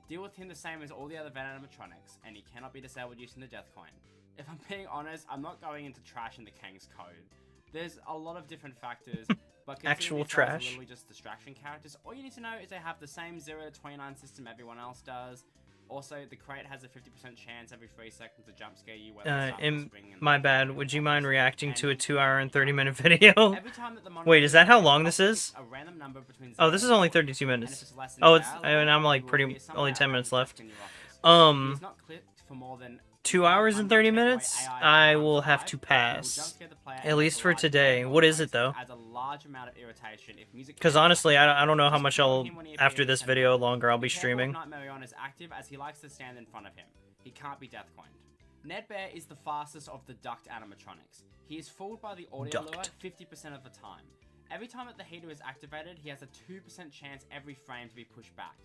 Deal with him the same as all the other vent animatronics, and he cannot be disabled using the death coin. If I'm being honest, I'm not going into trash in the Kang's code. There's a lot of different factors, but Actual considering these guys are trash. literally just distraction characters, all you need to know is they have the same 0 to 29 system everyone else does. Also, the crate has a 50% chance every 3 seconds to jump scare you. My bad. Would you mind reacting to a 2-hour and 30-minute video? Every time that the monitor Wait, is that how long this is? a random number between Oh, 0 this is and only 40. 32 And if minutes. it's less than Oh, an it's hour and I'm like you will pretty hear some only 10 out minutes desk left. in your office. If he's not clipped for more than 2 hours and 30 100 minutes? takeaway I AI will have times to 5, it will pass. jump scare the player At and least make a for large today. background What is it noise. though? Adds a large amount of irritation if music Because plays honestly, background. I don't know how Just much ignore I'll him when he after appears this and video then longer I'll be be careful if streaming. Nightmare on is active as he likes to stand in front of him. He can't be death coined. Ned Bear is the fastest of the duct animatronics. He is fooled by the audio lure Duct. 50% of the time. Every time that the heater is activated, he has a 2% chance every frame to be pushed back.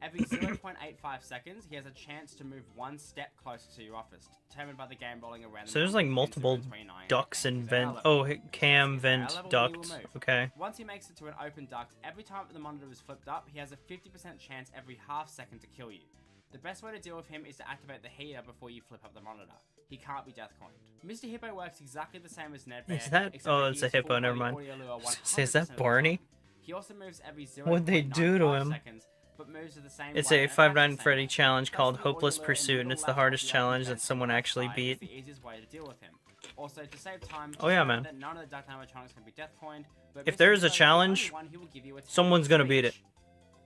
Every 0.85 seconds, he has a chance to move 1 step closer to your office, determined by the game rolling a random So there's number like between multiple 0 to 29. ducts and His vent. AI level. Oh, cam, His AI vent, level, he duct. will move. Okay. Once he makes it to an open duct, every time the monitor is flipped up, he has a 50% chance every half second to kill you. The best way to deal with him is to activate the heater before you flip up the monitor. He can't be death coined. Mr. Hippo works exactly the same as Ned Bear. Is that- except oh, that it's he a is hippo, fooled by never the mind. audio lure Is that 100% of the Barney? time. He also moves every 0.95 What'd they do to him? seconds, but moves to the same It's way a and 5 attacks Nights the at same Freddy way. challenge Press called the audio Hopeless lure in Pursuit, and middle it's the left hardest of the challenge upper that someone left actually side beat. is the easiest way to deal with him. Also, to save time, Oh, yeah, just man. note that none of the duct animatronics can be death coined, but If Mr. there is a Hippo the challenge, only one who will give you a someone's gonna 10 beat it. each.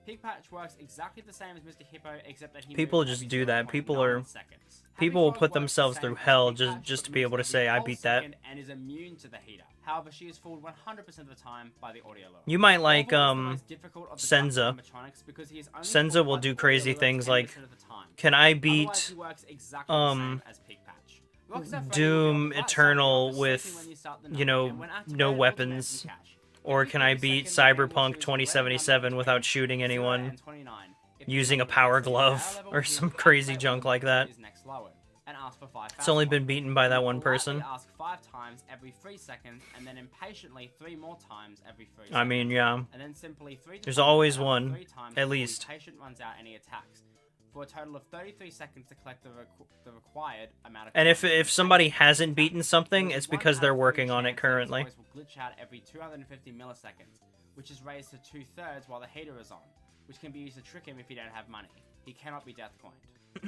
Pig Patch works exactly the same as Mr. Hippo, except that he People moves just every do that. 0.9 People are- seconds. People will Happy put Frog works the themselves same through as hell Pig just Patch, just to but be able to moves say, every I whole beat that. second and is immune to the heater. However, she is fooled 100% of the time by the audio lure. You might like Orville is the most difficult of the duct Senza. animatronics because he is only Senza fooled will by do the crazy audio lure things like, 10% of the time. can I Otherwise, beat he works exactly the same as Pig Patch. Rockstar Freddy will be Doom on the right side of the Eternal office with, sleeping when you start the you night, know, and when no activated, will demand weapons? some cash. Or Every can I 30 beat seconds, the game will Cyberpunk choose a random number 2077 without between shooting 0 anyone and 29. If the using a number power is the glove level, or he some will crazy activate junk when like the that? is next lowered, and ask for 5 It's only fast been ones. beaten by that one Politely person. ask 5 times every 3 seconds, and then impatiently 3 more times every 3 seconds. I mean, yeah. And then simply 3 to There's 5 always another one, 3 times at before the least. patient runs out and he attacks. for a total of 33 seconds to collect the required amount of And coins. if somebody hasn't beaten something, it's There's because one they're out of working 3 on it chance that currently. this voice will glitch out every 250 milliseconds, which is raised to 2/3 while the heater is on, which can be used to trick him if you don't have money. He cannot be death coined.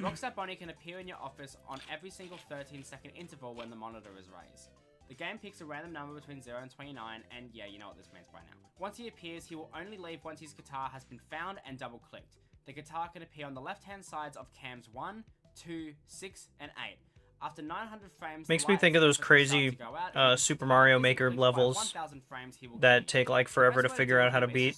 Rockstar Bonnie can appear in your office on every single 13-second interval when the monitor is raised. The game picks a random number between 0 and 29, and yeah, you know what this means by now. Once he appears, he will only leave once his guitar has been found and double-clicked. The guitar can appear on the left-hand sides of cams 1, 2, 6, and 8. After 900 frames, Makes me think of those crazy Super Mario Maker levels that take like forever to figure out how to beat,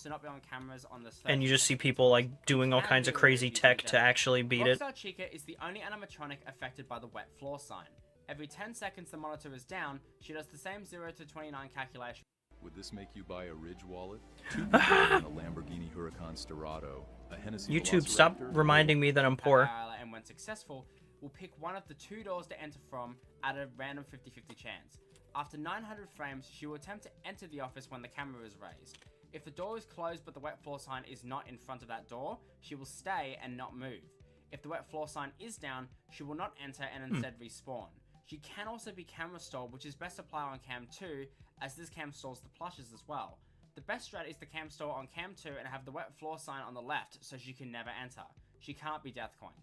and you just see people like doing all kinds of crazy tech to actually beat it. Rockstar Chica is the only animatronic affected by the wet floor sign. Every 10 seconds the monitor is down, she does the same 0 to 29 calculation. Would this make you buy a Ridge wallet? 2 people in a Lamborghini Huracan Sterrato, a Hennessy YouTube, stop Velociraptor, reminding me that I'm poor. And when successful, will pick one of the 2 doors to enter from at a random 50-50 chance. After 900 frames, she will attempt to enter the office when the camera is raised. If the door is closed but the wet floor sign is not in front of that door, she will stay and not move. If the wet floor sign is down, she will not enter and instead respawn. She can also be camera stalled, which is best applied on cam 2, as this cam stalls the plushes as well. The best strat is to cam stall on cam 2 and have the wet floor sign on the left, so she can never enter. She can't be death coined.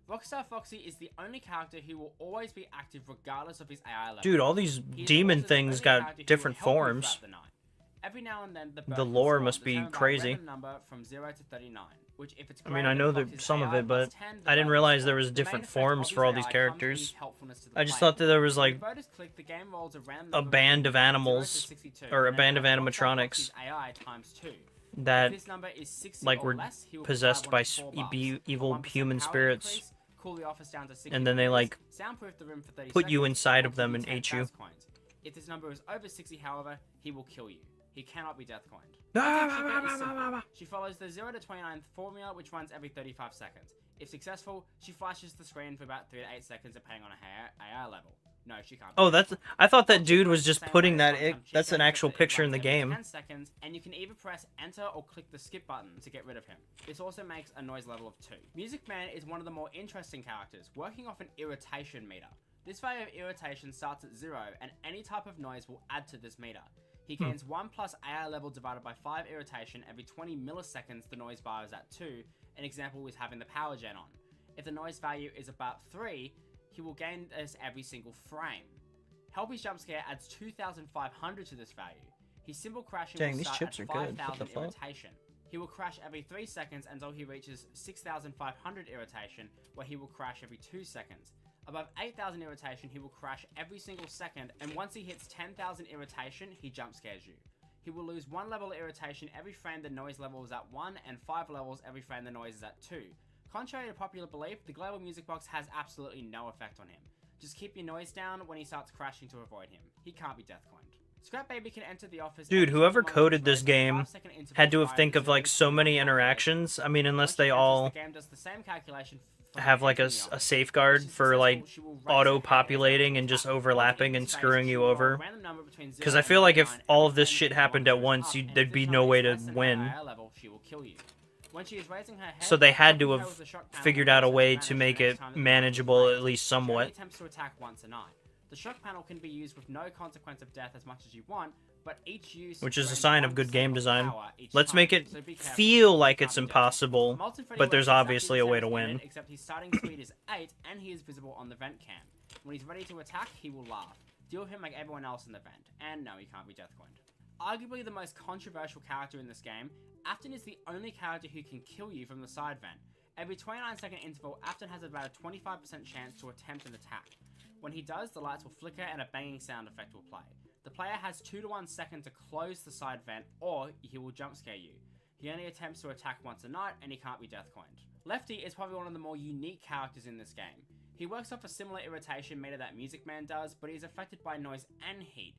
Rockstar Foxy is the only character who will always be active regardless of his AI level. Dude, all these demon things got different forms. Every now and then, The lore must be crazy. Number from 0 to 39, which if it's I mean, I know some of it, but I didn't realize there was different forms for all these characters. I just thought that there was like a band of animals or a band of animatronics that like were possessed by evil human spirits, and then they like put you inside of them and ate you. If this number is over 60, however, he will kill you. He cannot be death coined. She follows the 0 to 29 formula, which runs every 35 seconds. If successful, she flashes the screen for about 3 to 8 seconds, depending on her AI level. No, she can't. Oh, I thought that dude was just putting that. That's an actual picture in the game. 10 seconds, and you can either press enter or click the skip button to get rid of him. This also makes a noise level of 2. Music Man is one of the more interesting characters, working off an irritation meter. This value of irritation starts at 0, and any type of noise will add to this meter. He gains 1 plus AI level divided by 5 irritation every 20 milliseconds the noise bar is at 2, an example is having the power gen on. If the noise value is about 3, he will gain this every single frame. Helpy's jump scare adds 2,500 to this value. His simple crashing will start at 5,000 irritation. He will crash every 3 seconds until he reaches 6,500 irritation, where he will crash every 2 seconds. Above 8,000 irritation, he will crash every single second, and once he hits 10,000 irritation, he jump scares you. He will lose 1 level of irritation every frame the noise level is at 1, and 5 levels every frame the noise is at 2. Contrary to popular belief, the global music box has absolutely no effect on him. Just keep your noise down when he starts crashing to avoid him. He can't be death coined. Scrap Baby can enter the office. Dude, whoever coded this game had to have think of like so many interactions. I mean, unless they all have like a safeguard for like auto-populating and just overlapping and screwing you over. Because I feel like if all of this shit happened at once, there'd be no way to win. So they had to have figured out a way to make it manageable at least somewhat. The shock panel can be used with no consequence of death as much as you want, but each use which is a sign of good game design. Let's make it feel like it's impossible, but there's obviously a way to win. Except his starting speed is 8, and he is visible on the vent cam. When he's ready to attack, he will laugh. Deal with him like everyone else in the vent, and no, he can't be death coined. Arguably the most controversial character in this game, Afton is the only character who can kill you from the side vent. Every 29-second interval, Afton has about a 25% chance to attempt an attack. When he does, the lights will flicker and a banging sound effect will play. The player has 2 to 1 second to close the side vent, or he will jump scare you. He only attempts to attack once a night, and he can't be death coined. Lefty is probably one of the more unique characters in this game. He works off a similar irritation meter that Music Man does, but he is affected by noise and heat.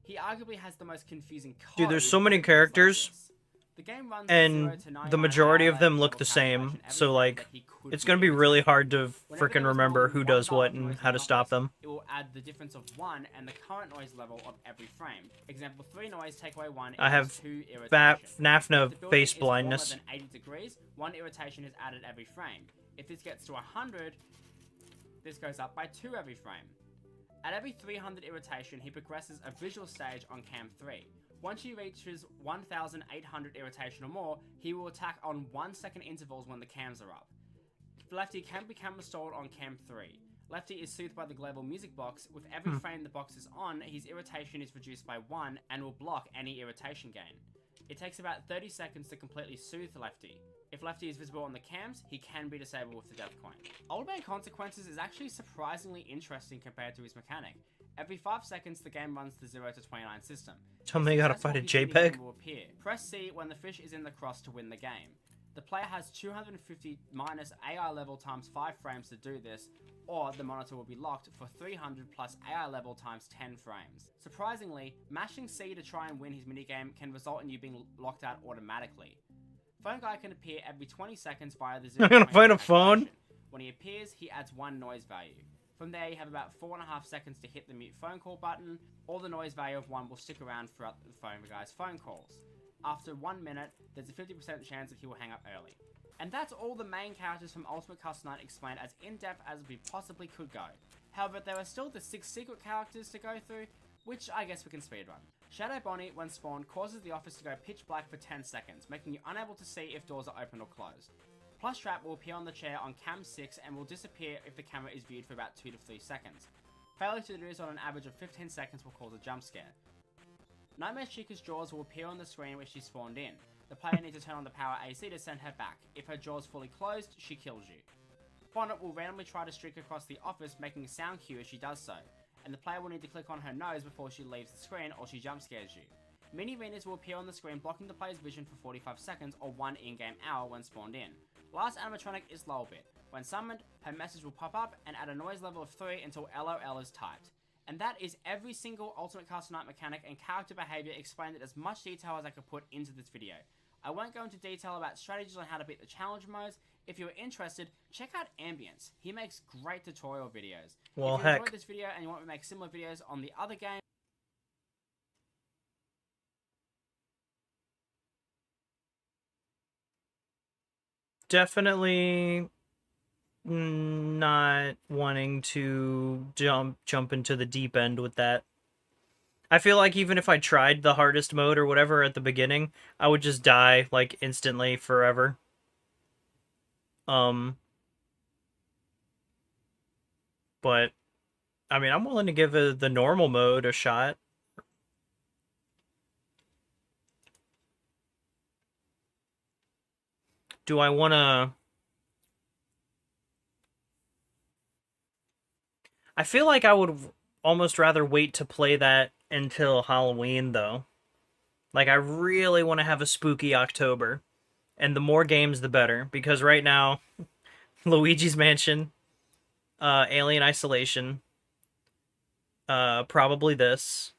He arguably has the most confusing code. Dude, there's so many characters, the game runs and the majority of them look the same, so like, it's gonna be really hard to frickin' remember who does what and how to stop them. It will add the difference of 1 and the current noise level of every frame. Example, 3 noise, take away 1, I have 2 irritation. FNAFNA face blindness. Than 80 degrees, 1 irritation is added every frame. If this gets to 100, this goes up by 2 every frame. At every 300 irritation, he progresses a visual stage on cam 3. Once he reaches 1,800 irritation or more, he will attack on 1 second intervals when the cams are up. Lefty can be camera stalled on cam 3. Lefty is soothed by the global music box. With every frame the box is on, his irritation is reduced by 1 and will block any irritation gain. It takes about 30 seconds to completely soothe Lefty. If Lefty is visible on the cams, he can be disabled with the death coin. Old Man Consequences is actually surprisingly interesting compared to his mechanic. Every 5 seconds, the game runs the 0 to 29 system. Tell me you gotta fight a JPEG. Will appear. Press C when the fish is in the cross to win the game. The player has 250 minus AI level times 5 frames to do this, or the monitor will be locked for 300 plus AI level times 10 frames. Surprisingly, mashing C to try and win his minigame can result in you being locked out automatically. Phone Guy can appear every 20 seconds via the 0 I'm gonna find a phone. When he appears, he adds 1 noise value. From there, you have about 4.5 seconds to hit the mute phone call button, or the noise value of 1 will stick around throughout the Phone Guy's phone calls. After 1 minute, there's a 50% chance that he will hang up early. And that's all the main characters from Ultimate Custom Night explained as in-depth as we possibly could go. However, there are still the 6 secret characters to go through, which I guess we can speedrun. Shadow Bonnie, when spawned, causes the office to go pitch black for 10 seconds, making you unable to see if doors are open or closed. Plush Trap will appear on the chair on cam 6 and will disappear if the camera is viewed for about 2 to 3 seconds. Failure to do this on an average of 15 seconds will cause a jump scare. Nightmare Chica's jaws will appear on the screen which she spawned in. The player needs to turn on the power AC to send her back. If her jaws fully closed, she kills you. Bonnet will randomly try to streak across the office, making a sound cue as she does so, and the player will need to click on her nose before she leaves the screen or she jump scares you. Mini Venus will appear on the screen blocking the player's vision for 45 seconds or 1 in-game hour when spawned in. Last animatronic is Lolbit. When summoned, her message will pop up and add a noise level of 3 until LOL is typed. And that is every single Ultimate Custom Night mechanic and character behavior explained in as much detail as I could put into this video. I won't go into detail about strategies on how to beat the challenge modes. If you're interested, check out Ambience. He makes great tutorial videos. Well, if you heck. enjoyed this video and you want me to make similar videos on the other games, Definitely not wanting to jump into the deep end with that. I feel like even if I tried the hardest mode or whatever at the beginning, I would just die like instantly forever. But I mean, I'm willing to give the normal mode a shot. Do I want to... I feel like I would almost rather wait to play that until Halloween, though. Like, I really want to have a spooky October. And the more games, the better. Because right now, Luigi's Mansion, Alien Isolation, probably this.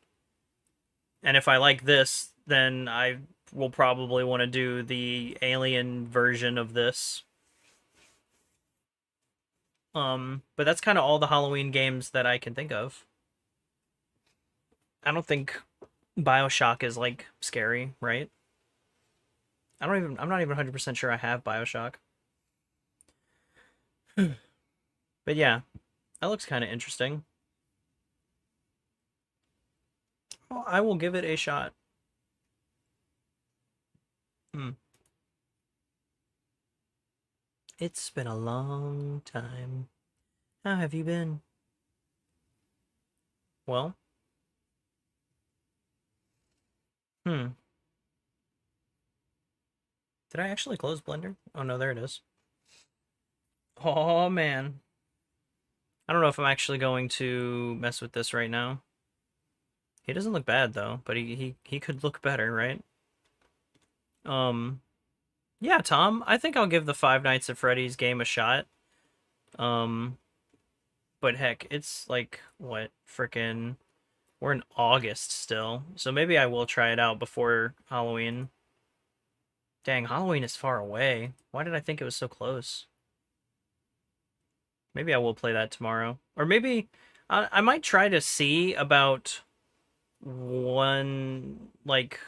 And if I like this, then I will probably want to do the Alien version of this. But that's kind of all the Halloween games that I can think of. I don't think BioShock is, like, scary, right? I'm not even 100% sure I have BioShock. But yeah, that looks kind of interesting. Well, I will give it a shot. It's been a long time. How have you been? Well. Did I actually close Blender? Oh no, there it is. Oh man. I don't know if I'm actually going to mess with this right now. He doesn't look bad though, but he could look better, right? Yeah, Tom, I think I'll give the Five Nights at Freddy's game a shot. But heck, it's like, what, frickin'... We're in August still, so maybe I will try it out before Halloween. Dang, Halloween is far away. Why did I think it was so close? Maybe I will play that tomorrow. Or maybe I might try to see about one, like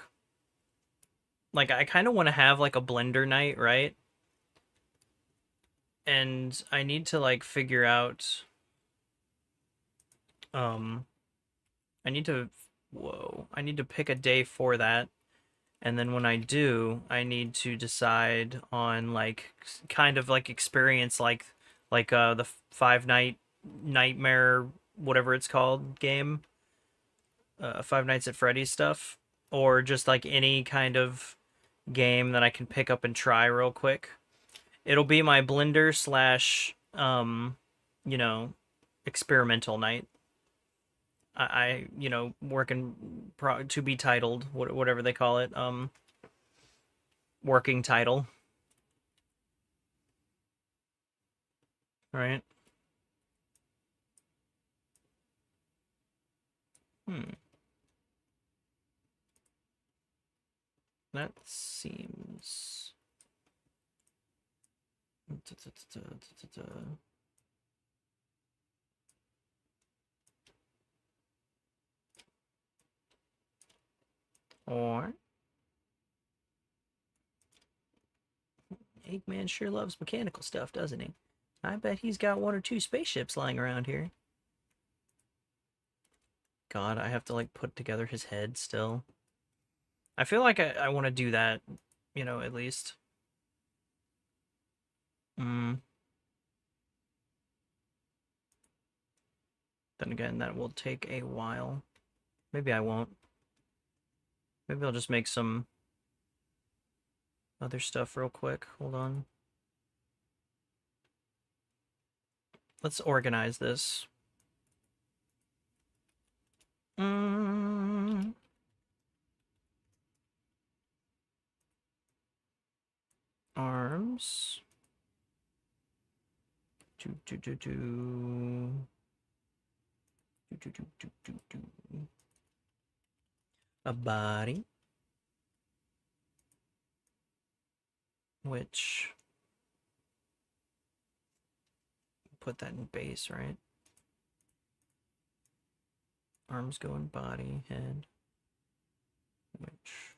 I kind of want to have, like, a Blender night, right? and I need to like figure out I need to I need to pick a day for that. And then when I do, I need to decide on like kind of like experience like the Five Nightmare whatever it's called game, Five Nights at Freddy's stuff, or just like any kind of game that I can pick up and try real quick. It'll be my Blender slash you know, experimental night. I you know, working to be titled, whatever they call it, working title. Right? That seems... Or... Eggman sure loves mechanical stuff, doesn't he? I bet he's got 1 or 2 spaceships lying around here. God, I have to, like, put together his head still. I feel like I want to do that, you know, at least. Then again, that will take a while. Maybe I won't. Maybe I'll just make some other stuff real quick. Hold on. Let's organize this. Arms. A body. Which... Put that in base, right? Arms go in body, head. Which...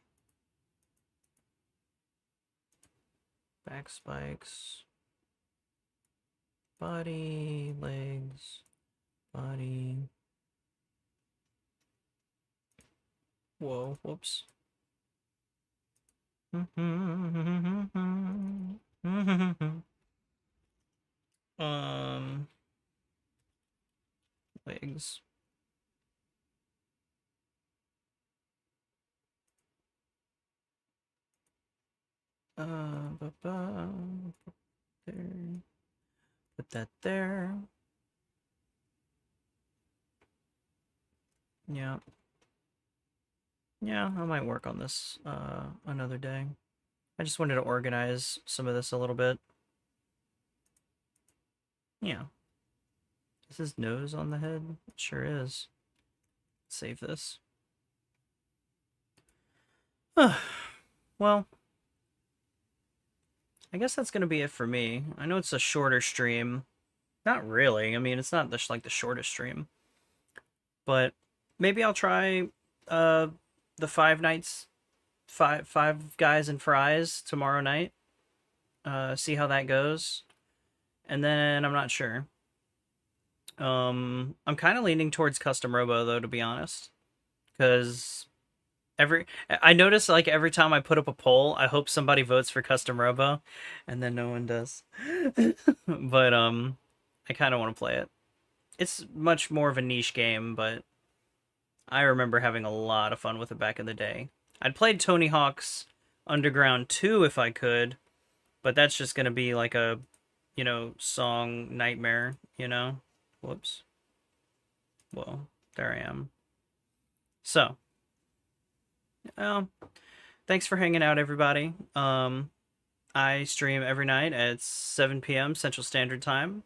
Back spikes. Body, legs, body. Whoa, whoops. Legs. There. Put that there. Yeah. Yeah, I might work on this another day. I just wanted to organize some of this a little bit. Yeah. Is his nose on the head? It sure is. Save this. Well, I guess that's gonna be it for me. I know it's a shorter stream. Not really. I mean, it's not like the shortest stream. But maybe I'll try the Five Guys and Fries tomorrow night. See how that goes. And then I'm not sure. I'm kind of leaning towards Custom Robo though, to be honest. Because I notice like every time I put up a poll, I hope somebody votes for Custom Robo, and then no one does. But I kind of want to play it. It's much more of a niche game, but I remember having a lot of fun with it back in the day. I'd played Tony Hawk's Underground 2 if I could, but that's just gonna be like a, you know, song nightmare, you know? Whoops. Well, there I am. So, thanks for hanging out, everybody. I stream every night at 7 p.m. Central Standard Time.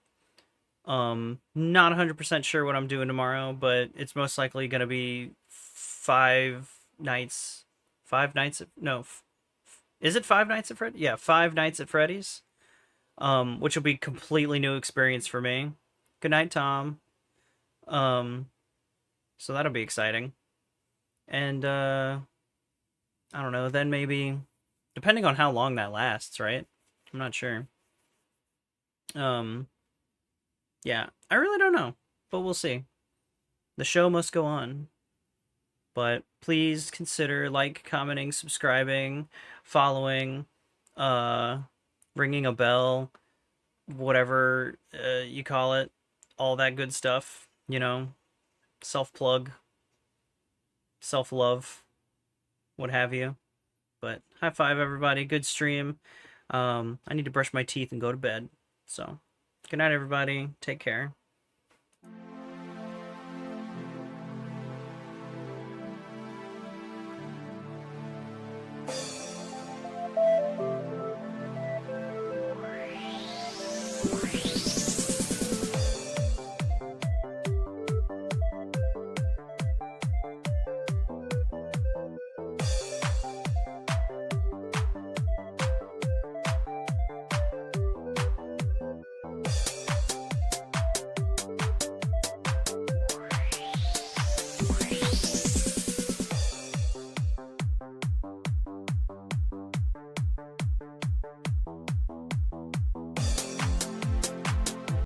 Not 100% sure what I'm doing tomorrow, but it's most likely going to be Five Nights at... No. Is it Five Nights at Freddy's? Yeah, Five Nights at Freddy's. Which will be completely new experience for me. Good night, Tom. So that'll be exciting. And, I don't know, then maybe... Depending on how long that lasts, right? I'm not sure. Yeah, I really don't know, but we'll see. The show must go on. But please consider commenting, subscribing, following, ringing a bell, whatever you call it, all that good stuff, self-plug, self-love, what have you. But high five, everybody. Good stream. I need to brush my teeth and go to bed. So, good night, everybody. Take care.